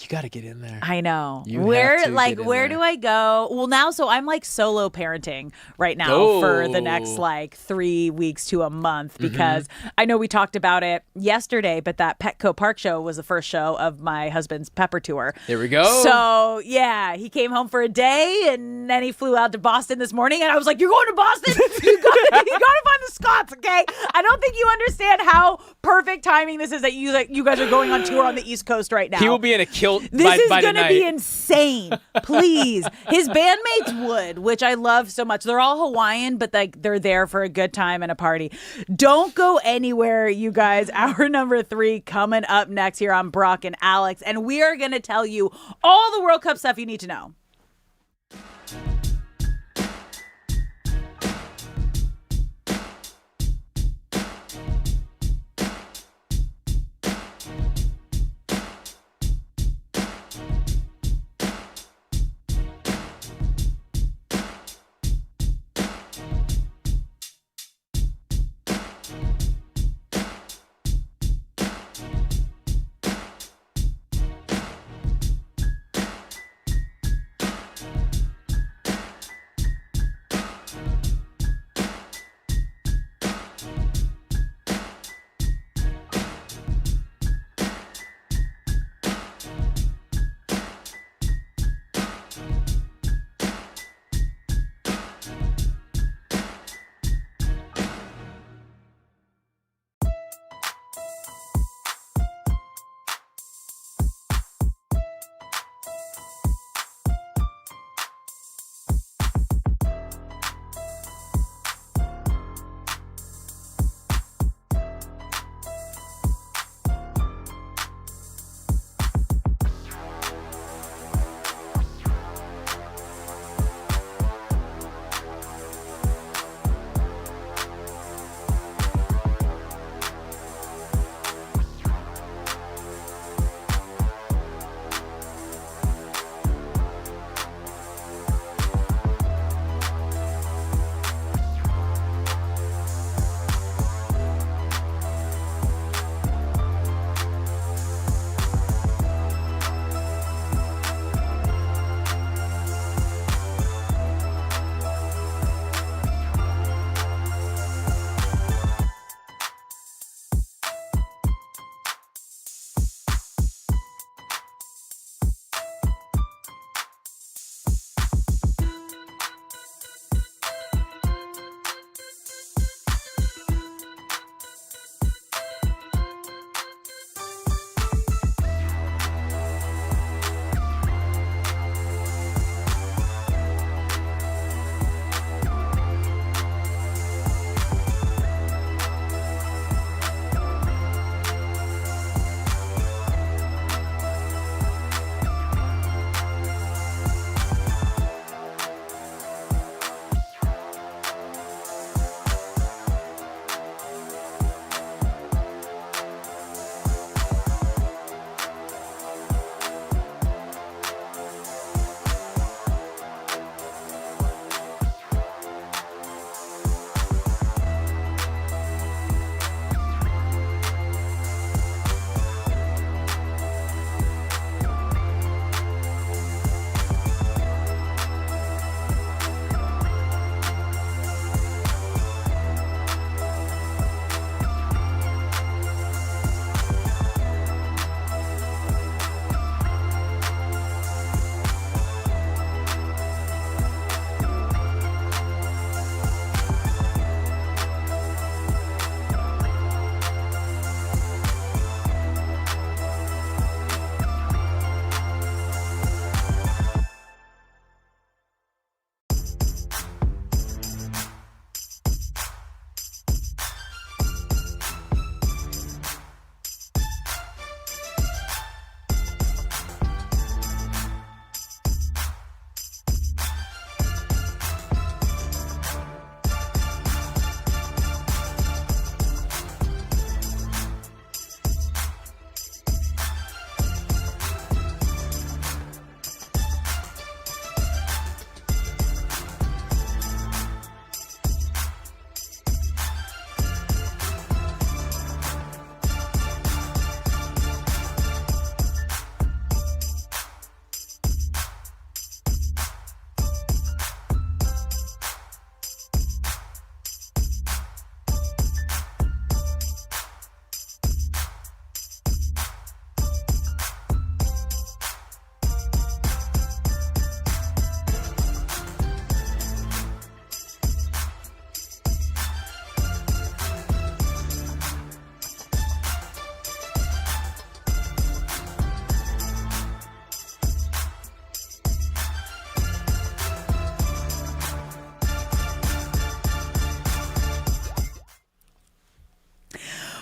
You got to get in there. I know. You where have to like get in where there. do I go? Well, now so I'm like solo parenting right now for the next like 3 weeks to a month because I know we talked about it yesterday, but that Petco Park show was the first show of my husband's pepper tour. There we go. So yeah, he came home for a day and then he flew out to Boston this morning, and I was like, "You're going to Boston? You got to find the Scots, okay?" I don't think you understand how perfect timing this is that you guys are going on tour on the East Coast right now. He will be in a kilt This by is the going to night. be insane. Please. His bandmates would, which I love so much. They're all Hawaiian, but like they're there for a good time and a party. Don't go anywhere, you guys. Hour number 3 coming up next here on Brock and Alex. And we are going to tell you all the World Cup stuff you need to know.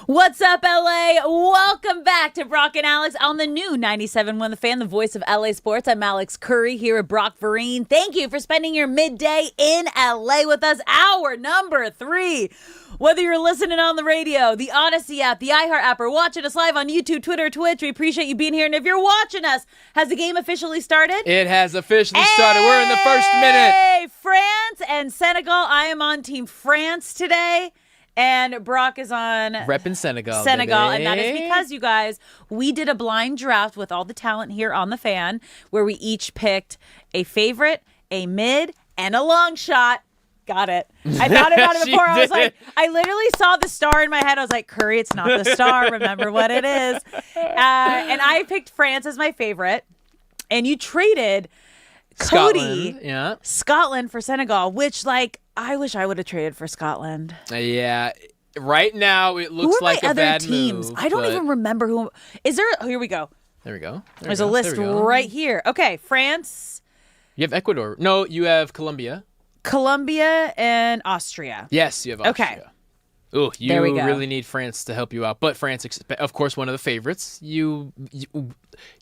What's up, LA? Welcome back to Brock and Alex on the new 97.1 The Fan, the voice of LA sports. I'm Alex Curry here with Brock Vereen. Thank you for spending your midday in LA with us. Hour number 3. Whether you're listening on the radio, the Odyssey app, the iHeart app, or watching us live on YouTube, Twitter, Twitch, we appreciate you being here. And if you're watching us, has the game officially started? It has officially started. We're in the first minute. Hey, France and Senegal. I am on Team France today. And Brock is on Reppin' Senegal. Senegal. Baby. And that is because, you guys, we did a blind draft with all the talent here on The Fan where we each picked a favorite, a mid, and a long shot. Got it. I thought about it before. I was like, I literally saw the star in my head. I was like, Curry, it's not the star. Remember what it is. And I picked France as my favorite. And you traded Cody, Scotland for Senegal, which, like, I wish I would have traded for Scotland. Yeah. Right now, it looks like a bad teams? move. I don't even remember who. Is there? Oh, here we go. There we go. There's a list right here. Okay, France. You have Ecuador. No, you have Colombia. Colombia and Austria. Yes, you have Austria. Okay. Oh, you really need France to help you out. But France, of course, one of the favorites. You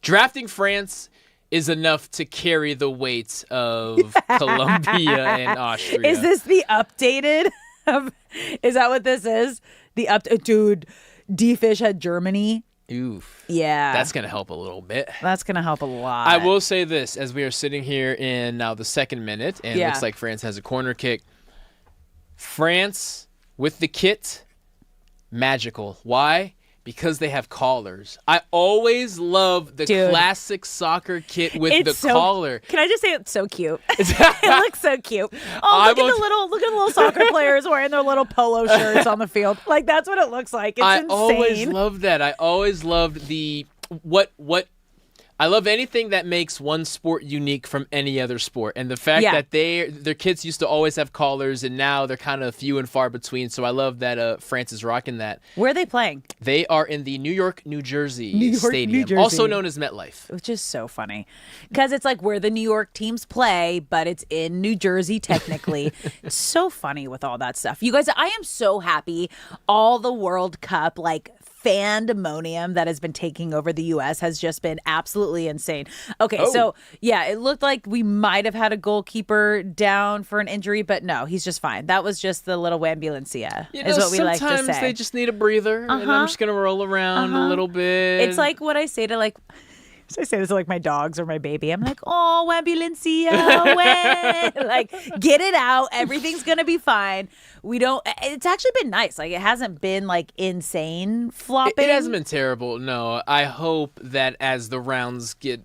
drafting France is enough to carry the weight of Colombia and Austria. Is this the updated? Is that what this is? Dude, D-Fish had Germany. Oof. Yeah. That's going to help a little bit. That's going to help a lot. I will say this, as we are sitting here in now the second minute, and it looks like France has a corner kick. France, with the kit, magical. Why? Because they have collars. I always love the classic soccer kit with the collar. Can I just say it's so cute? It looks so cute. Oh, look at the little soccer players wearing their little polo shirts on the field. Like, that's what it looks like. It's insane. I always loved that. I always loved I love anything that makes one sport unique from any other sport. And the fact that their kids used to always have collars, and now they're kind of few and far between. So I love that France is rocking that. Where are they playing? They are in the New York, New Jersey Stadium, also known as MetLife. Which is so funny. Because it's like where the New York teams play, but it's in New Jersey technically. It's so funny with all that stuff. You guys, I am so happy all the World Cup, like, fandemonium that has been taking over the U.S. has just been absolutely insane. Okay, so, it looked like we might have had a goalkeeper down for an injury, but no, he's just fine. That was just the little ambulancia, is what we like to say. Sometimes they just need a breather, and I'm just going to roll around a little bit. It's like what I say to, like... So I say this to like my dogs or my baby. I'm like, oh, ambulancia, like, get it out. Everything's going to be fine. It's actually been nice. Like, it hasn't been like insane flopping. It hasn't been terrible. No, I hope that as the rounds get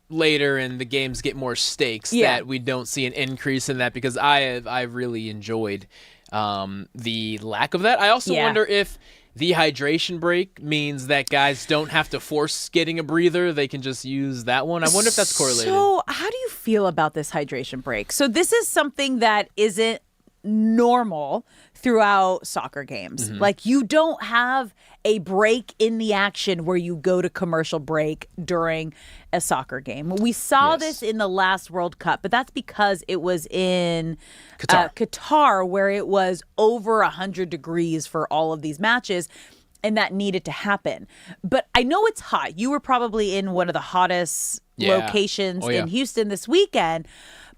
later and the games get more stakes, that we don't see an increase in that, because I really enjoyed the lack of that. I also wonder if the hydration break means that guys don't have to force getting a breather. They can just use that one. I wonder if that's correlated. So how do you feel about this hydration break? So this is something that isn't normal throughout soccer games. Like, you don't have a break in the action where you go to commercial break during a soccer game. We saw this in the last World Cup, but that's because it was in Qatar, where it was over 100 degrees for all of these matches, and that needed to happen. But I know it's hot. You were probably in one of the hottest locations in Houston this weekend.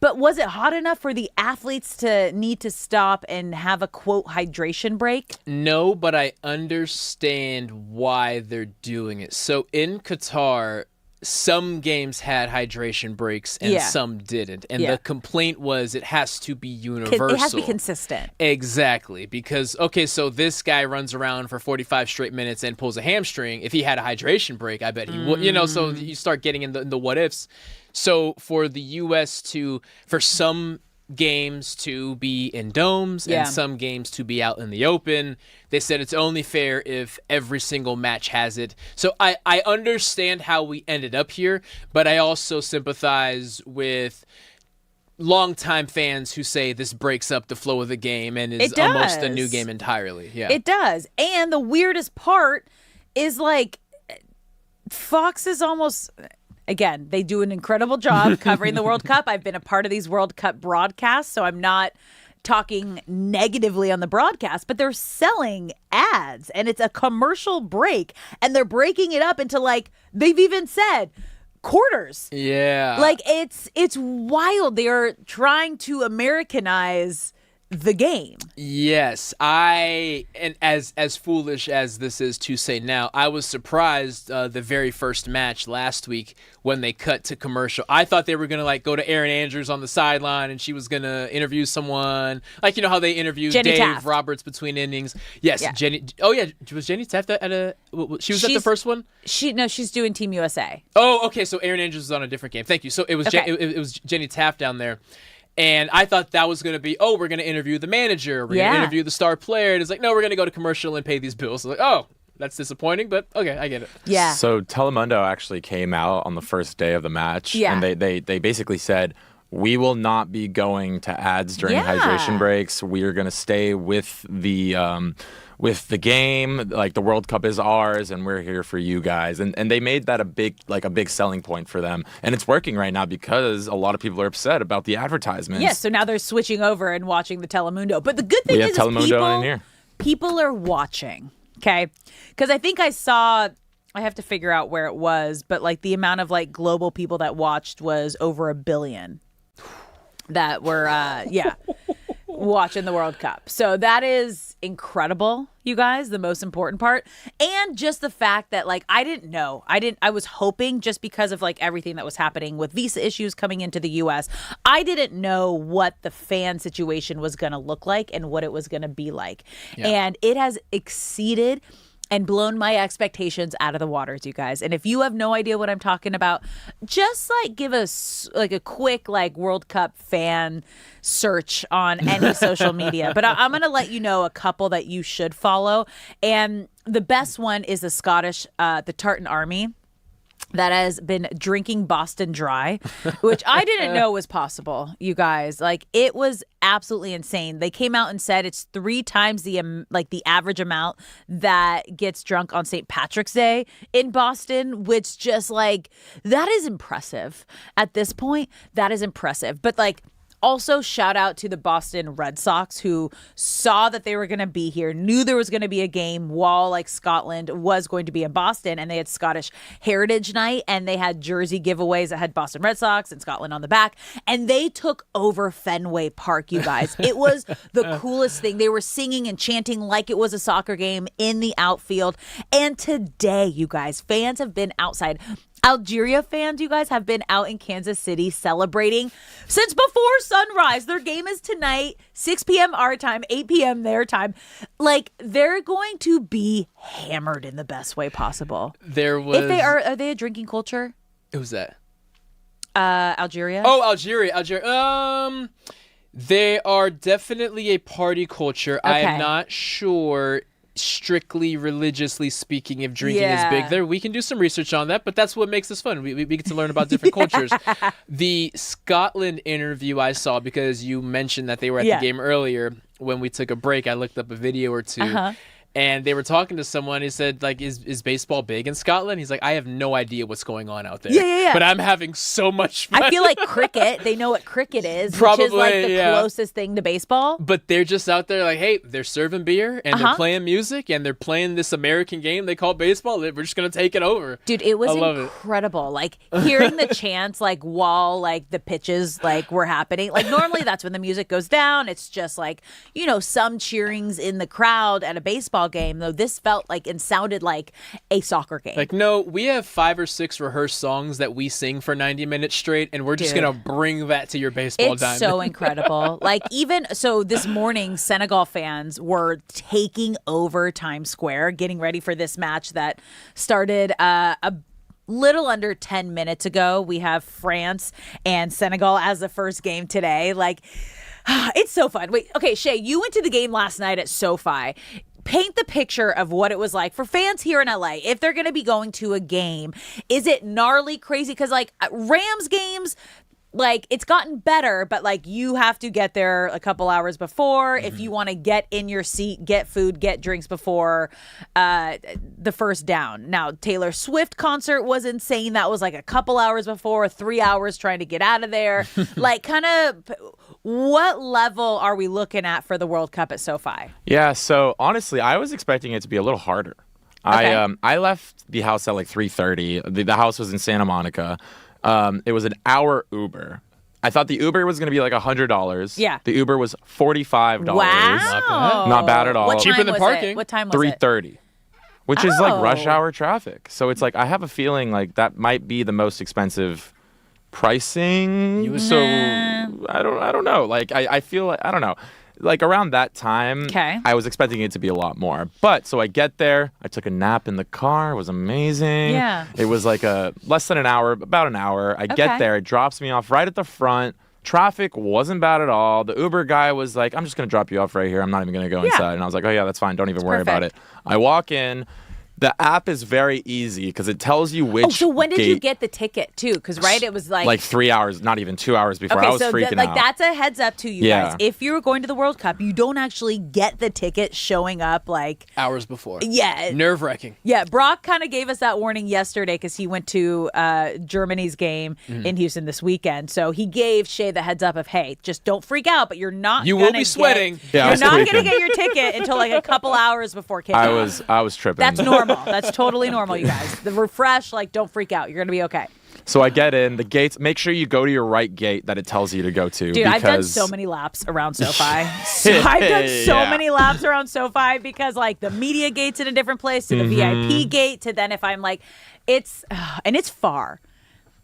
But was it hot enough for the athletes to need to stop and have a, quote, hydration break? No, but I understand why they're doing it. So in Qatar, some games had hydration breaks and some didn't. And the complaint was it has to be universal. It has to be consistent. Exactly. Because, okay, so this guy runs around for 45 straight minutes and pulls a hamstring. If he had a hydration break, I bet he would. You know, so you start getting in the what ifs. So for the U.S. for some games to be in domes and some games to be out in the open, they said it's only fair if every single match has it. So I understand how we ended up here, but I also sympathize with longtime fans who say this breaks up the flow of the game and is almost a new game entirely. Yeah, it does. And the weirdest part is, like, Fox is almost... Again, they do an incredible job covering the World Cup. I've been a part of these World Cup broadcasts, so I'm not talking negatively on the broadcast, but they're selling ads and it's a commercial break and they're breaking it up into like, they've even said quarters. Yeah. Like it's wild. They are trying to Americanize the game. Yes, and as foolish as this is to say now, I was surprised the very first match last week when they cut to commercial. I thought they were gonna like go to Erin Andrews on the sideline and she was gonna interview someone, like how they interviewed Jenny Dave Taft. Roberts between innings. Yes, Yeah. Jenny. Oh yeah, was Jenny Taft at a? She was at the first one. She's doing Team USA. Oh, okay. So Erin Andrews was on a different game. Thank you. So it was Okay. it was Jenny Taft down there. And I thought that was going to be, we're going to interview the manager. We're going to interview the star player. And it's like, no, we're going to go to commercial and pay these bills. So like, that's disappointing, but okay, I get it. Yeah. So Telemundo actually came out on the first day of the match. Yeah. And they basically said, we will not be going to ads during hydration breaks. We are going to stay with the game. Like the World Cup is ours, and we're here for you guys. And they made that a big selling point for them. And it's working right now because a lot of people are upset about the advertisements. Yes, so now they're switching over and watching the Telemundo. But the good thing We have is Telemundo in here. people are watching, okay? Because I think I have to figure out where it was, but like the amount of like global people that watched was over 1 billion that were, watching the World Cup. So that is incredible, you guys, the most important part. And just the fact that like I was hoping, just because of like everything that was happening with visa issues coming into the US, I didn't know what the fan situation was going to look like and what it was going to be like. Yeah. And it has exceeded and blown my expectations out of the waters, you guys. And if you have no idea what I'm talking about, just like give us like a quick like World Cup fan search on any social media. But I'm going to let you know a couple that you should follow. And the best one is the Scottish, the Tartan Army, that has been drinking Boston Dry, which I didn't know was possible, you guys. Like, it was absolutely insane. They came out and said it's 3 times the average amount that gets drunk on St. Patrick's Day in Boston, which just like, that is impressive. At this point, that is impressive. But like, also, shout out to the Boston Red Sox, who saw that they were going to be here, knew there was going to be a game while like Scotland was going to be in Boston, and they had Scottish Heritage Night, and they had jersey giveaways that had Boston Red Sox and Scotland on the back, and they took over Fenway Park, you guys. It was the coolest thing. They were singing and chanting like it was a soccer game in the outfield, and today, you guys, fans have been outside. Algeria fans, you guys, have been out in Kansas City celebrating since before sunrise. Their game is tonight, 6 p.m. our time, 8 p.m. their time. Like, they're going to be hammered in the best way possible. If they are they a drinking culture? Who's that? Algeria. Oh, Algeria. They are definitely a party culture. Okay. I am not sure, strictly religiously speaking, if drinking is big there. We can do some research on that, but that's what makes this fun. We get to learn about different cultures. The Scotland interview I saw, because you mentioned that they were at the game earlier. When we took a break, I looked up a video or two. And they were talking to someone. He said, like, is baseball big in Scotland? He's like, I have no idea what's going on out there. Yeah. But I'm having so much fun. I feel like cricket. They know what cricket is, which is like the closest thing to baseball. But they're just out there like, hey, they're serving beer and they're playing music and they're playing this American game they call baseball. We're just going to take it over. Dude, it was incredible. Like, hearing the chants, like, while, like, the pitches, like, were happening. Like, normally that's when the music goes down. It's just, like, some cheerings in the crowd at a baseball game, though this felt like and sounded like a soccer game. Like, no, we have 5 or 6 rehearsed songs that we sing for 90 minutes straight, and we're just gonna bring that to your baseball diamond. It's so incredible. Like, even so, this morning, Senegal fans were taking over Times Square, getting ready for this match that started a little under 10 minutes ago. We have France and Senegal as the first game today. Like, it's so fun. Wait, okay, Shay, you went to the game last night at SoFi. Paint the picture of what it was like for fans here in LA. If they're going to be going to a game, is it gnarly, crazy? Because, like, Rams games, like, it's gotten better, but, like, you have to get there a couple hours before. If you want to get in your seat, get food, get drinks before the first down. Now, Taylor Swift concert was insane. That was, like, a couple hours before, 3 hours trying to get out of there. Like, kind of... What level are we looking at for the World Cup at SoFi? Yeah, so honestly, I was expecting it to be a little harder. Okay. I left the house at like 3:30. The house was in Santa Monica. It was an hour Uber. I thought the Uber was going to be like $100. Yeah. The Uber was $45. Wow. Not bad at all. What Cheaper time than was parking. It? What time was it? 3:30. Which is like rush Oh. hour traffic. So it's like I have a feeling like that might be the most expensive pricing. So I don't know. Like I feel like I don't know. Like around that time, Okay. I was expecting it to be a lot more. But so I get there, I took a nap in the car. It was amazing. Yeah. It was like less than an hour, about an hour. I Okay. get there, it drops me off right at the front. Traffic wasn't bad at all. The Uber guy was like, I'm just going to drop you off right here. I'm not even going to go inside. And I was like, oh, yeah, that's fine. Don't even worry about it. perfect. I walk in. The app is very easy because it tells you which Oh, so when did you gate- get the ticket too? Because right, it was like 3 hours, not even 2 hours before. okay, I was so freaking like out. that's a heads up to you Yeah. guys. If you're going to the World Cup, you don't actually get the ticket showing up like Hours before. yeah. Nerve wracking. Yeah, Brock kind of gave us that warning yesterday because he went to Germany's game Mm-hmm. in Houston this weekend. So he gave Shay the heads up of, hey, just don't freak out, but you're not. You will gonna be sweating. Yeah, I You're was not going to freaking. get your ticket until like a couple hours before kickoff. I was tripping. That's normal. That's totally normal, you guys. The refresh, like, don't freak out. You're going to be okay. So I get in the gates. Make sure you go to your right gate that it tells you to go to. Dude, I've done because- so many laps around SoFi. So I've done so Yeah. many laps around SoFi because, like, the media gate's in a different place to the Mm-hmm. VIP gate to then if I'm like, and it's far.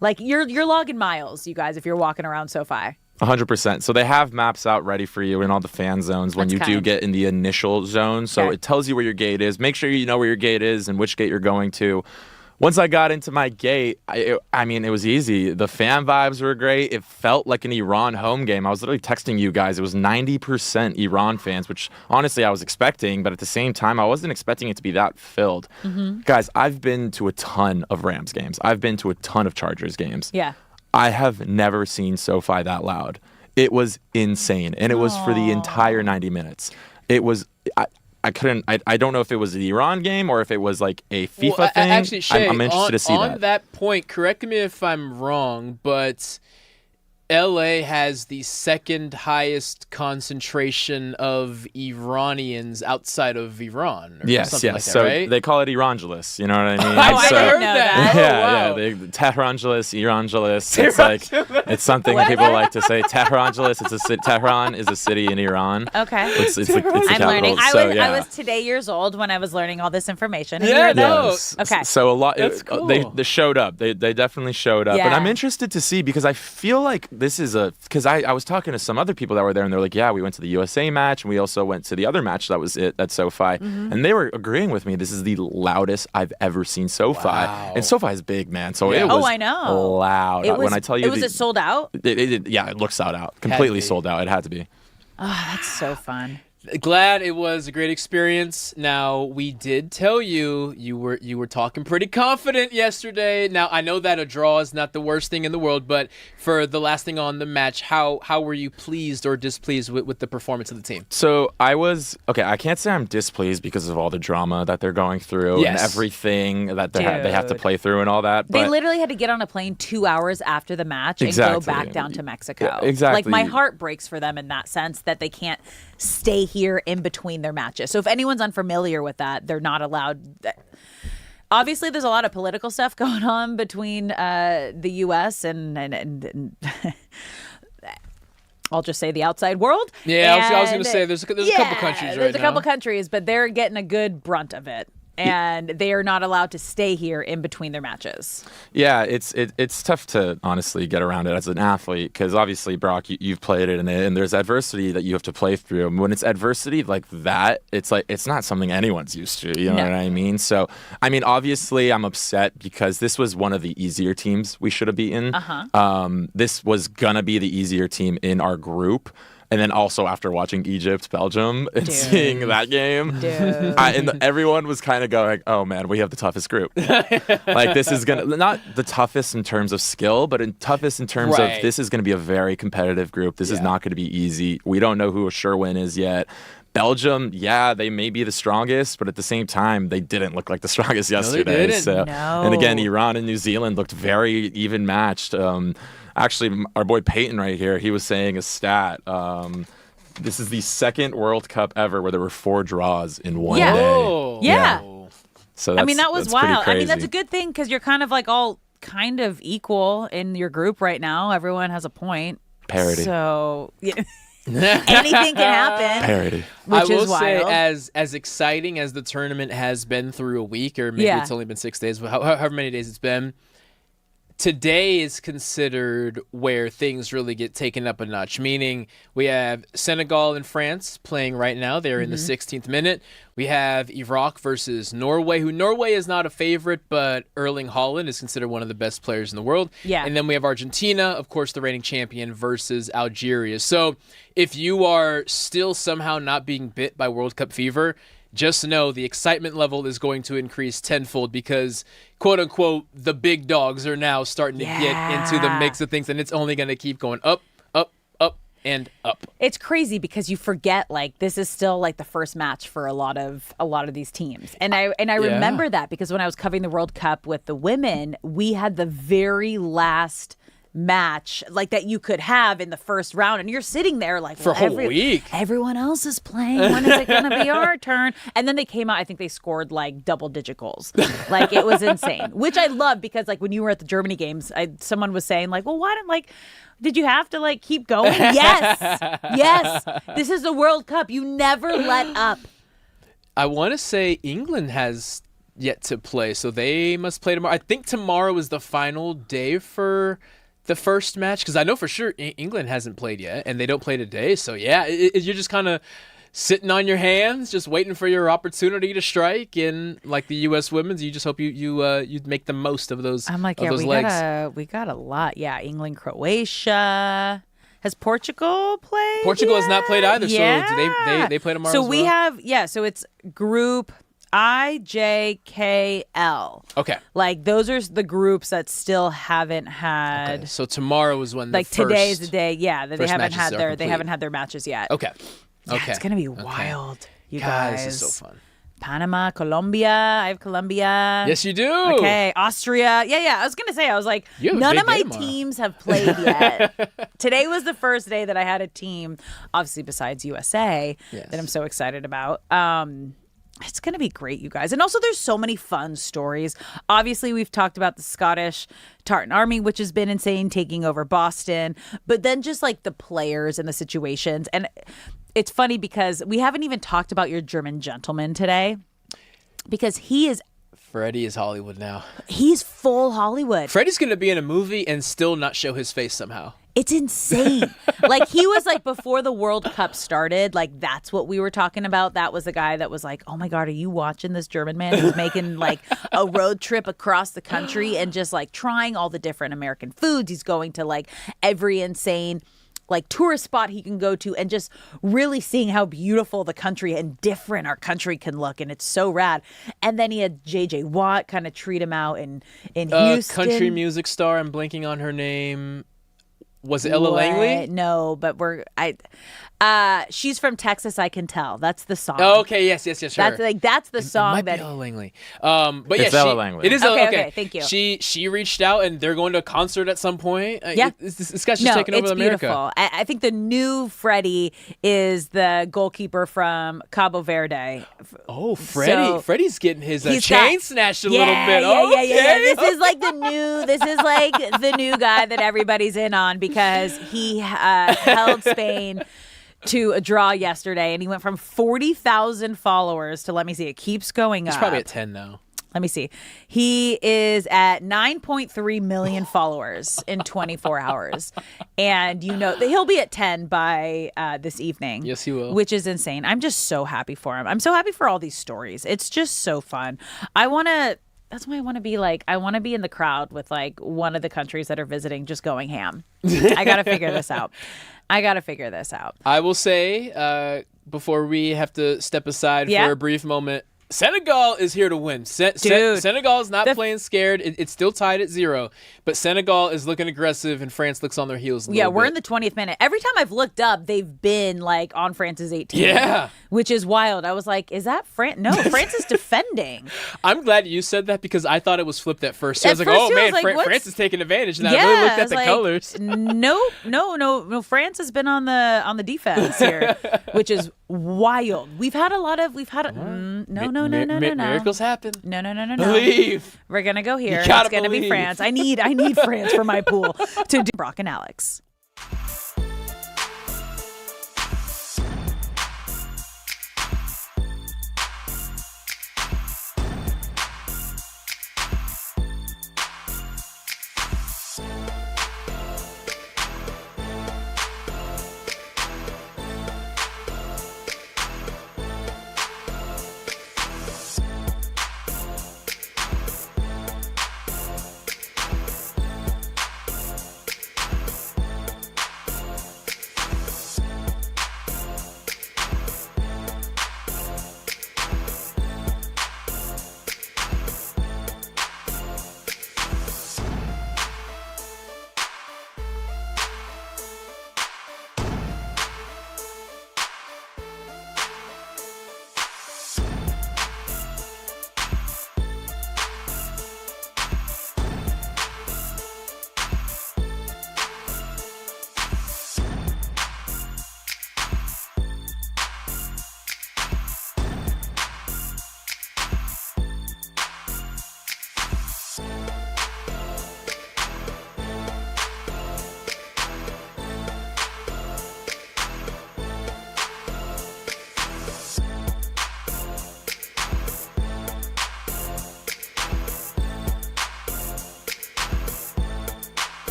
Like, you're logging miles, you guys, if you're walking around SoFi. 100%. So they have maps out ready for you in all the fan zones when That's you do kind. get in the initial zone. So Okay. it tells you where your gate is. Make sure you know where your gate is and which gate you're going to. Once I got into my gate, I mean, it was easy. The fan vibes were great. It felt like an Iran home game. I was literally texting you guys. It was 90% Iran fans, which honestly I was expecting. But at the same time, I wasn't expecting it to be that filled. Guys, I've been to a ton of Rams games. I've been to a ton of Chargers games. Yeah. I have never seen SoFi that loud. It was insane. And it was for the entire 90 minutes. It was, I don't know if it was the Iran game or if it was like a FIFA thing. Actually, Shay, I'm interested to see on that point, correct me if I'm wrong, but LA has the second highest concentration of Iranians outside of Iran. Or Yes, something yes. Like that, so right? they call it Irangelous. You know what I mean? I I So- didn't heard know that. that. Yeah, Oh, yeah. wow. Tehrangelous, Irangelous. It's like it's something people like to say. Tehrangelous. Tehran is a city in Iran. Okay. It's the I'm capital. learning. So, yeah. I was today years old when I was learning all this information. Have you Yeah, heard that? no. Yes. Okay. So a lot. That's cool. They showed up. They definitely showed up. And Yeah. I'm interested to see because I feel like this is because I was talking to some other people that were there and they're like, yeah, we went to the USA match and we also went to the other match that was it at SoFi, Mm-hmm. and they were agreeing with me. This is the loudest I've ever seen SoFi, and SoFi is big, man. So it was Oh, I know. loud. It was, when I tell you, it sold out? yeah, it looks sold out, completely be. sold out. It had to be. Oh, that's so fun. Glad it was a great experience. Now, we did tell you were talking pretty confident yesterday. Now, I know that a draw is not the worst thing in the world, but for the last thing on the match, how were you pleased or displeased with the performance of the team? So I was okay. I can't say I'm displeased because of all the drama that they're going through and Yes. everything that they have to Dude. play through and all that. They But literally had to get on a plane 2 hours after the match and Exactly. go back down to Mexico. Yeah, exactly. Like, my heart breaks for them in that sense that they can't stay here in between their matches. So if anyone's unfamiliar with that, they're not allowed. Obviously, there's a lot of political stuff going on between the U.S. and I'll just say the outside world. Yeah, I was going And- to say there's a couple countries right There's a couple now. countries, but they're getting a good brunt of it. And they are not allowed to stay here in between their matches. yeah, it's tough to honestly get around it as an athlete because obviously, Brock, you've played it and there's adversity that you have to play through. And when it's adversity like that, it's like it's not something anyone's used to. You know what I mean? So, I mean, obviously, I'm upset because this was one of the easier teams we should have beaten. This was gonna be the easier team in our group. And then also after watching Egypt, Belgium, and seeing that game, everyone was kind of going, "Oh man, we have the toughest group. Like this is gonna not the toughest in terms of skill, but toughest in terms Right. of this is gonna be a very competitive group. This is not gonna be easy. We don't know who a sure win is yet, Belgium, yeah, they may be the strongest, but at the same time, they didn't look like the strongest yesterday. didn't. So, No. And again, Iran and New Zealand looked very even matched. Actually, our boy Peyton right here, he was saying a stat. This is the second World Cup ever where there were 4 draws in one Yeah. day. Yeah. So I mean, that was that's pretty wild. I mean, that's crazy. a good thing because you're kind of like all kind of equal in your group right now. Everyone has a point. Parity. So yeah. Anything can happen. Parity. I Which will is say, wild. as exciting as the tournament has been through a week, or maybe Yeah. it's only been 6 days, but however many days it's been, today is considered where things really get taken up a notch, meaning we have Senegal and France playing right now. They're in the 16th minute. We have Iraq versus Norway, who Norway is not a favorite, but Erling Haaland is considered one of the best players in the world. Yeah. And then we have Argentina, of course, the reigning champion, versus Algeria. So if you are still somehow not being bit by World Cup fever, just know the excitement level is going to increase tenfold because, quote unquote, the big dogs are now starting to get into the mix of things, and it's only going to keep going up, up, up, and up. It's crazy because you forget like this is still like the first match for a lot of these teams. And I remember that because when I was covering the World Cup with the women, we had the very last match like that you could have in the first round, and you're sitting there like For a whole week. Everyone else is playing. When is it going to be our turn? And then they came out. I think they scored like double-digit goals. Like it was insane, which I love because like when you were at the Germany games, someone was saying like, well, why didn't like. Did you have to like keep going? Yes. Yes. This is the World Cup. You never let up. I want to say England has yet to play, so they must play tomorrow. I think tomorrow is the final day for the first match because I know for sure England hasn't played yet, and they don't play today. So yeah, you're just kind of sitting on your hands, just waiting for your opportunity to strike. And like the U.S. women's, you just hope you make the most of those. I'm like, of yeah, those legs. we got a lot. Yeah, England, Croatia. Has Portugal played? Portugal has not played either. Yeah. So they play tomorrow. So as we well? have so it's group IJKL. Okay. Like those are the groups that still haven't had. Okay. So tomorrow is when Like the first, today is the day. Yeah, that they first haven't matches had are their complete. matches yet. Okay. Yeah, Okay. it's gonna be Okay. wild. You God, guys. this is so fun. Panama, Colombia. I have Colombia. Yes, you do. Okay, Austria. Yeah. I was gonna say. I was like, You have a none big of my day tomorrow. teams have played yet. Today was the first day that I had a team, obviously besides USA, Yes. that I'm so excited about. It's going to be great, you guys. And also, there's so many fun stories. Obviously, we've talked about the Scottish Tartan Army, which has been insane, taking over Boston. But then just like the players and the situations. And it's funny because we haven't even talked about your German gentleman today because Freddie is Hollywood now. he's full Hollywood. Freddie's going to be in a movie and still not show his face somehow. It's insane. Like he was like before the World Cup started, like that's what we were talking about. That was the guy that was like, oh my God, are you watching this German man who's making like a road trip across the country and just like trying all the different American foods. He's going to like every insane like tourist spot he can go to and just really seeing how beautiful the country and different our country can look. And it's so rad. And then he had JJ Watt kind of treat him out in Houston. Country music star, I'm blanking on her name. Was it Ella Langley? No, but she's from Texas. I can tell. That's the song. Oh, okay, yes, sure. That's the song it might that. be Ella Langley. But It's yeah, Ella Langley. It is Okay, Ella. okay, thank you. She reached out, and they're going to a concert at some point. Yeah. This guy's just taking over it's America. Beautiful. I think the new Freddie is the goalkeeper from Cabo Verde. Oh, Freddie! Freddie's getting his he's chain got- snatched a Yeah, little bit. Yeah. Okay. This is like the new guy that everybody's in on because he held Spain to a draw yesterday, and he went from 40,000 followers to, let me see, it keeps going up. He's probably at 10 now. Let me see. He is at 9.3 million followers in 24 hours. And he'll be at 10 by this evening. Yes, he will. Which is insane. I'm just so happy for him. I'm so happy for all these stories. It's just so fun. That's why I want to be like, I want to be in the crowd with like one of the countries that are visiting just going ham. I got to figure this out. I will say, before we have to step aside for a brief moment, Senegal is here to win. Dude. Senegal is not playing scared. It's still tied at 0, but Senegal is looking aggressive, and France looks on their heels. We're in the 20th minute. Every time I've looked up, they've been like on France's 18. Yeah, which is wild. I was like, is that France? No, France is defending. I'm glad you said that because I thought it was flipped at first. So I was like, oh man, France is taking advantage. And I really looked at the colors. No. France has been on the defense here, which is wild. We've had no. Miracles happen. No. Believe. We're gonna go here. You gotta It's gonna be believe. France. I need France for my pool to do Brock and Alex.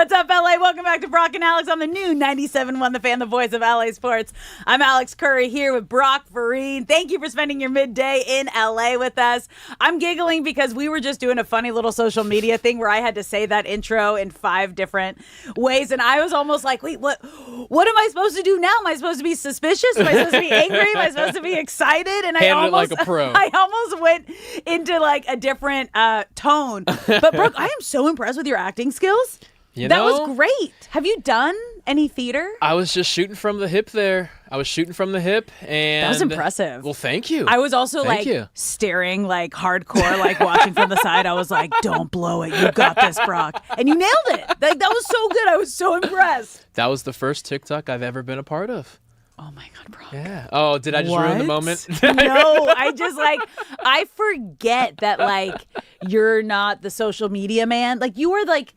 What's up, LA? Welcome back to Brock and Alex on the new 97.1 The Fan, the voice of LA Sports. I'm Alex Curry here with Brock Vereen. Thank you for spending your midday in LA with us. I'm giggling because we were just doing a funny little social media thing where I had to say that intro in 5 different ways, and I was almost like, wait, what am I supposed to do now? Am I supposed to be suspicious? Am I supposed to be angry? Am I supposed to be excited? And Handle it like a pro. I almost went into like a different tone. But Brooke, I am so impressed with your acting skills. That was great. Have you done any theater? I was just shooting from the hip there. And that was impressive. Well, thank you. I was also staring like hardcore, like watching from the side. I was like, don't blow it. You got this, Brock. And you nailed it. Like, that was so good. I was so impressed. That was the first TikTok I've ever been a part of. Oh my God, Brock. Yeah. Oh, did I just ruin the moment? No, I forget that like you're not the social media man. Like you were like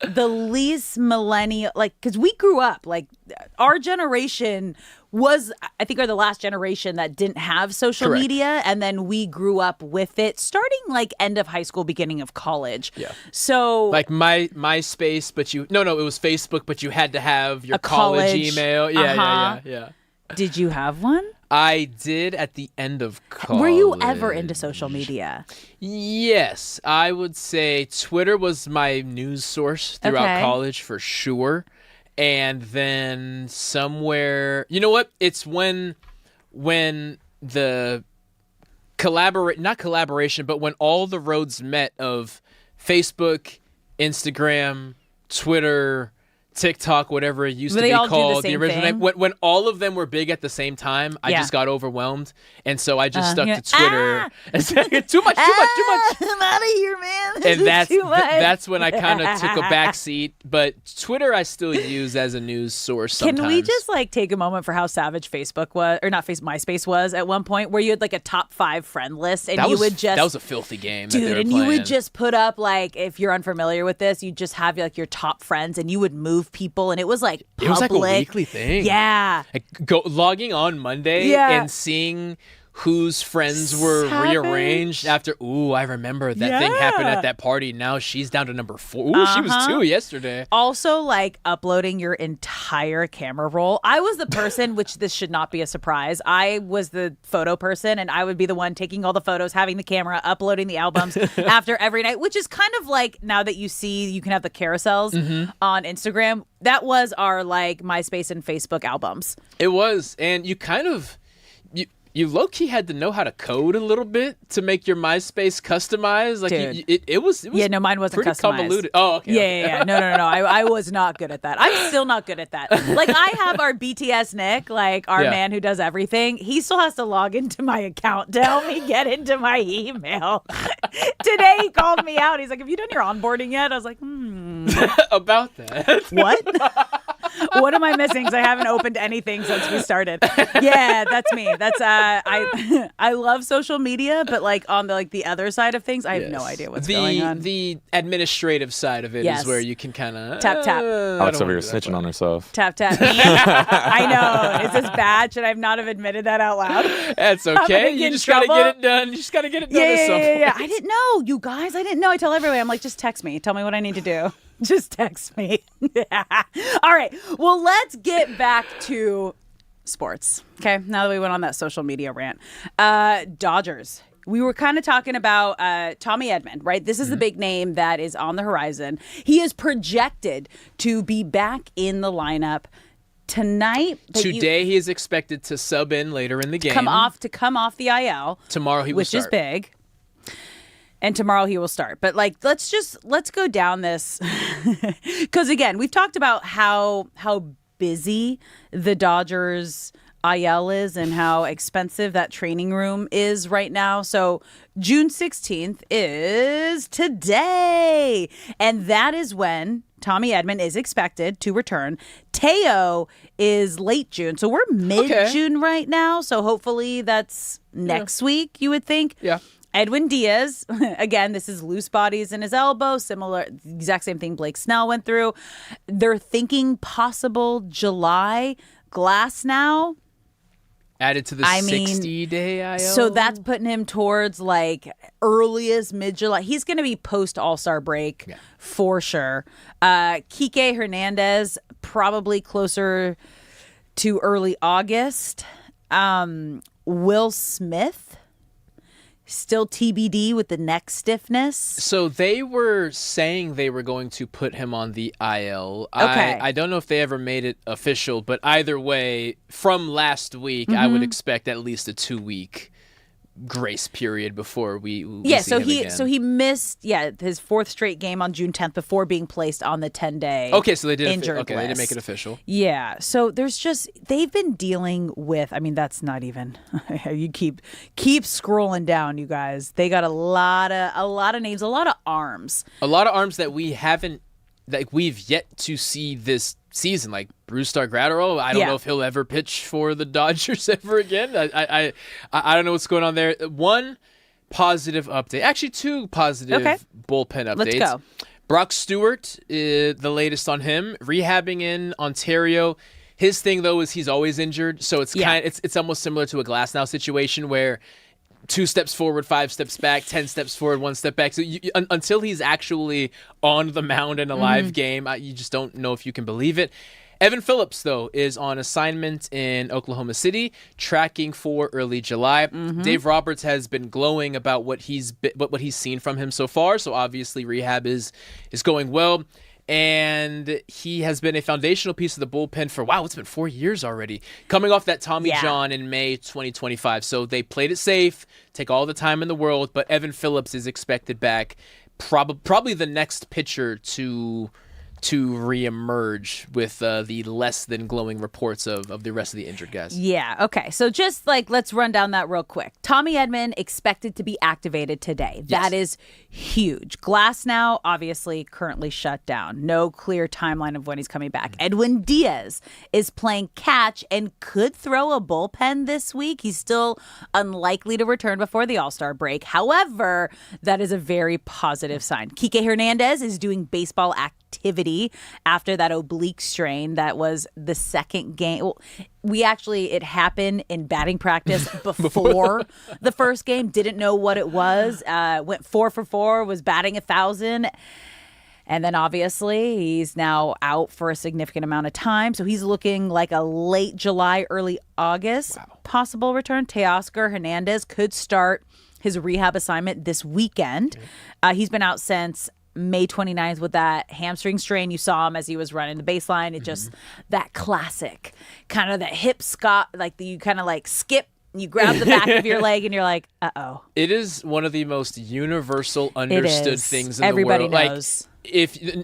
the least millennial, like, because we grew up, like our generation was, I think, are the last generation that didn't have social Correct. media, and then we grew up with it starting like end of high school, beginning of college. Yeah. So like MySpace, but it was Facebook, but you had to have your college email. Yeah. Did you have one? I did at the end of college. Were you ever into social media? Yes, I would say Twitter was my news source throughout college for sure. And then somewhere, you know what? It's when the not collaboration, but when all the roads met of Facebook, Instagram, Twitter, TikTok, whatever it used to be called, the original name. When all of them were big at the same time, I just got overwhelmed, and so I just stuck to Twitter. Too much. I'm out of here, man. And that's when I kind of took a back seat. But Twitter, I still use as a news source sometimes. Can we just like take a moment for how savage Facebook was, or not MySpace was at one point, where you had like a top 5 friend list, and that was a filthy game, dude. And you would just put up like, if you're unfamiliar with this, you just have like your top friends, and you would move people, and it was like public. It was like a weekly thing. Yeah. Like logging on Monday and seeing whose friends were rearranged after, I remember that thing happened at that party. Now she's down to number 4. She was 2 yesterday. Also, like uploading your entire camera roll. I was the person, which this should not be a surprise. I was the photo person, and I would be the one taking all the photos, having the camera, uploading the albums after every night, which is kind of like, now that you see, you can have the carousels on Instagram. That was our like MySpace and Facebook albums. It was. And you kind of, you low-key had to know how to code a little bit to make your MySpace customized. Like, it was mine wasn't pretty customized. Convoluted. Oh, okay. Yeah. No. I was not good at that. I'm still not good at that. Like, I have our BTS Nick, like our man who does everything. He still has to log into my account to help me get into my email. Today he called me out. He's like, "Have you done your onboarding yet?" I was like, About that. What? What am I missing? Because I haven't opened anything since we started. Yeah, that's me. That's I love social media, but like on the other side of things, I have no idea what's going on. The administrative side of it is where you can kind of tap. Alex over here snitching on herself. Tap. I know. Is this bad? Should I not have admitted that out loud? That's okay. You just gotta get it done. You just gotta get it done at some point. Yeah. I didn't know, you guys. I didn't know. I tell everybody. I'm like, just text me. Tell me what I need to do. Just text me. All right. Well, let's get back to sports. Okay. Now that we went on that social media rant. Dodgers. We were kind of talking about Tommy Edman, right? This is the big name that is on the horizon. He is projected to be back in the lineup tonight. Today he is expected to sub in later in the game. Come off the IL. Tomorrow he will start. Which is big. And tomorrow he will start. But like, let's go down this. Because again, we've talked about how busy the Dodgers IL is and how expensive that training room is right now. So June 16th is today. And that is when Tommy Edman is expected to return. Teo is late June. So we're mid-June right now. So hopefully that's next week, you would think. Yeah. Edwin Diaz, again, this is loose bodies in his elbow, similar, exact same thing Blake Snell went through. They're thinking possible July. Glass now, Added to the 60-day IL. So that's putting him towards like earliest mid-July. He's going to be post All-Star break for sure. Kike Hernandez probably closer to early August. Will Smith still TBD with the neck stiffness. So they were saying they were going to put him on the IL. Okay. I don't know if they ever made it official, but either way, from last week, I would expect at least a 2-week grace period before we see him again. So he missed his 4th straight game on June 10th before being placed on the 10-day Okay, so they did injured they didn't list. make it official. Yeah. So they've been dealing with, I mean, that's not even, you keep scrolling down, you guys. They got a lot of names, a lot of arms. A lot of arms that we've yet to see this season, like Bruce Gratterall. I don't know if he'll ever pitch for the Dodgers ever again. I don't know what's going on there. One positive update, actually 2 positive bullpen updates. Let's go. Brock Stewart, the latest on him, rehabbing in Ontario. His thing though is he's always injured, so it's it's almost similar to a Glasnow situation where 2 steps forward, 5 steps back, 10 steps forward, 1 step back. So until he's actually on the mound in a live game, you just don't know if you can believe it. Evan Phillips, though, is on assignment in Oklahoma City, tracking for early July. Dave Roberts has been glowing about what he's seen from him so far. So obviously rehab is going well. And he has been a foundational piece of the bullpen for, it's been 4 years already. Coming off that Tommy John in May 2025. So they played it safe, take all the time in the world, but Evan Phillips is expected back, probably the next pitcher to reemerge with the less than glowing reports of the rest of the injured guys. Yeah, okay. So just let's run down that real quick. Tommy Edman expected to be activated today. That is huge. Glasnow, obviously, currently shut down. No clear timeline of when he's coming back. Edwin Diaz is playing catch and could throw a bullpen this week. He's still unlikely to return before the All-Star break. However, that is a very positive sign. Kike Hernandez is doing baseball activity after that oblique strain. That was the second game. Well, it happened in batting practice before the first game. Didn't know what it was. Went 4 for 4, was batting 1,000. And then obviously he's now out for a significant amount of time. So he's looking like a late July, early August possible return. Teoscar Hernandez could start his rehab assignment this weekend. He's been out since May 29th with that hamstring strain. You saw him as he was running the baseline. It just, that classic kind of that hip you kind of skip, you grab the back of your leg and you're like, uh-oh. It is one of the most universal understood things in Everybody the world. knows.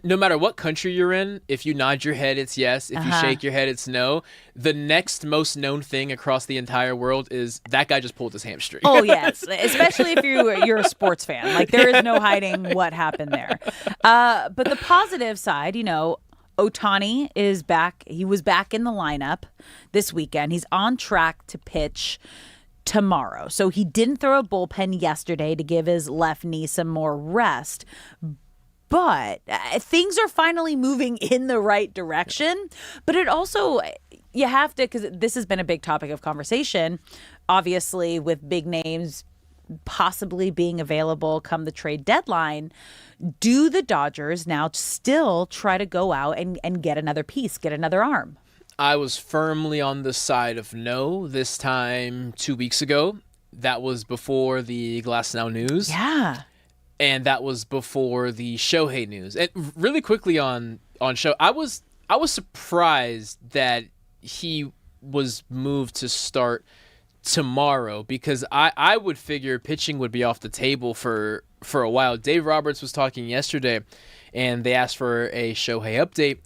No matter what country you're in, if you nod your head, it's yes. If you shake your head, it's no. The next most known thing across the entire world is that guy just pulled his hamstring. Oh, yes. Especially if you're a sports fan. There is no hiding what happened there. But the positive side, Ohtani is back. He was back in the lineup this weekend. He's on track to pitch tomorrow. So he didn't throw a bullpen yesterday to give his left knee some more rest. But things are finally moving in the right direction. But it also, you have to, because this has been a big topic of conversation, obviously with big names possibly being available come the trade deadline. Do the Dodgers now still try to go out and get another piece, get another arm? I was firmly on the side of no this time 2 weeks ago. That was before the Glasnow news. Yeah. And that was before the Shohei news. And really quickly on Shohei, I was surprised that he was moved to start tomorrow because I would figure pitching would be off the table for a while. Dave Roberts was talking yesterday, and they asked for a Shohei update.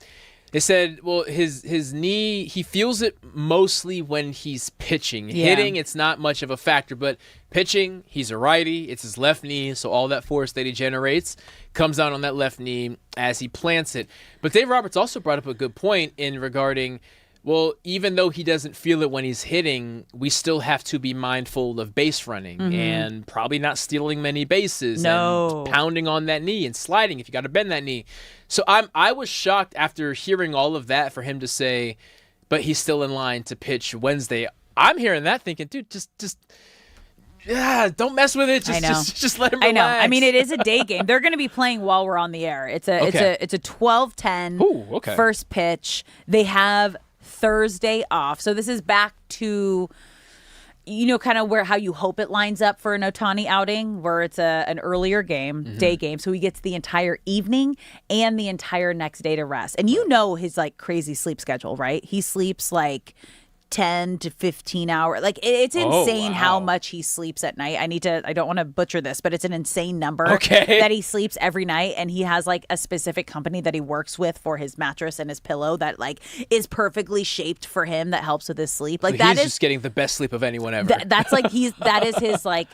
They said, well, his knee, he feels it mostly when he's pitching. Yeah. Hitting, it's not much of a factor, but pitching, he's a righty. It's his left knee, so all that force that he generates comes out on that left knee as he plants it. But Dave Roberts also brought up a good point regarding, well, even though he doesn't feel it when he's hitting, we still have to be mindful of base running and probably not stealing many bases and pounding on that knee and sliding if you got to bend that knee. So I was shocked after hearing all of that for him to say, but he's still in line to pitch Wednesday. I'm hearing that thinking, dude, just don't mess with it. I know. Just let him relax. I know. I mean, it is a day game. They're going to be playing while we're on the air. It's a 12:10 okay. first pitch. They have Thursday off. So this is back to kind of how you hope it lines up for an Ohtani outing, where it's an earlier game, day game. So he gets the entire evening and the entire next day to rest. And his like crazy sleep schedule, right? He sleeps like 10 to 15 hours. Like it's insane how much he sleeps at night. I don't want to butcher this, but it's an insane number that he sleeps every night. And he has like a specific company that he works with for his mattress and his pillow that like is perfectly shaped for him, that helps with his sleep. Like so he's just getting the best sleep of anyone ever. That's like that is his like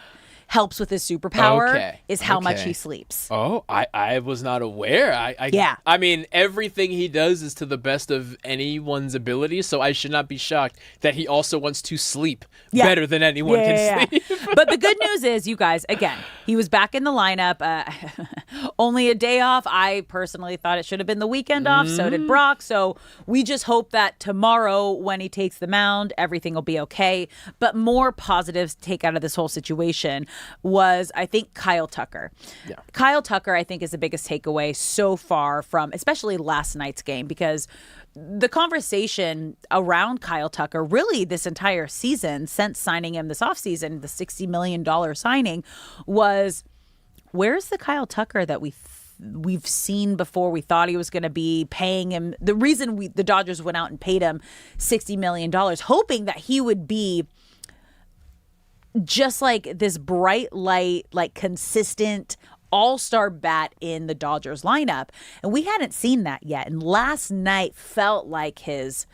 helps with his superpower is how much he sleeps. Oh, I was not aware. I mean, everything he does is to the best of anyone's ability, so I should not be shocked that he also wants to sleep better than anyone can sleep. But the good news is, you guys, again, he was back in the lineup. Only a day off. I personally thought it should have been the weekend off. So did Brock. So we just hope that tomorrow when he takes the mound, everything will be okay. But more positives to take out of this whole situation was, I think, Kyle Tucker. Yeah. Kyle Tucker, I think, is the biggest takeaway so far from especially last night's game, because the conversation around Kyle Tucker really this entire season, since signing him this offseason, the $60 million signing, was where's the Kyle Tucker that we've seen before? We thought he was going to be paying him. The reason the Dodgers went out and paid him $60 million, hoping that he would be just like this bright light, like consistent all-star bat in the Dodgers lineup. And we hadn't seen that yet. And last night felt like his,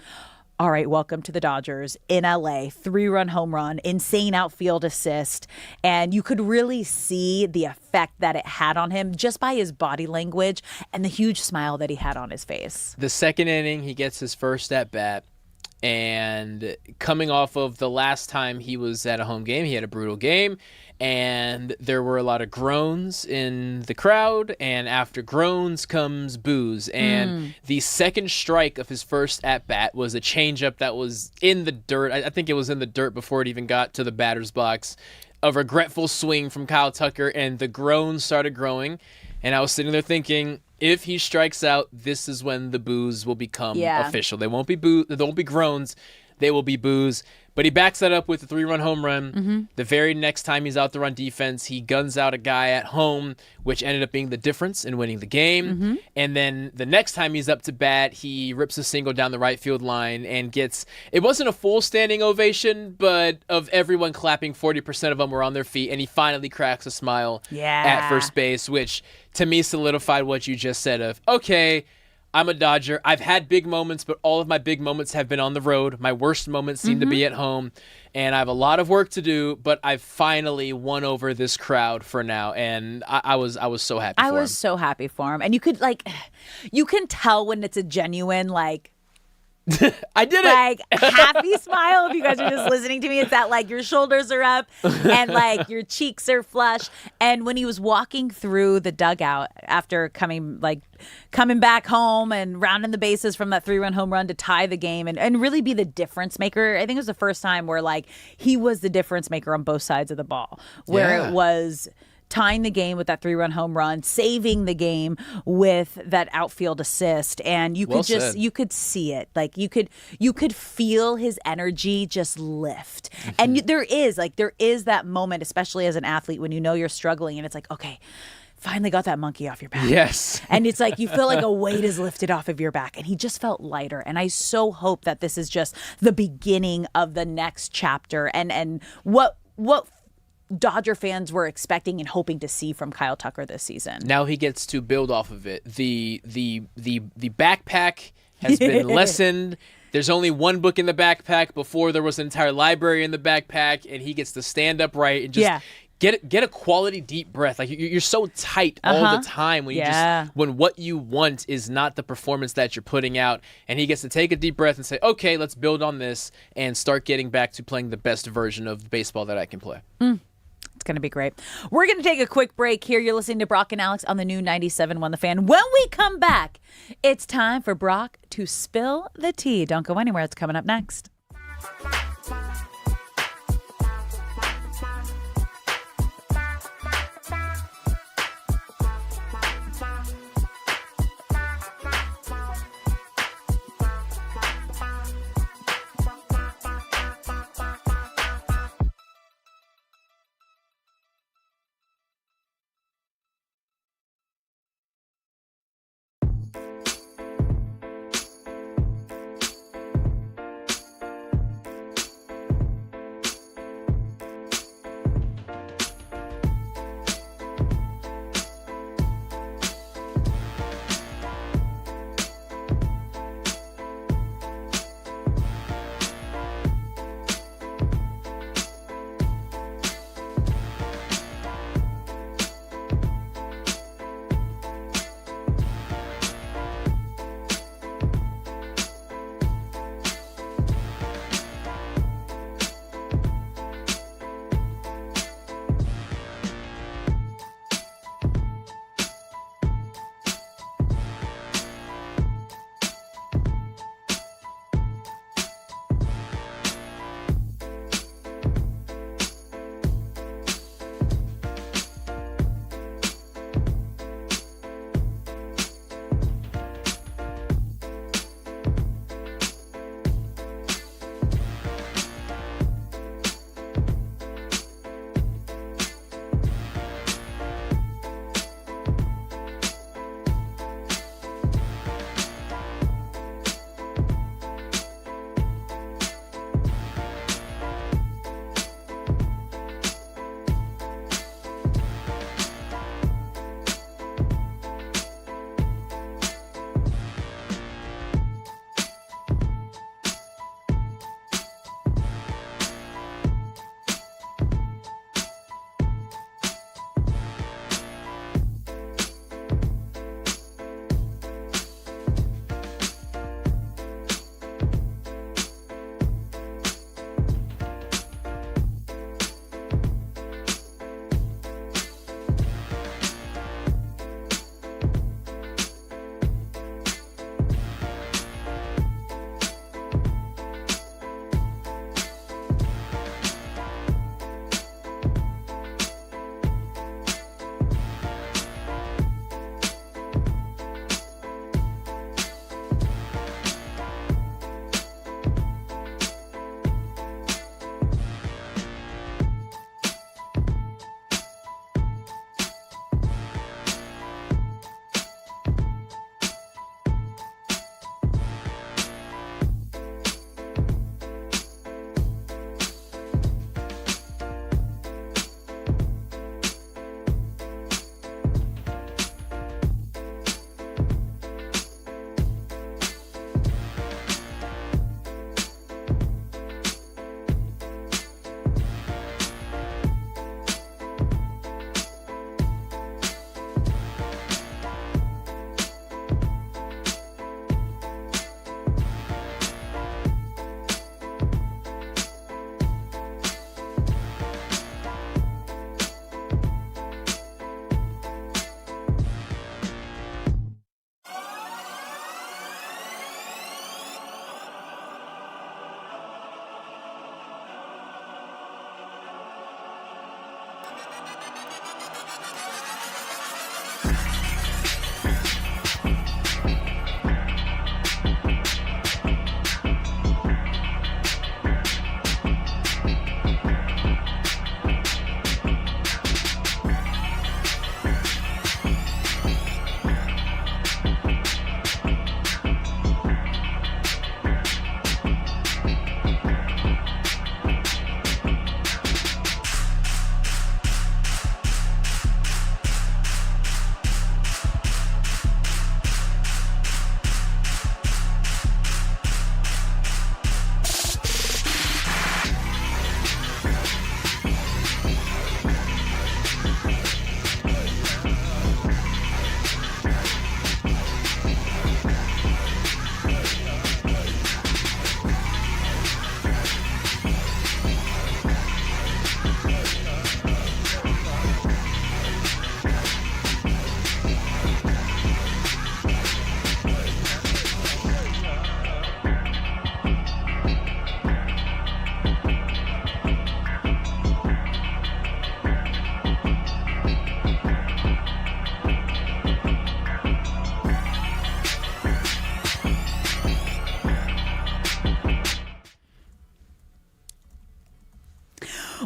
all right, welcome to the Dodgers in LA, 3-run home run, insane outfield assist. And you could really see the effect that it had on him just by his body language and the huge smile that he had on his face. The second inning, he gets his first at bat. And coming off of the last time he was at a home game, he had a brutal game, and there were a lot of groans in the crowd, and after groans comes boos. And the second strike of his first at-bat was a changeup that was in the dirt. I think it was in the dirt before it even got to the batter's box. A regretful swing from Kyle Tucker, and the groans started growing. And I was sitting there thinking, if he strikes out, this is when the boos will become official. They won't be there won't be groans. They will be boos. But he backs that up with a 3-run home run. The very next time he's out there on defense, he guns out a guy at home, which ended up being the difference in winning the game. And then the next time he's up to bat, he rips a single down the right field line and gets, it wasn't a full standing ovation, but of everyone clapping, 40% of them were on their feet, and he finally cracks a smile at first base, which to me solidified what you just said of, okay, I'm a Dodger. I've had big moments, but all of my big moments have been on the road. My worst moments seem to be at home, and I have a lot of work to do, but I've finally won over this crowd for now, and I was so happy for him. I was so happy for him. And you can tell when it's a genuine, like, I did it. Like, happy smile. If you guys are just listening to me, it's that like your shoulders are up and like your cheeks are flush. And when he was walking through the dugout after coming back home and rounding the bases from that 3-run home run to tie the game and really be the difference maker, I think it was the first time where like he was the difference maker on both sides of the ball, where it was tying the game with that 3-run home run, saving the game with that outfield assist, and you could you could see it, like you could feel his energy just lift. And there is that moment, especially as an athlete, when you know you're struggling and it's like, okay, finally got that monkey off your back. Yes. And it's like you feel like a weight is lifted off of your back, and he just felt lighter. And I so hope that this is just the beginning of the next chapter and what Dodger fans were expecting and hoping to see from Kyle Tucker this season. Now he gets to build off of it. The backpack has been lessened. There's only one book in the backpack. Before there was an entire library in the backpack, and he gets to stand upright and just get a quality deep breath. Like you're so tight all the time when when what you want is not the performance that you're putting out, and he gets to take a deep breath and say, okay, let's build on this and start getting back to playing the best version of baseball that I can play. It's going to be great. We're going to take a quick break here. You're listening to Brock and Alex on the new 97.1 The Fan. When we come back, it's time for Brock to spill the tea. Don't go anywhere. It's coming up next.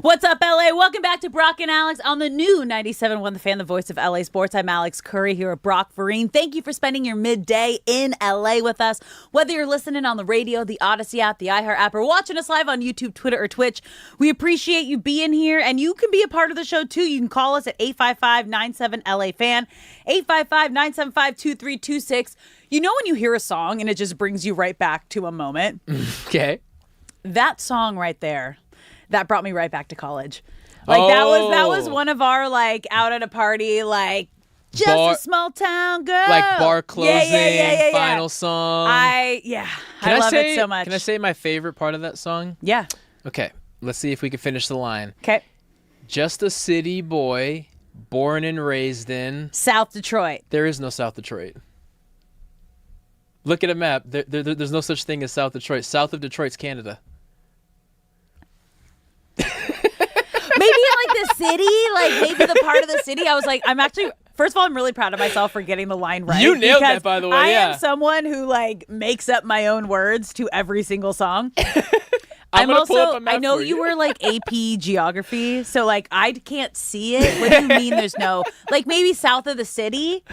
What's up, LA? Welcome back to Brock and Alex on the new 97.1 The Fan, the voice of LA Sports. I'm Alex Curry here at Brock Vereen. Thank you for spending your midday in LA with us. Whether you're listening on the radio, the Odyssey app, the iHeart app, or watching us live on YouTube, Twitter, or Twitch, we appreciate you being here, and you can be a part of the show too. You can call us at 855-97-LA-FAN, 855-975-2326. You know when you hear a song and it just brings you right back to a moment? Okay. That song right there, that brought me right back to college. Like that was one of our like out at a party, like just a small town girl. Like bar closing, yeah. final song. I love it so much. Can I say my favorite part of that song? Yeah. Okay, let's see if we can finish the line. Okay. Just a city boy, born and raised in South Detroit. There is no South Detroit. Look at a map. There's no such thing as South Detroit. South of Detroit's Canada. Maybe in like the city, like maybe the part of the city. I was like, first of all, I'm really proud of myself for getting the line right. You nailed that, by the way. I yeah. am someone who like makes up my own words to every single song. I'm also, pull up a map I know for you were like AP geography, so like I can't see it. What do you mean there's no, like maybe south of the city?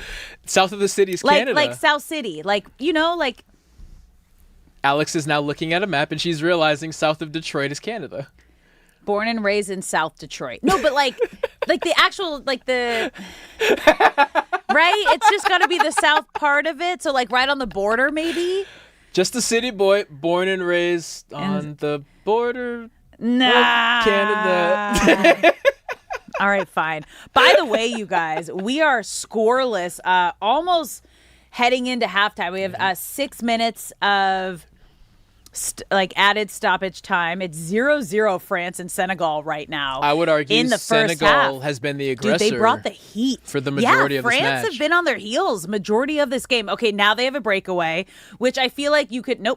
South of the city is like, Canada. Like South City, like, you know, like. Alex is now looking at a map and she's realizing south of Detroit is Canada. Born and raised in South Detroit. No, but like the actual, like the, right? It's just got to be the south part of it. So like right on the border, maybe? Just a city boy, born and raised on the border of Canada. All right, fine. By the way, you guys, we are scoreless, almost heading into halftime. We have 6 minutes of added stoppage time. It's 0-0 France and Senegal right now. I would argue in the Senegal first half has been the aggressor. Dude, they brought the heat for the majority of this match. France have been on their heels majority of this game. Okay, now they have a breakaway, which I feel like you could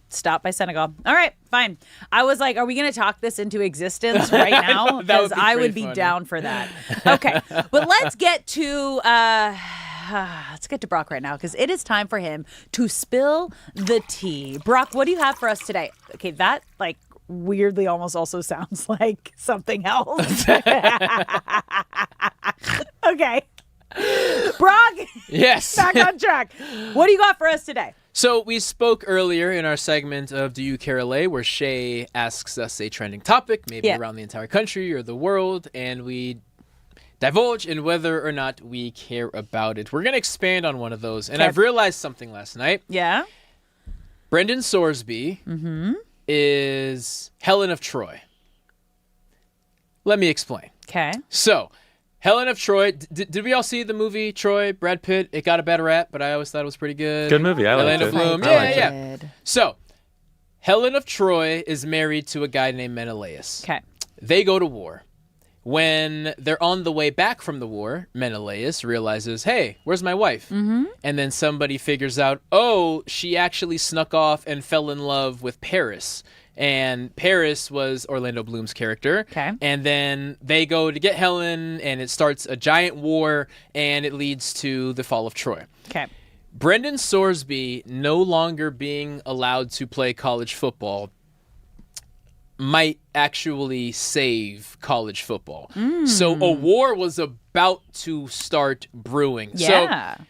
stop by Senegal. All right, fine. I was like, are we going to talk this into existence right now? Because I would be down for that. Okay, but let's get to Brock right now, because it is time for him to spill the tea. Brock, what do you have for us today? Okay, that like weirdly almost also sounds like something else. Okay. Brock. Yes. Back on track. What do you got for us today? So we spoke earlier in our segment of Do You Care LA, where Shay asks us a trending topic, maybe around the entire country or the world, and we divulge in whether or not we care about it. We're going to expand on one of those, and I've realized something last night. Yeah? Brendan Sorsby is Helen of Troy. Let me explain. Okay. So, Helen of Troy, did we all see the movie Troy, Brad Pitt? It got a bad rap, but I always thought it was pretty good. Good movie. I liked it. Bloom. Yeah. So, Helen of Troy is married to a guy named Menelaus. Okay. They go to war. When they're on the way back from the war, Menelaus realizes, hey, where's my wife? And then somebody figures out, oh, she actually snuck off and fell in love with Paris. And Paris was Orlando Bloom's character. Okay. And then they go to get Helen, and it starts a giant war, and it leads to the fall of Troy. Okay. Brendan Sorsby no longer being allowed to play college football might actually save college football. So a war was about to start brewing. Yeah. So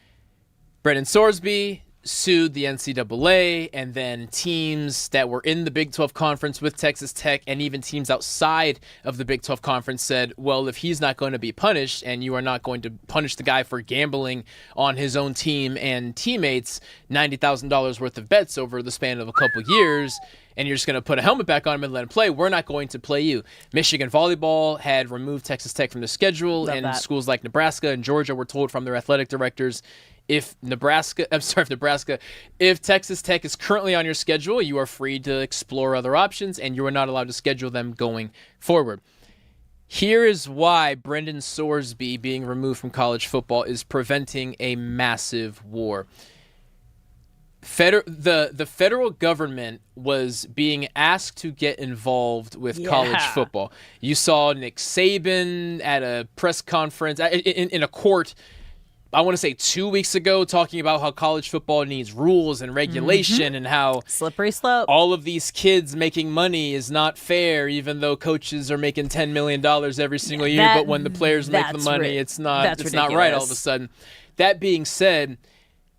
Brendan Sorsby sued the NCAA, and then teams that were in the Big 12 Conference with Texas Tech and even teams outside of the Big 12 Conference said, well, if he's not going to be punished and you are not going to punish the guy for gambling on his own team and teammates $90,000 worth of bets over the span of a couple years, and you're just going to put a helmet back on him and let him play, we're not going to play you. Michigan volleyball had removed Texas Tech from the schedule, and schools like Nebraska and Georgia were told from their athletic directors, if Texas Tech is currently on your schedule, you are free to explore other options, and you are not allowed to schedule them going forward. Here is why Brendan Sorsby being removed from college football is preventing a massive war. The federal government was being asked to get involved with college football. You saw Nick Saban at a press conference in a court I want to say 2 weeks ago, talking about how college football needs rules and regulation and how slippery slope. All of these kids making money is not fair, even though coaches are making $10 million every single year. But when the players make the money, it's not right all of a sudden. That being said,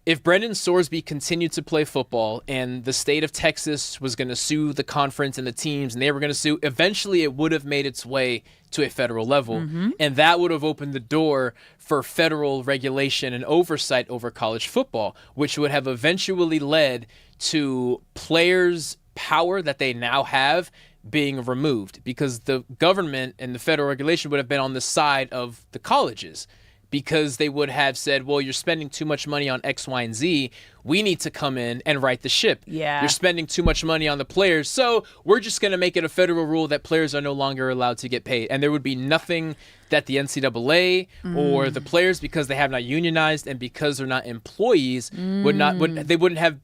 if Brendan Sorsby continued to play football and the state of Texas was going to sue the conference and the teams and they were going to sue, eventually it would have made its way to a federal level. And that would have opened the door for federal regulation and oversight over college football, which would have eventually led to players' power that they now have being removed, because the government and the federal regulation would have been on the side of the colleges. Because they would have said, well, you're spending too much money on X, Y, and Z. We need to come in and right the ship. Yeah. You're spending too much money on the players, so we're just going to make it a federal rule that players are no longer allowed to get paid. And there would be nothing that the NCAA or the players, because they have not unionized and because they're not employees, would have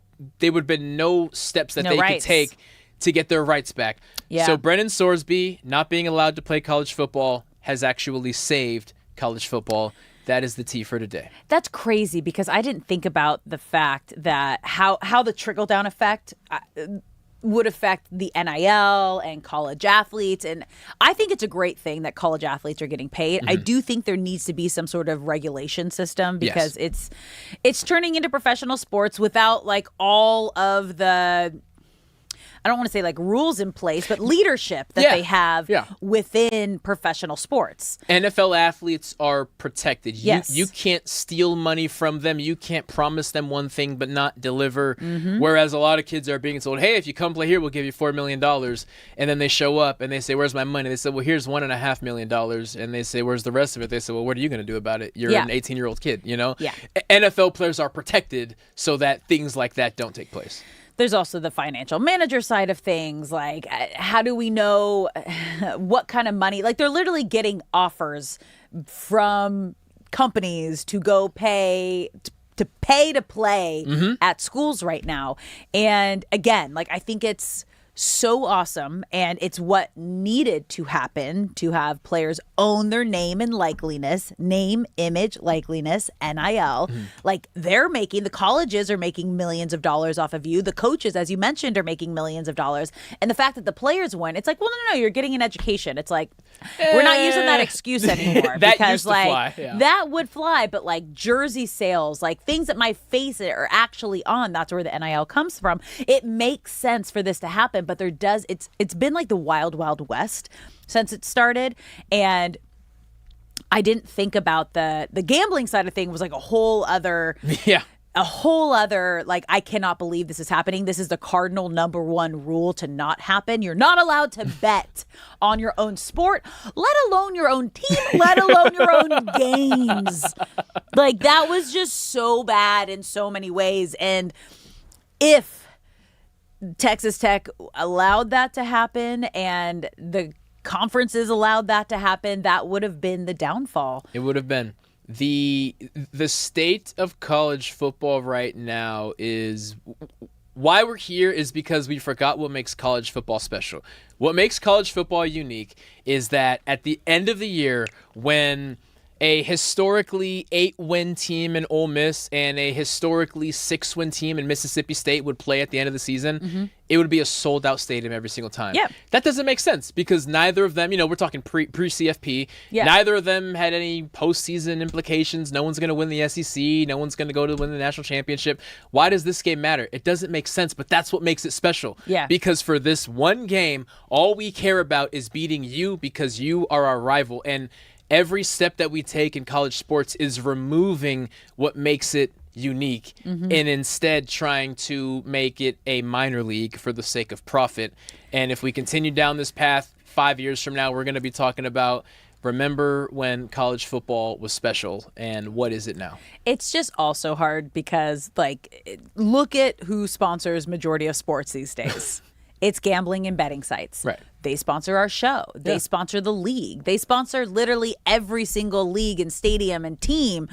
been no steps that they rights. could take to get their rights back. Yeah. So Brendan Sorsby not being allowed to play college football has actually saved college football. That is the tea for today. That's crazy, because I didn't think about the fact that how the trickle-down effect would affect the NIL and college athletes. And I think it's a great thing that college athletes are getting paid. I do think there needs to be some sort of regulation system, because it's turning into professional sports without like all of the, I don't want to say like rules in place, but leadership that they have within professional sports. NFL athletes are protected. Yes. You can't steal money from them. You can't promise them one thing but not deliver. Whereas a lot of kids are being told, hey, if you come play here, we'll give you $4 million. And then they show up and they say, where's my money? They say, well, here's $1.5 million. And they say, where's the rest of it? They say, well, what are you going to do about it? You're an 18-year-old kid, you know? Yeah. NFL players are protected so that things like that don't take place. There's also the financial manager side of things. Like, how do we know what kind of money? Like, they're literally getting offers from companies to go pay to play at schools right now. And again, like, I think it's so awesome, and it's what needed to happen to have players own their name and likeliness, name, image, likeliness, NIL. Like, the colleges are making millions of dollars off of you. The coaches, as you mentioned, are making millions of dollars. And the fact that the players win, it's like, well, no, you're getting an education. It's like, we're not using that excuse anymore. That because used to like fly, that would fly, but like jersey sales, like things that my face are actually on, that's where the NIL comes from. It makes sense for this to happen. But it's been like the wild, wild west since it started. And I didn't think about the gambling side of things was like a whole other like, I cannot believe this is happening. This is the cardinal #1 rule to not happen. You're not allowed to bet on your own sport, let alone your own team, let alone your own games. Like, that was just so bad in so many ways. And if Texas Tech allowed that to happen and the conferences allowed that to happen, that would have been the downfall. It would have been. The state of college football right now is why we're here is because we forgot what makes college football special. What makes college football unique is that at the end of the year, when a historically 8-win team in Ole Miss and a historically 6-win team in Mississippi State would play at the end of the season, it would be a sold-out stadium every single time. Yeah. That doesn't make sense because neither of them, we're talking pre-CFP, neither of them had any postseason implications. No one's going to win the SEC. No one's going to go to win the national championship. Why does this game matter? It doesn't make sense, but that's what makes it special. Yeah. Because for this one game, all we care about is beating you because you are our rival. And every step that we take in college sports is removing what makes it unique and instead trying to make it a minor league for the sake of profit. And if we continue down this path, 5 years from now, we're going to be talking about, remember when college football was special and what is it now? It's just also hard because, like, look at who sponsors majority of sports these days. It's gambling and betting sites. Right. They sponsor our show. They sponsor the league. They sponsor literally every single league and stadium and team.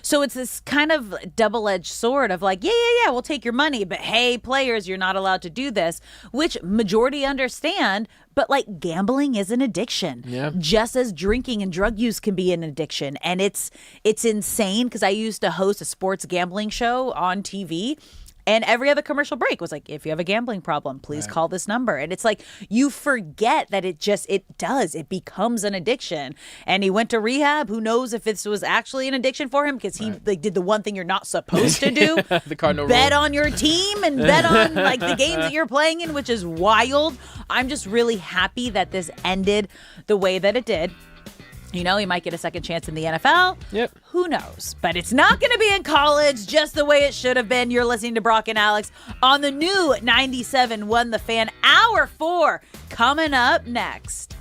So it's this kind of double-edged sword of like, yeah, we'll take your money, but hey, players, you're not allowed to do this, which majority understand, but like gambling is an addiction. Yeah. Just as drinking and drug use can be an addiction. And it's insane because I used to host a sports gambling show on TV. And every other commercial break was like, if you have a gambling problem, please call this number. And it's like, you forget that it becomes an addiction. And he went to rehab. Who knows if this was actually an addiction for him because he did the one thing you're not supposed to do. The cardinal bet rule. on your team and bet on like the games that you're playing in, which is wild. I'm just really happy that this ended the way that it did. You know, he might get a second chance in the NFL. Yep. Who knows? But it's not going to be in college just the way it should have been. You're listening to Brock and Alex on the new 97.1 The Fan. Hour 4 coming up next.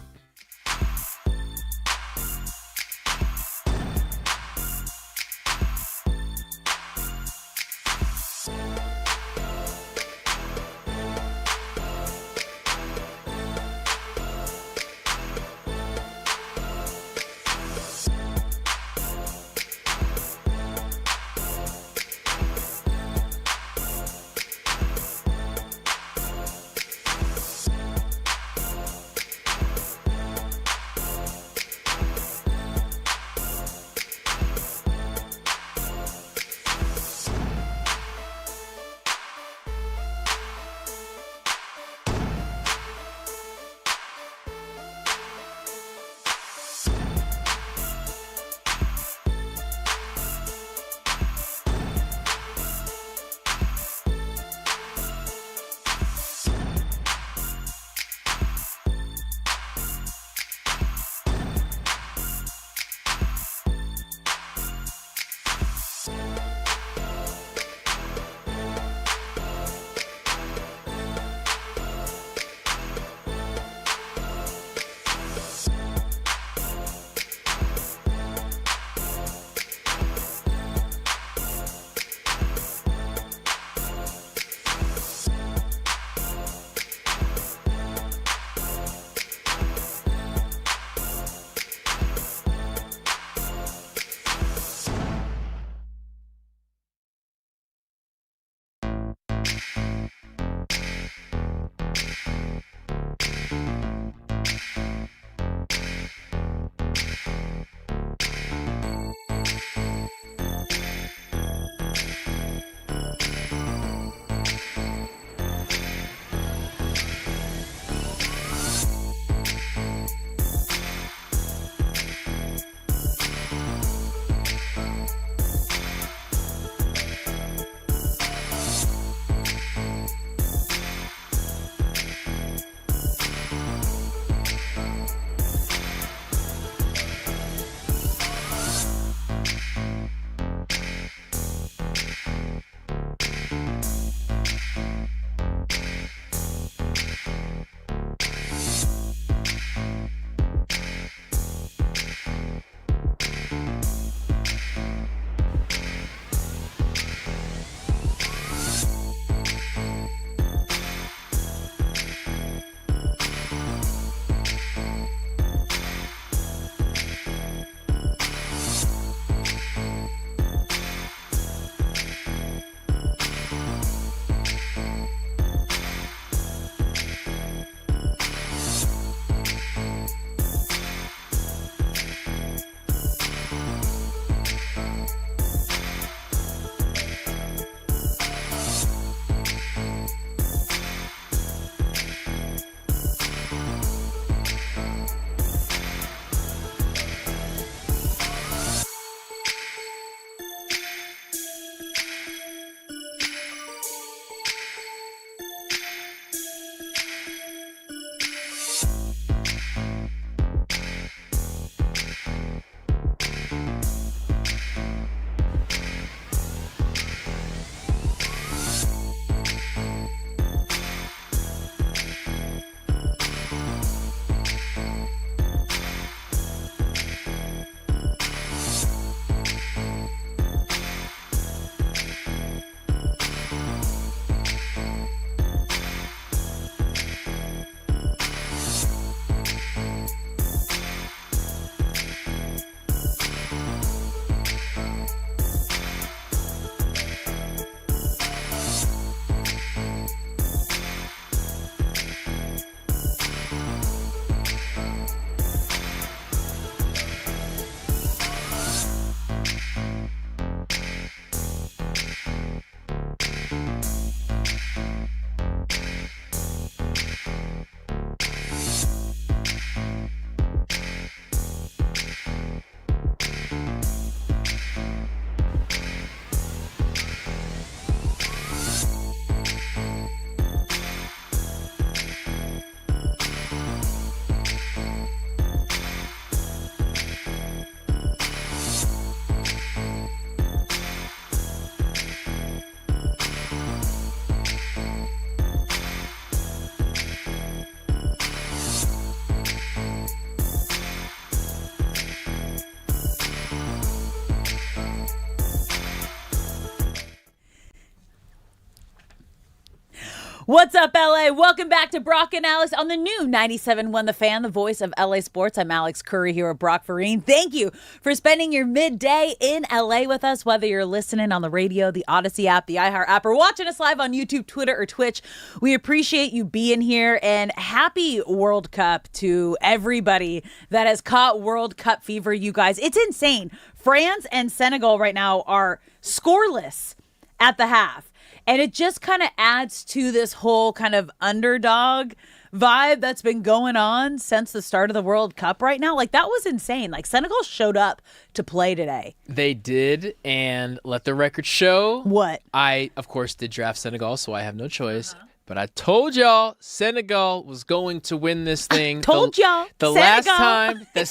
What's up, LA? Welcome back to Brock and Alex on the new 97.1 The Fan, the voice of LA sports. I'm Alex Curry here with Brock Farine. Thank you for spending your midday in LA with us, whether you're listening on the radio, the Odyssey app, the iHeart app, or watching us live on YouTube, Twitter, or Twitch. We appreciate you being here, and happy World Cup to everybody that has caught World Cup fever, you guys. It's insane. France and Senegal right now are scoreless at the half. And it just kind of adds to this whole kind of underdog vibe that's been going on since the start of the World Cup right now. Like, that was insane. Like, Senegal showed up to play today. They did, and let the record show. What? I, of course, did draft Senegal, so I have no choice. But I told y'all Senegal was going to win this thing. Told y'all. The last time. Okay,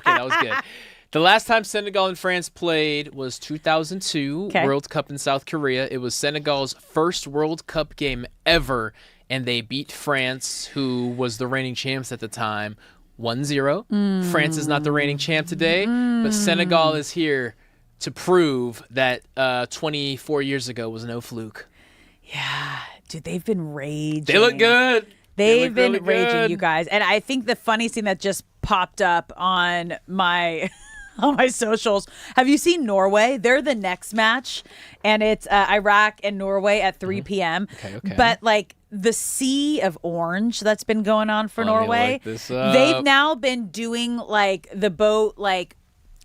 that was good. The last time Senegal and France played was 2002, World Cup in South Korea. It was Senegal's first World Cup game ever, and they beat France, who was the reigning champs at the time, 1-0. France is not the reigning champ today, but Senegal is here to prove that 24 years ago was no fluke. Yeah, dude, they've been raging. They look good. They've been really raging, good. you guys. And I think the funny thing that just popped up on my on my socials, have you seen Norway? They're the next match, and it's Iraq and Norway at 3 p.m. Okay. But like the sea of orange that's been going on for Norway, they've now been doing like the boat, like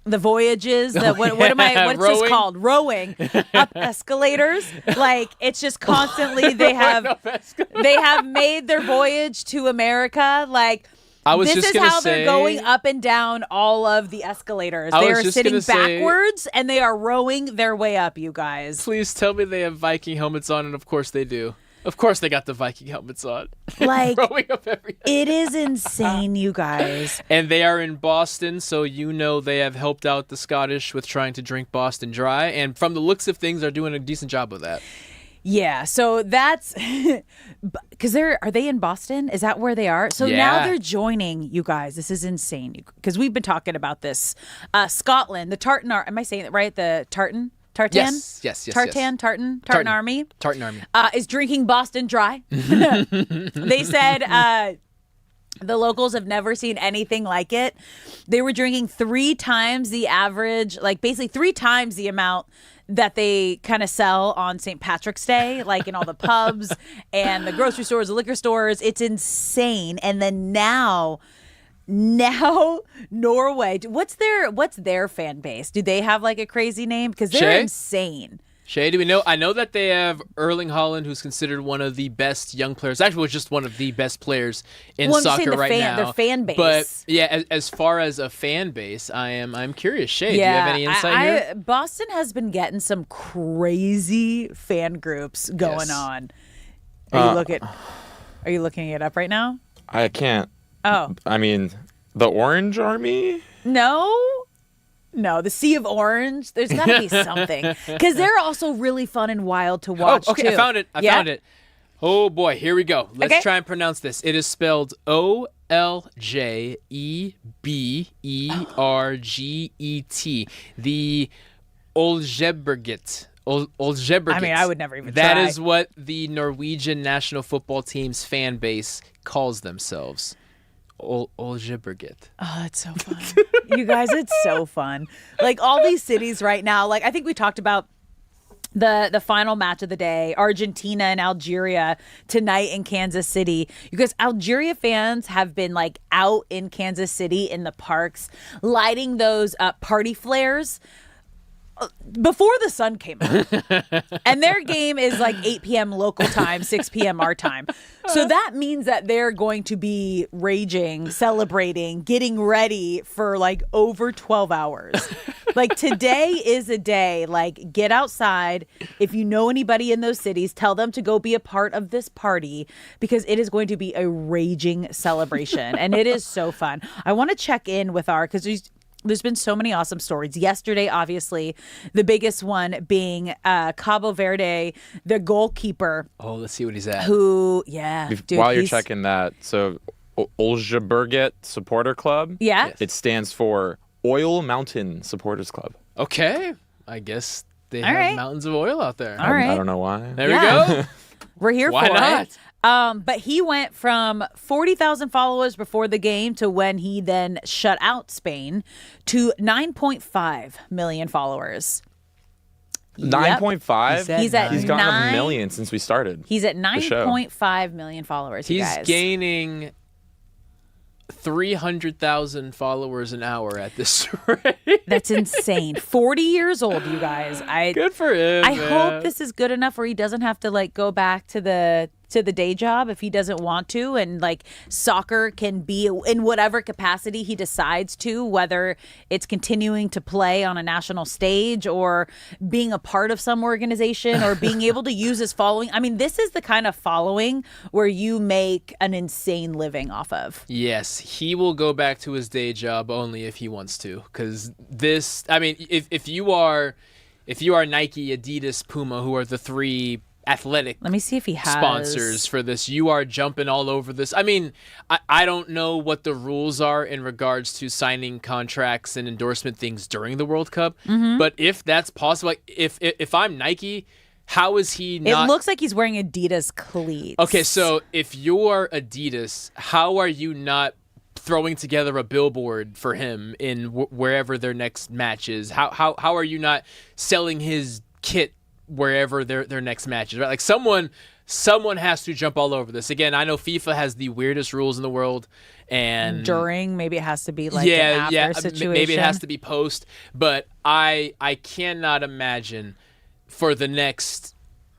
the voyages, what's this called? Rowing up escalators. Like, it's just constantly they have made their voyage to America. Like, this is how they're going up and down all of the escalators. They are sitting backwards and they are rowing their way up, you guys. Please tell me they have Viking helmets on, and of course they do. Of course they got the Viking helmets on. Like, rowing up everything. It is insane, you guys. And they are in Boston, so you know they have helped out the Scottish with trying to drink Boston dry. And from the looks of things, are doing a decent job of that. Yeah, so that's because are they in Boston? Is that where they are? So now they're joining, you guys. This is insane because we've been talking about this. Scotland, the Tartan, am I saying it right? The Tartan? Yes. Tartan Army. Tartan Army. Is drinking Boston dry. They said the locals have never seen anything like it. They were drinking 3 times the average, like basically 3 times the amount that they kind of sell on St. Patrick's Day, like in all the pubs and the grocery stores, the liquor stores. It's insane. And then now Norway, what's their fan base? Do they have like a crazy name? Because they're insane. Shay, do we know? I know that they have Erling Haaland, who's considered one of the best young players. Actually, was just one of the best players in soccer right now. Their fan base. But yeah, as far as a fan base, I'm curious. Shay, do you have any insight here? Boston has been getting some crazy fan groups going on. Are you looking it up right now? I can't. Oh. I mean, the Orange Army? No, the Sea of Orange. There's got to be something. Because they're also really fun and wild to watch, too. I found it. I found it. Oh, boy. Here we go. Let's try and pronounce this. It is spelled Oljeberget. The Oljeberget. Oljeberget. I mean, I would never even try. That is what the Norwegian national football team's fan base calls themselves. Oljeberget. Oh, that's so fun. You guys, it's so fun. Like, all these cities right now, like, I think we talked about the final match of the day, Argentina and Algeria tonight in Kansas City. You guys, Algeria fans have been, like, out in Kansas City in the parks lighting those party flares before the sun came up. And their game is like 8 p.m. local time, 6 p.m. our time. So that means that they're going to be raging, celebrating, getting ready for like over 12 hours. Like, today is a day, like, get outside. If you know anybody in those cities, tell them to go be a part of this party because it is going to be a raging celebration. And it is so fun. I want to check in with because there's been so many awesome stories. Yesterday, obviously, the biggest one being Cabo Verde, the goalkeeper. Oh, let's see what he's at. Dude, while you're checking that, so Oljeberget Supporter Club. Yeah. Yes. It stands for Oil Mountain Supporters Club. Okay. I guess they have mountains of oil out there. All right. I don't know why. There we go. We're here Why for not? it. But he went from 40,000 followers before the game to when he then shut out Spain to 9.5 million followers. 9.5? He's at He's gotten 9 a million since we started. He's at the show. 9.5 million followers. You He's guys. gaining 300,000 followers an hour at this rate. That's insane. 40 years old, you guys. Good for him. I man. hope this is good enough where he doesn't have to like go back to the day job if he doesn't want to, and like soccer can be in whatever capacity he decides to, whether it's continuing to play on a national stage or being a part of some organization or being able to use his following. I mean, this is the kind of following where you make an insane living off of. Yes, he will go back to his day job only if he wants to, because this, I mean, if you are Nike, Adidas, Puma, who are the three athletic Let me see if he has sponsors for this, you are jumping all over this. I mean, I don't know what the rules are in regards to signing contracts and endorsement things during the World Cup, but if that's possible, like if I'm Nike, how is he not? It looks like he's wearing Adidas cleats. Okay, so if you're Adidas, how are you not throwing together a billboard for him in wherever their next match is? How are you not selling his kit wherever their next match is, right? Like someone has to jump all over this. Again, I know FIFA has the weirdest rules in the world, and during maybe it has to be like an after situation. Maybe it has to be post, but I cannot imagine for the next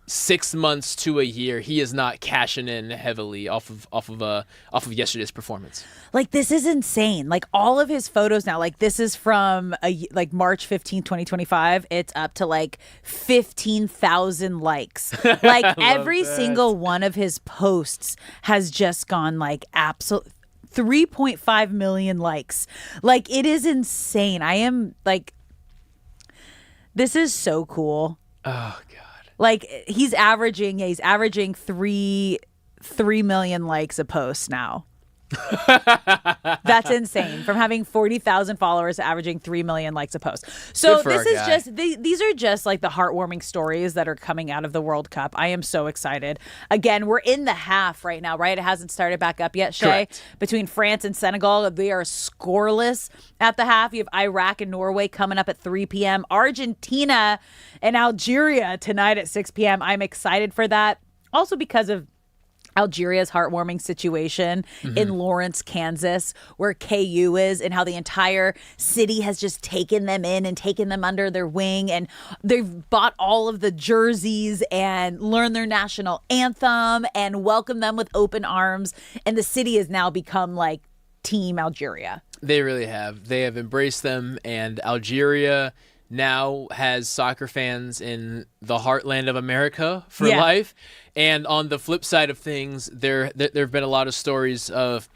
6 months to a year he is not cashing in heavily off of yesterday's performance. Like, this is insane. Like, all of his photos now, like, this is from like March 15, 2025. It's up to like 15,000 likes. Like, every single one of his posts has just gone like absolute 3.5 million likes. Like, it is insane. I am like, this is so cool. Oh God. Like, he's averaging 3 million likes a post now. That's insane. From having 40,000 followers to averaging 3 million likes a post. So this is just these are just like the heartwarming stories that are coming out of the World Cup. I am so excited. Again, we're in the half right now, right? It hasn't started back up yet, Shay. Correct. Between France and Senegal, they are scoreless at the half. You have Iraq and Norway coming up at 3 p.m. Argentina and Algeria tonight at 6 p.m. I'm excited for that. Also because of Algeria's heartwarming situation in Lawrence, Kansas, where KU is, and how the entire city has just taken them in and taken them under their wing, and they've bought all of the jerseys and learned their national anthem and welcomed them with open arms, and the city has now become like Team Algeria. They really have. They have embraced them, and Algeria now has soccer fans in the heartland of America for life. And on the flip side of things, there have been a lot of stories of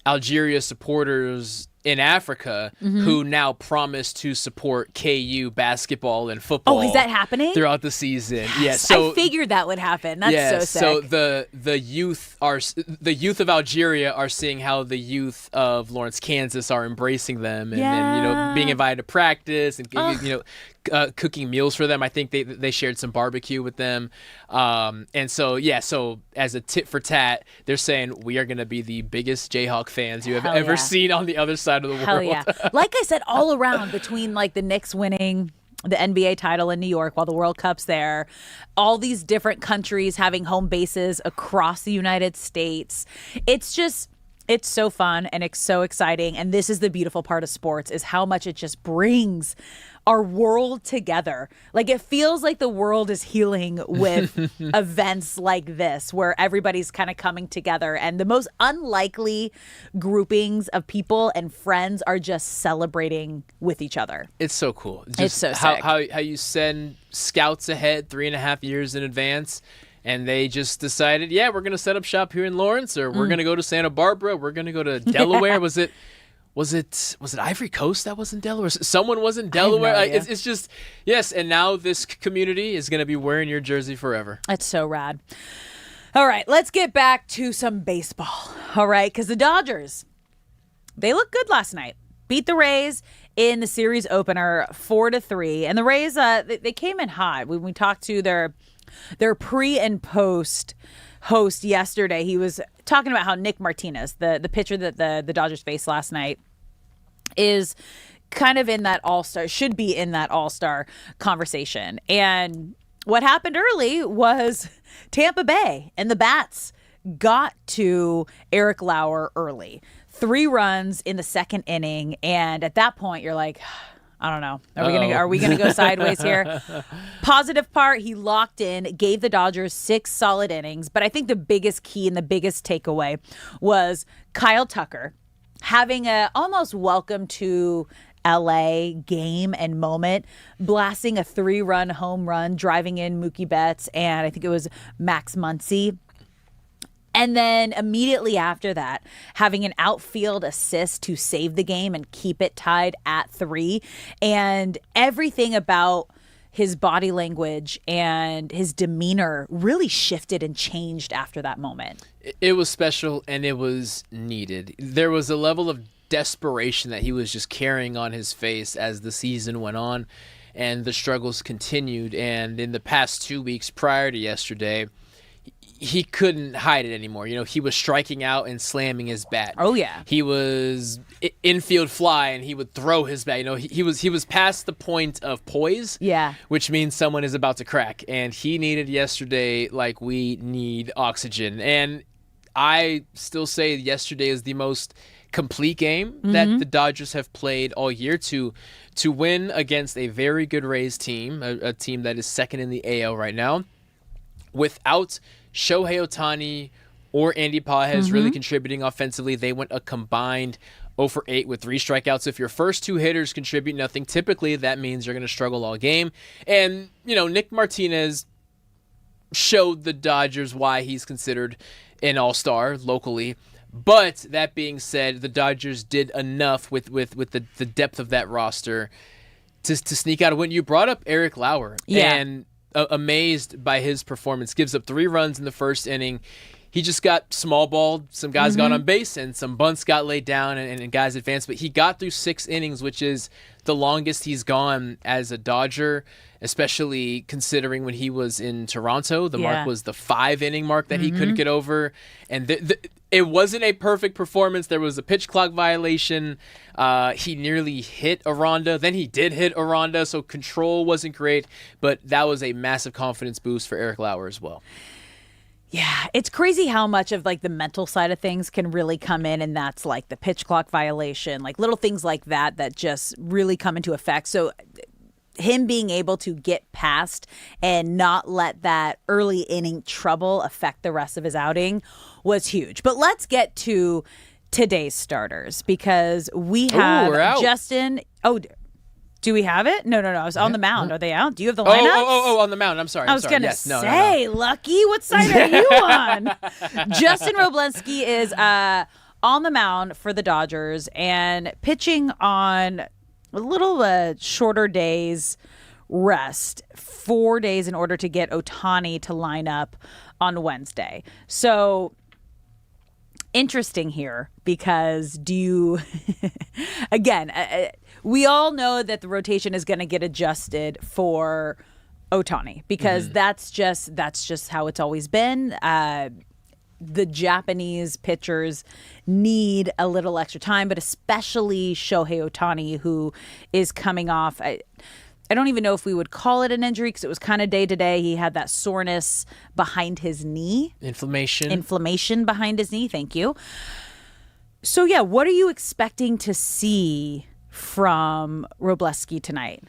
Algeria supporters in Africa who now promise to support KU basketball and football. Oh, is that happening? Throughout the season. Yes. Yeah, so I figured that would happen. That's so sick. So the youth of Algeria are seeing how the youth of Lawrence, Kansas are embracing them, and being invited to practice and cooking meals for them. I think they shared some barbecue with them, and so as a tit for tat, they're saying we are going to be the biggest Jayhawk fans you have ever seen on the other side of the world. Hell yeah. Like I said, all around, between like the Knicks winning the NBA title in New York while the World Cup's there, all these different countries having home bases across the United States. It's so fun and it's so exciting. And this is the beautiful part of sports, is how much it just brings our world together. Like, it feels like the world is healing with events like this, where everybody's kind of coming together, and the most unlikely groupings of people and friends are just celebrating with each other. It's so cool. It's so sick. How you send scouts ahead 3.5 years in advance, and they just decided, we're going to set up shop here in Lawrence, or we're going to go to Santa Barbara, we're going to go to Delaware. Was it Ivory Coast that was in Delaware? Someone was in Delaware. I have no idea. It's just, yes, and now this community is going to be wearing your jersey forever. That's so rad. All right, let's get back to some baseball. All right, because the Dodgers, they looked good last night. Beat the Rays in the series opener 4-3. And the Rays, they came in hot. When we talked to their pre and post host yesterday, he was talking about how Nick Martinez, the pitcher that the Dodgers faced last night, is kind of in that all-star, should be in that all-star conversation. And what happened early was Tampa Bay and the Bats got to Eric Lauer early. 3 runs in the second inning, and at that point you're like, I don't know. Are we gonna go sideways here? Positive part, he locked in, gave the Dodgers 6 solid innings. But I think the biggest key and the biggest takeaway was Kyle Tucker having a almost welcome to LA game and moment, blasting a 3-run home run, driving in Mookie Betts, and I think it was Max Muncy. And then immediately after that, having an outfield assist to save the game and keep it tied at 3. And everything about his body language and his demeanor really shifted and changed after that moment. It was special and it was needed. There was a level of desperation that he was just carrying on his face as the season went on and the struggles continued. And in the past 2 weeks prior to yesterday, he couldn't hide it anymore. You know, he was striking out and slamming his bat. Oh yeah. He was infield fly and he would throw his bat. You know, he was past the point of poise. Yeah. Which means someone is about to crack. And he needed yesterday like we need oxygen. And I still say yesterday is the most complete game that the Dodgers have played all year to win against a very good Rays team, a team that is second in the AL right now, without Shohei Ohtani or Andy Pages really contributing offensively. They went a combined 0-for-8 with 3 strikeouts. If your first 2 hitters contribute nothing, typically that means you're going to struggle all game. And, you know, Nick Martinez showed the Dodgers why he's considered an all-star locally. But that being said, the Dodgers did enough with the depth of that roster to sneak out a win. You brought up Eric Lauer. Yeah. And amazed by his performance. Gives up 3 runs in the first inning. He just got small balled. Some guys got on base and some bunts got laid down and guys advanced. But he got through 6 innings, which is the longest he's gone as a Dodger, especially considering when he was in Toronto. The mark was the 5-inning mark that he couldn't get over. And it wasn't a perfect performance. There was a pitch clock violation. He nearly hit Aranda. Then he did hit Aranda, so control wasn't great. But that was a massive confidence boost for Eric Lauer as well. Yeah, it's crazy how much of like the mental side of things can really come in, and that's like the pitch clock violation, like little things like that just really come into effect. So him being able to get past and not let that early inning trouble affect the rest of his outing was huge. But let's get to today's starters because we have Justin. Oh, do we have it? No. I was on the mound. Are they out? Do you have the lineups? Oh, on the mound. I'm sorry. I was going to say, Lucky, what side are you on? Justin Robleski is on the mound for the Dodgers and pitching on a little shorter days rest, 4 days in order to get Ohtani to line up on Wednesday. So interesting here because again, we all know that the rotation is going to get adjusted for Ohtani because that's just how it's always been. The Japanese pitchers need a little extra time, but especially Shohei Ohtani, who is coming off. I don't even know if we would call it an injury because it was kind of day to day. He had that soreness behind his knee. Inflammation behind his knee. Thank you. So, yeah, what are you expecting to see from Robleski tonight?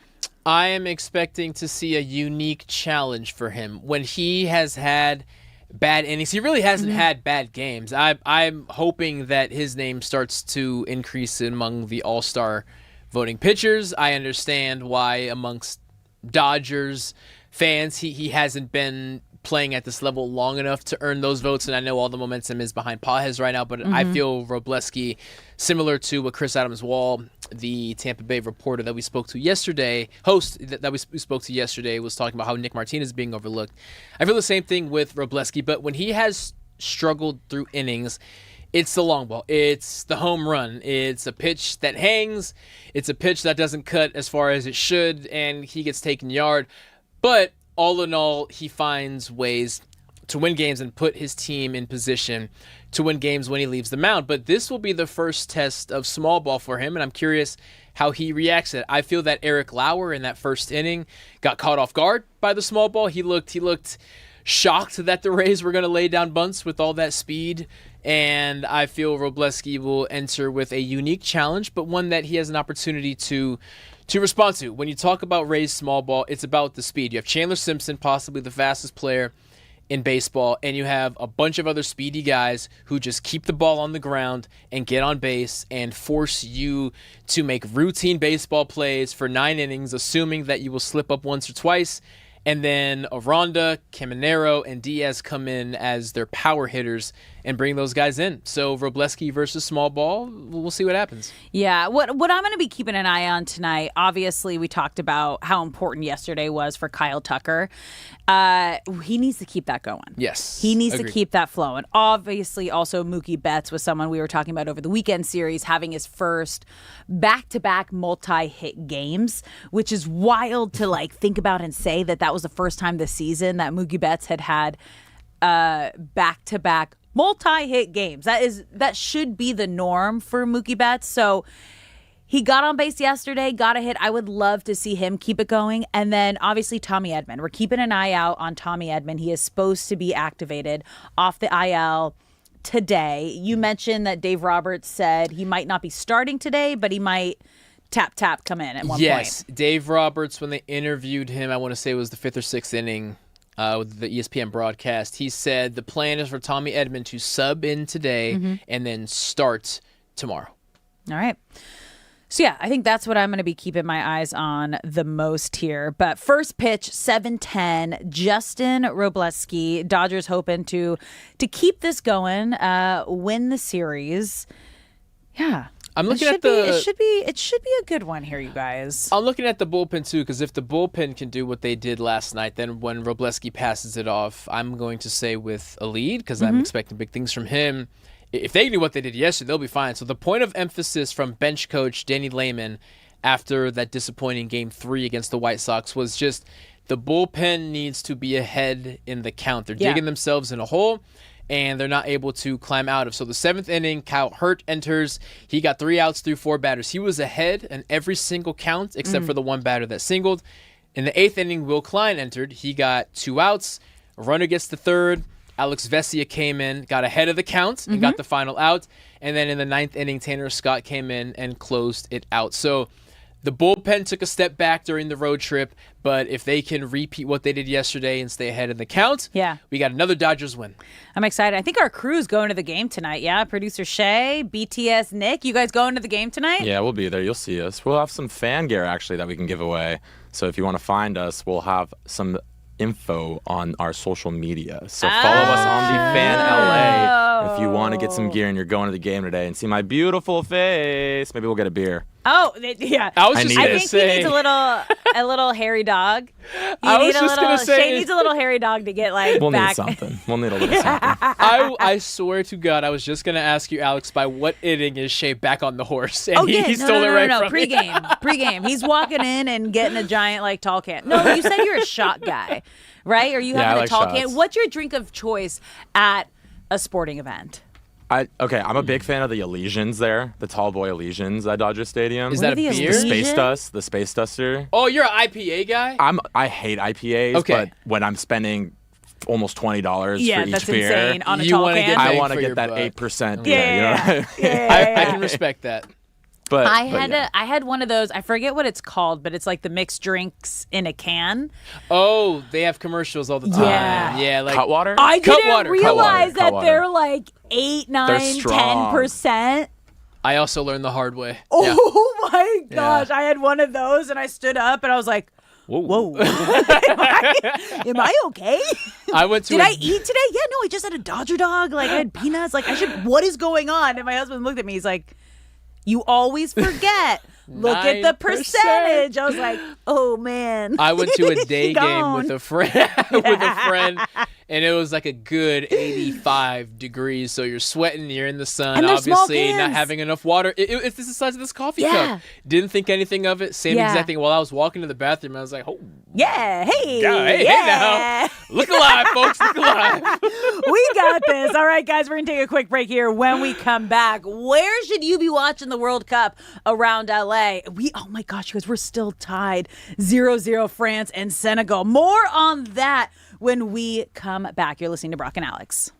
I am expecting to see a unique challenge for him. When he has had bad innings, he really hasn't had bad games. I'm hoping that his name starts to increase among the all-star voting pitchers. I understand why amongst Dodgers fans he hasn't been playing at this level long enough to earn those votes, and I know all the momentum is behind Pages right now, but I feel Robleski, similar to what Chris Adams-Wall, the Tampa Bay reporter that we spoke to yesterday, we spoke to yesterday, was talking about how Nick Martinez is being overlooked. I feel the same thing with Robleski, but when he has struggled through innings, It's the long ball. It's the home run. It's a pitch that hangs. It's a pitch that doesn't cut as far as it should, and he gets taken yard. But all in all, he finds ways to win games and put his team in position to win games when he leaves the mound. But this will be the first test of small ball for him, and I'm curious how he reacts to it. I feel that Eric Lauer in that first inning got caught off guard by the small ball. He looked shocked that the Rays were going to lay down bunts with all that speed, and I feel Robleski will enter with a unique challenge, but one that he has an opportunity to respond to. When you talk about Rays small ball, it's about the speed. You have Chandler Simpson, possibly the fastest player in baseball, and you have a bunch of other speedy guys who just keep the ball on the ground and get on base and force you to make routine baseball plays for 9 innings, assuming that you will slip up once or twice. And then Aranda, Caminero, and Diaz come in as their power hitters and bring those guys in. So Robleski versus small ball, we'll see what happens. Yeah, what I'm going to be keeping an eye on tonight, obviously we talked about how important yesterday was for Kyle Tucker. He needs to keep that going. Yes. He needs Agreed. to keep that flowing. Obviously, also Mookie Betts was someone we were talking about over the weekend series, having his first back-to-back multi-hit games, which is wild to think about and say that was the first time this season that Mookie Betts had back-to-back multi-hit games. That should be the norm for Mookie Betts. So he got on base yesterday, got a hit. I would love to see him keep it going. And then obviously Tommy Edman. We're keeping an eye out on Tommy Edman. He is supposed to be activated off the IL today. You mentioned that Dave Roberts said he might not be starting today, but he might tap come in at one point. Yes, Dave Roberts, when they interviewed him, I want to say it was the 5th or 6th inning with the ESPN broadcast, he said the plan is for Tommy Edman to sub in today and then start tomorrow. All right. So, yeah, I think that's what I'm going to be keeping my eyes on the most here. But first pitch, 7:10, Justin Robleski. Dodgers hoping to keep this going, win the series. Yeah. I'm looking it at should be a good one here, you guys. I'm looking at the bullpen too, because if the bullpen can do what they did last night, then when Robleski passes it off, I'm going to say with a lead, because I'm expecting big things from him. If they do what they did yesterday, they'll be fine. So the point of emphasis from bench coach Danny Lehman after that disappointing Game 3 against the White Sox was just the bullpen needs to be ahead in the count. They're digging themselves in a hole, and they're not able to climb out of. So the 7th inning, Kyle Hurt enters. He got 3 outs through 4 batters. He was ahead in every single count except for the one batter that singled. In the 8th inning, Will Klein entered. He got 2 outs. A runner gets to 3rd. Alex Vesia came in, got ahead of the count, and got the final out. And then in the 9th inning, Tanner Scott came in and closed it out. So the bullpen took a step back during the road trip, but if they can repeat what they did yesterday and stay ahead in the count, we got another Dodgers win. I'm excited. I think our crew's going to the game tonight, yeah? Producer Shay, BTS Nick, you guys going to the game tonight? Yeah, we'll be there. You'll see us. We'll have some fan gear, actually, that we can give away. So if you want to find us, we'll have some info on our social media. So follow us on the Fan LA if you want to get some gear and you're going to the game today and see my beautiful face. Maybe we'll get a beer. Oh, yeah. I think he needs a little hairy dog. Shay needs a little hairy dog to get we'll back. Need something. We'll need a little something. I swear to God, I was just going to ask you, Alex, by what inning is Shay back on the horse? And he stole it right from me. Pregame. He's walking in and getting a giant tall can. No, you said you're a shot guy, right? Or you having a tall can? What's your drink of choice at a sporting event? I'm a big fan of the Elysians there, the tall boy Elysians at Dodger Stadium. Is that a beer? The Space Duster. Oh, you're an IPA guy? I hate IPAs, but when I'm spending almost $20 for each beer, that's insane on a tall can. I want to get that 8% beer. Yeah. I can respect that. But I had one of those. I forget what it's called, but it's like the mixed drinks in a can. Oh, they have commercials all the time. Yeah, like Cutwater. I didn't Cutwater. realize that Cutwater. they're like 8, 9, 10%. I also learned the hard way. Oh my gosh! I had one of those, and I stood up, and I was like, "Whoa, am I okay? I went to. Did I eat today? Yeah, no, I just had a Dodger dog. I had peanuts. What is going on?" And my husband looked at me. He's like, "You always forget. Look at the percentage." I was like, "Oh man." I went to a day game with a friend, and it was like a good 85 degrees. So you're sweating, you're in the sun, And they're small obviously not cans. having enough water. It's the size of this coffee Yeah. cup. Didn't think anything of it. Same exact thing. While I was walking to the bathroom, I was like, oh, Yeah, hey, yeah, hey now. Look alive, folks. Look alive. We got this. All right, guys, we're going to take a quick break here. When we come back, where should you be watching the World Cup around LA? Oh my gosh, you guys, we're still tied 0-0 France and Senegal. More on that when we come back. You're listening to Brock and Alex.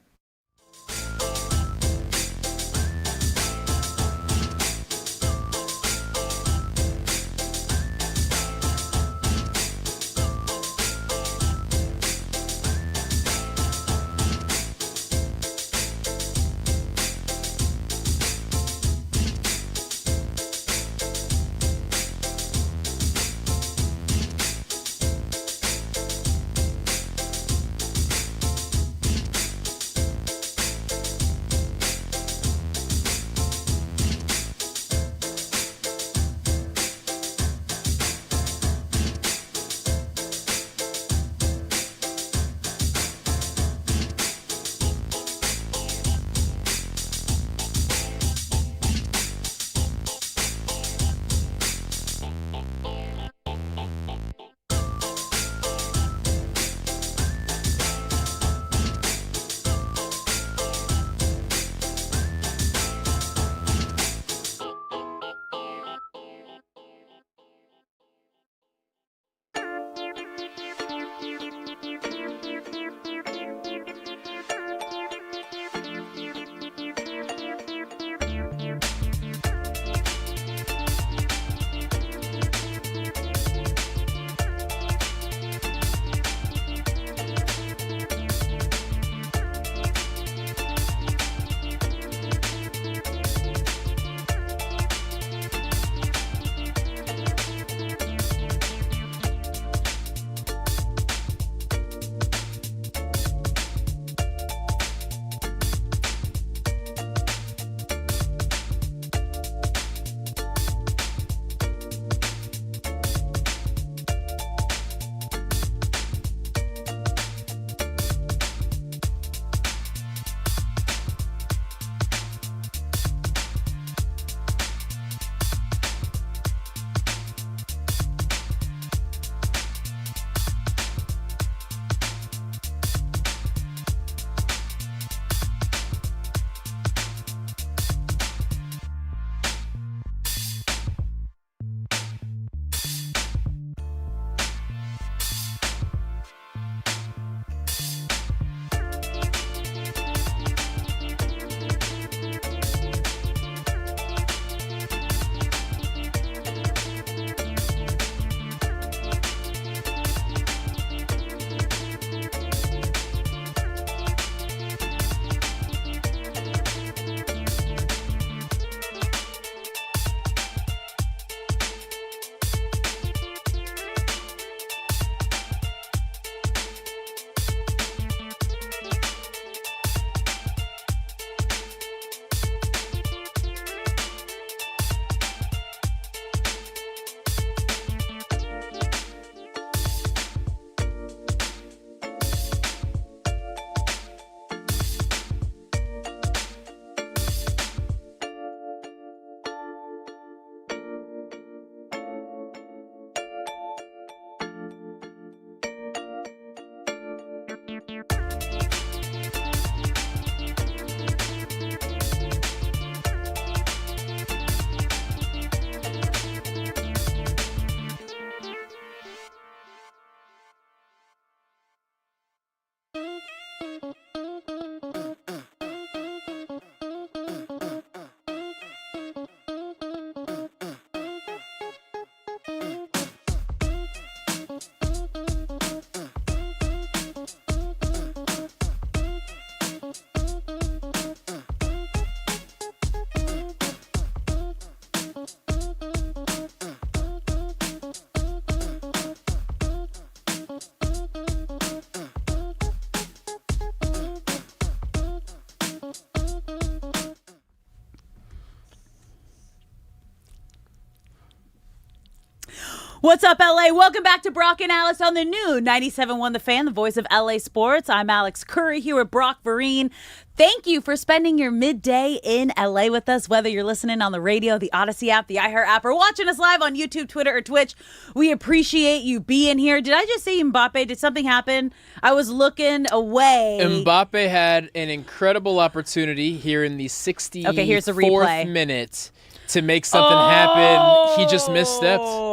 What's up, LA? Welcome back to Brock and Alex on the new 97.1 The Fan, the voice of LA Sports. I'm Alex Curry here with Brock Vereen. Thank you for spending your midday in LA with us, whether you're listening on the radio, the Odyssey app, the iHeart app, or watching us live on YouTube, Twitter, or Twitch. We appreciate you being here. Did I just say Mbappe? Did something happen? I was looking away. Mbappe had an incredible opportunity here in the 64th Okay, here's a replay. minute to make something happen. He just misstepped.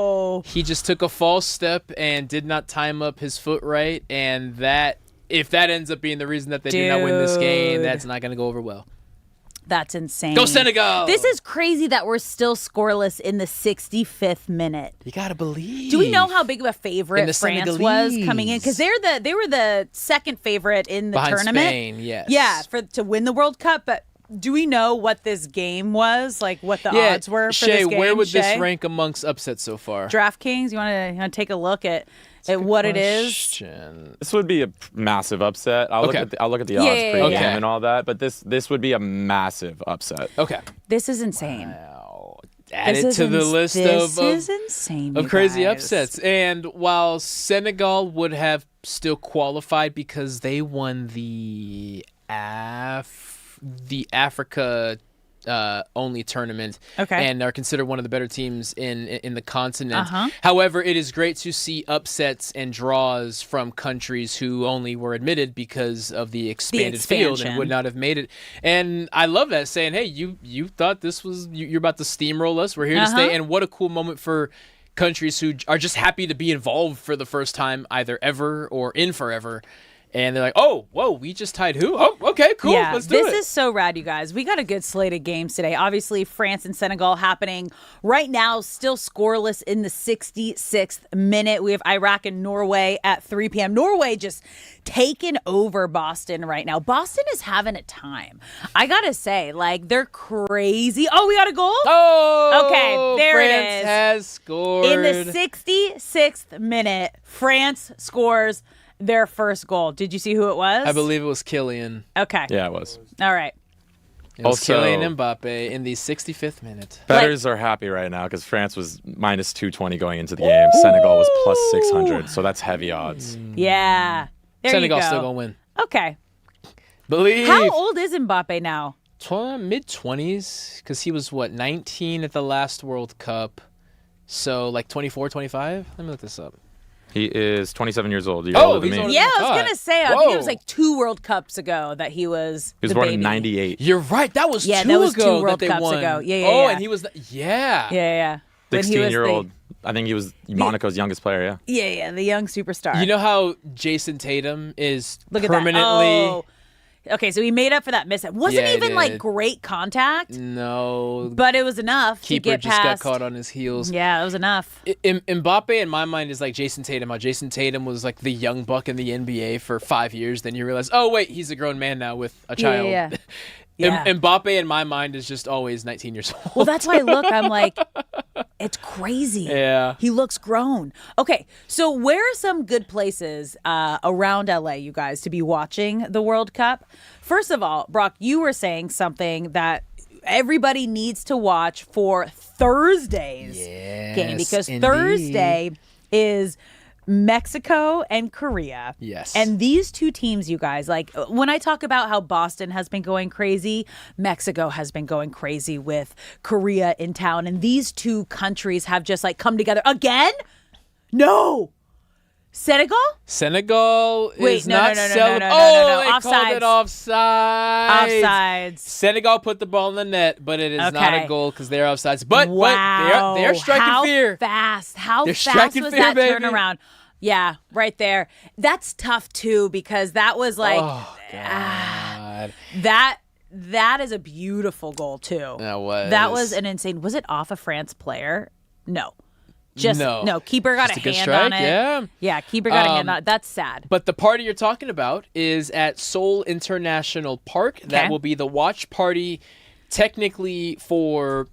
He just took a false step and did not time up his foot right, and that if that ends up being the reason that they do not win this game, that's not going to go over well. That's insane. Go Senegal! This is crazy that we're still scoreless in the 65th minute. You got to believe. Do we know how big of a favorite France Senegalese. was coming in? Because they were the second favorite in the Behind tournament. Spain, yes. Yeah, to win the World Cup, but do we know what this game was? Like what the odds were for Shay, this game? where would this Shay? rank amongst upsets so far? DraftKings, you want to take a look at what it is? This would be a massive upset. I'll look at the odds pre-game and all that, but this would be a massive upset. Okay. This is insane. Add it to the list this is insane, of you crazy guys. upsets. And while Senegal would have still qualified because they won the Africa only tournament, and are considered one of the better teams in the continent. However, it is great to see upsets and draws from countries who only were admitted because of the expanded field and would not have made it. And I love that, saying, hey, you thought this was you're about to steamroll us. We're here to stay. And what a cool moment for countries who are just happy to be involved for the first time, either ever or in forever. And they're like, oh, whoa, we just tied who? Oh, okay, cool, let's do it. This is so rad, you guys. We got a good slate of games today. Obviously, France and Senegal happening right now, still scoreless in the 66th minute. We have Iraq and Norway at 3 p.m. Norway just taking over Boston right now. Boston is having a time. I got to say, like, they're crazy. Oh, we got a goal? Oh, okay, there France it is. Has scored. In the 66th minute, France scores their first goal. Did you see who it was? I believe it was Kylian. Okay. Yeah, it was. All right. It was Also, Kylian Mbappe in the 65th minute. Bettors are happy right now because France was minus 220 going into the game. Senegal was plus 600, so that's heavy odds. Yeah. There Senegal's you go. still going to win. Okay. Believe. How old is Mbappe now? Mid-20s, because he was, 19 at the last World Cup. So, 24, 25? Let me look this up. He is 27 years old. You're older than me. Yeah, I was going to say, I think it was 2 World Cups ago that he was He was the born baby. in 98. You're right. That was Yeah, two that was ago 2 World that they Cups won. ago. Yeah, Oh, yeah. and he was... Yeah. Yeah. When he was 16-year-old. I think he was Monaco's youngest player, yeah. Yeah, the young superstar. You know how Jason Tatum is Look at permanently... that. Oh. Okay, so he made up for that miss. It wasn't Yeah, he even did. great contact, No. but it was enough to Keeper get just past. got caught on his heels. Yeah, it was enough. Mbappe, in my mind, is like Jason Tatum. How Jason Tatum was like the young buck in the NBA for 5 years. Then you realize, oh, wait, he's a grown man now with a child. Yeah. Yeah. Mbappe, in my mind, is just always 19 years old. Well, that's why I look. I'm like, it's crazy. Yeah. He looks grown. Okay, so where are some good places around LA, you guys, to be watching the World Cup? First of all, Brock, you were saying something that everybody needs to watch for Thursday's game, because indeed. Thursday is Mexico and Korea. Yes. And these two teams, you guys, like when I talk about how Boston has been going crazy, Mexico has been going crazy with Korea in town. And these two countries have just come together again? No. Senegal? Wait, no, not no, no, no, celebrating. no, no, no, no. They called it offsides. Offsides. Senegal put the ball in the net, but it is not Okay. a goal because they're offsides. But Wow. they're striking How fear. Fast. How They're fast striking was fear, that baby. turnaround? Yeah, right there. That's tough too, because that was Oh, God. that is a beautiful goal too. That was an insane. Was it off a France player? No. No. Keeper got Just a a good hand strike, on it. yeah. Yeah, keeper got a hand on it. That's sad. But the party you're talking about is at Seoul International Park. That will be the watch party technically for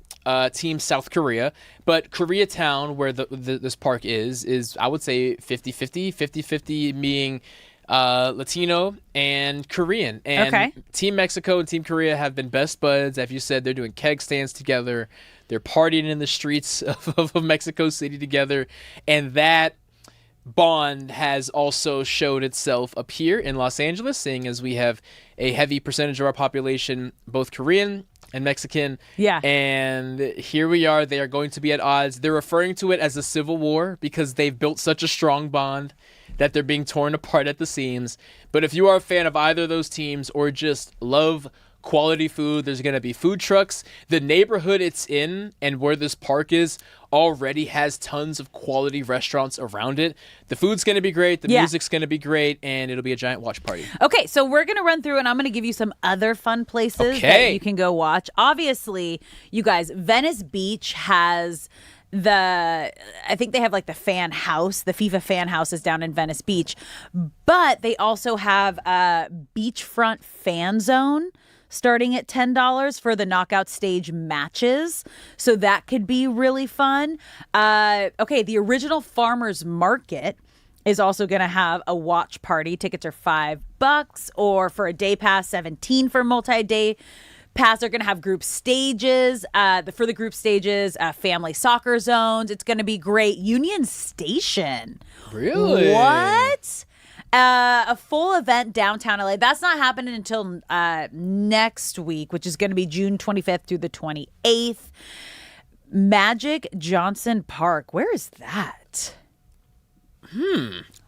Team South Korea. But Koreatown, where this park is I would say 50-50. 50-50 being Latino and Korean. And Team Mexico and Team Korea have been best buds. As you said, they're doing keg stands together. They're partying in the streets of Mexico City together. And that bond has also showed itself up here in Los Angeles, seeing as we have a heavy percentage of our population, both Korean and Mexican. Yeah. And here we are. They are going to be at odds. They're referring to it as a civil war because they've built such a strong bond that they're being torn apart at the seams. But if you are a fan of either of those teams or just love quality food, there's going to be food trucks. The neighborhood it's in and where this park is already has tons of quality restaurants around it. The food's going to be great. The music's going to be great. And it'll be a giant watch party. Okay, so we're going to run through and I'm going to give you some other fun places that you can go watch. Obviously, you guys, Venice Beach has I think they have like the fan house. The FIFA fan house is down in Venice Beach. But they also have a beachfront fan zone starting at $10 for the knockout stage matches. So that could be really fun. Okay, the original Farmers Market is also going to have a watch party. Tickets are $5, or for a day pass, $17 for a multi-day pass. They're going to have group stages. For the group stages, family soccer zones. It's going to be great. Union Station. Really? What? A full event downtown LA. That's not happening until next week, which is going to be June 25th through the 28th. Magic Johnson Park. Where is that?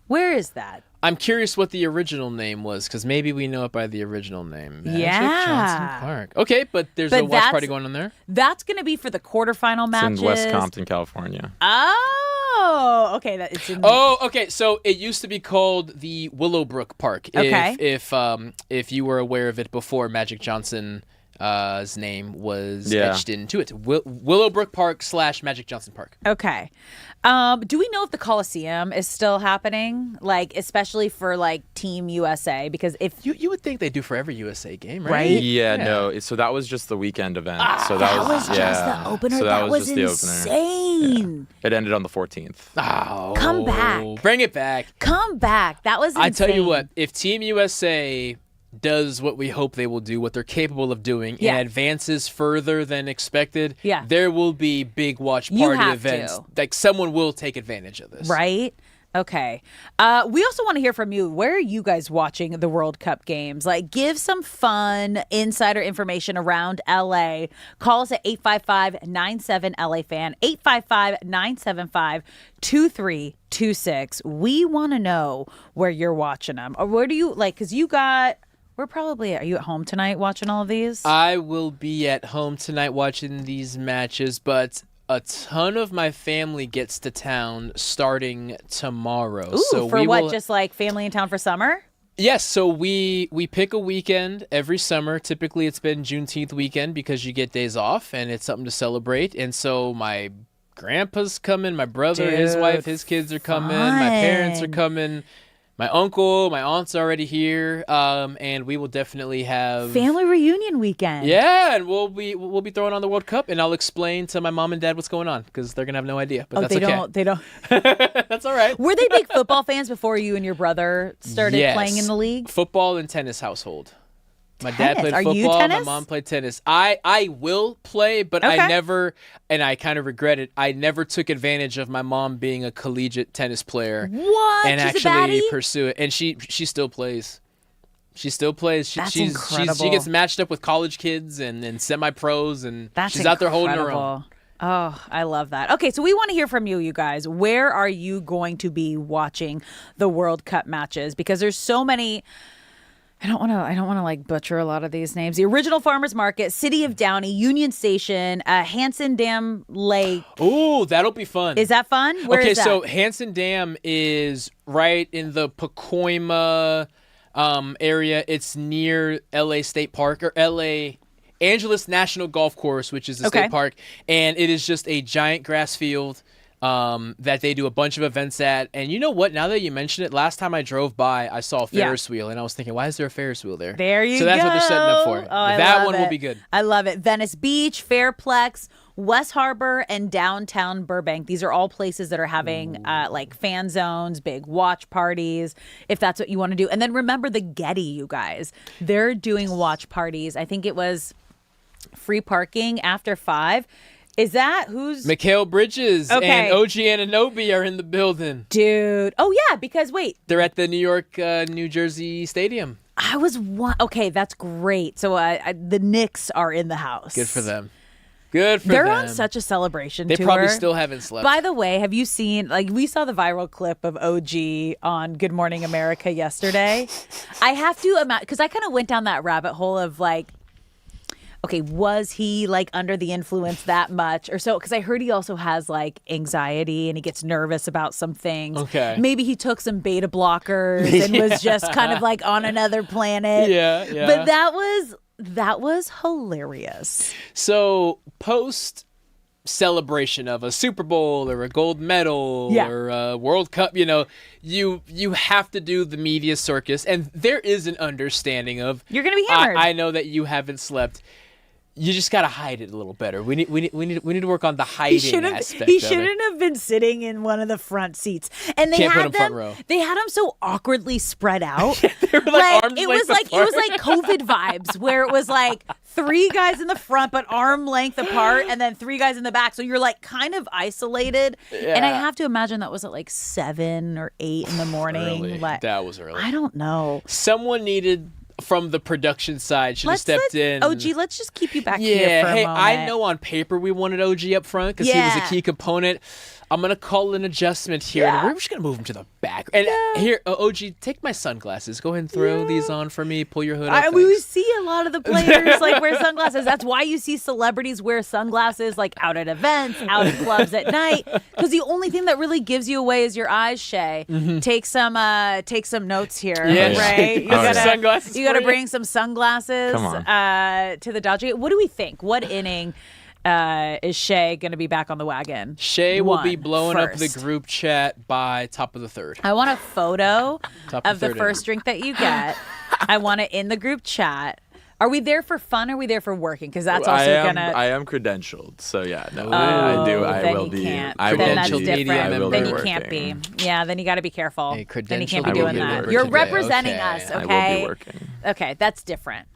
Where is that? I'm curious what the original name was, because maybe we know it by the original name. Magic Yeah. Johnson Park. Okay, but there's a watch party going on there? That's going to be for the quarterfinal matches. It's in West Compton, California. Oh, okay. It's in Okay. So it used to be called the Willowbrook Park. Okay. If you were aware of it before Magic Johnson his name was etched into it. Willowbrook Park / Magic Johnson Park. Okay. Do we know if the Coliseum is still happening? Like, especially for like Team USA? Because if you would think they do for every USA game, right? Right? Yeah, no. So that was just the weekend event. So that was just the opener. So that was just the opener. insane. Yeah. It ended on the 14th. Oh, Come back. Bring it back. Come back. That was insane. I tell you what, if Team USA does what we hope they will do, what they're capable of doing, and advances further than expected, there will be big watch party events. Like, someone will take advantage of this. Right? Okay. We also want to hear from you. Where are you guys watching the World Cup games? Like, give some fun insider information around LA. Call us at 855-97-LA-FAN, 855-975-2326. We want to know where you're watching them. Or where do you, like, because are you at home tonight watching all of these? I will be at home tonight watching these matches, but a ton of my family gets to town starting tomorrow. Ooh, so for what? Just like family in town for summer? Yes, so we pick a weekend every summer. Typically, it's been Juneteenth weekend because you get days off and it's something to celebrate. And so my grandpa's coming, my brother, his wife, his kids are coming, my parents are coming. My uncle, my aunt's already here, and we will definitely have family reunion weekend. Yeah, and we'll be throwing on the World Cup, and I'll explain to my mom and dad what's going on because they're gonna have no idea. But that's okay. They don't. That's all right. Were they big football fans before you and your brother started playing in the league? Football and tennis household. My dad played Are football. You tennis? My mom played tennis. I will play, but I never, and I kind of regret it. I never took advantage of my mom being a collegiate tennis player. What? And She's actually a baddie? pursue it. And she still plays. She still plays. That's incredible. She gets matched up with college kids and semi-pros, and she's out there holding her own. Oh, I love that. Okay, so we want to hear from you guys. Where are you going to be watching the World Cup matches? Because there's so many. I don't want to like butcher a lot of these names. The original Farmers Market, City of Downey, Union Station, Hanson Dam Lake. Ooh, that'll be fun. Is that fun? Where is that? So Hanson Dam is right in the Pacoima area. It's near LA State Park or LA Angeles National Golf Course, which is the state park, and it is just a giant grass field. That they do a bunch of events at. And you know what? Now that you mention it, last time I drove by, I saw a Ferris wheel, and I was thinking, why is there a Ferris wheel there? There you go. So that's what they're setting up for. Oh, that one will be good. I love it. Venice Beach, Fairplex, West Harbor, and downtown Burbank. These are all places that are having like fan zones, big watch parties, if that's what you want to do. And then remember the Getty, you guys. They're doing watch parties. I think it was free parking after 5. Is that who's Mikal Bridges Okay. and OG Anunoby are in the building. dude? Oh yeah, because wait, They're at the New York, New Jersey Stadium. I was okay. That's great. So the Knicks are in the house. Good for them. Good for They're them. on such a celebration They tour. probably still haven't slept. By the way, have you seen, like, we saw the viral clip of OG on Good Morning America yesterday. I have to imagine, because I kind of went down that rabbit hole of like, okay, was he like under the influence that much or so? Because I heard he also has like anxiety and he gets nervous about some things. Okay. Maybe he took some beta blockers and was just kind of like on another planet. Yeah. But that was hilarious. So post celebration of a Super Bowl or a gold medal or a World Cup, you have to do the media circus, and there is an understanding of You're gonna be hammered. I know that you haven't slept. You just gotta hide it a little better. We need to work on the hiding aspect. He of it. shouldn't have been sitting in one of the front seats. And they Can't put had him them. front row. They had them so awkwardly spread out. They were like arms it was length like it was like COVID vibes, where it was like 3 guys in the front but arm length apart, and then 3 guys in the back. So you're like kind of isolated. And I have to imagine that was at like 7 or 8 in the morning. Early. Like, That was early. I don't know. Someone needed from the production side should have stepped in. OG, let's just keep you back here for a moment. I know on paper we wanted OG up front because he was a key component. I'm going to call an adjustment here. And we're just going to move him to the back. And here, OG, take my sunglasses. Go ahead and throw these on for me. Pull your hood up. We see a lot of the players like wear sunglasses. That's why you see celebrities wear sunglasses like out at events, out at clubs at night. Because the only thing that really gives you away is your eyes, Shay. Mm-hmm. Take some notes here, Yeah. right? You Sunglasses you gotta for you. bring some sunglasses Come on. to the Dodger game. What do we think? What inning is Shay going to be back on the wagon? Shay will be One blowing up the first. group chat by top of the third. I want a photo Top of the third first drink that you get. I want it in the group chat. Are we there for fun or are we there for working? Because that's also I am credentialed, so yeah, no, I do. I then will you be. Can't. I will then that's be. different. I will then be you working. can't be. Yeah, then you got to be careful. Hey, then you can't be credentialed doing will be that. working You're today. representing Okay. us, okay? I will be working. Okay, that's different.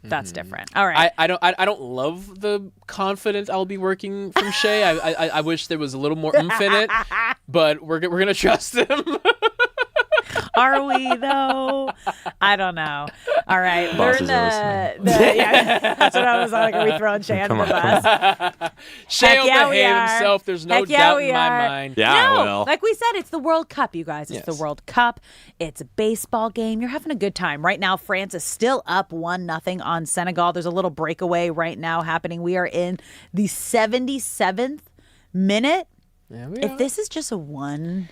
That's different. All right. I don't love the confidence I'll be working from Shay. I wish there was a little more oomph in it, but we're gonna trust him. Are we though? I don't know. All right, Boss learn is that's what I was like. Are we throwing Shay under the bus? Shay will yeah, we behave are. himself. There's no Heck yeah, doubt we in my are. mind. Yeah, I No, will. like we said, it's the World Cup, you guys. It's Yes. the World Cup. It's a baseball game. You're having a good time. Right now, France is still up 1-0 on Senegal. There's a little breakaway right now happening. We are in the 77th minute. Yeah, we If are. this is just a 1-0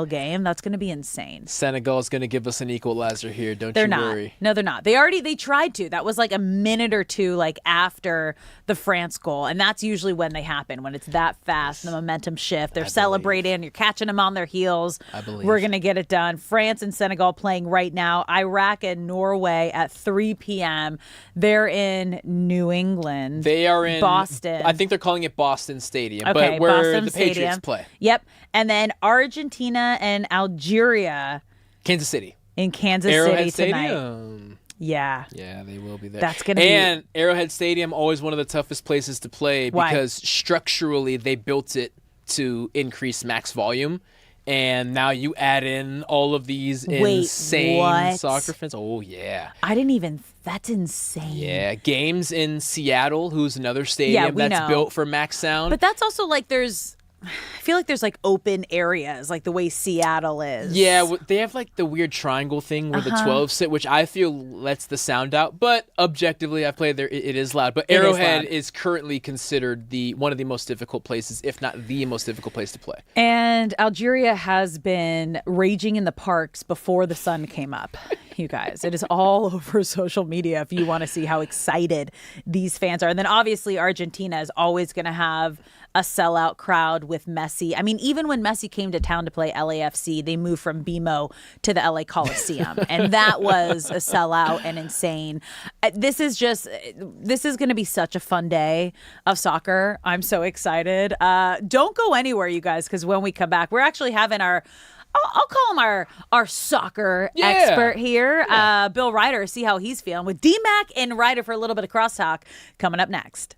game, that's going to be insane. Senegal is going to give us an equalizer here. Don't They're you not. worry. No, they're not. They tried to. That was like a minute or two like after the France goal. And that's usually when they happen, when it's that fast, the momentum shift. They're celebrating. You're catching them on their heels. I believe. We're going to get it done. France and Senegal playing right now. Iraq and Norway at 3 p.m. They're in New England. They are in Boston. I think they're calling it Boston Stadium, Okay, but where Boston the Patriots Stadium. play. Yep. And then Argentina and Algeria Kansas City. in Kansas Arrowhead City tonight. Stadium. Yeah. Yeah, they will be there. That's gonna be- And Arrowhead Stadium, always one of the toughest places to play Why? because structurally they built it to increase max volume. And now you add in all of these Wait, insane what? soccer fans. Oh, yeah. I didn't even. That's insane. Yeah. Games in Seattle, who's another stadium we that's know. built for max sound. But that's also like I feel like there's like open areas, like the way Seattle is. Yeah, they have like the weird triangle thing where the 12 sit, which I feel lets the sound out. But objectively, I've played there; it is loud. But It is Arrowhead loud. is currently considered one of the most difficult places, if not the most difficult place to play. And Algeria has been raging in the parks before the sun came up. You guys, it is all over social media if you want to see how excited these fans are. And then obviously Argentina is always going to have a sellout crowd with Messi. I mean, even when Messi came to town to play LAFC, they moved from BMO to the LA Coliseum. And that was a sellout and insane. This is going to be such a fun day of soccer. I'm so excited. Don't go anywhere, you guys, because when we come back, we're actually having I'll call him our soccer expert here, Bill Reiter, see how he's feeling with D-Mac and Reiter for a little bit of crosstalk coming up next.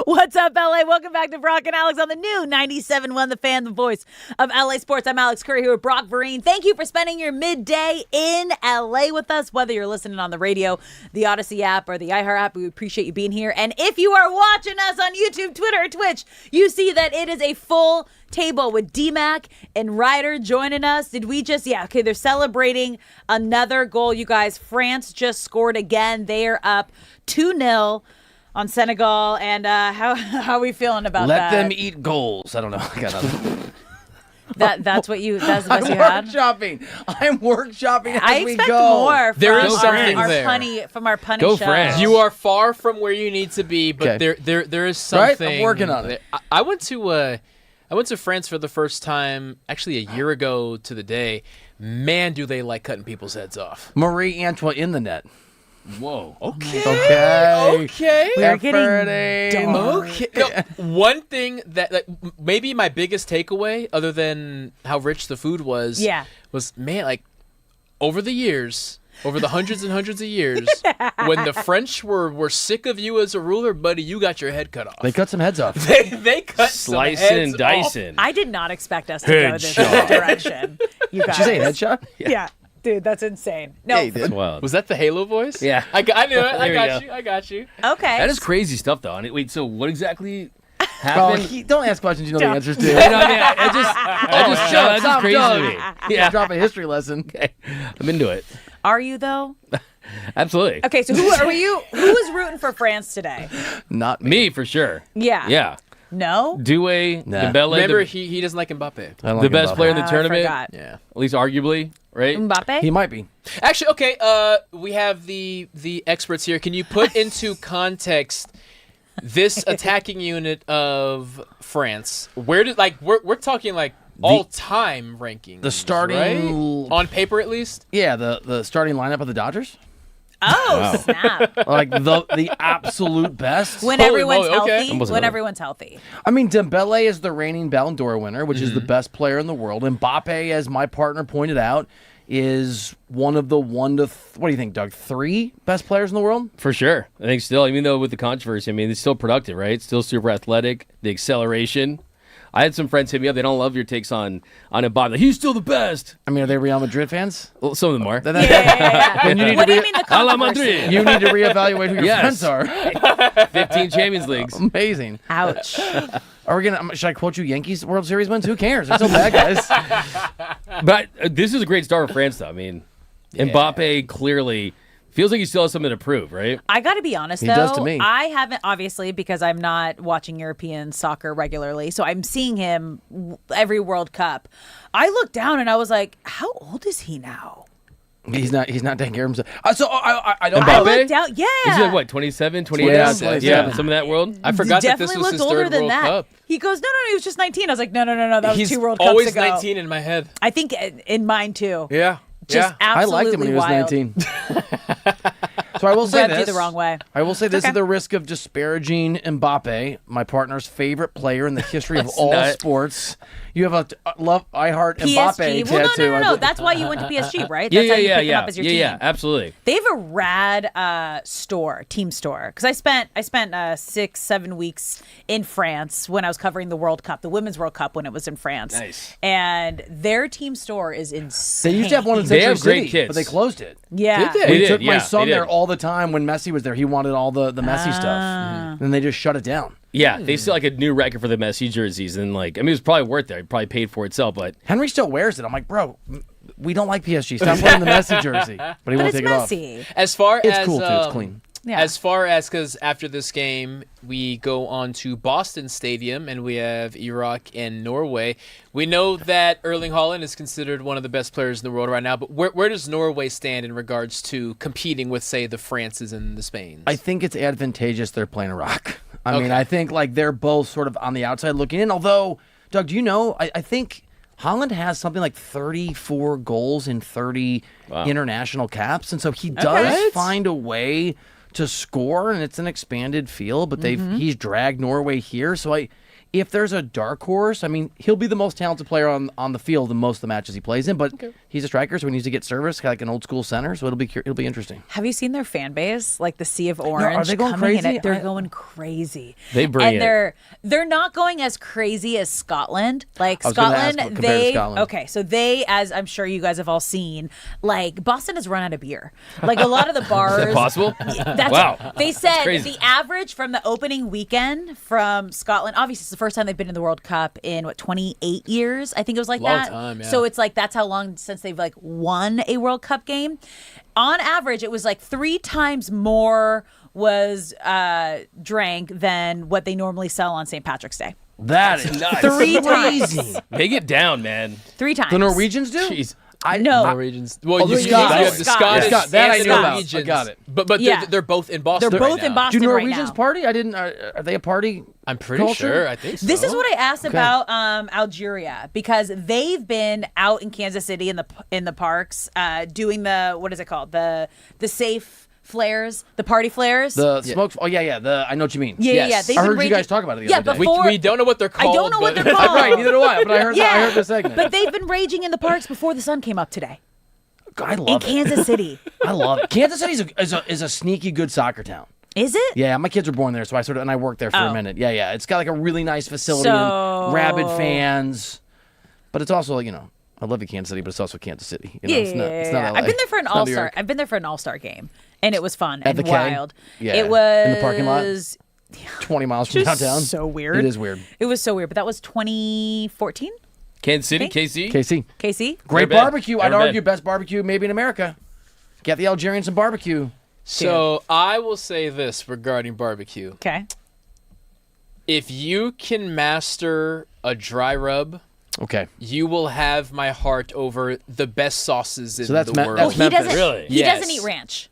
What's up, LA? Welcome back to Brock and Alex on the new 97.1 The Fan, the voice of LA Sports. I'm Alex Curry here with Brock Vereen. Thank you for spending your midday in LA with us, whether you're listening on the radio, the Odyssey app, or the iHeart app. We appreciate you being here. And if you are watching us on YouTube, Twitter, or Twitch, you see that it is a full table with D-Mac and Reiter joining us. Did we just, okay, they're celebrating another goal, you guys. France just scored again. They are up 2-0 on Senegal, and how are we feeling about that? Let them eat goals. I don't know. I got nothing. That's the best you had? I'm workshopping as I we expect go. more There is from something our there. punny Go show. France. You are far from where you need to be, but Okay. there is Right? something. I'm working on it. I went to France for the first time, actually a year ago to the day. Man, do they like cutting people's heads off. Marie Antoinette in the net. Whoa. Okay. Okay. We're getting Efforting. dark. Okay. No, one thing that maybe my biggest takeaway, other than how rich the food was, was man, like over the years, over the hundreds and hundreds of years, when the French were sick of you as a ruler, buddy, you got your head cut off. They cut some heads off. They cut Slicing some heads and dicing. I did not expect us to go this direction. You guys. Did you say headshot? Yeah. Dude, that's insane. No. Yeah, you did. Wild. Was that the Halo voice? Yeah. I knew it. There I you got go. you. I got you. Okay. That is crazy stuff, though. Wait, so what exactly Oh, happened? don't ask questions you know the answers to. I just that's just crazy to me. Yeah. Drop a history lesson. Okay. I'm into it. Are you, though? Absolutely. Okay, so who is rooting for France today? Not me. Me, for sure. Yeah. Yeah. No? Due, Nah. Dembele, Remember, he doesn't like Mbappe. I like the best Mbappe. player in the I tournament. forgot. Yeah. At least arguably, right? Mbappe? He might be. Actually, okay. We have the experts here. Can you put into context this attacking unit of France? Where did we're talking all time rankings? The starting right? On paper, at least. Yeah, the starting lineup of the Dodgers. Oh, snap. Like the absolute best. When Holy everyone's moly, okay. healthy. Almost When know. everyone's healthy. I mean, Dembele is the reigning Ballon d'Or winner, which is the best player in the world. Mbappe, as my partner pointed out, is one of the what do you think, Doug? 3 best players in the world? For sure. I think still, even though with the controversy, it's still productive, right? Still super athletic, the acceleration. I had some friends hit me up. They don't love your takes on Mbappe. He's still the best. I mean, are they Real Madrid fans? Well, some of them are. Yeah. Then you need What to do you mean the A la controversy? Madrid. You need to reevaluate who your Yes. friends are. 15 Champions Leagues. Amazing. Ouch. Are we gonna? Should I quote you Yankees World Series wins? Who cares? They're so bad, guys. But this is a great start for France, though. Mbappe clearly feels like he still has something to prove, right? I got to be honest, He though. does to me. I haven't, obviously, because I'm not watching European soccer regularly, so I'm seeing him every World Cup. I looked down and I was like, how old is he now? He's not taking care of himself. So I don't. Mbappe? I looked down. Yeah. Is he like, what, 27, 28? Yeah, 27. 27. Some of that world? I forgot that this Definitely was looked his older third than World that. Cup. He goes, no, he was just 19. I was like, no, that was He's 2 World Cups always ago. 19 in my head. I think in mine too. Yeah. Just I absolutely liked him when he was wild. 19. So I will say Rubbed you this. the wrong way. I will say this Okay. at the risk of disparaging Mbappe, my partner's favorite player in the history of all not- sports. You have a love I heart Mbappe PSG. Well, tattoo. no. That's why you went to PSG, right? Yeah, That's how you yeah, picked him yeah. up as your Yeah, team. yeah, absolutely. They have a rad team store. Because I spent 6-7 weeks in France when I was covering the World Cup, the Women's World Cup when it was in France. Nice. And their team store is They insane. used to have one in They Century have great City, kits. but they closed it. Yeah. Did They We did, took my yeah, son they there did. all the time when Messi was there. He wanted all the Messi stuff. And they just shut it down. Yeah, they still like a new record for the Messi jerseys, and it was probably worth it. It probably paid for itself, but Henry still wears it. I'm like, bro, we don't like PSG. Stop wearing the Messi jersey. But he But won't it's take it off. messy. As far It's as cool, too. It's clean. Yeah. As far as, because after this game, we go on to Boston Stadium and we have Iraq and Norway. We know that Erling Haaland is considered one of the best players in the world right now, but where does Norway stand in regards to competing with, say, the Frances and the Spains? I think it's advantageous they're playing Iraq. I mean, Okay. I think they're both sort of on the outside looking in. Although, Doug, do you know, I think Haaland has something like 34 goals in 30 international caps. And so he does find a way to score, and it's an expanded field, but he's dragged Norway here. So if there's a dark horse, I mean, he'll be the most talented player on the field in most of the matches he plays in, but he's a striker, so he needs to get service, like an old school center, so it'll be interesting. Have you seen their fan base? Like the Sea of Orange. are they going coming in crazy? it. They're going crazy. They bring and it. they're not going as crazy as Scotland. Like I was gonna ask, Scotland, compared to Scotland. okay, so they, as I'm sure you guys have all seen, like Boston has run out of beer. Like a lot of the bars. Is that possible? That's Wow. They said crazy. the average from the opening weekend from Scotland, obviously it's the first time they've been in the World Cup in 28 years. I think it was like Long that. time, yeah. So it's like that's how long since they've like won a World Cup game. On average, it was like 3 times more was drank than what they normally sell on St. Patrick's Day. That is nuts. 3 times. They get down, man. 3 times. The Norwegians do? Jeez. I know. Norwegians. Well, the you Scots. have the Scottish. Scottish. That I and knew the about. Norwegians. I got it. But Yeah. they're both in Boston. They're right both now. in Boston Do right Norwegians now. party? I didn't. Are they a party? I'm pretty culture? sure. I think so. This is what I asked about Algeria, because they've been out in Kansas City in the parks doing the, what is it called, the safe flares, the party flares. The smoke. Oh yeah. I know what you mean. Yeah. They've I been heard you raging- guys talk about it the Yeah, other day. before we don't know what they're called. I don't know what but- they're called. Right, neither do I. But I heard. Yeah, I heard the segment. But they've been raging in the parks before the sun came up today I in love it. Kansas City. I love it. Kansas City is a sneaky good soccer town. Is it? Yeah, my kids were born there, so I worked there for a minute. Yeah. It's got like a really nice facility So- and rabid fans, but it's also I love Kansas City, but it's also Kansas City. You know, it's not LA. I've been there for an It's not New all-star. York. I've been there for an all-star game, and it was fun At and the K? wild. Yeah, It was in the parking lot? 20 miles from just downtown. so weird. It is weird. It was so weird, but that was 2014. Kansas City, Okay. KC. KC. KC. Great Never been. barbecue. I'd Never argue been. best barbecue maybe in America. Get the Algerians some barbecue. So I will say this regarding barbecue. Okay. If you can master a dry rub, Okay. you will have my heart over the best sauces in So that's the Me- world. that's He doesn't. Really? He Yes. doesn't eat ranch.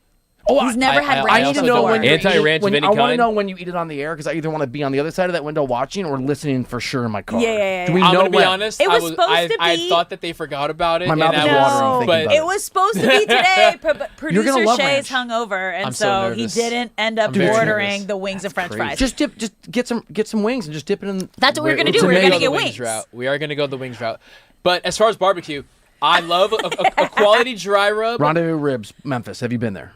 Oh, He's never had I ranch. I need to also know don't when like you Anti-ranch when, of any I want to kind? know when you eat it on the air because I either want to be on the other side of that window watching or listening for sure in my car. Yeah. Do we I'm know gonna be when? honest. It was I supposed to I be- thought that they forgot about it. My mouth and is I was- watering thinking but about It was supposed to be today, but You're gonna producer love Shay's ranch. hungover, and I'm so so he nervous. didn't end up I'm very ordering nervous. the wings and French fries. Just get some wings and just dip it in. That's what we're gonna with do. We're tomatoes. gonna get the wings. route. We are gonna go the wings route. But as far as barbecue, I love a quality dry rub. Rendezvous Ribs, Memphis. Have you been there?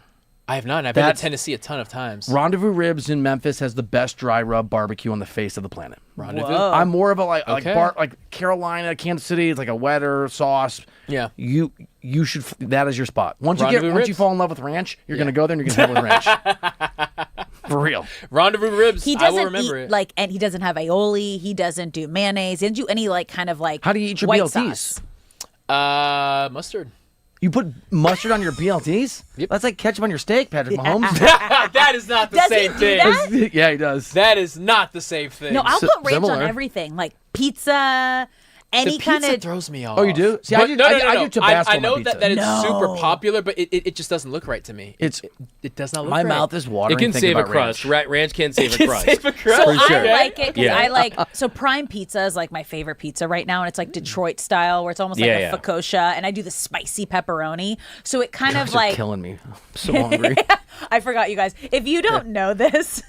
I have not. And I've been to That's- Tennessee a ton of times. Rendezvous Ribs in Memphis has the best dry rub barbecue on the face of the planet. Rendezvous. Whoa. I'm more of a like Okay. like Carolina, Kansas City. It's like a wetter sauce. Yeah. You should. That is your spot. Once you Rendezvous once you Ribs. fall in love with ranch, you're gonna go there and you're gonna have it with ranch. For real. Rendezvous ribs. He I will doesn't remember eat it. and he doesn't have aioli. He doesn't do mayonnaise. He doesn't do any kind of How do you eat your white BLTs? sauce. Mustard. You put mustard on your BLTs? Yep. That's like ketchup on your steak, Patrick Mahomes. That is not the Does he same do thing. that? Yeah, he does. That is not the same thing. No, I'll Si- put ranch similar. on everything, like pizza, any the kind pizza of. throws me off. Oh, you do? See, But I do. no, I, no, no, I no. do Tabasco I on my know pizza. that it's No. super popular, but it just doesn't look right to me. It does not look My right. mouth is watering. It can thinking save a about crust. ranch. Ranch can save a Can crust. save a crust. So For I sure. like it because Yeah. I like prime pizza is like my favorite pizza right now, and it's like Detroit style where it's almost like Yeah, a yeah. focaccia, and I do the spicy pepperoni. So it kind You of guys are like killing me. I'm so hungry. I forgot you guys. If you don't know this,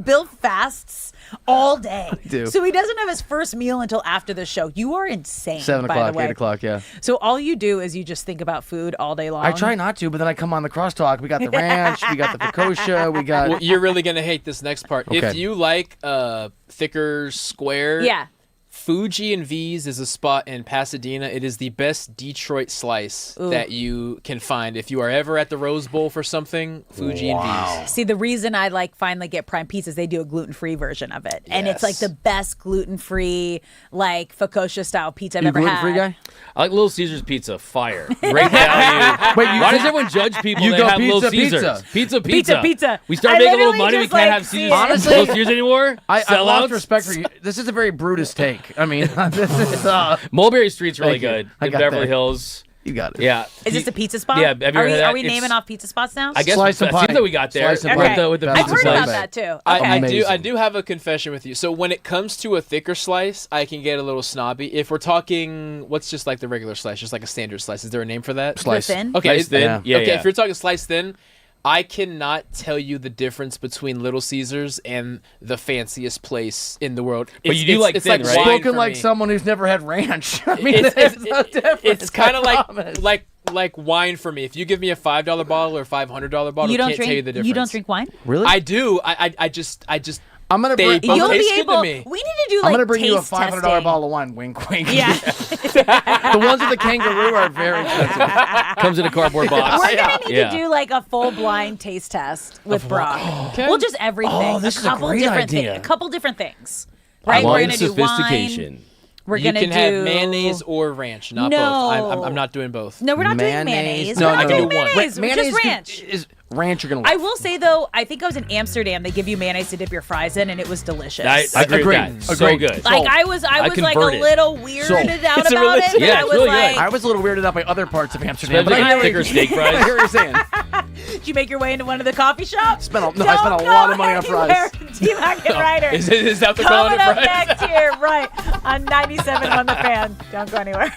Bill fasts all day. do. So he doesn't have his first meal until after the show. You are insane. 7 by o'clock, the way. 8 o'clock, yeah. So all you do is you just think about food all day long. I try not to, but then I come on the crosstalk. We got the ranch, we got the focaccia, we got. Well, you're really gonna hate this next part. Okay. If you like thicker square, Yeah. Fuji and V's is a spot in Pasadena. It is the best Detroit slice that you can find. If you are ever at the Rose Bowl for something, Fuji and V's. See, the reason I finally get prime pizza is they do a gluten-free version of it. And it's like Yes. the best gluten-free, focaccia style pizza I've You ever gluten-free had. guy? I like Little Caesars pizza. Fire. Great value. Wait, Why does everyone judge people You that go have Little pizza, Caesars? pizza. Pizza. We start I making a little literally money. We just, can't like, have see Caesars. it. Honestly, Little Caesars anymore. I lost Sellouts? respect for you. This is a very Brutus take. I mean, this is. Mulberry Street's really Thank you. good I in got Beverly that. Hills. You got it. Yeah. Is this a pizza spot? Yeah, have you Are ever we, heard are that? we It's- naming off pizza spots now? I guess Slice and it seems pie. that we got there. Slice and pie. With the I've pizza heard about slice. that too. I Amazing. do have a confession with you. So when it comes to a thicker slice, I can get a little snobby. If we're talking, what's just like the regular slice, just like a standard slice? Is there a name for that? Slice. Thin? Okay, Slice thin. Yeah, okay. yeah. If you're talking slice thin, I cannot tell you the difference between Little Caesars and the fanciest place in the world. But you do like it's thin, like right? wine Spoken for like me. someone who's never had ranch. I mean, there's no difference. It's kind of I promise. like wine for me. If you give me a $5 bottle or $500 bottle, You I don't can't drink. tell you the difference. You don't drink wine. Really? I do. I just. I'm gonna They bring. both You'll taste be good to able. me. We need to do like I'm gonna bring you a taste $500 testing. bottle of wine. Wink, wink. Yeah. The ones with the kangaroo are very expensive. Comes in a cardboard box. We're gonna need Yeah. to do like a full blind taste test with Brock. Okay. Well, just everything. Oh, this is a great different idea. A couple different things. Right? Wine We're gonna do wine. sophistication. We're You gonna can do have mayonnaise or ranch, not No. both. I'm not doing both. No, we're not doing Mayonnaise. mayonnaise. No, we're not no, doing no. mayonnaise. Mayonnaise Just ranch. is ranch. You're gonna. I Love. will say though, I think I was in Amsterdam. They give you mayonnaise to dip your fries in, and it was delicious. I agree with Agreed. that. So Agreed. good. Like I was like convert a it. little weirded out It's a about religion. it. But Yeah, I it's was really like, I was a little weirded out by other parts of Amsterdam, But but I hear what thicker you're steak I fries. hear what you're saying. did you make your way into one of the coffee shops? I spent a Don't lot of money on go fries. anywhere. T-Mac and Reiter. Is that the Coming up right? next year, right, on 97 on the Fan. Don't go anywhere.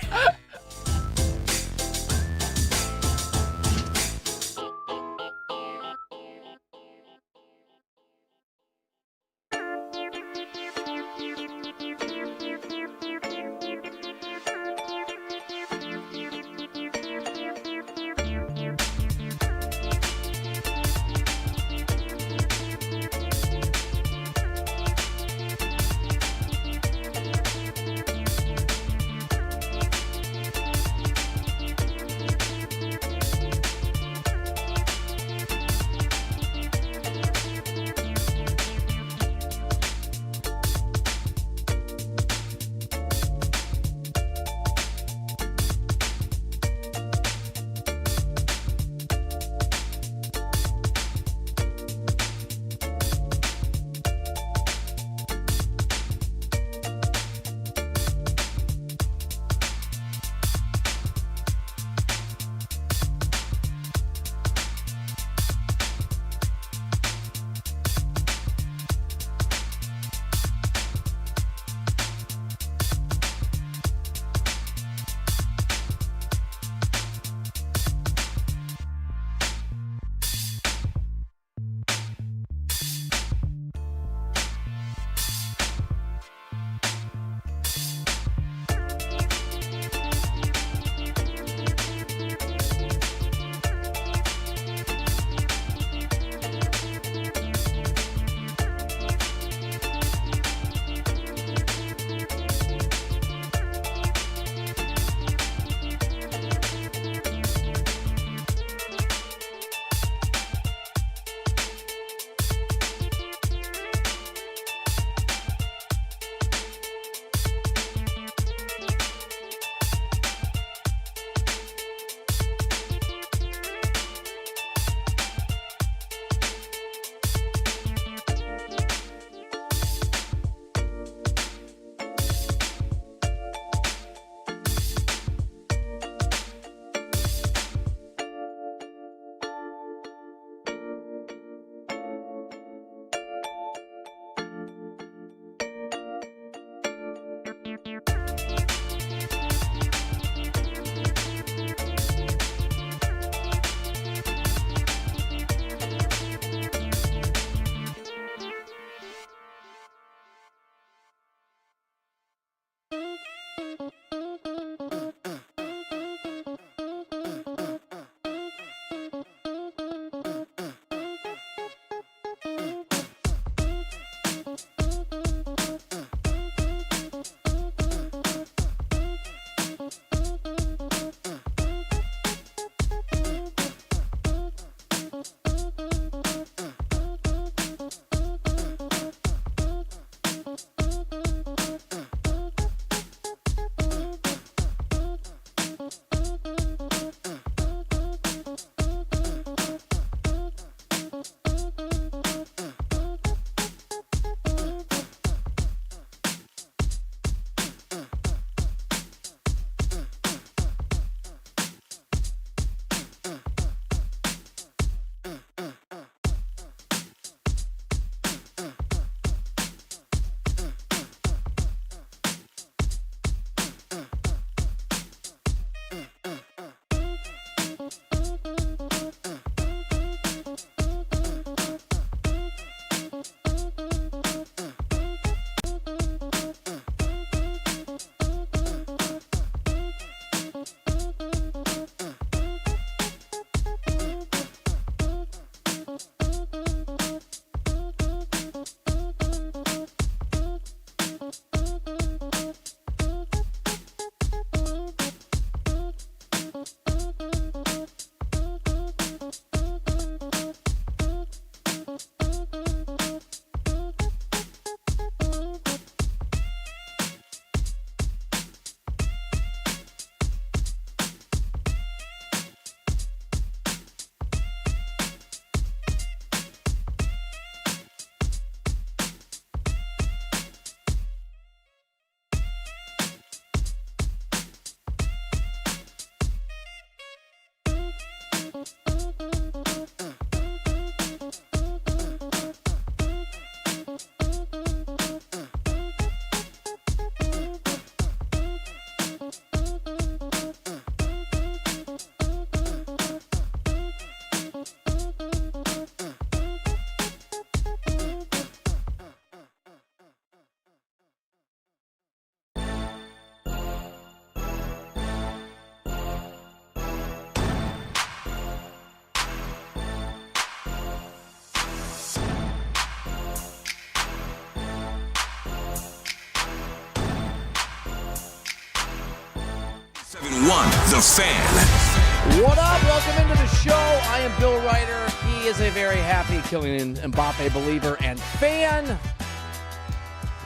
97.1 The Fan. What up? Welcome into the show. I am Bill Reiter. He is a very happy Kylian Mbappe believer and fan.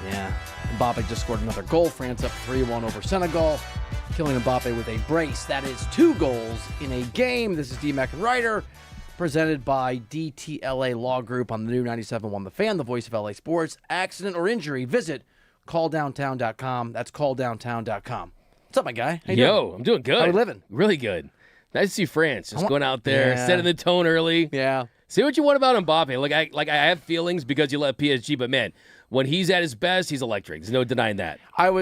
Yeah, Mbappe just scored another goal. France up 3-1 over Senegal. Kylian Mbappe with a brace. That is 2 goals in a game. This is D-Mac and Reiter, presented by DTLA Law Group on the new 97.1 The Fan, the voice of LA sports. Accident or injury, visit calldowntown.com. That's calldowntown.com. What's up, my guy? How you doing? I'm doing good. How you living? Really good. Nice to see France. Just going out there, Yeah. setting the tone early. Yeah. See what you want about Mbappe. I have feelings because you left PSG, but man, when he's at his best, he's electric. There's no denying that.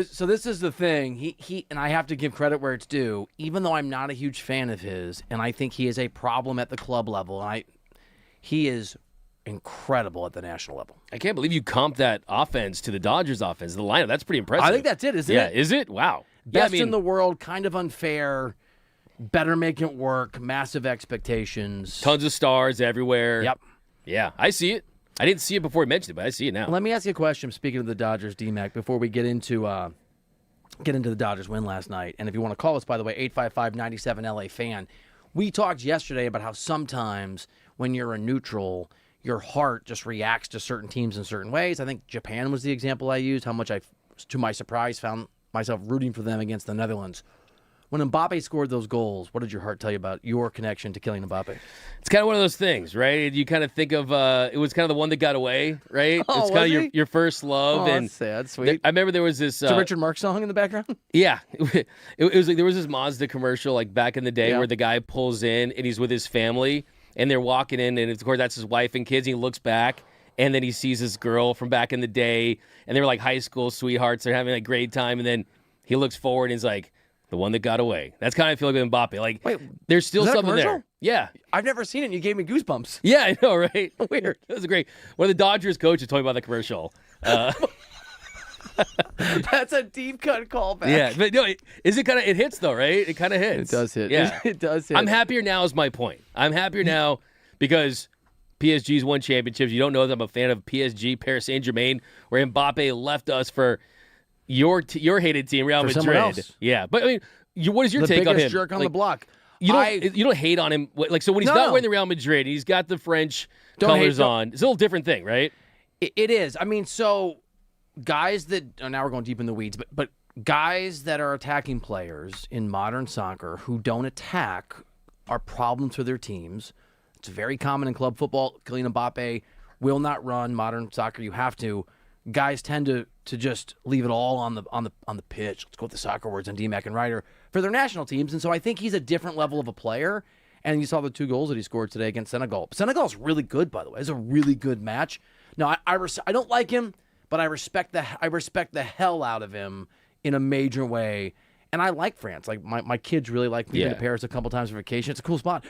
So this is the thing. He and I have to give credit where it's due, even though I'm not a huge fan of his, and I think he is a problem at the club level. He is incredible at the national level. I can't believe you comped that offense to the Dodgers offense, the lineup. That's pretty impressive. I think that's it, isn't it? Yeah, is it? Wow. Best in the world, kind of unfair, better make it work, massive expectations. Tons of stars everywhere. Yep. Yeah, I see it. I didn't see it before he mentioned it, but I see it now. Let me ask you a question, speaking of the Dodgers, D-Mac, before we get into the Dodgers win last night. And if you want to call us, by the way, 855-97-LA fan. We talked yesterday about how sometimes when you're a neutral, your heart just reacts to certain teams in certain ways. I think Japan was the example I used, how much I, to my surprise, found myself rooting for them against the Netherlands. When Mbappe scored those goals, what did your heart tell you about your connection to Kylian Mbappe? It's kind of one of those things, right? You kind of think of it was kind of the one that got away, right? Oh, it's kind was of your first love. Oh, and that's sad, sweet. I remember there was this Is the Richard Marx song in the background? Yeah, it was like there was this Mazda commercial like back in the day Yeah. where the guy pulls in and he's with his family and they're walking in and of course that's his wife and kids. And he looks back and then he sees this girl from back in the day and they were like high school sweethearts. They're having a great time and then he looks forward and he's like, the one that got away. That's kind of I feel like with Mbappe. Like, wait, there's still was that a something commercial? there. Yeah. I've never seen it, and you gave me goosebumps. Yeah, I know, right? Weird. That was great. One of the Dodgers coaches told me about the commercial. That's a deep cut callback. Yeah, but no, it hits though, right? It kind of hits. It does hit. Yeah, It does hit. I'm happier now is my point. I'm happier now because PSG's won championships. You don't know that I'm a fan of PSG, Paris Saint-Germain, where Mbappe left us for your hated team, Real For Madrid. someone else. Yeah, but I mean, what is your the take on him? biggest jerk on the block. You don't hate on him. Like, so when he's not wearing the Real Madrid, he's got the French colors on. It's a little different thing, right? It is. I mean, so guys that now we're going deep in the weeds, but guys that are attacking players in modern soccer who don't attack are problems for their teams. It's very common in club football. Kylian Mbappe will not run. Modern soccer, you have to. Guys tend to just leave it all on the pitch. Let's go with the soccer words on D-Mac and Reiter for their national teams. And so I think he's a different level of a player. And you saw the 2 goals that he scored today against Senegal. Senegal's really good, by the way. It's a really good match. No, I don't like him, but I respect the hell out of him in a major way. And I like France. Like my kids really like me. Been to Paris a couple times for vacation. It's a cool spot.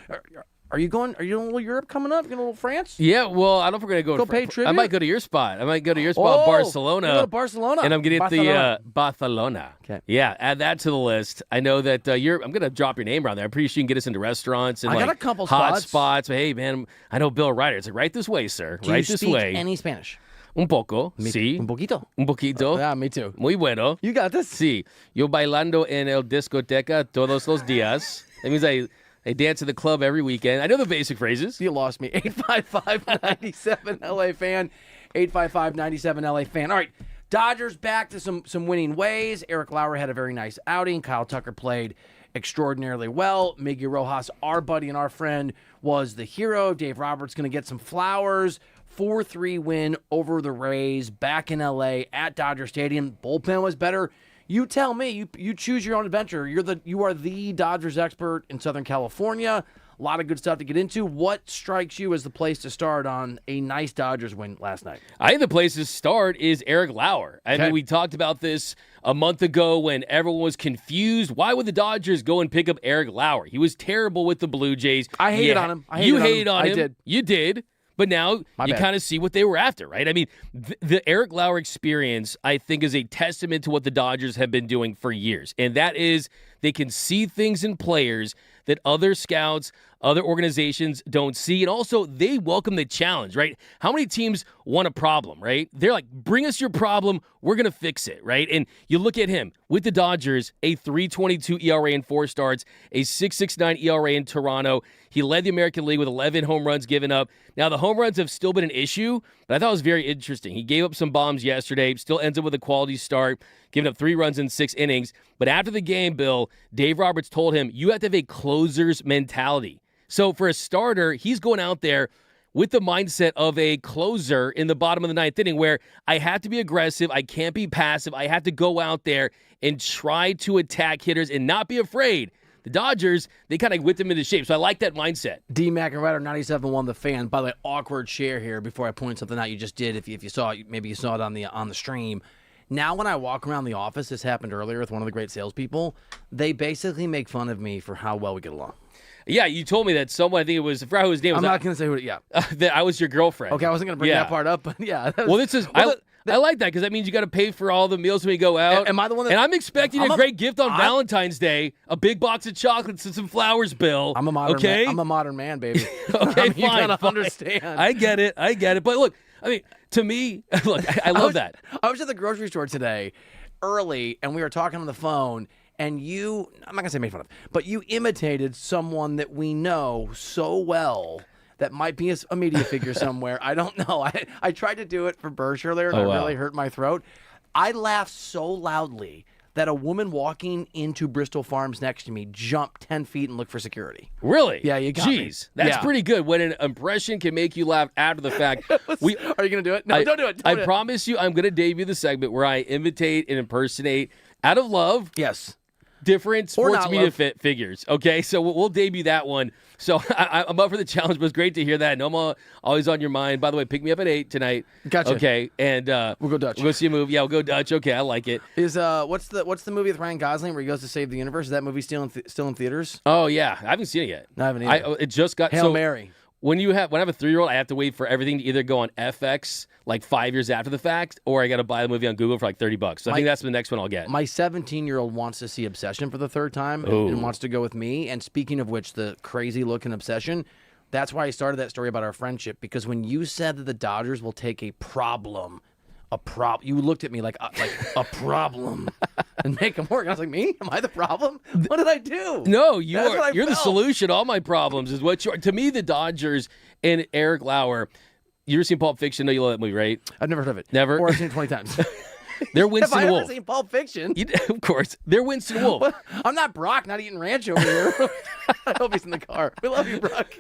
Are you going? Are you doing a little Europe coming up? You going a little France? Yeah, well, I don't know if we're going to Go pay tribute? I might go to your spot. Barcelona. You go to Barcelona. And I'm going to get the Barcelona. Okay. Yeah, add that to the list. I know that I'm going to drop your name around there. I'm pretty sure you can get us into restaurants and I got like a couple hot spots. But hey, man, I know Bill Reiter. It's like, right this way, sir. Do right you this speak way. any Spanish? Un poco, sí. Un poquito. Un poquito. Yeah, me too. Muy bueno. You got this. Sí. Yo bailando en el discoteca todos los días. That means I dance at the club every weekend. I know the basic phrases. You lost me. 855-97-LA fan. 855-97-LA fan. All right. Dodgers back to some winning ways. Eric Lauer had a very nice outing. Kyle Tucker played extraordinarily well. Miggy Rojas, our buddy and our friend, was the hero. Dave Roberts going to get some flowers. 4-3 win over the Rays back in L.A. at Dodger Stadium. Bullpen was better. You tell me. You choose your own adventure. You are the Dodgers expert in Southern California. A lot of good stuff to get into. What strikes you as the place to start on a nice Dodgers win last night? I think the place to start is Eric Lauer. I mean, we talked about this a month ago when everyone was confused. Why would the Dodgers go and pick up Eric Lauer? He was terrible with the Blue Jays. I hated on him. You hated on him. I did. You did. But now you kind of see what they were after, right? I mean, the Eric Lauer experience, I think, is a testament to what the Dodgers have been doing for years. And that is they can see things in players that other scouts, other organizations don't see. And also, they welcome the challenge, right? How many teams want a problem, right? They're like, bring us your problem. We're going to fix it, right? And you look at him with the Dodgers, a 3.22 ERA in 4 starts, a 6.69 ERA in Toronto. He led the American League with 11 home runs given up. Now, the home runs have still been an issue, but I thought it was very interesting. He gave up some bombs yesterday, still ends up with a quality start, giving up 3 runs in 6 innings. But after the game, Bill, Dave Roberts told him, you have to have a closer's mentality. So for a starter, he's going out there with the mindset of a closer in the bottom of the 9th inning where I have to be aggressive, I can't be passive, I have to go out there and try to attack hitters and not be afraid. The Dodgers, they kind of whipped him into shape, so I like that mindset. D-Mac and Reiter 97.1 The Fan. By the way, awkward share here before I point something out you just did. If you saw it, maybe you saw it on the stream. Now when I walk around the office, this happened earlier with one of the great salespeople, they basically make fun of me for how well we get along. Yeah, you told me that someone, I think it was, I forgot who his name was. I'm not going to say who it, yeah. That I was your girlfriend. Okay, I wasn't going to bring that part up, but yeah. Well, this is, I like that because that means you got to pay for all the meals when you go out. Am I the one that... And I'm expecting a great gift on Valentine's Day, a big box of chocolates and some flowers, Bill. I'm a modern man. I'm a modern man, baby. Okay, you fine. gotta understand. I get it. But look, I mean, to me, look, I love that. I was at the grocery store today early, and we were talking on the phone, and you, I'm not going to say made fun of, but you imitated someone that we know so well that might be a media figure somewhere. I don't know. I tried to do it for Bursch earlier, and really hurt my throat. I laughed so loudly that a woman walking into Bristol Farms next to me jumped 10 feet and looked for security. Really? Yeah, you got me. That's pretty good. When an impression can make you laugh after the fact. Are you going to do it? No, don't do it. I promise you I'm going to debut the segment where I imitate and impersonate, out of love. Yes. Different sports media figures. Okay, so we'll debut that one. So I'm up for the challenge, but it's great to hear that. No more always on your mind. By the way, pick me up at 8 tonight. Gotcha. Okay, and we'll go Dutch. We'll go see a movie. Yeah, we'll go Dutch. Okay, I like it. What's the movie with Ryan Gosling where he goes to save the universe? Is that movie still in theaters? Oh yeah, I haven't seen it yet. I haven't either. It just got Hail Mary. When I have a 3-year-old, I have to wait for everything to either go on FX like 5 years after the fact, or I got to buy the movie on Google for like $30. So I think that's the next one I'll get. My 17-year-old wants to see Obsession for the 3rd time and wants to go with me. And speaking of which, the crazy look in Obsession, that's why I started that story about our friendship, because when you said that the Dodgers will take a problem, you looked at me like a problem and make them work. And I was like, me? Am I the problem? What did I do? No, you're the solution to all my problems is what you are. To me, the Dodgers and Eric Lauer, you ever seen Pulp Fiction? No, you love that movie, right? I've never heard of it. Never? Or I've seen it 20 times. They're Winston Have I Wolf. ever seen Pulp Fiction? Of course. They're Winston Wolf. I'm not Brock, not eating ranch over here. I hope he's in the car. We love you, Brock.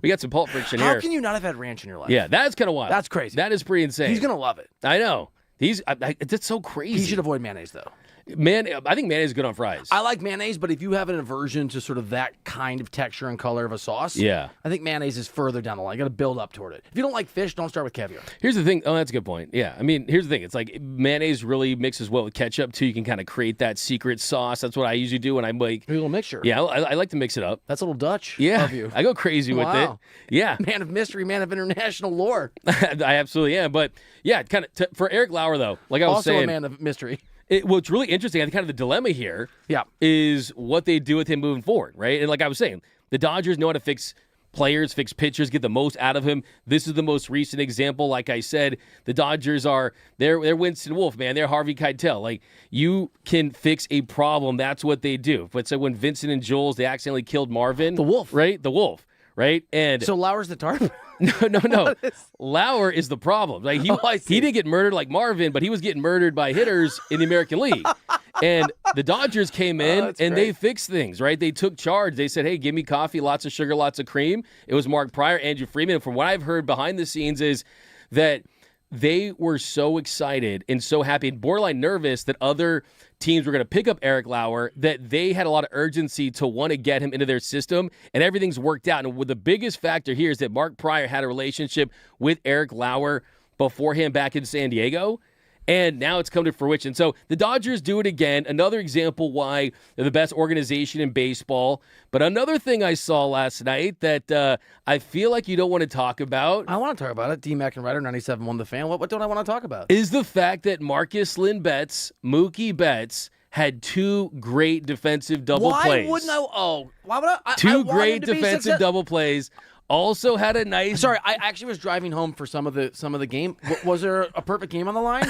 We got some Pulp Fiction here. How can you not have had ranch in your life? Yeah, that's kind of wild. That's crazy. That is pretty insane. He's going to love it. I know. That's so crazy. He should avoid mayonnaise, though. I think mayonnaise is good on fries. I like mayonnaise, but if you have an aversion to sort of that kind of texture and color of a sauce, I think mayonnaise is further down the line. You got to build up toward it. If you don't like fish, don't start with caviar. Here's the thing. Oh, that's a good point. Yeah. I mean, here's the thing. It's like mayonnaise really mixes well with ketchup, too. You can kind of create that secret sauce. That's what I usually do when I make a little mixture. Yeah, I like to mix it up. That's a little Dutch of you. I go crazy with it. Yeah. Man of mystery, man of international lore. I absolutely am. But yeah, kind of for Eric Lauer, though, like I was also saying. A man of mystery. What's really interesting, I think kind of the dilemma here is what they do with him moving forward, right? And like I was saying, the Dodgers know how to fix players, fix pitchers, get the most out of him. This is the most recent example. Like I said, the Dodgers they're Winston Wolf, man. They're Harvey Keitel. Like, you can fix a problem. That's what they do. But so when Vincent and Jules, they accidentally killed Marvin. The Wolf. Right? The Wolf. Right? And so Lauer's the tarp? No. Lauer is the problem. Like he didn't get murdered like Marvin, but he was getting murdered by hitters in the American League. And the Dodgers came in and they fixed things, right? They took charge. They said, hey, give me coffee, lots of sugar, lots of cream. It was Mark Pryor, Andrew Freeman. And from what I've heard behind the scenes is that they were so excited and so happy and borderline nervous that other teams were going to pick up Eric Lauer, that they had a lot of urgency to want to get him into their system, and everything's worked out. And the biggest factor here is that Mark Pryor had a relationship with Eric Lauer beforehand back in San Diego, and now it's come to fruition. So the Dodgers do it again. Another example why they're the best organization in baseball. But another thing I saw last night that I feel like you don't want to talk about. I want to talk about it. D-Mac and Reiter 97.1 The Fan. What don't I want to talk about? Is the fact that Marcus Lynn Betts, Mookie Betts, had 2 great defensive double Why plays. wouldn't I? Oh, why would I? 2 I want great him to be defensive double plays. Also had a nice. Sorry, I actually was driving home for some of the game. Was there a perfect game on the line?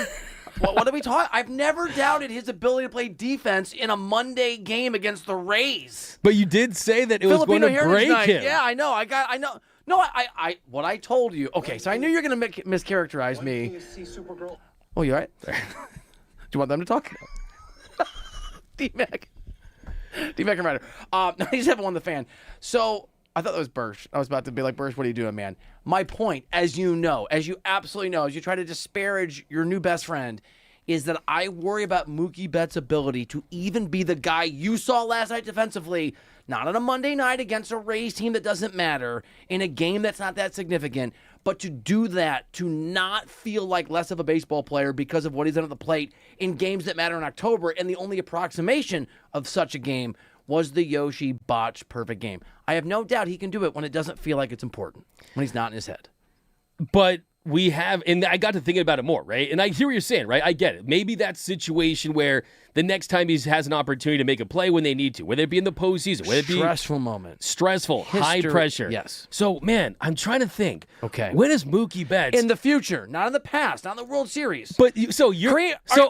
What did we talk? I've never doubted his ability to play defense in a Monday game against the Rays. But you did say that it was going to break him. Yeah, I know. I know. No, I what I told you. Okay, so I knew you were going to mischaracterize me. Oh, you all right? Do you want them to talk? D-Mac and Reiter. No, I just haven't won the fan. So I thought that was Bursch. I was about to be like, Bursch, what are you doing, man? My point, as you absolutely know, as you try to disparage your new best friend, is that I worry about Mookie Betts' ability to even be the guy you saw last night defensively, not on a Monday night against a Rays team that doesn't matter, in a game that's not that significant, but to do that, to not feel like less of a baseball player because of what he's done at the plate in games that matter in October, and the only approximation of such a game was the Yoshi botched perfect game. I have no doubt he can do it when it doesn't feel like it's important, when he's not in his head. But we have, and I got to thinking about it more, right? And I hear what you're saying, right? I get it. Maybe that situation where the next time he has an opportunity to make a play when they need to, whether it be in the postseason, whether it be stressful moment, stressful, high pressure. Yes. So, man, I'm trying to think. Okay. When is Mookie Betts in the future, not in the past, not in the World Series? But so you're Kareem, so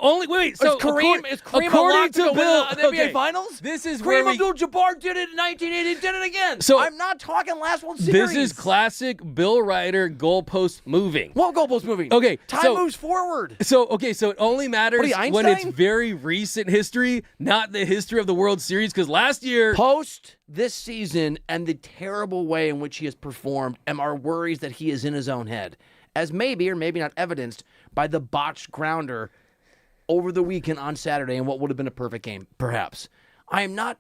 Kareem according to Bill, the NBA Finals? This is Kareem where Abdul-Jabbar did it in 1980, did it again. So I'm not talking last World Series. This is classic Bill Reiter goalpost moving. What goalpost moving? Okay, time moves forward. So it only matters What are you, when it's Einstein? very recent history, not the history of the World Series. Because last year, post this season and the terrible way in which he has performed, and our worries that he is in his own head, as maybe or maybe not evidenced by the botched grounder over the weekend on Saturday in what would have been a perfect game, perhaps. I'm not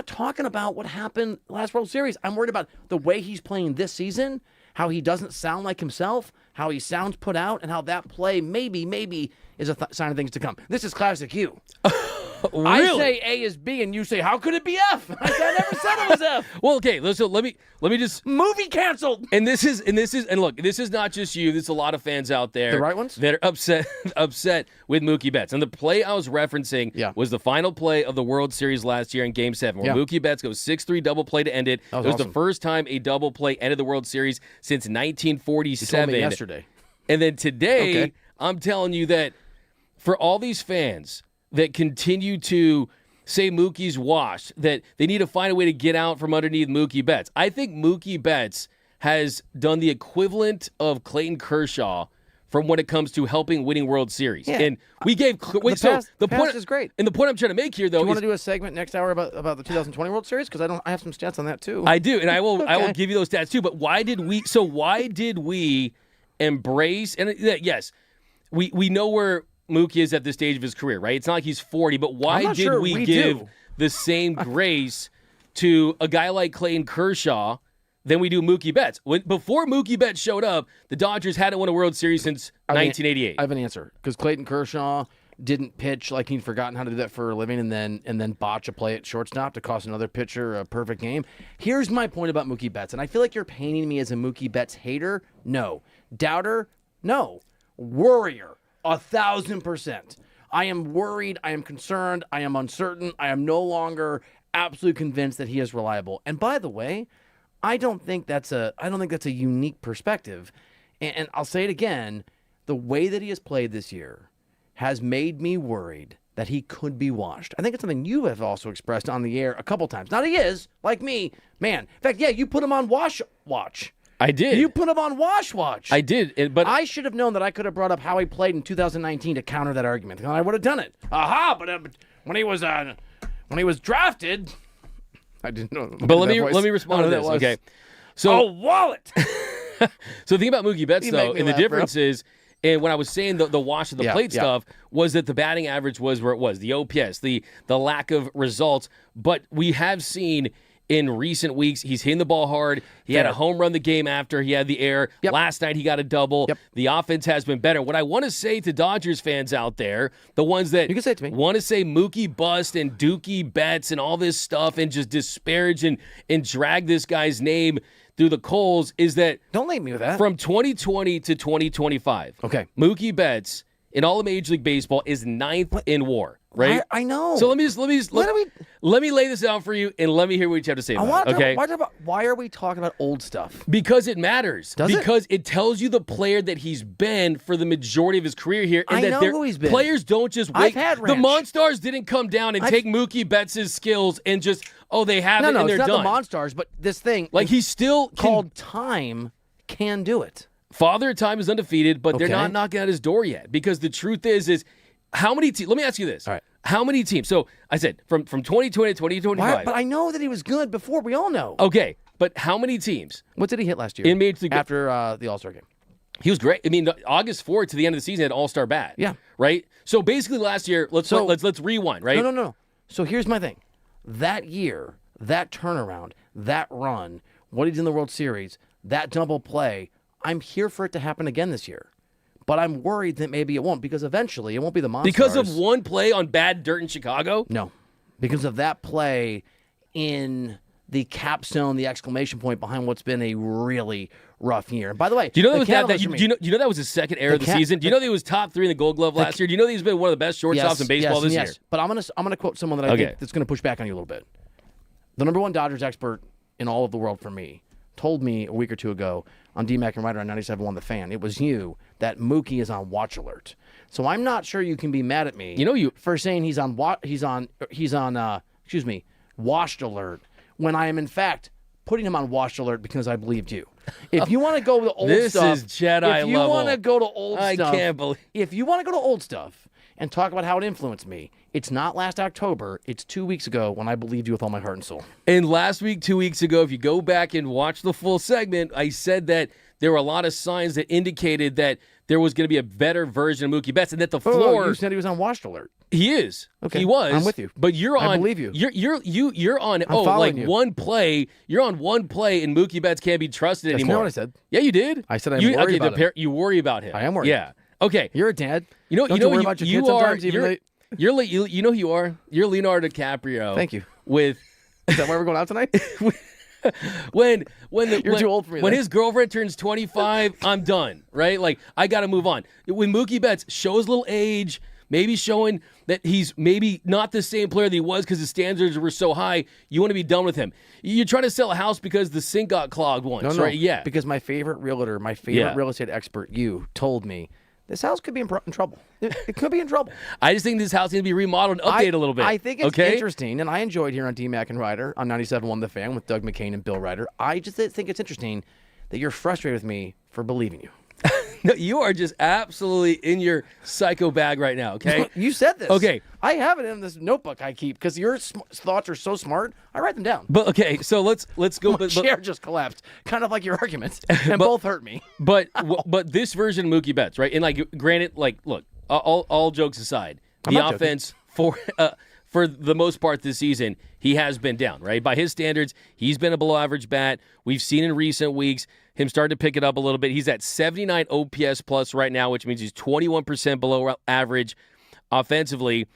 talking about what happened last World Series. I'm worried about the way he's playing this season, how he doesn't sound like himself, how he sounds put out, and how that play maybe is a sign of things to come. This is classic you. Really? I say A is B, and you say, how could it be F? I never said it was F. Well, okay, so let me just movie canceled. And this is look, this is not just you. There's a lot of fans out there, the right ones, that are upset with Mookie Betts. And the play I was referencing was the final play of the World Series last year in Game 7, where Mookie Betts goes 6-3 double play to end it. It was the first time a double play ended the World Series since 1947. You told me yesterday. And then today, I'm telling you that for all these fans that continue to say Mookie's washed, that they need to find a way to get out from underneath Mookie Betts. I think Mookie Betts has done the equivalent of Clayton Kershaw from when it comes to helping winning World Series. Yeah. And we gave the past is great. And the point I'm trying to make here, though, do you want to do a segment next hour about the 2020 World Series? Because I have some stats on that too. I do, and I will give you those stats too. But why did we embrace? And yes, we know where Mookie is at this stage of his career, right? It's not like he's 40, but why did we give the same grace to a guy like Clayton Kershaw than we do Mookie Betts? Before Mookie Betts showed up, the Dodgers hadn't won a World Series since 1988. I have an answer, because Clayton Kershaw didn't pitch like he'd forgotten how to do that for a living and then botch a play at shortstop to cost another pitcher a perfect game. Here's my point about Mookie Betts, and I feel like you're painting me as a Mookie Betts hater. No. Doubter? No. Worrier. 1,000%. I am worried. I am concerned. I am uncertain. I am no longer absolutely convinced that he is reliable. And by the way, I don't think that's a unique perspective. And I'll say it again, the way that he has played this year has made me worried that he could be washed. I think it's something you have also expressed on the air a couple times. Not he is, like me. Man, in fact, you put him on watch. I did. You put him on watch. I did, but I should have known that I could have brought up how he played in 2019 to counter that argument. And I would have done it. Aha! But when he was drafted, I didn't know. But let me respond to this. Okay. So wallet. So the thing about Mookie Betts though, and the difference is, and when I was saying the wash of the plate stuff was that the batting average was where it was, the OPS, the lack of results. But we have seen in recent weeks, he's hitting the ball hard. He had a home run the game after he had the air. Last night, he got a double. The offense has been better. What I want to say to Dodgers fans out there, the ones that you can say it to me, want to say Mookie bust and Dookie Betts and all this stuff and just disparage and drag this guy's name through the coals, is that don't leave me with that. From 2020 to 2025, okay, Mookie Betts in all of Major League Baseball is 9th in WAR. Right, I know. So let me lay this out for you, and let me hear what you have to say about it. Okay. Why are we talking about old stuff? Because it matters. Because it tells you the player that he's been for the majority of his career here, and I know who he's been. Players don't just wait. The Monstars didn't come down and take Mookie Betts' skills and just they have it and they're done. done. Not the Monstars, but this thing he's still called time can do it. Father Time is undefeated, but they're not knocking at his door yet because the truth is how many teams? Let me ask you this. All right. How many teams? So I said from 2020 to 2025. But I know that he was good before. We all know. Okay, but how many teams? What did he hit last year? In Major League after the All-Star game. He was great. I mean, August 4th to the end of the season had All-Star bat. Yeah. Right. So basically, last year, let's rewind. Right. No. So here's my thing. That year, that turnaround, that run, what he did in the World Series, that double play. I'm here for it to happen again this year. But I'm worried that maybe it won't because eventually it won't be the Monstars. Because of one play on bad dirt in Chicago? No. Because of that play in the capstone, the exclamation point behind what's been a really rough year. And by the way, do you know that was his second error of the season? Do you know that he was top 3 in the Gold Glove last year? Do you know that he's been one of the best shortstops in baseball this year? But I'm gonna quote someone that I think that's gonna push back on you a little bit. The number one Dodgers expert in all of the world for me told me a week or two ago on D-Mac and Reiter on 97.1 The Fan. It was you that Mookie is on watch alert. So I'm not sure you can be mad at me. For saying he's on washed alert when I am in fact putting him on washed alert because I believed you. If you want to go to old stuff, this is Jedi level. If you want to go to old stuff, I can't believe. If you want to go to old stuff and talk about how it influenced me, it's not last October. It's 2 weeks ago when I believed you with all my heart and soul. And last week, 2 weeks ago, if you go back and watch the full segment, I said that there were a lot of signs that indicated that there was going to be a better version of Mookie Betts, and that the floor. You said he was on washed alert. He is. Okay. He was. I'm with you. But you're on. I believe you. You're on. You. One play. You're on one play, and Mookie Betts can't be trusted That's anymore. not what I said. Yeah, you did. I said I'm worried about him. You worry about him. I am worried. Yeah. Okay. You're a dad. You Don't worry about your kids sometimes, even though. You know who you are? You're Leonardo DiCaprio. Thank you. Is that why we're going out tonight? You're too old for me. When his girlfriend turns 25, I'm done. Right? Like I got to move on. When Mookie Betts shows a little age, maybe showing that he's maybe not the same player that he was because his standards were so high, you want to be done with him. You're trying to sell a house because the sink got clogged once, right? Yeah. Because my favorite realtor, my favorite real estate expert, you told me. This house could be in trouble. It could be in trouble. I just think this house needs to be remodeled and updated a little bit. I think it's interesting, and I enjoyed here on D-Mac and Reiter on 97.1 The Fan with Doug McCain and Bill Reiter. I just think it's interesting that you're frustrated with me for believing you. No, you are just absolutely in your psycho bag right now, okay? You said this. Okay. I have it in this notebook I keep because your thoughts are so smart. I write them down. But okay, so let's go. My chair just collapsed, kind of like your arguments, and both hurt me. But this version of Mookie Betts, right? And granted, look, all jokes aside, the offense for the most part this season, he has been down, right? By his standards, he's been a below-average bat. We've seen in recent weeks him start to pick it up a little bit. He's at 79 OPS plus right now, which means he's 21% below average offensively.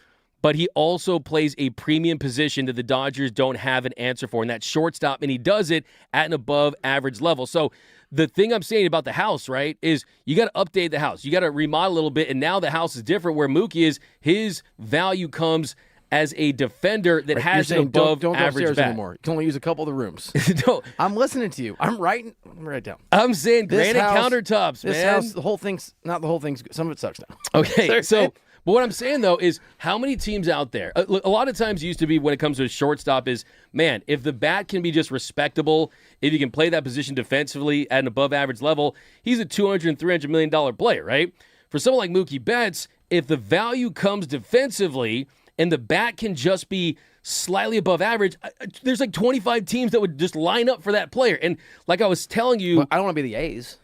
But he also plays a premium position that the Dodgers don't have an answer for, and that's shortstop, and he does it at an above-average level. So the thing I'm saying about the house, right, is you got to update the house. You got to remodel a little bit, and now the house is different where Mookie is. His value comes as a defender that has an above don't average bat. Anymore. You can only use a couple of the rooms. No, I'm listening to you. I'm writing. Let me write it down. I'm saying granite countertops, man. This house, the whole thing's not the whole thing's good. Some of it sucks now. Okay, so but what I'm saying though is how many teams out there? A lot of times used to be when it comes to a shortstop is man, if the bat can be just respectable, if you can play that position defensively at an above average level, he's a $200 and $300 million player, right? For someone like Mookie Betts, if the value comes defensively and the bat can just be slightly above average, there's like 25 teams that would just line up for that player. And like I was telling you, I don't want to be the A's.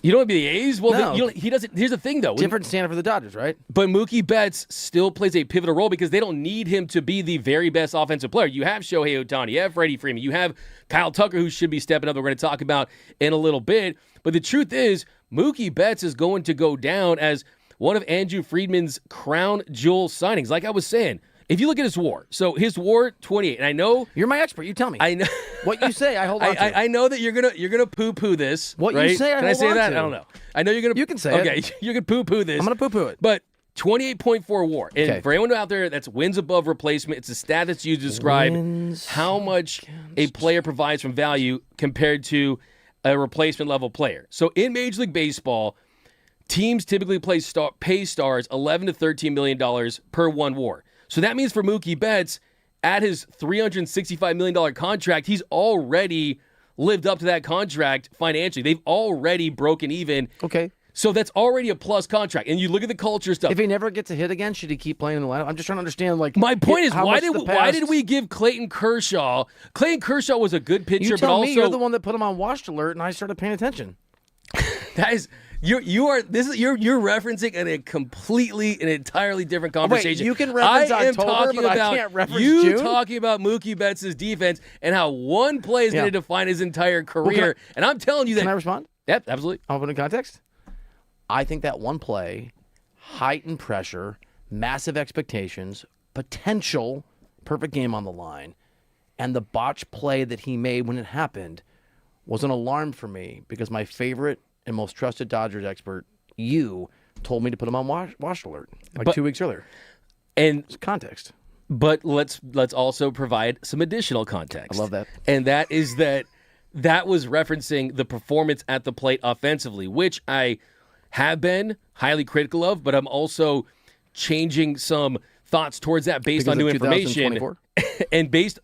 You don't want to be the A's? Well, no. He doesn't. Here's the thing, though. Different standard for the Dodgers, right? But Mookie Betts still plays a pivotal role because they don't need him to be the very best offensive player. You have Shohei Ohtani, you have Freddie Freeman, you have Kyle Tucker, who should be stepping up that we're going to talk about in a little bit. But the truth is, Mookie Betts is going to go down as one of Andrew Friedman's crown jewel signings. Like I was saying, if you look at his WAR, so his WAR 28, and I know you're my expert. You tell me. I know what you say. I hold on to. I know that you're gonna poo-poo this. What right? you say, Can I say that? I don't know. I know you're gonna. You can say okay, it. you can poo-poo this. I'm gonna poo-poo it. But 28.4 WAR, and Okay. for anyone out there, that's wins above replacement. It's a stat that's used to describe how much a player provides from value compared to a replacement level player. So in Major League Baseball, teams typically pay stars $11 to $13 million per 1 WAR. So that means for Mookie Betts, at his $365 million contract, he's already lived up to that contract financially. They've already broken even. Okay. So that's already a plus contract. And you look at the culture stuff. If he never gets a hit again, should he keep playing in the lineup? I'm just trying to understand. Like, my point is, how why much did the why did past- we give Clayton Kershaw? Clayton Kershaw was a good pitcher, You but tell also me you're the one that put him on watch alert, and I started paying attention. that is you're referencing an entirely different conversation. you can reference I am October, talking but I about can't reference you June? talking about Mookie Betts' defense and how one play is going to define his entire career. And I'm telling you that. Can I respond? Yep, absolutely. I'll put it in context. I think that one play, heightened pressure, massive expectations, potential perfect game on the line, and the botch play that he made when it happened was an alarm for me because my favorite and most trusted Dodgers expert, you, told me to put him on watch alert like 2 weeks earlier. And it's context. But let's also provide some additional context. I love that. And that is that was referencing the performance at the plate offensively, which I have been highly critical of, but I'm also changing some thoughts towards that based Because on new of information 2024? and based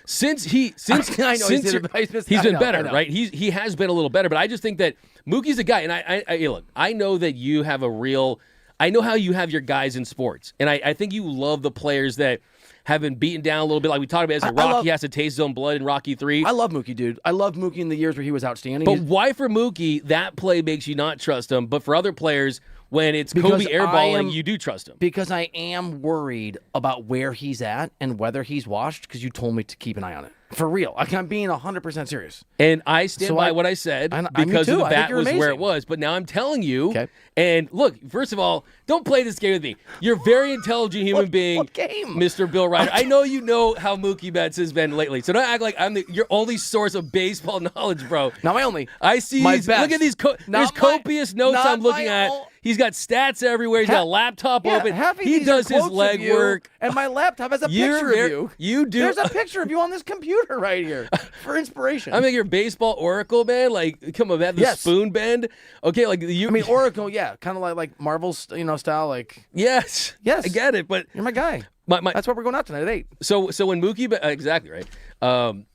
since I know, he's been better, right? He has been a little better, but I just think that Mookie's a guy, and I look, I know that you have I know how you have your guys in sports, and I think you love the players that have been beaten down a little bit, like we talked about. It's like Rocky has to taste his own blood in Rocky 3. I love Mookie, dude. I love Mookie in the years where he was outstanding. But why for Mookie, that play makes you not trust him, but for other players, when it's Because Kobe airballing, you do trust him. Because I am worried about where he's at and whether he's washed because you told me to keep an eye on it. For real. I'm being 100% serious. And I stand by what I said because of the bat was where it was. But now I'm telling you, and look, first of all, don't play this game with me. You're a very intelligent human being, Mr. Bill Reiter. I know you know how Mookie Betts has been lately. So don't act like I'm your only source of baseball knowledge, bro. Not my only. I see. Look at these. There's copious notes I'm looking at. He's got stats everywhere. He's got a laptop open. He does his legwork. And my laptop has a picture of you. You do. There's a picture of you on this computer right here for inspiration. I mean, you're baseball oracle, man. Like, come on, man. The spoon bend. Okay, like you. I mean, oracle, yeah, kind of like Marvel's, style. Like, yes, I get it. But you're my guy. That's why we're going out tonight at 8. So when Mookie, exactly right.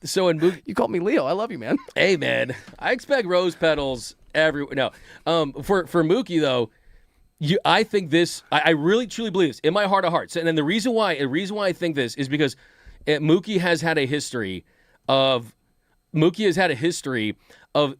So when Mookie, you called me Leo. I love you, man. Hey, man. I expect rose petals everywhere. No, for Mookie though. I think this. I really truly believe this in my heart of hearts. And then the reason why I think this is because Mookie has had a history of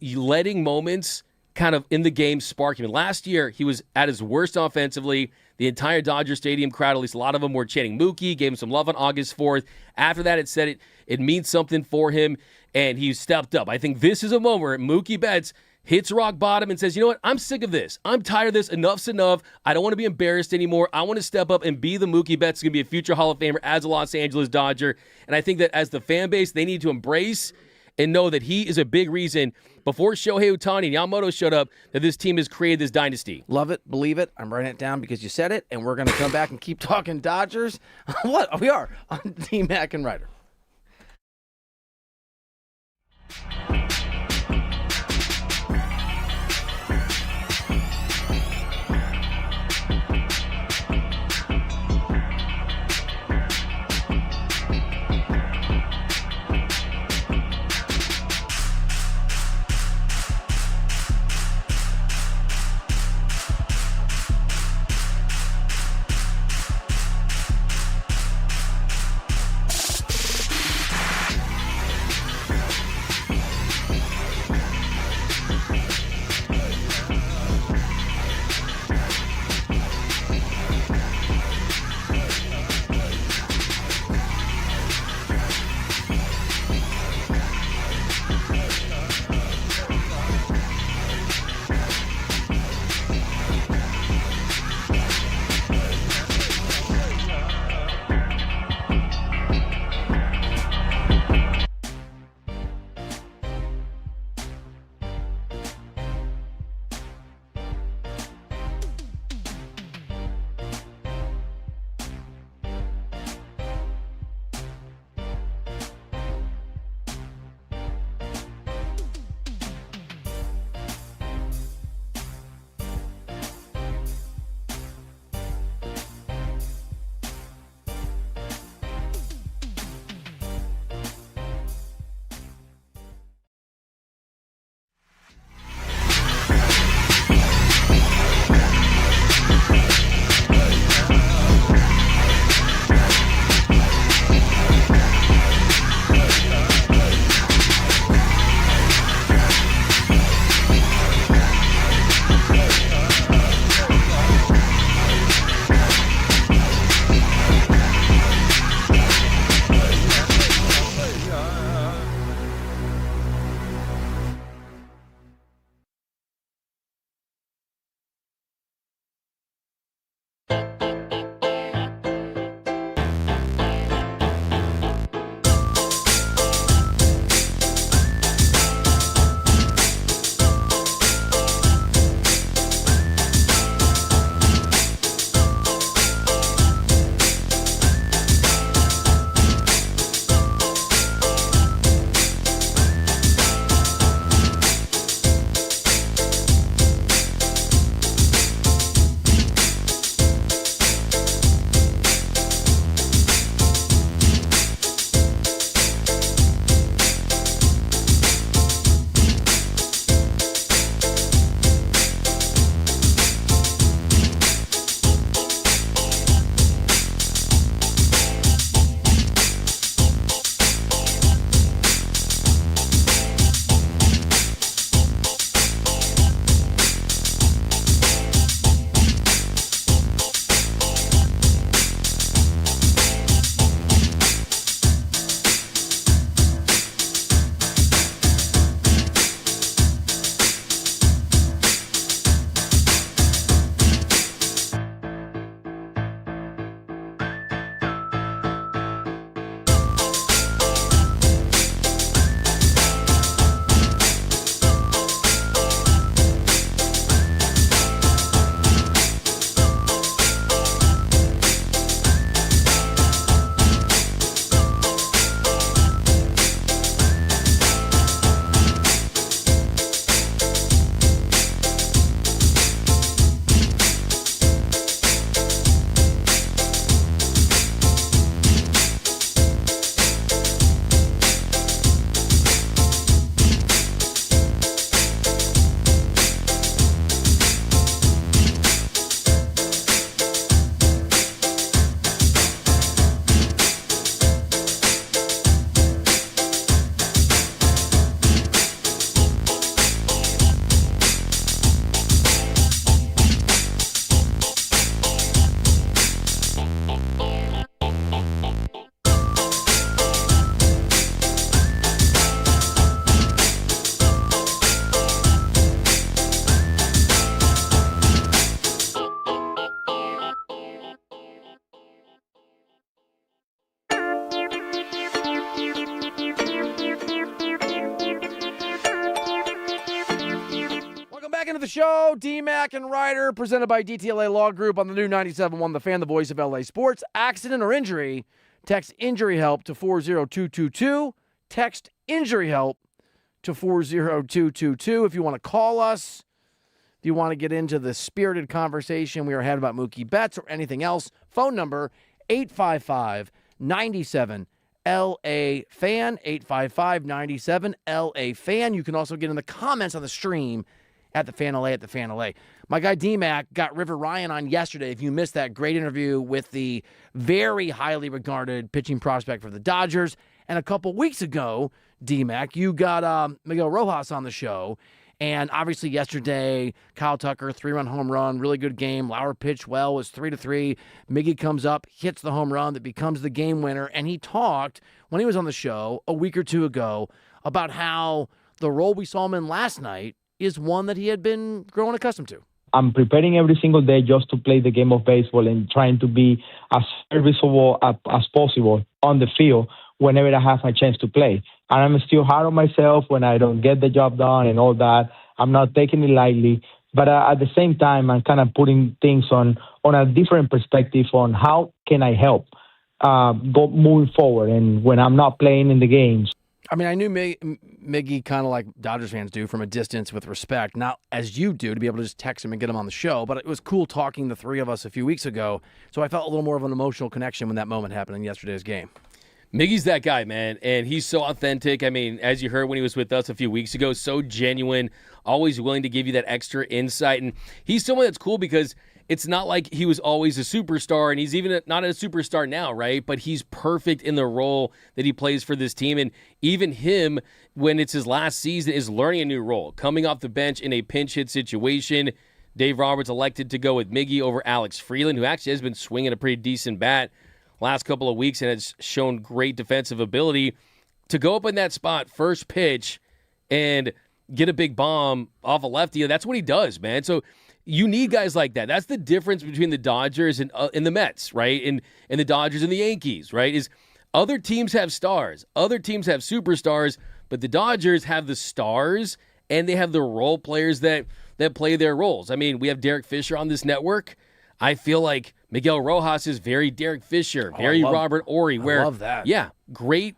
letting moments kind of in the game spark him. Last year he was at his worst offensively. The entire Dodger Stadium crowd, at least a lot of them, were chanting Mookie. Gave him some love on August 4th. After that, it said it means something for him, and he stepped up. I think this is a moment where Mookie Betts hits rock bottom and says, you know what, I'm sick of this. I'm tired of this. Enough's enough. I don't want to be embarrassed anymore. I want to step up and be the Mookie Betts, going to be a future Hall of Famer as a Los Angeles Dodger. And I think that as the fan base, they need to embrace and know that he is a big reason, before Shohei Ohtani and Yamamoto showed up, that this team has created this dynasty. Love it. Believe it. I'm writing it down because you said it, and we're going to come back and keep talking Dodgers. What? We are on D-Mac and Reiter. Back into the show, D-Mac and Reiter, presented by DTLA Law Group on the new 97.1 The Fan, the voice of LA sports. Accident or injury, text injury help to 40222. Text injury help to 40222. If you want to call us, if you want to get into the spirited conversation we are having about Mookie Betts or anything else, phone number 855-97 LA Fan, 855-97 LA Fan. You can also get in the comments on the stream at the Fan LA, at the Fan LA. My guy D-Mac got River Ryan on yesterday. If you missed that great interview with the very highly regarded pitching prospect for the Dodgers. And a couple weeks ago, D-Mac, you got Miguel Rojas on the show. And obviously yesterday, Kyle Tucker, 3-run home run, really good game. Lauer pitched well, was 3-3. Miggy comes up, hits the home run that becomes the game winner. And he talked, when he was on the show a week or two ago, about how the role we saw him in last night is one that he had been growing accustomed to. I'm preparing every single day just to play the game of baseball and trying to be as serviceable as possible on the field whenever I have a chance to play. And I'm still hard on myself when I don't get the job done and all that. I'm not taking it lightly. But at the same time, I'm kind of putting things on a different perspective on how can I help go moving forward and when I'm not playing in the games. I mean, I knew Miggy kind of like Dodgers fans do from a distance with respect, not as you do to be able to just text him and get him on the show, but it was cool talking the three of us a few weeks ago, so I felt a little more of an emotional connection when that moment happened in yesterday's game. Miggy's that guy, man, and he's so authentic. I mean, as you heard when he was with us a few weeks ago, so genuine, always willing to give you that extra insight, and he's someone that's cool because it's not like he was always a superstar, and he's even not a superstar now, right? But he's perfect in the role that he plays for this team. And even him, when it's his last season, is learning a new role. Coming off the bench in a pinch hit situation, Dave Roberts elected to go with Miggy over Alex Freeland, who actually has been swinging a pretty decent bat last couple of weeks and has shown great defensive ability. To go up in that spot, first pitch, and get a big bomb off a lefty. That's what he does, man. So you need guys like that. That's the difference between the Dodgers and the Mets, right? And the Dodgers and the Yankees, right? Is other teams have stars. Other teams have superstars, but the Dodgers have the stars and they have the role players that play their roles. I mean, we have Derek Fisher on this network. I feel like Miguel Rojas is very Derek Fisher, very Robert Horry. I love that. Yeah, great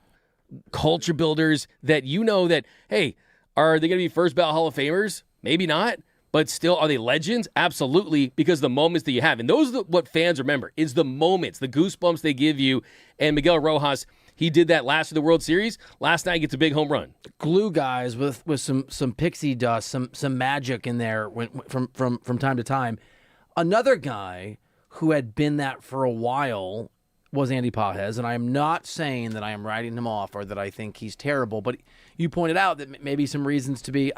culture builders that that, hey, are they going to be first ballot Hall of Famers? Maybe not. But still, are they legends? Absolutely, because the moments that you have. And those are what fans remember, is the moments, the goosebumps they give you. And Miguel Rojas, he did that last of the World Series. Last night, gets a big home run. Glue guys with some pixie dust, some magic in there from time to time. Another guy who had been that for a while was Andy Pages, and I am not saying that I am writing him off or that I think he's terrible, but you pointed out that maybe some reasons to be...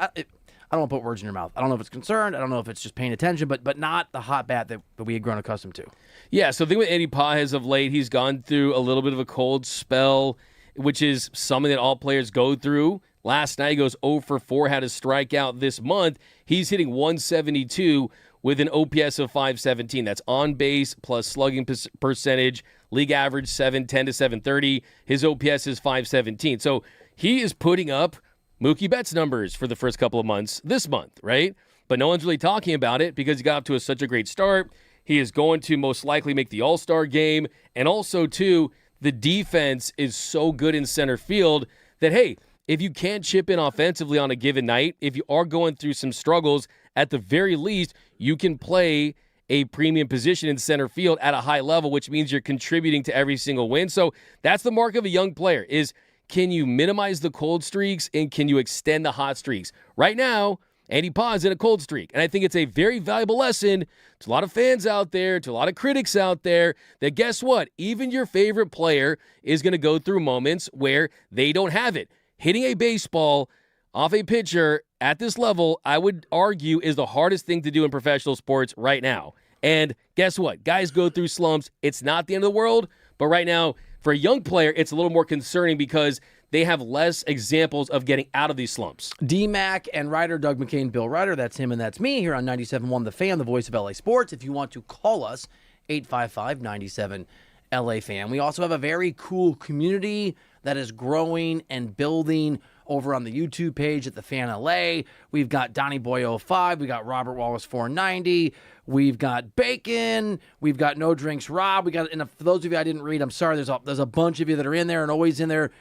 I don't want to put words in your mouth. I don't know if it's concerned. I don't know if it's just paying attention, but not the hot bat that we had grown accustomed to. Yeah, so the thing with Andy Pages of late, he's gone through a little bit of a cold spell, which is something that all players go through. Last night, he goes 0 for 4, had a strikeout this month. He's hitting 172 with an OPS of 517. That's on base plus slugging percentage. League average 710 to 730. His OPS is 517. So he is putting up Mookie Betts numbers for the first couple of months this month, right? But no one's really talking about it because he got off to such a great start. He is going to most likely make the All-Star game. And also, too, the defense is so good in center field that, hey, if you can't chip in offensively on a given night, if you are going through some struggles, at the very least, you can play a premium position in center field at a high level, which means you're contributing to every single win. So that's the mark of a young player is, can you minimize the cold streaks and can you extend the hot streaks? Right now, Andy Pa's in a cold streak. And I think it's a very valuable lesson to a lot of fans out there, to a lot of critics out there, that guess what? Even your favorite player is going to go through moments where they don't have it. Hitting a baseball off a pitcher at this level, I would argue, is the hardest thing to do in professional sports right now. And guess what? Guys go through slumps. It's not the end of the world, but right now, for a young player, it's a little more concerning because they have less examples of getting out of these slumps. D-Mac and Reiter, Doug McCain, Bill Reiter, that's him and that's me here on 97.1 The Fan, the voice of LA Sports. If you want to call us, 855-97-LA-FAN. We also have a very cool community that is growing and building over on the YouTube page at The Fan LA. We've got Donnie Boy 05, we got Robert Wallace 490, we've got Bacon, we've got No Drinks Rob, we got, and for those of you I didn't read, I'm sorry, there's a bunch of you that are in there and always in there.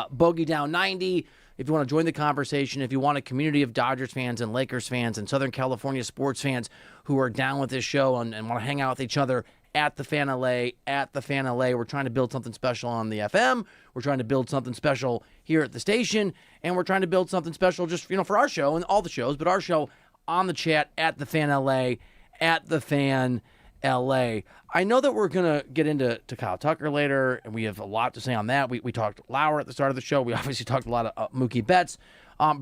Bogey Down 90. If you want to join the conversation, if you want a community of Dodgers fans and Lakers fans and Southern California sports fans who are down with this show and want to hang out with each other, at The Fan LA, at The Fan LA. We're trying to build something special on the FM. We're trying to build something special here at the station. And we're trying to build something special just, for our show and all the shows, but our show on the chat at The Fan LA, at The Fan LA. I know that we're going to get into Kyle Tucker later, and we have a lot to say on that. We talked Lauer at the start of the show. We obviously talked a lot of Mookie Betts.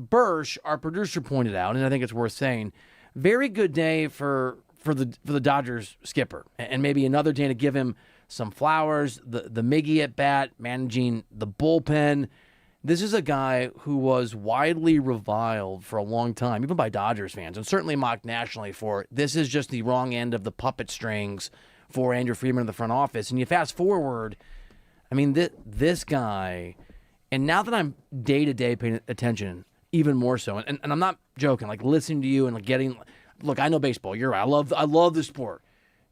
Bursch, our producer, pointed out, and I think it's worth saying, very good day for the Dodgers skipper, and maybe another day to give him some flowers. The Miggy at bat, managing the bullpen. This is a guy who was widely reviled for a long time, even by Dodgers fans, and certainly mocked nationally for this is just the wrong end of the puppet strings for Andrew Friedman in the front office. And you fast forward, I mean, this guy, and now that I'm day-to-day paying attention even more so, and I'm not joking, like listening to you and like getting... Look, I know baseball. You're right. I love the sport.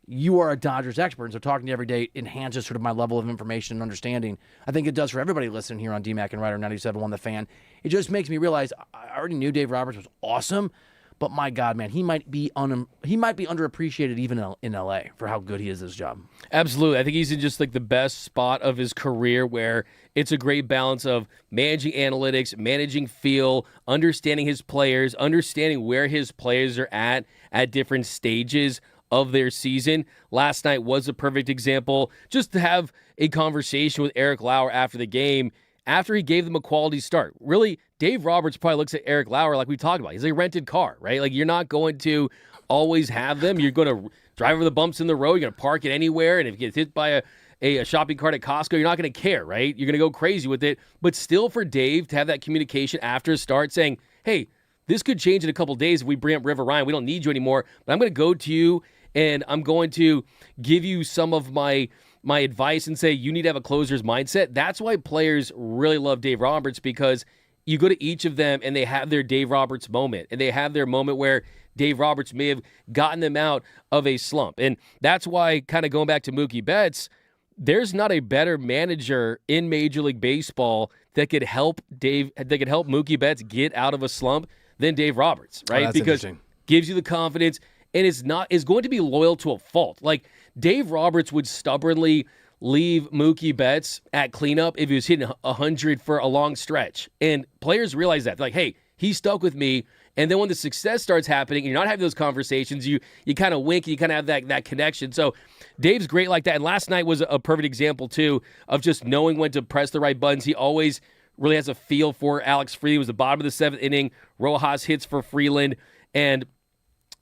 You are a Dodgers expert, and so talking to you every day enhances sort of my level of information and understanding. I think it does for everybody listening here on DMAC and Reiter 97.1 The Fan. It just makes me realize I already knew Dave Roberts was awesome, but my God, man, he might be underappreciated even in LA for how good he is at his job. Absolutely. I think he's in just like the best spot of his career where it's a great balance of managing analytics, managing feel, understanding his players, understanding where his players are at different stages of their season. Last night was a perfect example. Just to have a conversation with Eric Lauer after the game, after he gave them a quality start. Really, Dave Roberts probably looks at Eric Lauer like we talked about. He's a rented car, right? Like, you're not going to always have them. You're going to drive over the bumps in the road. You're going to park it anywhere. And if you get hit by a shopping cart at Costco, you're not going to care, right? You're going to go crazy with it. But still, for Dave to have that communication after a start saying, hey, this could change in a couple days if we bring up River Ryan. We don't need you anymore, but I'm going to go to you and I'm going to give you some of my advice and say you need to have a closer's mindset. That's why players really love Dave Roberts, because you go to each of them and they have their Dave Roberts moment, and they have their moment where Dave Roberts may have gotten them out of a slump. And that's why, kind of going back to Mookie Betts, there's not a better manager in Major League Baseball that could help Mookie Betts get out of a slump than Dave Roberts, right? That's because gives you the confidence and is going to be loyal to a fault. Like, Dave Roberts would stubbornly leave Mookie Betts at cleanup if he was hitting 100 for a long stretch. And players realize that. They're like, hey, he's stuck with me. And then when the success starts happening and you're not having those conversations, you kind of wink, you kind of have that connection. So Dave's great like that. And last night was a perfect example, too, of just knowing when to press the right buttons. He always really has a feel for Alex Freeland. It was the bottom of the 7th inning. Rojas hits for Freeland, and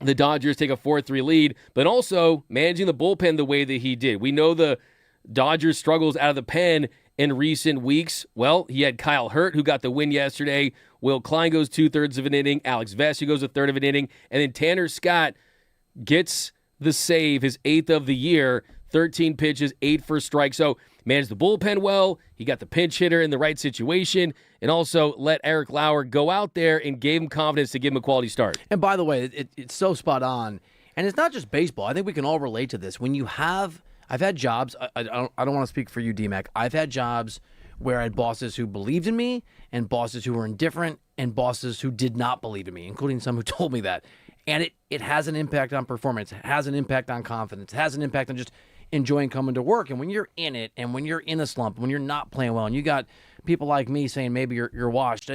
the Dodgers take a 4-3 lead, but also managing the bullpen the way that he did. We know the Dodgers' struggles out of the pen in recent weeks. Well, he had Kyle Hurt, who got the win yesterday. Will Klein goes 2/3 of an inning. Alex Vesia goes 1/3 of an inning. And then Tanner Scott gets the save, his 8th of the year, 13 pitches, 8 for a strike. So managed the bullpen well. He got the pinch hitter in the right situation, and also let Eric Lauer go out there and gave him confidence to give him a quality start. And by the way, it's so spot on. And it's not just baseball. I think we can all relate to this. When you have, I've had jobs, I don't want to speak for you, D-Mac. I've had jobs where I had bosses who believed in me and bosses who were indifferent and bosses who did not believe in me, including some who told me that. And it has an impact on performance. It has an impact on confidence. It has an impact on just enjoying coming to work. And when you're in it, and when you're in a slump, when you're not playing well, and you got people like me saying maybe you're washed,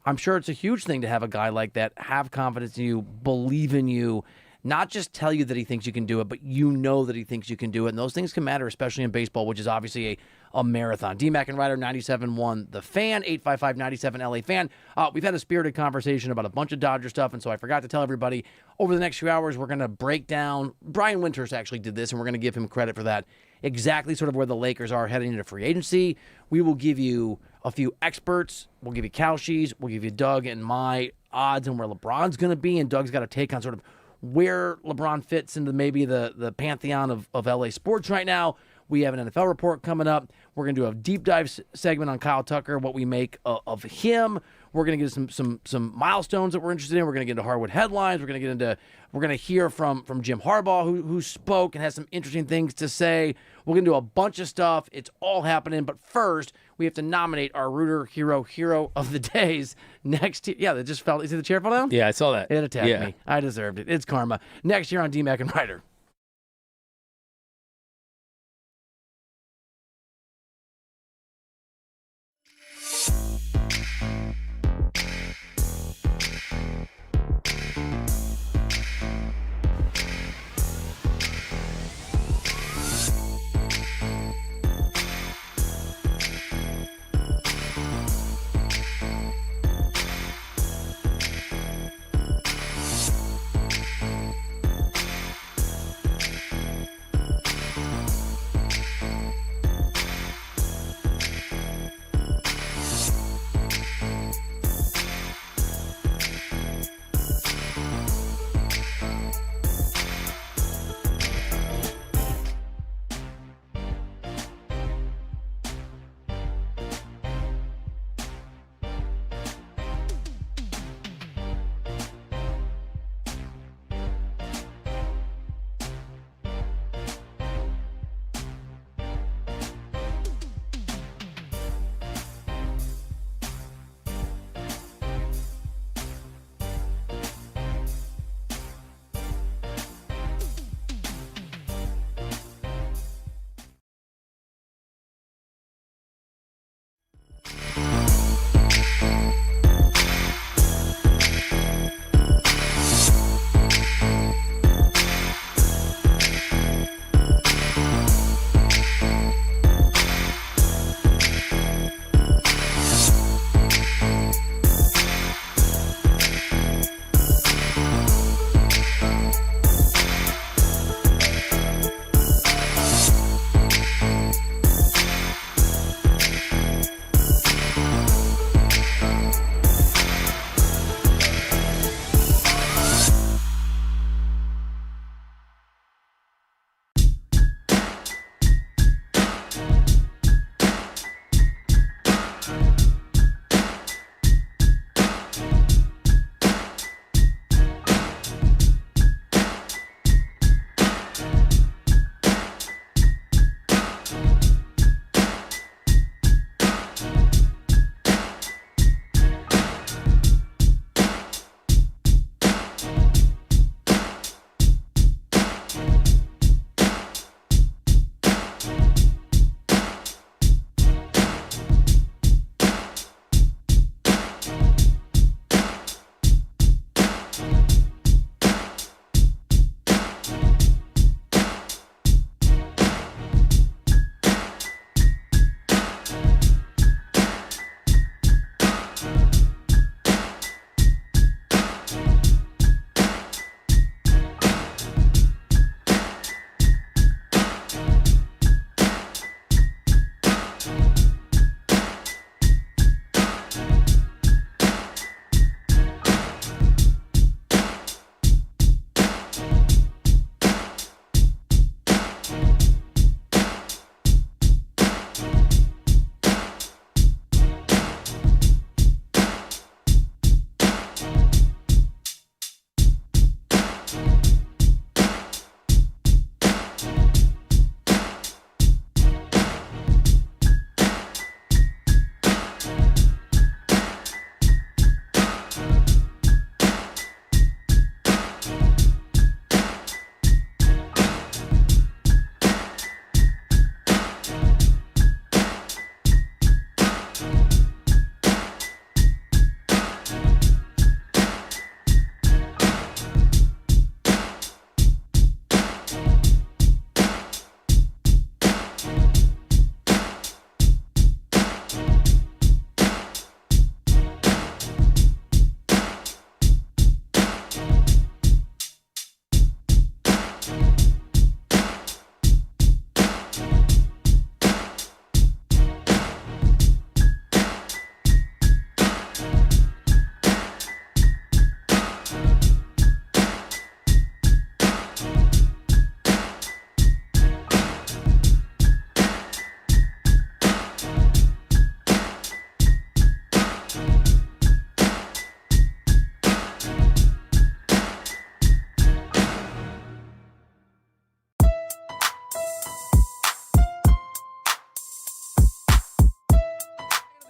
I'm sure it's a huge thing to have a guy like that have confidence in you, believe in you, not just tell you that he thinks you can do it, but you know that he thinks you can do it. And those things can matter, especially in baseball, which is obviously a marathon. D-Mac and Reiter, 97.1 The Fan, 855-97-LA Fan. We've had a spirited conversation about a bunch of Dodger stuff, and so I forgot to tell everybody, over the next few hours, we're going to break down, Brian Winters actually did this, and we're going to give him credit for that, exactly sort of where the Lakers are heading into free agency. We will give you a few experts. We'll give you Cowshees. We'll give you Doug and my odds on where LeBron's going to be, and Doug's got a take on sort of where LeBron fits into maybe the pantheon of LA sports right now. We have an NFL report coming up. We're going to do a deep dive segment on Kyle Tucker, what we make of him. We're going to get some milestones that we're interested in. We're going to get into hardwood headlines. We're going to hear from Jim Harbaugh, who spoke and has some interesting things to say. We're going to do a bunch of stuff. It's all happening. But first, we have to nominate our Rooter Hero of the Days next year. Yeah, that just fell. You see the chair fall down? Yeah, I saw that. It attacked me. I deserved it. It's karma. Next year on D-Mac and Reiter.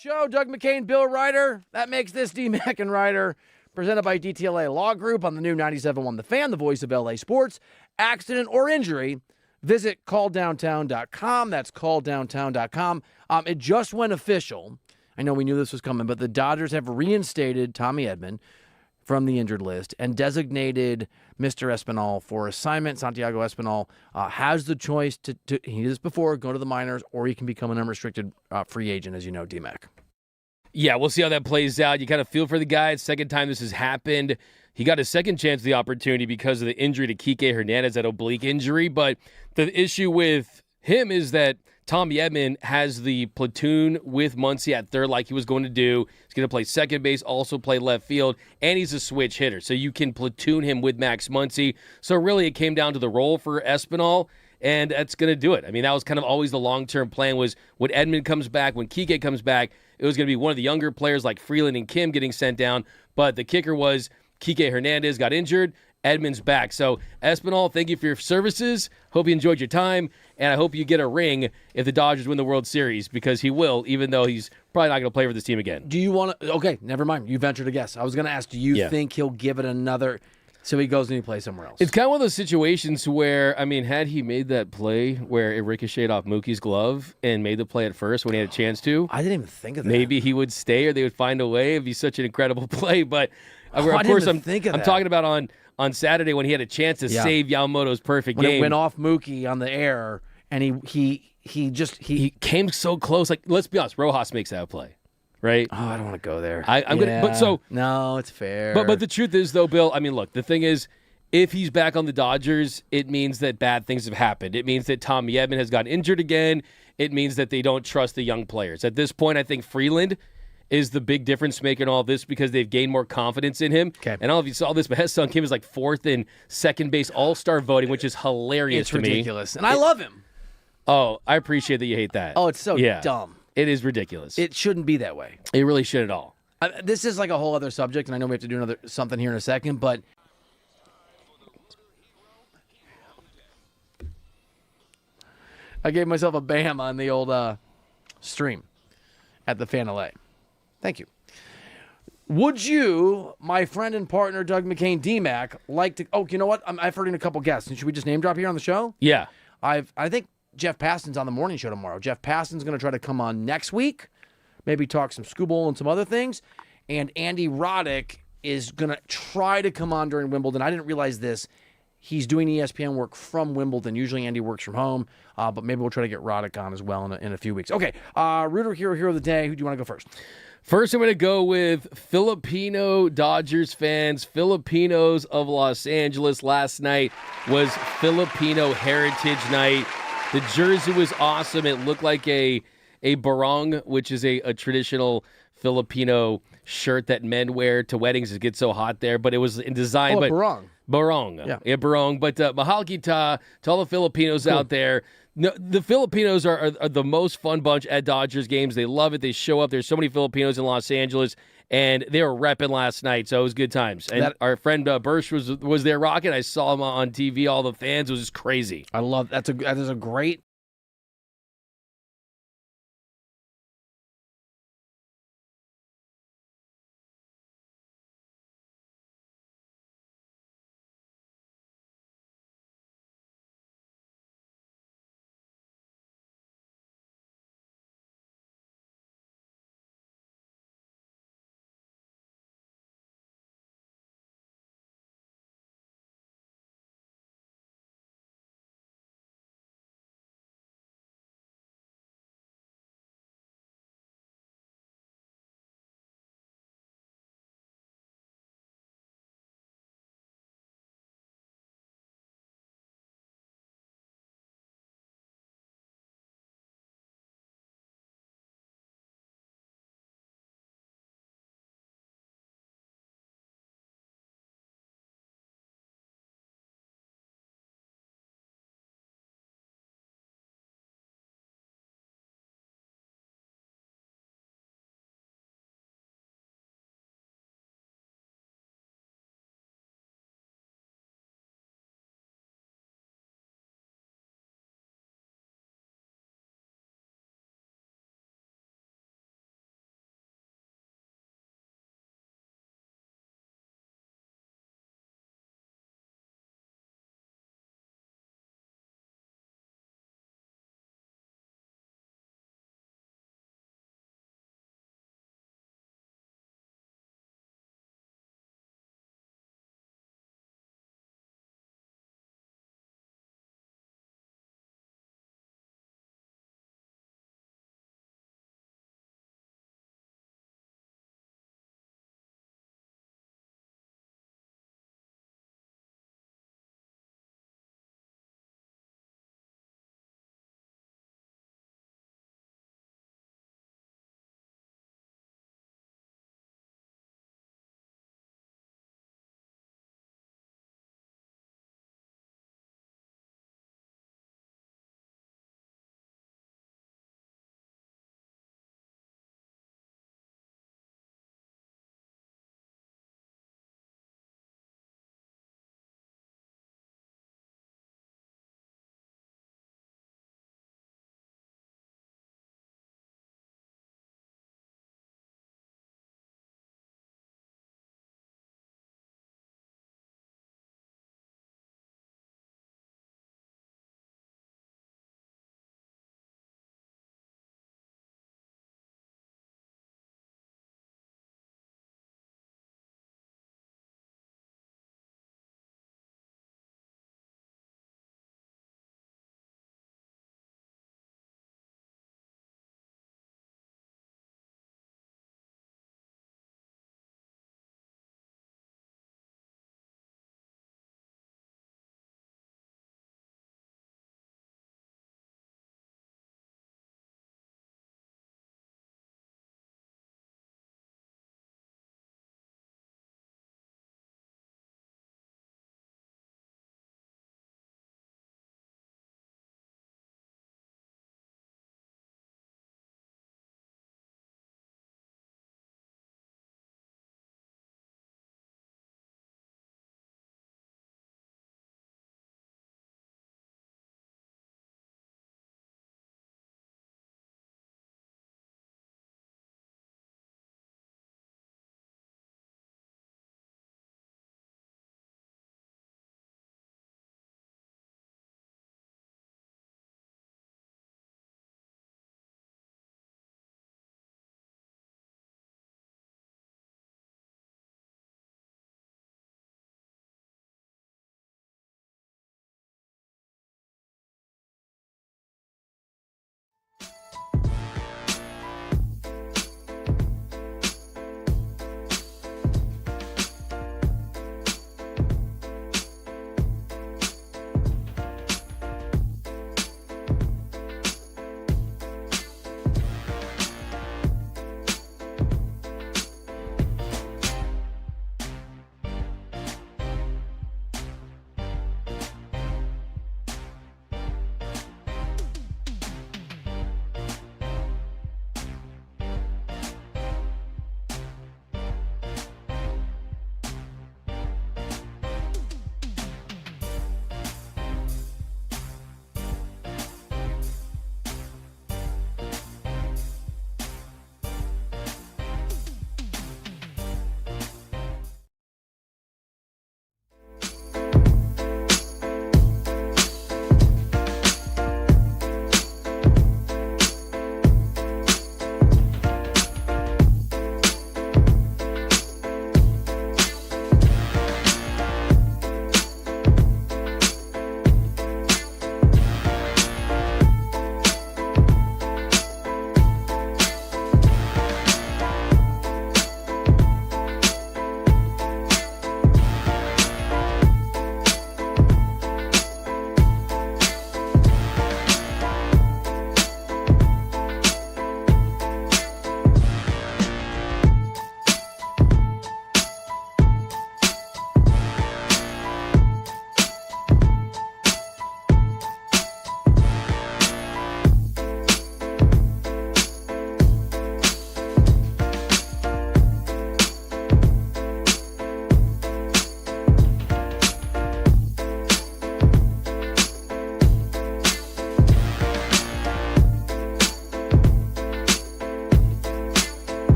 show. Doug McCain, Bill Reiter. That makes this D-Mac and Reiter, presented by DTLA Law Group on the new 97.1 The Fan, the voice of LA sports. Accident or injury, visit calldowntown.com. That's calldowntown.com. It just went official. I know we knew this was coming, but the Dodgers have reinstated Tommy Edman from the injured list and designated Mr. Espinal for assignment. Santiago Espinal has the choice to he did this before, go to the minors, or he can become an unrestricted free agent, as you know, D-Mac. Yeah, we'll see how that plays out. You kind of feel for the guy. It's the second time this has happened. He got a second chance of the opportunity because of the injury to Kike Hernandez, that oblique injury. But the issue with him is that Tommy Edman has the platoon with Muncy at third like he was going to do. He's going to play second base, also play left field, and he's a switch hitter. So you can platoon him with Max Muncy. So really it came down to the role for Espinal, and that's going to do it. I mean, that was kind of always the long-term plan was when Edman comes back, when Kike comes back, it was going to be one of the younger players like Freeland and Kim getting sent down. But the kicker was Kike Hernandez got injured. Edman's back. So, Espinal, thank you for your services. Hope you enjoyed your time, and I hope you get a ring if the Dodgers win the World Series, because he will, even though he's probably not going to play for this team again. Do you want to... Okay, never mind. You ventured a guess. I was going to ask, do you think he'll give it another... So he goes and he plays somewhere else? It's kind of one of those situations where, I mean, had he made that play where it ricocheted off Mookie's glove and made the play at first when he had a chance to... I didn't even think of that. Maybe he would stay or they would find a way. It'd be such an incredible play, but... Of I course, didn't think of I'm that. talking about on Saturday when he had a chance to save Yamamoto's perfect when game. It went off Mookie on the air, and he came so close. Like, let's be honest, Rojas makes that play, right? Oh, I don't want to go there. I'm gonna, but so no, it's fair. But the truth is, though, Bill. I mean, look, the thing is, if he's back on the Dodgers, it means that bad things have happened. It means that Tommy Edman has gotten injured again. It means that they don't trust the young players. At this point, I think Freeland is the big difference maker in all this because they've gained more confidence in him. Okay. And I don't know if you saw this, but Hesson Kim is like fourth in second base all-star voting, which is hilarious to me. It's ridiculous. And I love him. Oh, I appreciate that you hate that. Oh, it's so dumb. It is ridiculous. It shouldn't be that way. It really should at all. This is like a whole other subject, and I know we have to do something here in a second, but I gave myself a bam on the old stream at the Fan LA. Thank you. Would you, my friend and partner Doug McCain, D-Mac, like to... Oh, you know what? I've heard in a couple guests. Should we just name drop here on the show? Yeah. I think Jeff Paston's on the morning show tomorrow. Jeff Paston's going to try to come on next week, maybe talk some Skoo Bowl and some other things. And Andy Roddick is going to try to come on during Wimbledon. I didn't realize this. He's doing ESPN work from Wimbledon. Usually Andy works from home, but maybe we'll try to get Roddick on as well in a few weeks. Okay, Rooter Hero of the Day. Who do you want to go first? First, I'm going to go with Filipino Dodgers fans. Filipinos of Los Angeles. Last night was Filipino Heritage Night. The jersey was awesome. It looked like a barong, which is a traditional Filipino shirt that men wear to weddings. It gets so hot there, but it was in design. Oh, barong. Barong. Yeah, barong. But mahal kita to all the Filipinos out there. No, the Filipinos are the most fun bunch at Dodgers games. They love it. They show up. There's so many Filipinos in Los Angeles, and they were repping last night, so it was good times. And our friend Bursch was there rocking. I saw him on TV. All the fans. It was just crazy. I love that. That is a great